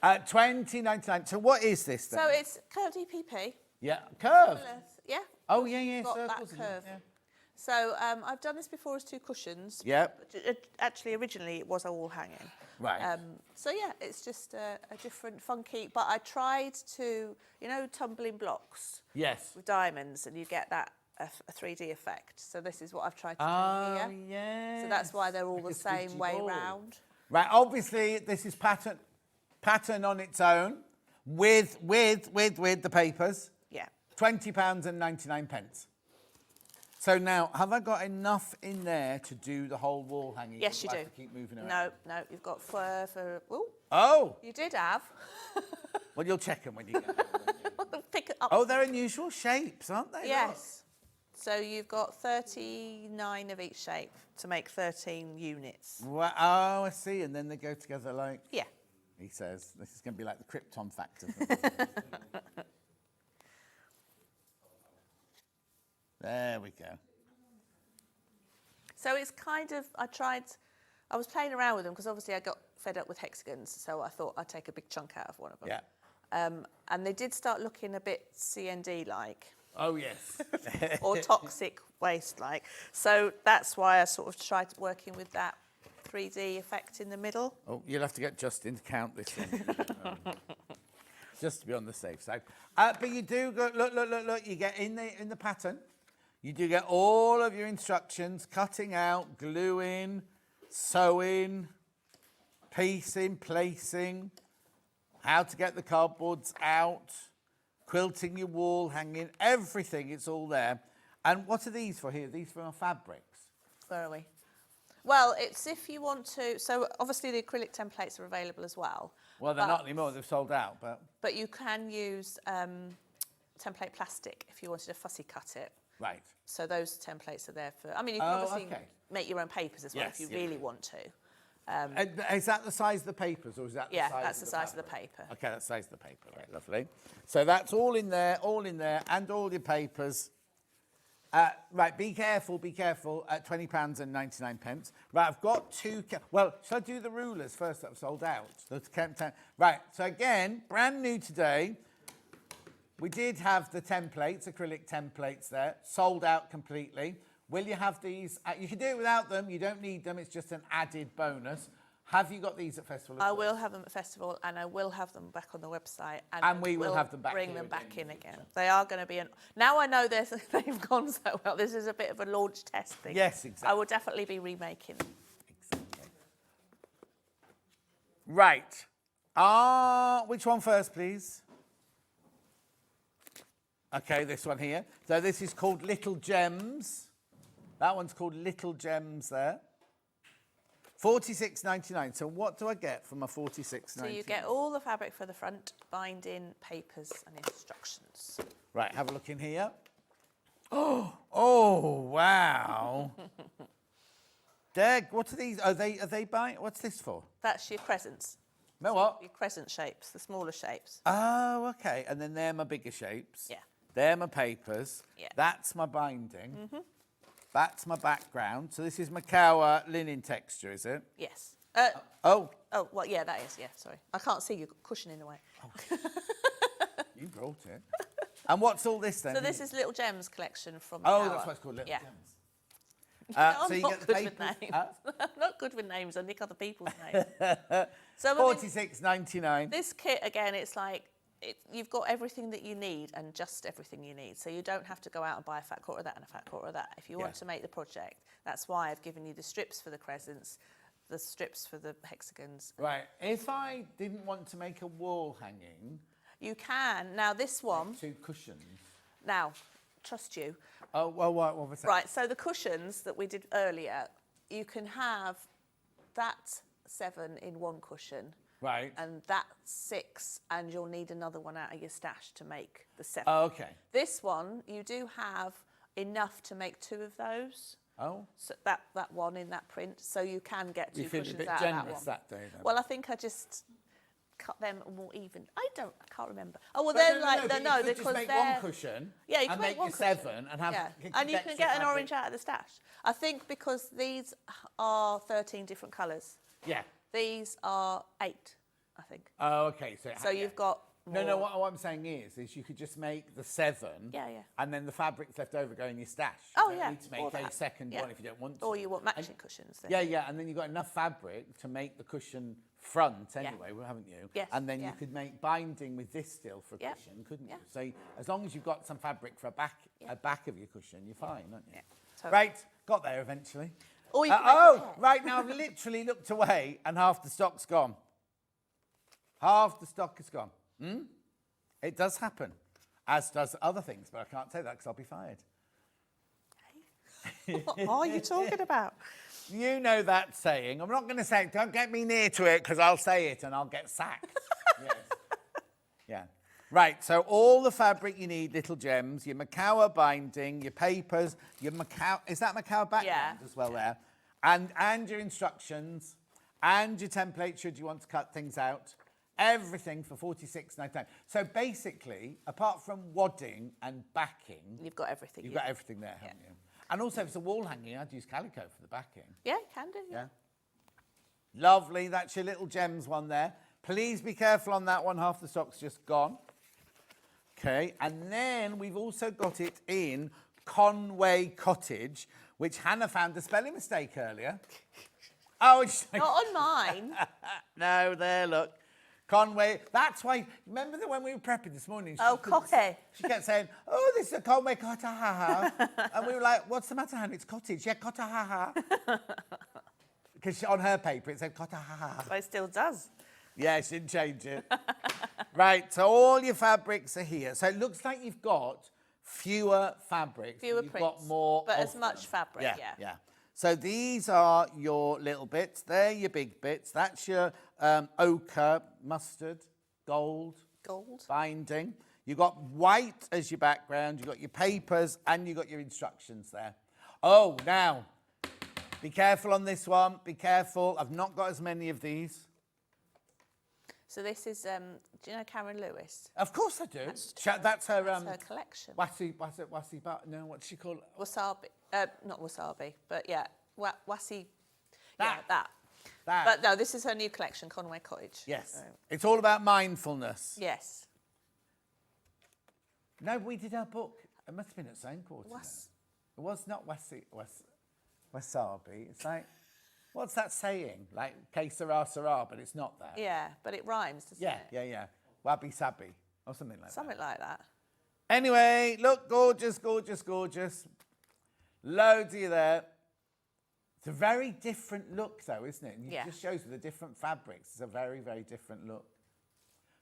£20.99. So what is this then? So it's curved EPP. Yeah, curve. Yeah. Oh, yeah, Got circles. that curve. Yeah. So I've done this before as 2 cushions. Yep. Actually, originally it was all hanging. Right. So yeah, it's just a different funky. But I tried to, you know, tumbling blocks. Yes. With diamonds, and you get that a 3D effect. So this is what I've tried to do here. Yeah. So that's why they're all the same way round. Right. Obviously, this is pattern on its own with the papers. Yeah. £20.99. So now, have I got enough in there to do the whole wall hanging? Yes, you I do. have to keep moving around. No, you've got for ooh. Oh. You did have. Well, you'll check them when you get them. Pick it up. Oh, they're unusual shapes, aren't they? Yes. So you've got 39 of each shape to make 13 units. Well, oh, I see. And then they go together like... Yeah. He says, this is going to be like the Krypton factor. There we go. So it's kind of, I was playing around with them because obviously I got fed up with hexagons, so I thought I'd take a big chunk out of one of them. Yeah. And they did start looking a bit CND-like. Oh, yes. Or toxic waste-like. So that's why I sort of tried working with that 3D effect in the middle. Oh, you'll have to get Justin to count this one. Just to be on the safe side. But you do go, look, you get in the pattern. You do get all of your instructions, cutting out, gluing, sewing, piecing, placing, how to get the cardboards out, quilting your wall, hanging, everything, it's all there. And what are these for here? These for our fabrics? Where are we? Well, it's if you want to, so obviously the acrylic templates are available as well. Well, they're not anymore, they've sold out, but... But you can use template plastic if you wanted to fussy cut it. Right. So those templates are there for, I mean, you can obviously make your own papers as well if you really want to. Is that the size of the papers, or is that the size of the Yeah, that's the size of the paper. Okay, that's the size of the paper, right, lovely. So that's all in there, and all your papers. Right, be careful, at £20.99. Right, I've got 2, well, shall I do the rulers first that have sold out? Right, so again, brand new today. We did have the templates, acrylic templates there, sold out completely. Will you have these? You can do it without them. You don't need them. It's just an added bonus. Have you got these at Festival? I will have them at Festival, and I will have them back on the website. And we will have them back bring here them back again. in again. They are going to be now I know they've gone so well. This is a bit of a launch test thing. Yes, exactly. I will definitely be remaking them. Exactly. Right. Which one first, please? Okay, this one here. So this is called Little Gems. That one's called Little Gems there. $46.99. So what do I get from a $46.99? So you get all the fabric for the front, binding, papers and instructions. Right, have a look in here. Oh, wow. Deg, what are these? Are they buying? What's this for? That's your crescents. No, what? Your crescent shapes, the smaller shapes. Oh, okay. And then they're my bigger shapes. Yeah. They're my papers. Yeah. That's my binding. That's my background. So this is Macawa linen texture, is it? Yes. Oh, well, yeah, that is, yeah, sorry. I can't see your cushion in the way. you brought it. And what's all this then? So this is Little Gems collection from Oh, Macawa. that's what it's called, Little Gems. I'm so you not get the good with papers. names. I'm not good with names. I nick other people's names. So $46.99. this kit, again, it's like you've got everything that you need and just everything you need. So you don't have to go out and buy a fat quarter of that and a fat quarter of that. If you want to make the project, that's why I've given you the strips for the crescents, the strips for the hexagons. Right. If I didn't want to make a wall hanging... You can. Now, this one... 2 cushions. Now, trust you. Oh, well, what was that? Right, so the cushions that we did earlier, you can have that 7 in 1 cushion. Right. And that 6, and you'll need another one out of your stash to make the 7. Oh, okay. This one, you do have enough to make 2 of those. Oh. So that one in that print, so you can get 2 cushions out of that one. You feel a bit generous that day, then? Well, I think I just cut them more even. I can't remember. Oh, well, But they're no, like, but no, you could because just make they're... 1 cushion. Yeah, you and can make 1 your cushion. 7 and have... Yeah. And you can get an orange out of the stash. I think because these are 13 different colours. Yeah. These are 8, I think. Oh, okay. So you've got more. No, what I'm saying is you could just make the 7. Yeah. And then the fabrics left over go in your stash. Oh, you don't yeah. need to make a second one if you don't want to. Or you want matching cushions. Then. Yeah, and then you've got enough fabric to make the cushion front anyway, haven't you? Yes. And then you could make binding with this still for a cushion, couldn't you? So as long as you've got some fabric for a back of your cushion, you're fine, aren't you? Yeah. Right, got there eventually. Or you can make a right now I've literally looked away and half the stock's gone. Half the stock is gone. It does happen, as does other things, but I can't say that because I'll be fired. What are you talking about? You know that saying. I'm not going to say it. Don't get me near to it because I'll say it and I'll get sacked. Yes. Yeah. Right, so all the fabric you need, little gems, your Macawa binding, your papers, your Macawa... Is that Macawa background as well there? And your instructions and your template should you want to cut things out. Everything for $46.99. So basically, apart from wadding and backing... You've got everything. You've got everything there, haven't you? And also, if it's a wall hanging, I'd use calico for the backing. Yeah, you can do. Yeah. Lovely. That's your little gems one there. Please be careful on that one. Half the stock's just gone. Okay. And then we've also got it in Conway Cottage, which Hannah found a spelling mistake earlier. Oh, not on mine. No, there, look. Conway, that's why, remember that when we were prepping this morning? She kept saying, oh, this is a Conway Cotahaha. And we were like, what's the matter, Hannah? It's cottage. Yeah, Cotahaha. Because on her paper it said Cotahaha. But it still does. Yeah, she didn't change it. Right, so all your fabrics are here. So it looks like you've got fewer fabrics. Fewer you've prints, got more but of as much them. fabric, Yeah. So these are your little bits. They're your big bits. That's your ochre, mustard, gold. Binding. You've got white as your background. You've got your papers and you've got your instructions there. Oh, now, be careful on this one. Be careful. I've not got as many of these. So this is, do you know Karen Lewis? Of course I do. That's her collection. No, what's she called? Wasabi. Not wasabi, but yeah, wasi. That. Yeah, that. But no, this is her new collection, Conway Cottage. Yes. So. It's all about mindfulness. Yes. No, we did our book. It must have been at Sewing Quarter. It was not wasabi. It's like, what's that saying? Like, que sera, sera, but it's not that. Yeah, but it rhymes, doesn't it? Yeah. Wabi sabi, or something like that. Something like that. Anyway, look, gorgeous, gorgeous, gorgeous. Loads of you there. It's a very different look, though, isn't it? And it just shows you the different fabrics. It's a very, very different look.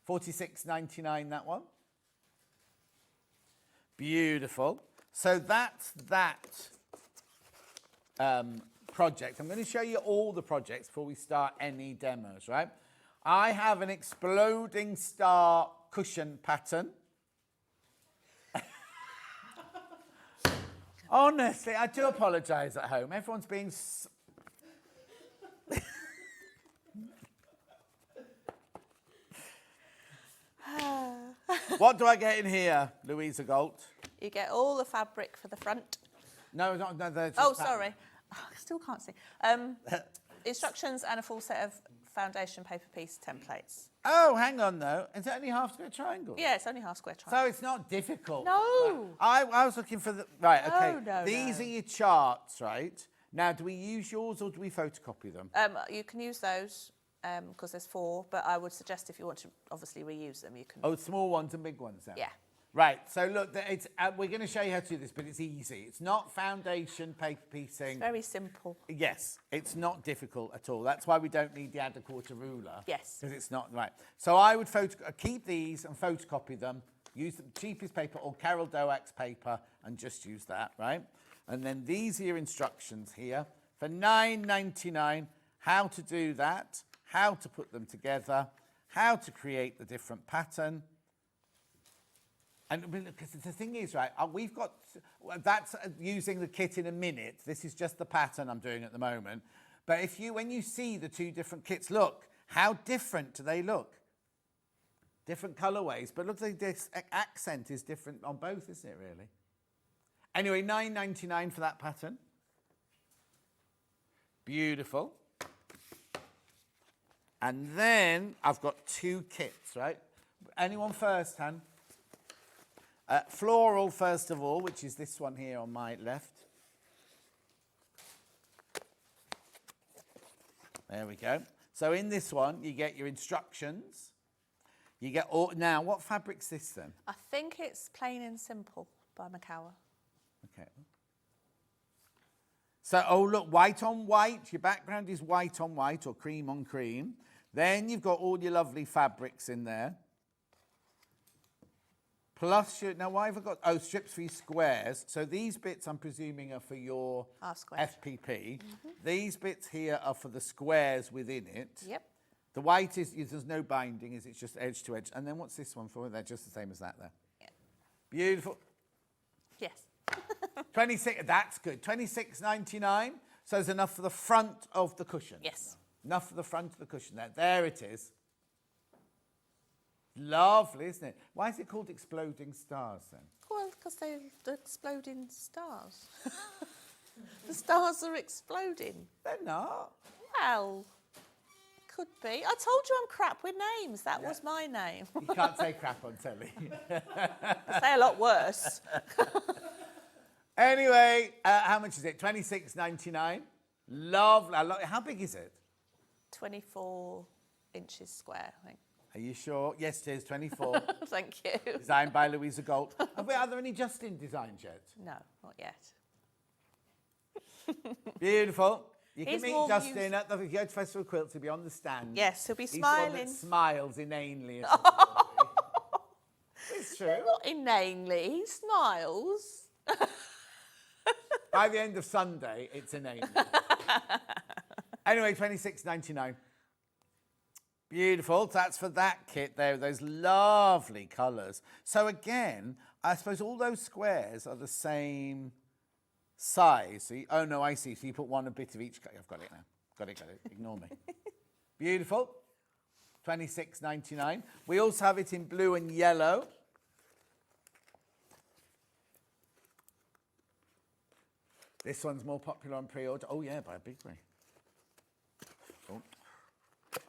$46.99, that one. Beautiful. So that's that project. I'm going to show you all the projects before we start any demos, right? I have an exploding star cushion pattern. Honestly, I do apologise at home. Everyone's being... What do I get in here, Louisa Goult? You get all the fabric for the front. No, that's oh, sorry. I still can't see. Instructions and a full set of foundation paper piece templates. Oh, hang on, though. Is it only half square triangle? Yeah, it's only half square triangle. So it's not difficult. No. I was looking for the... Right, okay. No, These are your charts, right? Now, do we use yours or do we photocopy them? You can use those. because there's 4, but I would suggest if you want to obviously reuse them, you can. Oh, small ones and big ones then? Yeah. Right, so look, we're going to show you how to do this, but it's easy. It's not foundation paper piecing. It's very simple. Yes, it's not difficult at all. That's why we don't need the add-a-quarter ruler. Yes. Because it's not, right. So I would keep these and photocopy them, use the cheapest paper or Carol Doak's paper and just use that, right? And then these are your instructions here for $9.99, how to do that, how to put them together, how to create the different pattern. And because the thing is, right, we've got, that's using the kit in a minute. This is just the pattern I'm doing at the moment. But when you see the 2 different kits, look, how different do they look? Different colourways, but look, this accent is different on both, isn't it, really? Anyway, $9.99 for that pattern. Beautiful. And then I've got 2 kits, right? Anyone first, Han? Floral, first of all, which is this one here on my left. There we go. So in this one, you get your instructions. You get all. Now, what fabric's this then? I think it's Plain and Simple by Macawa. Okay. So, oh, look, white on white. Your background is white on white or cream on cream. Then you've got all your lovely fabrics in there. Plus, now why have I got, strips for your squares. So these bits, I'm presuming, are for your FPP. These bits here are for the squares within it. Yep. The white is, there's no binding, it's just edge to edge. And then what's this one for? They're just the same as that there. Yeah. Beautiful. Yes. 26, that's good. $26.99. So there's enough for the front of the cushion. Yes. Enough for the front of the cushion there. There it is. Lovely, isn't it? Why is it called Exploding Stars then? Well, because they're exploding stars. The stars are exploding. They're not. Well, could be. I told you I'm crap with names. That was my name. You can't say crap on telly. I say a lot worse. Anyway, how much is it? $26.99. Lovely. How big is it? 24 inches square, I think. Are you sure? Yes, it is, 24. Thank you. Designed by Louisa Goult. Are there any Justin designs yet? No, not yet. Beautiful. You He's can meet Justin at the Quilt Festival Quilts. He'll be on the stand. Yes, he'll be He's smiling. The one that smiles inanely. It's true. Not inanely, he smiles. By the end of Sunday, it's inanely. Anyway, $26.99. Beautiful. That's for that kit there, those lovely colours. So again, I suppose all those squares are the same size. So oh, no, I see. So you put one a bit of each. I've got it now. Got it. Ignore me. Beautiful. $26.99. We also have it in blue and yellow. This one's more popular on pre-order. Oh, yeah, by a big way. Oh.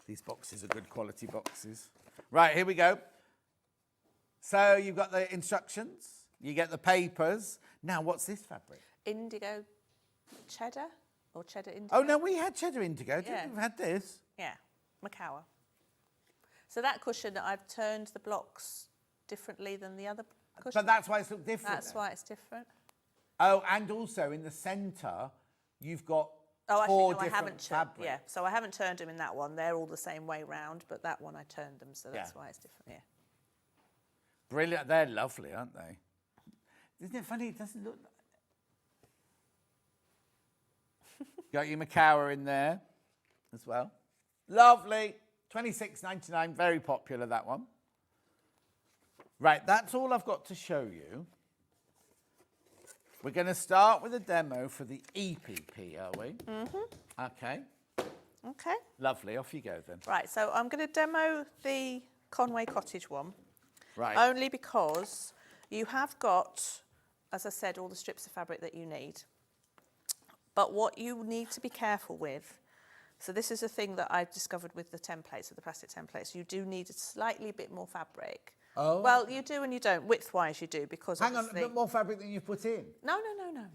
These boxes are good quality boxes. Right, here we go. So you've got the instructions. You get the papers. Now, what's this fabric? Indigo cheddar or cheddar indigo? Oh, no, we had cheddar indigo. Yeah. We've had this. Yeah, Macawa. So that cushion, I've turned the blocks differently than the other cushion. But that's why it's look different. That's why it's different. Oh, and also in the centre, you've got Oh, four actually, no, I different haven't fabrics. Yeah, so I haven't turned them in that one. They're all the same way round, but that one I turned them, so that's why it's different, yeah. Brilliant. They're lovely, aren't they? Isn't it funny? It doesn't look... Got your Macawa in there as well. Lovely. $26.99. Very popular, that one. Right, that's all I've got to show you. We're going to start with a demo for the EPP, are we? Mm-hmm. Okay. Okay. Lovely. Off you go then. Right, so I'm going to demo the Conway Cottage one. Right. Only because you have got, as I said, all the strips of fabric that you need. But what you need to be careful with, so this is a thing that I've discovered with the templates, with the plastic templates, you do need a slightly bit more fabric Oh. Well, you do and you don't. Width-wise, you do, because Hang on, a obviously... bit more fabric than you've put in. No.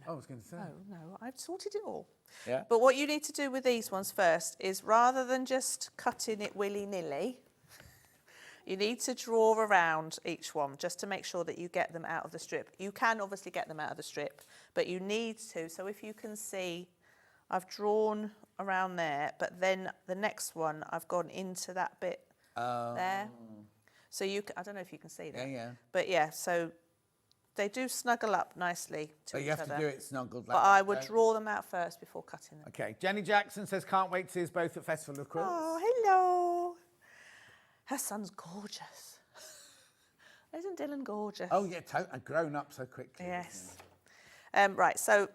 I was going to say. No, I've sorted it all. Yeah. But what you need to do with these ones first is, rather than just cutting it willy-nilly, you need to draw around each one just to make sure that you get them out of the strip. You can obviously get them out of the strip, but you need to. So if you can see, I've drawn around there, but then the next one, I've gone into that bit there. So I don't know if you can see that. Yeah. But yeah, so they do snuggle up nicely to each other. You have to do it snuggled like But that, I would draw them out first before cutting them. Okay, Jenny Jackson says, can't wait to see us both at Festival of Quilts. Oh, hello. Her son's gorgeous. Isn't Dylan gorgeous? Oh, yeah, I've grown up so quickly. Yes. Right, so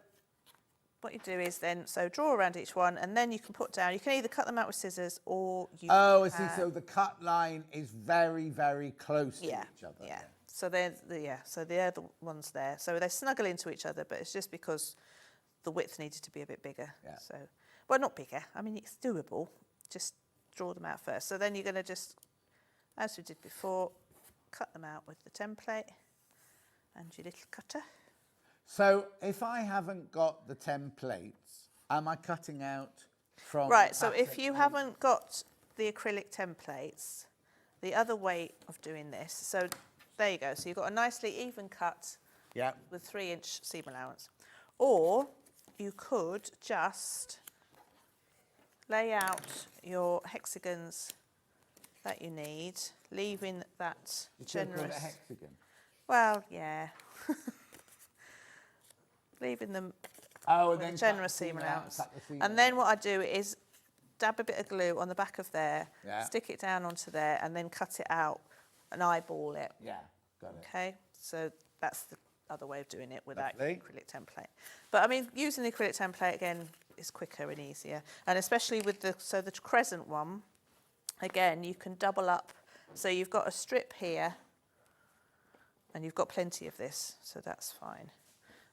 what you do is then, so draw around each one, and then you can put down, you can either cut them out with scissors or you I see, so the cut line is very, very close to each other. Yeah. So they're the ones there. So they snuggle into each other, but it's just because the width needed to be a bit bigger. Yeah. So, well, not bigger. I mean, it's doable. Just draw them out first. So then you're going to just, as we did before, cut them out with the template and your little cutter. So if I haven't got the templates, am I cutting out from... Right, so if you haven't got the acrylic templates, the other way of doing this, so there you go. So you've got a nicely even cut with 3-inch seam allowance. Or you could just lay out your hexagons that you need, leaving that generous... a hexagon? Well, yeah. Leaving them with a generous seam allowance. And then what I do is dab a bit of glue on the back of there, stick it down onto there, and then cut it out and eyeball it. Yeah, got it. Okay, so that's the other way of doing it without the acrylic template. But I mean, using the acrylic template again is quicker and easier, and especially with the crescent one, again you can double up. So you've got a strip here, and you've got plenty of this, so that's fine.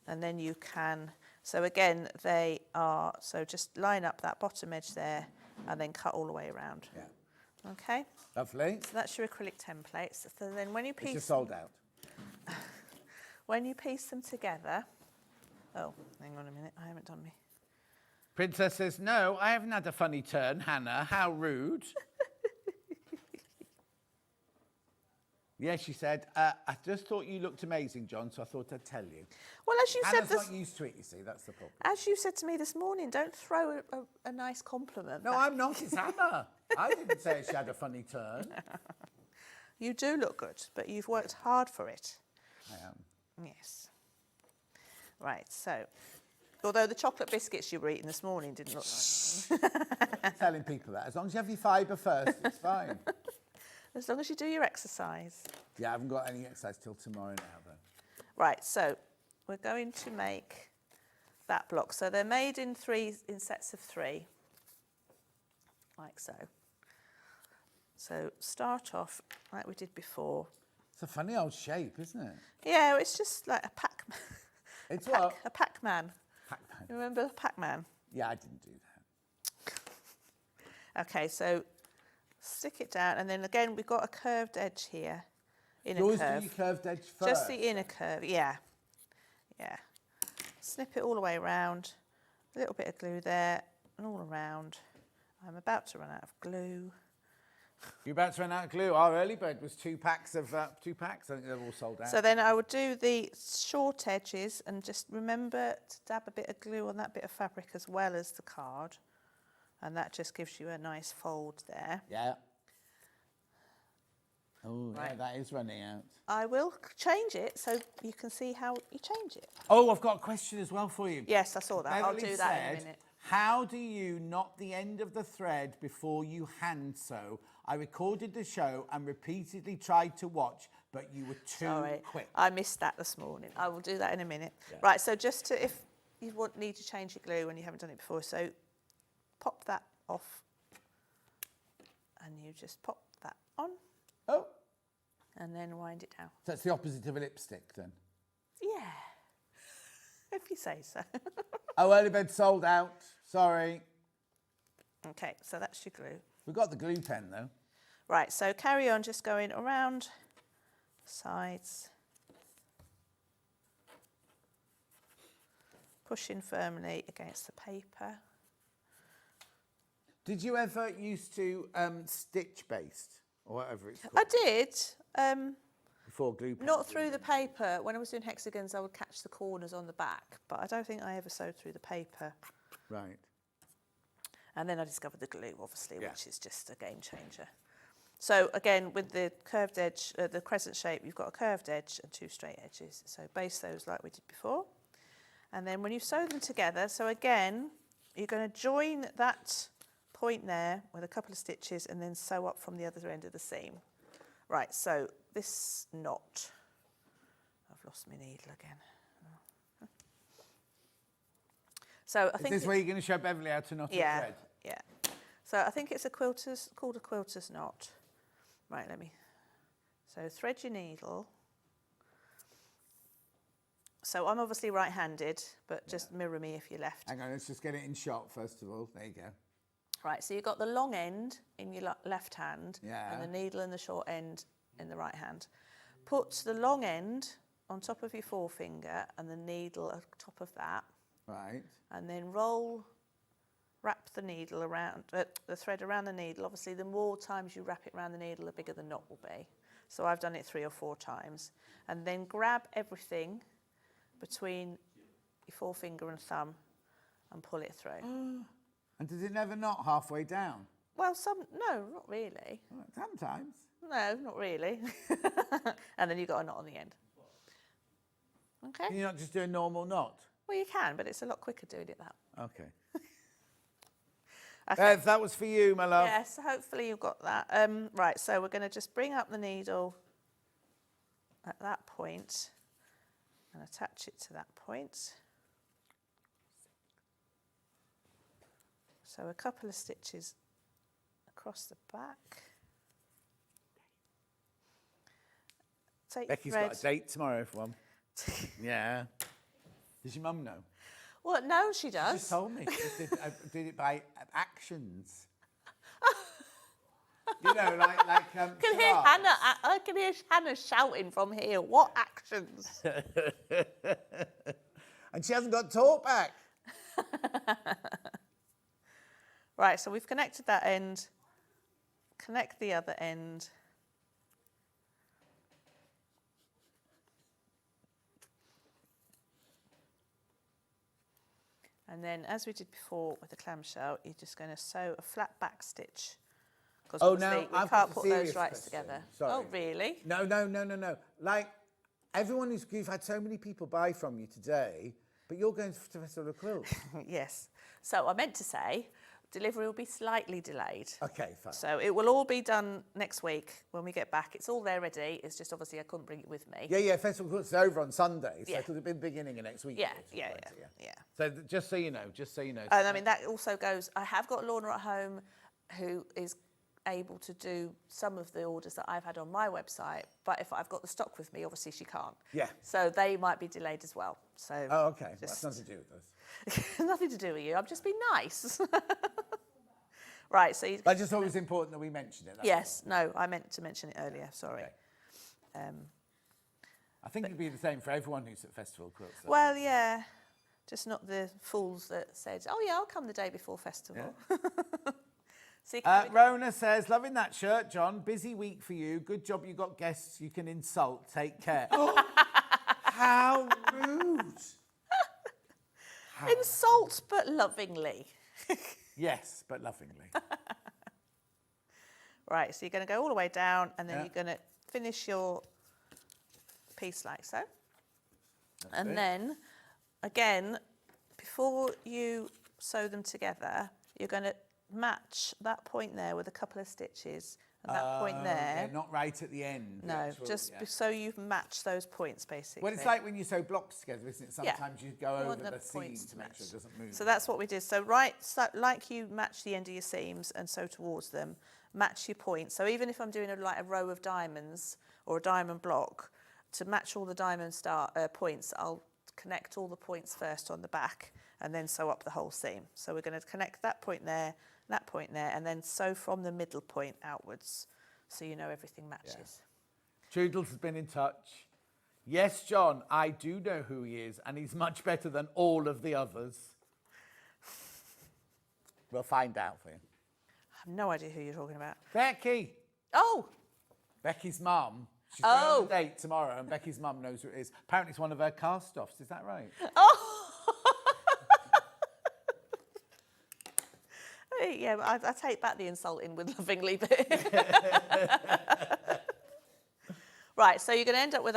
And then you can, so again, they are, so just line up that bottom edge there and then cut all the way around. Yeah. Okay? Lovely. So that's your acrylic templates. So then when you piece... It's just sold out. When you piece them together... Oh, hang on a minute, I haven't done me. Princess says, no, I haven't had a funny turn, Hannah. How rude. Yes, she said, I just thought you looked amazing, John, so I thought I'd tell you. Well, as you Hannah's said... not used to it, you see, that's the problem. As you said to me this morning, don't throw a nice compliment. No, I'm not, it's Hannah. I didn't say she had a funny turn. You do look good, but you've worked hard for it. I am. Yes. Right, so... Although the chocolate biscuits you were eating this morning didn't look like... Telling people that. As long as you have your fibre first, it's fine. As long as you do your exercise. Yeah, I haven't got any exercise till tomorrow now, then. Right, so we're going to make that block. So they're made in sets of 3, like so. So start off like we did before. It's a funny old shape, isn't it? Yeah, it's just like a Pac-Man. It's what? A Pac-Man. Pac-Man. You remember Pac-Man? Yeah, I didn't do that. Okay, so stick it down, and then again we've got a curved edge here. You always do your curved edge first? Just the inner curve, yeah. Yeah. Snip it all the way around. A little bit of glue there, and all around. I'm about to run out of glue. You're about to run out of glue. Our early bird was 2 packs of 2 packs. I think they're all sold out. So then I would do the short edges, and just remember to dab a bit of glue on that bit of fabric as well as the card. And that just gives you a nice fold there. Yeah. Oh, Right. yeah, that is running out. I will change it so you can see how you change it. Oh, I've got a question as well for you. Yes, I saw that. I'll Beverly do that in a said, minute. how do you knot the end of the thread before you hand sew? I recorded the show and repeatedly tried to watch, but you were too quick. I missed that this morning. I will do that in a minute. Yeah. Right, so just to, if you need to change your glue when you haven't done it before, so pop that off and you just pop that on. Oh. And then wind it down. So that's the opposite of a lipstick then? Yeah, if you say so. Oh, early bed sold out. Sorry. Okay, so that's your glue. We've got the glue pen though. Right, so carry on just going around sides. Pushing firmly against the paper. Did you ever used to stitch based or whatever it's called? I did. Before glue. Not through the paper. When I was doing hexagons, I would catch the corners on the back, but I don't think I ever sewed through the paper. Right. And then I discovered the glue, obviously, which is just a game changer. So again, with the curved edge, the crescent shape, you've got a curved edge and 2 straight edges. So base those like we did before. And then when you sew them together, so again, you're going to join that point there with a couple of stitches and then sew up from the other end of the seam. Right, so this knot, I've lost my needle again. So I think is this where you're going to show Beverly how to knot a thread? Yeah. So I think it's called a quilter's knot. Right, so thread your needle. So I'm obviously right-handed, but just mirror me if you're left. Hang on, let's just get it in shot first of all. There you go. Right, so you've got the long end in your left hand and the Yeah. needle and the short end in the right hand. Put the long end on top of your forefinger and the needle on top of that. Right. And then wrap the needle around, the thread around the needle. Obviously, the more times you wrap it around the needle, the bigger the knot will be. So I've done it 3 or 4 times. And then grab everything between your forefinger and thumb and pull it through. And does it never knot halfway down? Well, no, not really. Sometimes. No, not really. And then you've got a knot on the end. Okay. Can you not just do a normal knot? Well, you can, but it's a lot quicker doing it that way. Okay. Okay. Bev, that was for you, my love. Yes, hopefully you've got that. Right, so we're going to just bring up the needle at that point and attach it to that point. So a couple of stitches across the back. Take Becky's your got a date tomorrow, everyone. Yeah. Does your mum know? Well, no, she does. She just told me. She did it by actions. You know, like I can hear Hannah shouting from here. What actions? And she hasn't got talk back. Right, so we've connected that end. Connect the other end. And then, as we did before with the clamshell, you're just going to sew a flat back stitch. Because obviously we can't put those rights together. Sorry. Oh, really? No. Like, you've had so many people buy from you today, but you're going to Festival of Quilts. Yes. So I meant to say, delivery will be slightly delayed. Okay, fine. So it will all be done next week when we get back. It's all there ready. It's just obviously I couldn't bring it with me. Yeah, Festival of Quilts is over on Sunday, so Yeah. it'll be the beginning of next week. Yeah. So just so you know. And I mean, that also goes, I have got Lorna at home who is able to do some of the orders that I've had on my website, but if I've got the stock with me, obviously she can't. Yeah. So they might be delayed as well. So. Oh, okay. Well, that's nothing to do with us. Nothing to do with you. I'm just being nice. Right. So. I just thought it was important that we mentioned it. Yes. No, I meant to mention it earlier. Sorry. Okay. I think it'd be the same for everyone who's at Festival Quilts. Though. Well, yeah. Just not the fools that said, "Oh yeah, I'll come the day before festival." Yeah. Rona says, loving that shirt, John. Busy week for you. Good job you got guests you can insult. Take care. How rude. Insult, but lovingly. Yes, but lovingly. Right, so you're going to go all the way down and then you're going to finish your piece like so. Then, again, before you sew them together, you're going to match that point there with a couple of stitches and that point there. Yeah, not right at the end. No, so you've matched those points basically. Well, it's like when you sew blocks together, isn't it? Sometimes you go over the seam points to make sure it doesn't move. So that's what we did. So like you match the end of your seams and sew towards them, match your points. So even if I'm doing a row of diamonds or a diamond block, to match all the diamond points, I'll connect all the points first on the back and then sew up the whole seam. So we're going to connect that point there, and then sew from the middle point outwards so you know everything matches. Trudels has been in touch. Yes, John, I do know who he is, and he's much better than all of the others. We'll find out for you. I have no idea who you're talking about. Becky. Oh. Becky's mum. She's going on a date tomorrow, and Becky's mum knows who it is. Apparently, it's one of her cast-offs. Is that right? Oh. Yeah, I take back the insulting with lovingly bit. Right, so you're going to end up with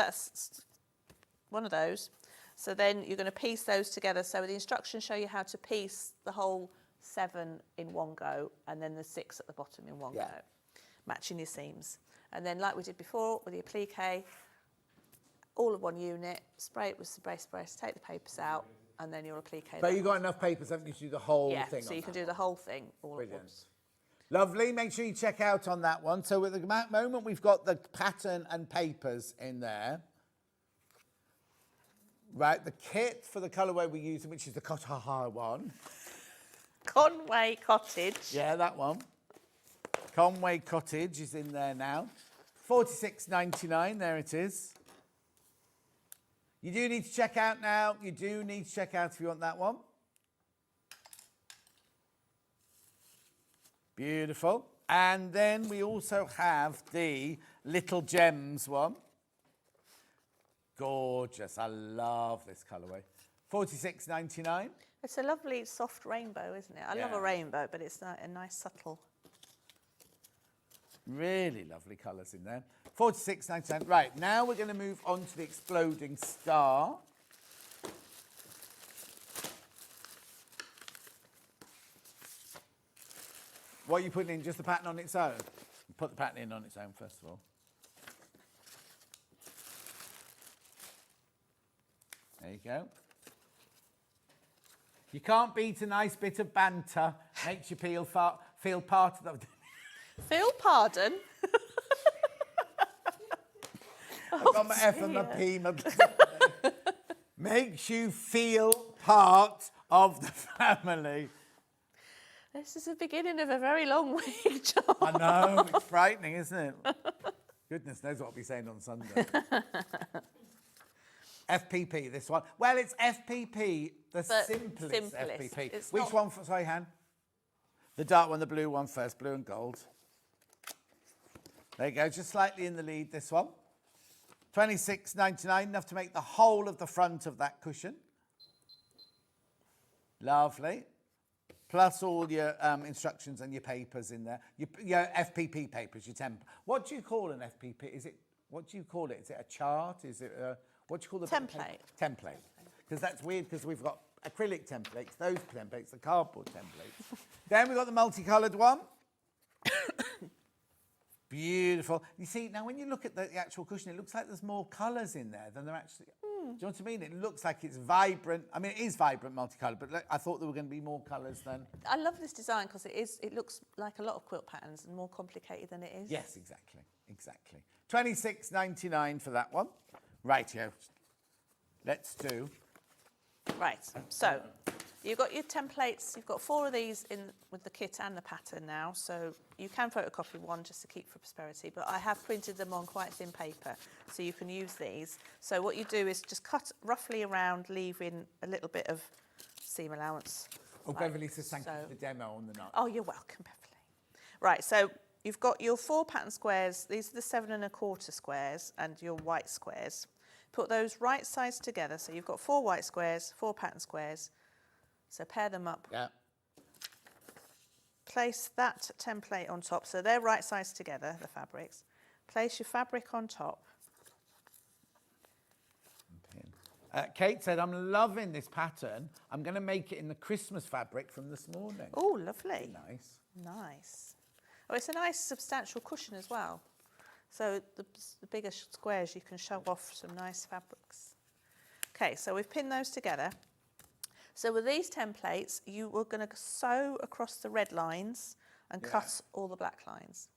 one of those. So then you're going to piece those together. So the instructions show you how to piece the whole 7 in one go, and then the 6 at the bottom in one go, matching your seams. And then, like we did before with the applique, all of one unit, spray it with spray, take the papers out, and then your applique. But you've got enough papers, haven't you, to do the whole thing? Yeah, so you can do the whole thing all at once. Lovely. Make sure you check out on that one. So at the moment, we've got the pattern and papers in there. Right, the kit for the colourway we're using, which is the Cottage one. Conway Cottage. Yeah, that one. Conway Cottage is in there now. $46.99, there it is. You do need to check out now. You do need to check out if you want that one. Beautiful. And then we also have the Little Gems one. Gorgeous. I love this colourway. $46.99. It's a lovely soft rainbow, isn't it? I love a rainbow, but it's a nice subtle. Really lovely colours in there. $46.99. Right, now we're going to move on to the Exploding Star. What are you putting in? Just the pattern on its own? Put the pattern in on its own, first of all. There you go. You can't beat a nice bit of banter. Makes you feel part of the... Feel pardon? I've got my F and my P. Makes you feel part of the family. This is the beginning of a very long week, John. I know, it's frightening, isn't it? Goodness knows what I'll be saying on Sunday. FPP, this one. Well, it's FPP, the simplest FPP. Which one? Sorry, Han. The dark one, the blue one first, blue and gold. There you go, just slightly in the lead, this one. $26.99, enough to make the whole of the front of that cushion. Lovely. Plus all your instructions and your papers in there. Your FPP papers, your temp. What do you call an FPP? What do you call it? Is it a chart? Is it a... What do you call the template? Template. Because that's weird because we've got acrylic templates, those templates, the cardboard templates. Then we've got the multicoloured one. Beautiful. You see, now when you look at the actual cushion, it looks like there's more colours in there than there actually... Do you know what I mean? It looks like it's vibrant. I mean, it is vibrant multicoloured, but look, I thought there were going to be more colours than... I love this design because it looks like a lot of quilt patterns and more complicated than it is. Yes, exactly. Exactly. $26.99 for that one. Rightio. Let's do. Right. So you've got your templates. You've got 4 of these in with the kit and the pattern now. So you can photocopy one just to keep for prosperity, but I have printed them on quite thin paper, so you can use these. So what you do is just cut roughly around, leaving a little bit of seam allowance. Oh, like Beverly says thank you for the demo on the knot. Oh, you're welcome, Beverly. Right. So you've got your 4 pattern squares. These are the 7 1/4 squares and your white squares. Put those right sides together. So you've got 4 white squares, 4 pattern squares. So pair them up. Yeah. Place that template on top. So they're right sides together, the fabrics. Place your fabric on top. Kate said, I'm loving this pattern. I'm going to make it in the Christmas fabric from this morning. Oh, lovely. Nice. Nice. Oh, it's a nice substantial cushion as well. So the bigger squares, you can show off some nice fabrics. Okay, so we've pinned those together. So with these templates, you were going to sew across the red lines and cut all the black lines.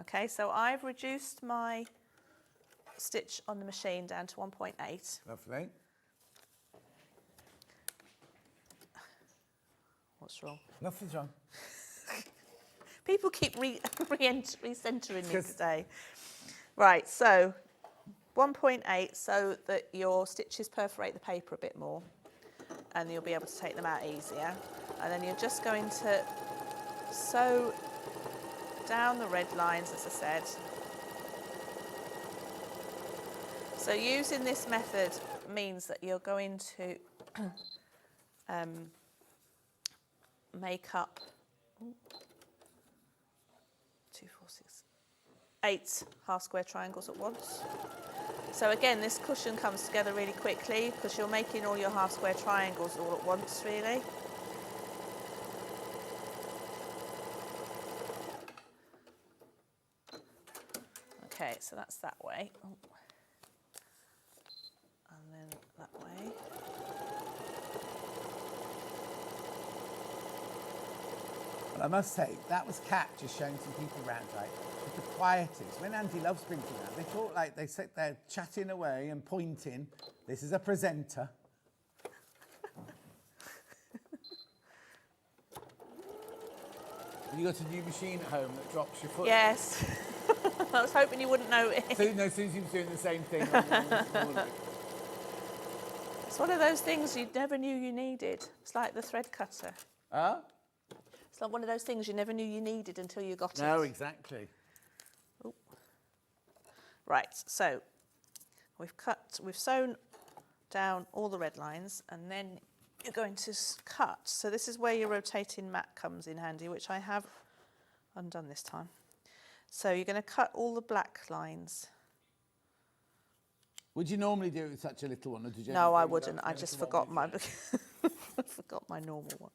Okay, so I've reduced my stitch on the machine down to 1.8. Lovely. What's wrong? Nothing's wrong. People keep recentering me today. Right, so 1.8 so that your stitches perforate the paper a bit more and you'll be able to take them out easier. And then you're just going to sew down the red lines, as I said. So using this method means that you're going to make up 2, 4, 6, 8 half square triangles at once. So again, this cushion comes together really quickly because you're making all your half square triangles all at once, really. Okay, so that's that way. Oh. And then that way. Well, I must say, that was Kat just showing some people around, like, the quietest. When Andy loves bringing out, they talk like they sit there chatting away and pointing. This is a presenter. Have you got a new machine at home that drops your foot? Yes. I was hoping you wouldn't notice. No, Susie was doing the same thing on this morning. It's one of those things you never knew you needed. It's like the thread cutter. Huh? It's like one of those things you never knew you needed until you got it. No, exactly. Ooh. Right, so we've sewn down all the red lines and then you're going to cut. So this is where your rotating mat comes in handy, which I have undone this time. So you're going to cut all the black lines. Would you normally do it with such a little one, or did you? No, I wouldn't. I just forgot my I forgot my normal one.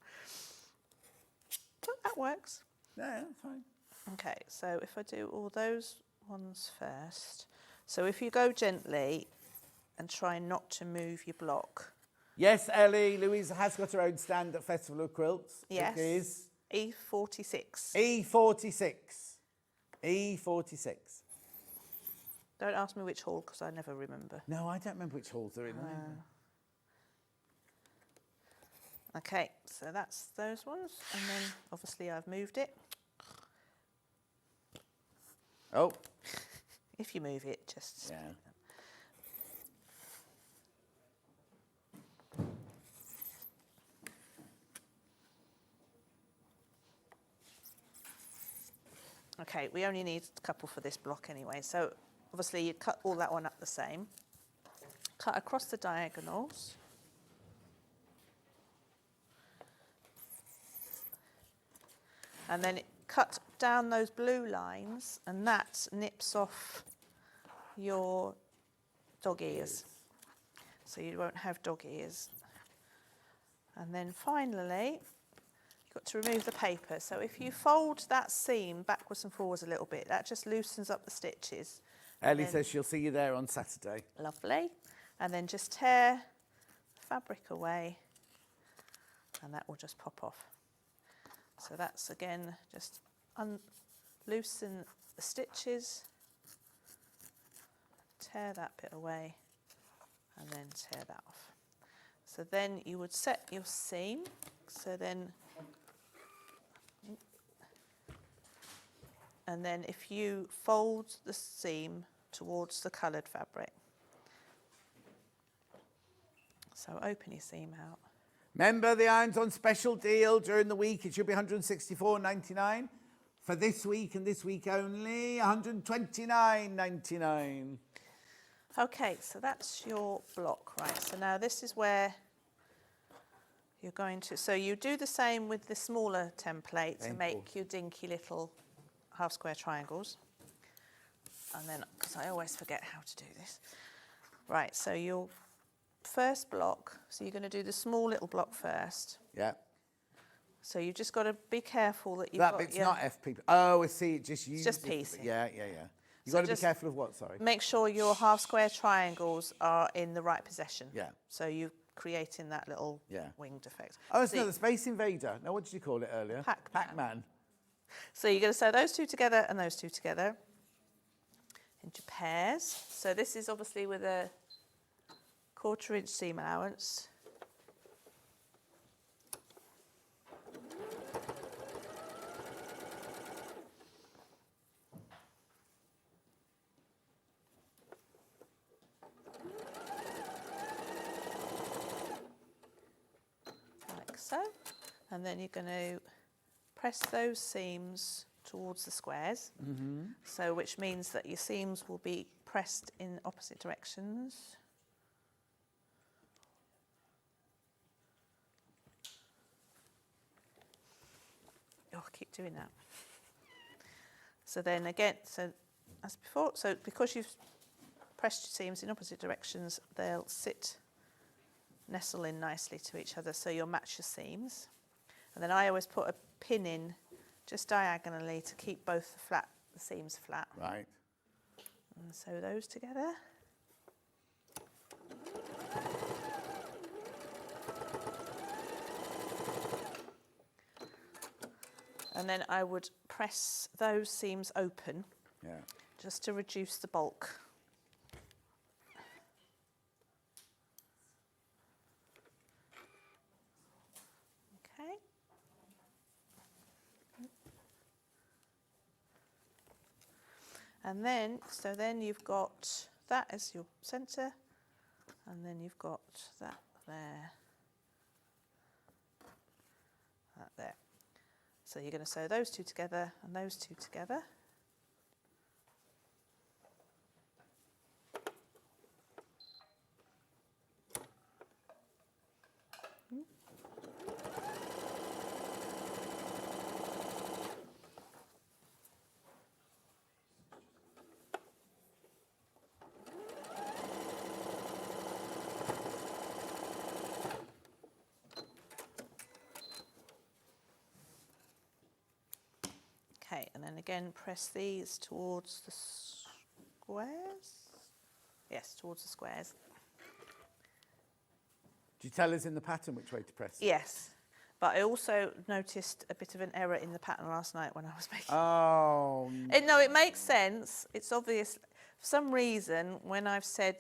But that works. Yeah, fine. Okay, so if I do all those ones first. So if you go gently and try not to move your block. Yes, Ellie, Louisa has got her own stand at Festival of Quilts. Yes. It is E46. E46. E46. Don't ask me which hall because I never remember. No, I don't remember which halls they're in. Either. Okay, so that's those ones. And then obviously I've moved it. Oh. If you move it, just... Yeah. Okay, we only need a couple for this block anyway. So obviously you cut all that one up the same. Cut across the diagonals. And then cut down those blue lines and that nips off your dog ears. So you won't have dog ears. And then finally, you've got to remove the paper. So if you fold that seam backwards and forwards a little bit, that just loosens up the stitches. Ellie says she'll see you there on Saturday. Lovely. And then just tear the fabric away and that will just pop off. So that's again, just loosen the stitches, tear that bit away and then tear that off. So then you would set your seam. So then, and then if you fold the seam towards the coloured fabric. So open your seam out. Remember, the iron's on special deal during the week. It should be £164.99. For this week and this week only, £129.99. Okay, so that's your block, right? So now this is where you're going to... So you do the same with the smaller template to make your dinky little half square triangles. And then, because I always forget how to do this. Right, so your first block, so you're going to do the small little block first. Yeah. So you've just got to be careful that you've that got bit's your... not FP. Oh, I see. It just uses... Just piecing. Yeah, yeah, yeah. You've So got to be just careful of what, sorry? Make sure your half square triangles are in the right position. Yeah. So you're creating that little winged effect. Oh, it's not the Space Invader. No, what did you call it earlier? Pac-Man. So you're going to sew those two together and those two together into pairs. So this is obviously with a 1/4 inch seam allowance. so. And then you're going to press those seams towards the squares. So which means that your seams will be pressed in opposite directions. Oh, I keep doing that. So then again, so as before, so because you've pressed your seams in opposite directions, they'll nestle in nicely to each other, so you'll match your seams. And then I always put a pin in just diagonally to keep both the seams flat. Right. And sew those together. And then I would press those seams open, just to reduce the bulk. Okay. And then, so then you've got that as your centre, and then you've got that there, that there. So you're going to sew those two together and those two together. Okay, and then again press these towards the squares. Yes, towards the squares. Do you tell us in the pattern which way to press? Yes, but I also noticed a bit of an error in the pattern last night when I was making Oh. No, it makes sense. It's obvious. For some reason, when I've said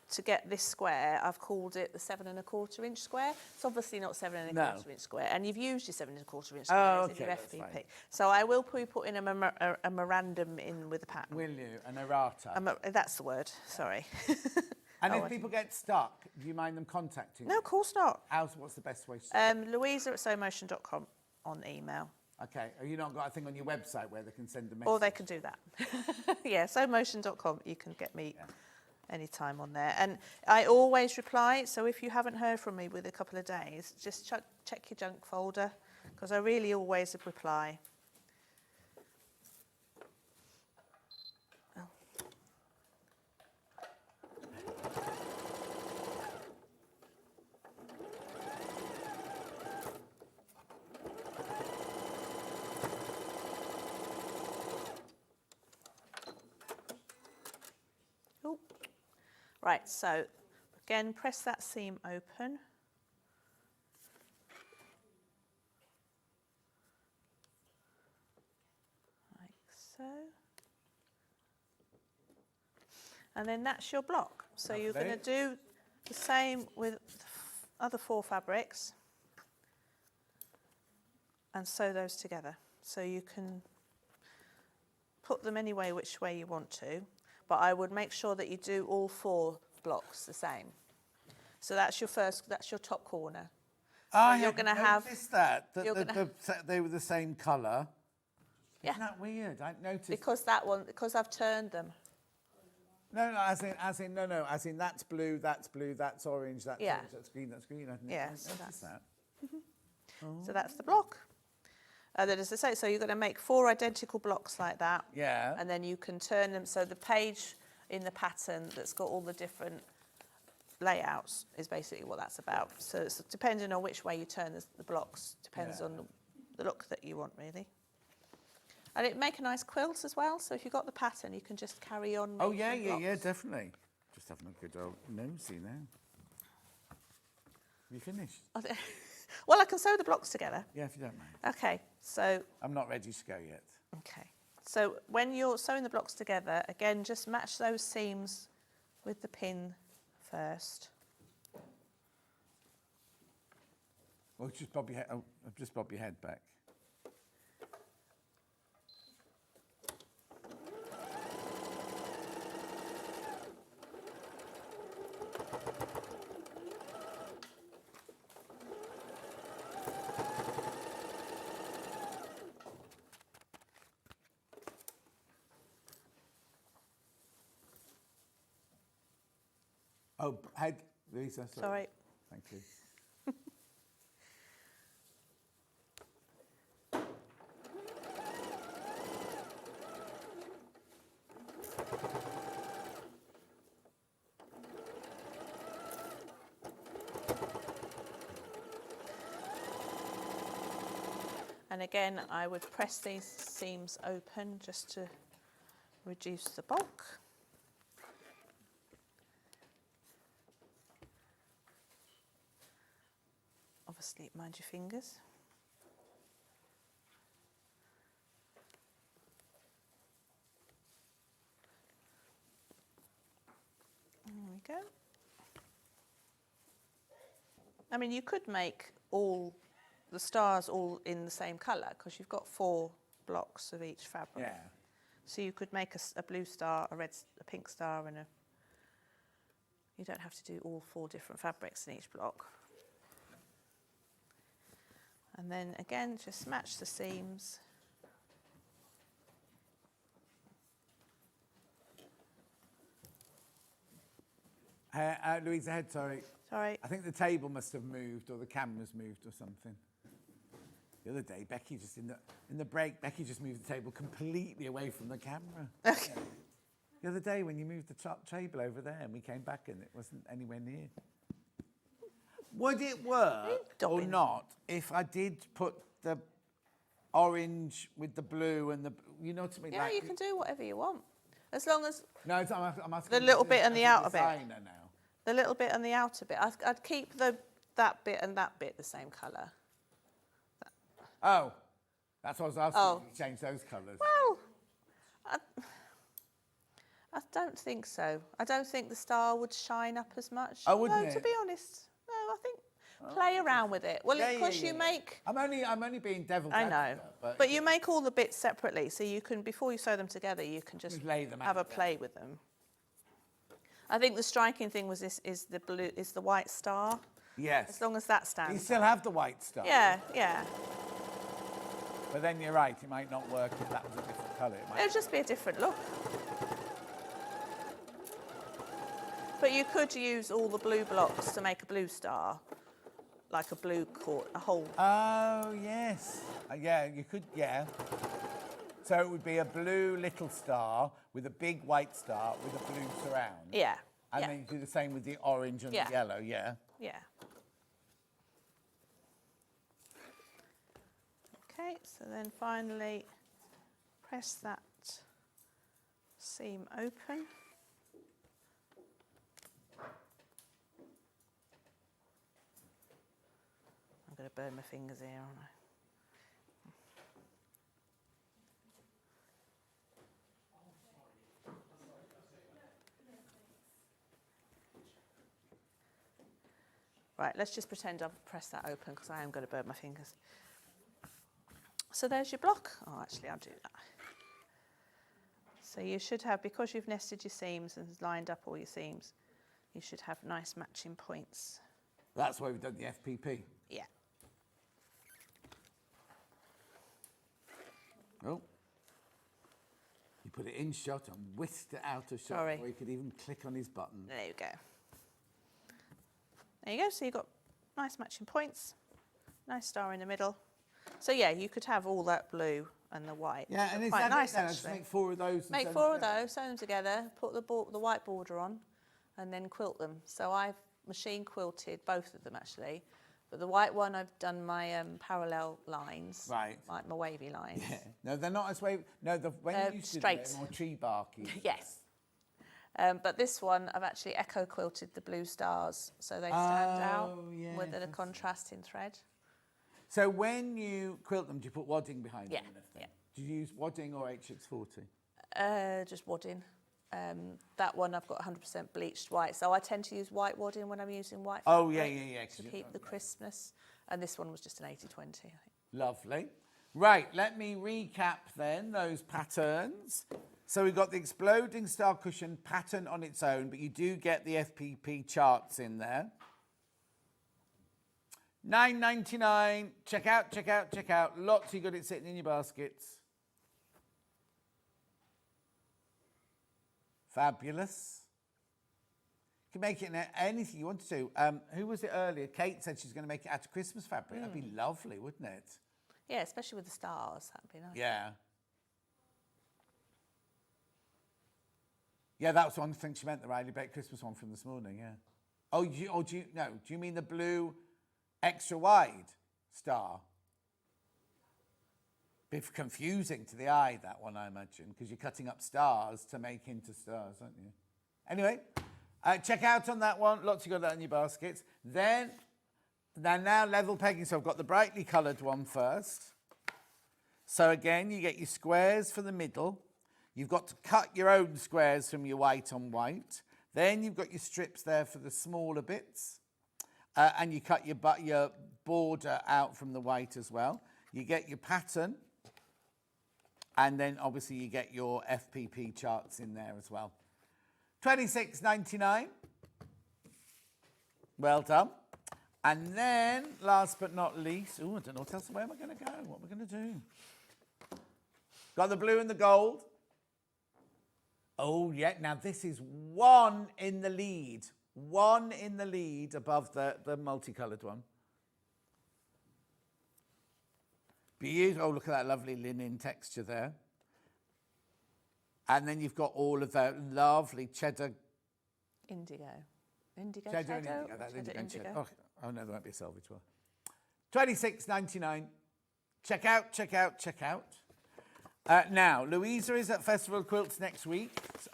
to get this square, I've called it the 7 1/4 inch square. It's obviously not 7 1/4 inch square, and you've used your 7 1/4 inch squares in your FVP. So I will be putting a memorandum in with the pattern. Will you? An errata? That's the word, sorry. And if people get stuck, do you mind them contacting you? No, of course not. What's the best way to Louisa at Sewmotion.com on email. Okay. Have you not got a thing on your website where they can send a message? Or they can do that. Yeah, Sewmotion.com, you can get me anytime on there. And I always reply, so if you haven't heard from me within a couple of days, just check your junk folder, because I really always reply. Right, so again, press that seam open. Like so. And then that's your block. So you're going to do the same with the other 4 fabrics and sew those together. So you can put them any way, which way you want to. But I would make sure that you do all 4 blocks the same. So that's your top corner. You're going to have that they were the same colour. Yeah. Isn't that weird? I noticed because I've turned them. No, as in that's blue, that's orange, that's orange, that's green, I didn't notice that. So that's the block. Then, as I say, so you're going to make 4 identical blocks like that. Yeah. And then you can turn them. So the page in the pattern that's got all the different layouts is basically what that's about. So it's depending on which way you turn the blocks, depends on the look that you want, really. And it make a nice quilt as well. So if you've got the pattern, you can just carry on. Oh, yeah, definitely. Just having a good old nosy now. Have you finished? Well, I can sew the blocks together. Yeah, if you don't mind. Okay, so... I'm not ready to go yet. Okay. So when you're sewing the blocks together, again, just match those seams with the pin first. Well, just bob your head back. Oh, head, Louisa. Sorry. Thank you. And again, I would press these seams open just to reduce the bulk. Obviously, mind your fingers. There we go. I mean, you could make all the stars all in the same colour because you've got 4 blocks of each fabric. Yeah. So you could make a blue star, a pink star, and a. You don't have to do all 4 different fabrics in each block. And then again, just match the seams. Louisa, head, sorry. Sorry. I think the table must have moved or the camera's moved or something. The other day, Becky just in the break, Becky just moved the table completely away from the camera. The other day when you moved the table over there and we came back and it wasn't anywhere near. Would it work or not if I did put the orange with the blue and the, you know what I mean? Yeah, you can do whatever you want. As long as no, I'm asking the little bit and the outer bit. Now. The little bit and the outer bit. I'd keep that bit and that bit the same colour. Oh, that's what I was asking. Oh. You change those colours. Well, I don't think so. I don't think the star would shine up as much. Oh, wouldn't no, it? to be honest. No, I think play around with it. Well, of course you make. I'm only being devil's I know, advocate, but you make all the bits separately, so you can, before you sew them together, you can just lay them have a play with them. I think the striking thing was is the white star. Yes. As long as that stands. You still have the white star. Yeah, yeah. But then you're right, it might not work if that was a different colour. It would just be a different look. But you could use all the blue blocks to make a blue star, like a blue a whole. Oh, yes. Yeah, you could, yeah. So it would be a blue little star with a big white star with a blue surround. Yeah. And then you do the same with the orange and the yellow, yeah? Yeah. Okay, so then finally press that seam open. I'm going to burn my fingers here, aren't I? Right, let's just pretend I've pressed that open because I am going to burn my fingers. So there's your block. Oh, actually, I'll do that. So you should have, because you've nested your seams and lined up all your seams, you should have nice matching points. That's why we've done the FPP. Yeah. Oh. You put it in shot and whisked it out of shot. Sorry. Or you could even click on his button. There you go. There you go. So you've got nice matching points, nice star in the middle. So yeah, you could have all that blue and the white. Yeah, and it's quite nice then actually. just make 4 of those. Make 4 of those, sew them together, put the white border on, and then quilt them. So I've machine quilted both of them actually, but the white one I've done my parallel lines, right? Like my wavy lines. Yeah. No, they're not as wavy. No, when you used to do it, they're more tree barky. Yes. But this one, I've actually echo quilted the blue stars, so they stand out with a contrasting thread. So when you quilt them, do you put wadding behind them? Yeah. Do you use wadding or HX40? Just wadding. That one I've got 100% bleached white, so I tend to use white wadding when I'm using white fabric to keep the crispness. And this one was just an 80-20, I think. Lovely. Right, let me recap then those patterns. So we've got the exploding star cushion pattern on its own, but you do get the FPP charts in there. $9.99. Check out, check out, check out. Lots you got it sitting in your baskets. Fabulous. can make it in anything you want to. Who was it earlier? Kate said she's going to make it out of Christmas fabric. That'd be lovely, wouldn't it? Yeah, especially with the stars. That'd be nice. Yeah. Yeah, that was one thing she meant, the Riley Baked Christmas one from this morning, yeah. Oh, do you mean the blue extra wide star? Bit confusing to the eye, that one, I imagine, because you're cutting up stars to make into stars, aren't you? Anyway, check out on that one. Lots you got that in your baskets. Then now level pegging. So I've got the brightly coloured one first. So again, you get your squares for the middle. You've got to cut your own squares from your white on white. Then you've got your strips there for the smaller bits. And you cut your border out from the white as well. You get your pattern. And then obviously you get your FPP charts in there as well. $26.99. Well done. And then, last but not least, I don't know what else. Where am I going to go? What am I going to do? Got the blue and the gold. Oh, yeah. Now, this is one in the lead. One in the lead above the multicoloured one. Beautiful. Oh, look at that lovely linen texture there. And then you've got all of that lovely cheddar. Indigo. Indigo. Cheddar and indigo. That's indigo and cheddar. Oh, no, there won't be a selvage one. $26.99. Check out, check out, check out. Now, Louisa is at Festival of Quilts next week.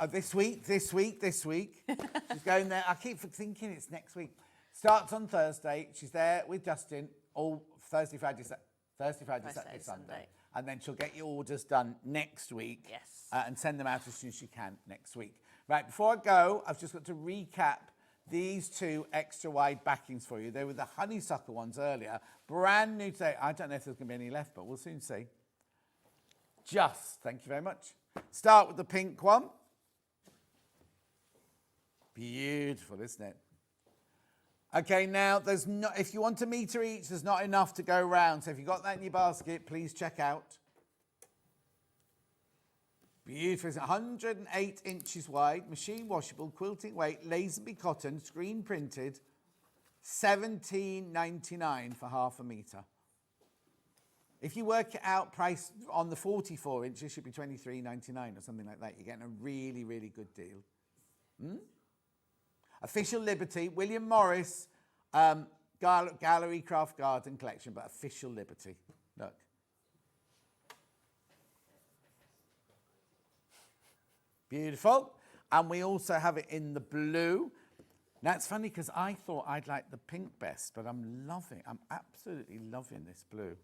This week. She's going there. I keep thinking it's next week. Starts on Thursday. She's there with Justin all Thursday, Friday, Saturday, Sunday. And then she'll get your orders done next week. Yes. And send them out as soon as she can next week. Right, before I go, I've just got to recap these two extra wide backings for you. They were the honeysuckle ones earlier. Brand new today. I don't know if there's going to be any left, but we'll soon see. Thank you very much. Start with the pink one. Beautiful, isn't it? Okay, now there's not, if you want a metre each, there's not enough to go round. So if you've got that in your basket, please check out. Beautiful. It's 108 inches wide, machine washable, quilting weight, Lazenby cotton, screen printed, $17.99 for half a metre. If you work it out, price on the 44 inches, it should be $23.99 or something like that. You're getting a really, really good deal. Official Liberty, William Morris, Gallery Craft Garden collection, but Official Liberty. Look. Beautiful. And we also have it in the blue. Now, it's funny because I thought I'd like the pink best, but I'm absolutely loving this blue.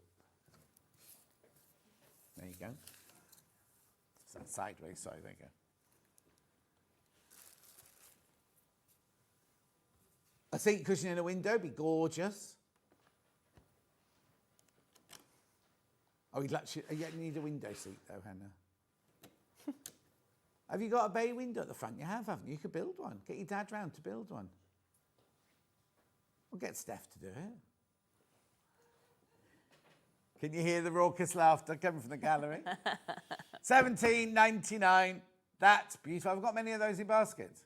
There you go. So sideways, sorry, there you go. A seat cushion in a window, be gorgeous. Oh, you need a window seat though, Hannah. Have you got a bay window at the front? You have, haven't you? You could build one. Get your dad round to build one. Or get Steph to do it. Can you hear the raucous laughter coming from the gallery? $17.99. That's beautiful. I've got many of those in baskets.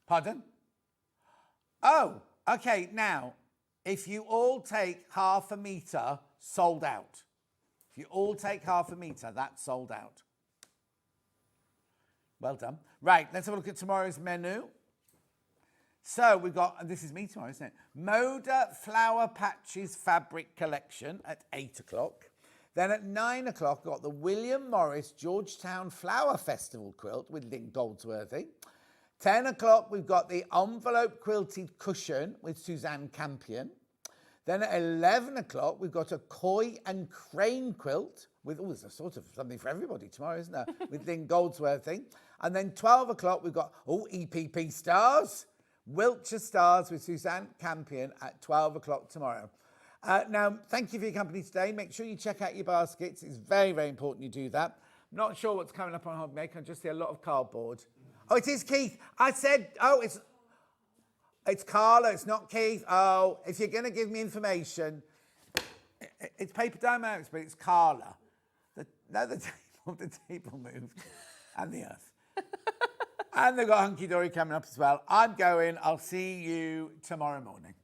Pardon? Oh, okay. Now, if you all take half a metre, sold out. If you all take half a metre, that's sold out. Well done. Right, let's have a look at tomorrow's menu. So we've got, and this is me tomorrow, isn't it? Moda Flower Patches Fabric Collection at 8 o'clock. Then at 9 o'clock, we've got the William Morris Georgetown Flower Festival quilt with Link Goldsworthy. 10 o'clock, we've got the envelope quilted cushion with Suzanne Campion. Then at 11 o'clock, we've got a koi and crane quilt with, there's a sort of something for everybody tomorrow, isn't there? With Lynn Goldsworthy. And then 12 o'clock, we've got, EPP Stars, Wiltshire Stars with Suzanne Campion at 12 o'clock tomorrow. Now, thank you for your company today. Make sure you check out your baskets. It's very, very important you do that. I'm not sure what's coming up on Hobmaker. I just see a lot of cardboard. Oh, it is Keith. I said, it's Carla, it's not Keith. Oh, if you're going to give me information, it's paper dynamics, but it's Carla. The table moved and the earth. And they've got Hunky Dory coming up as well. I'm going. I'll see you tomorrow morning.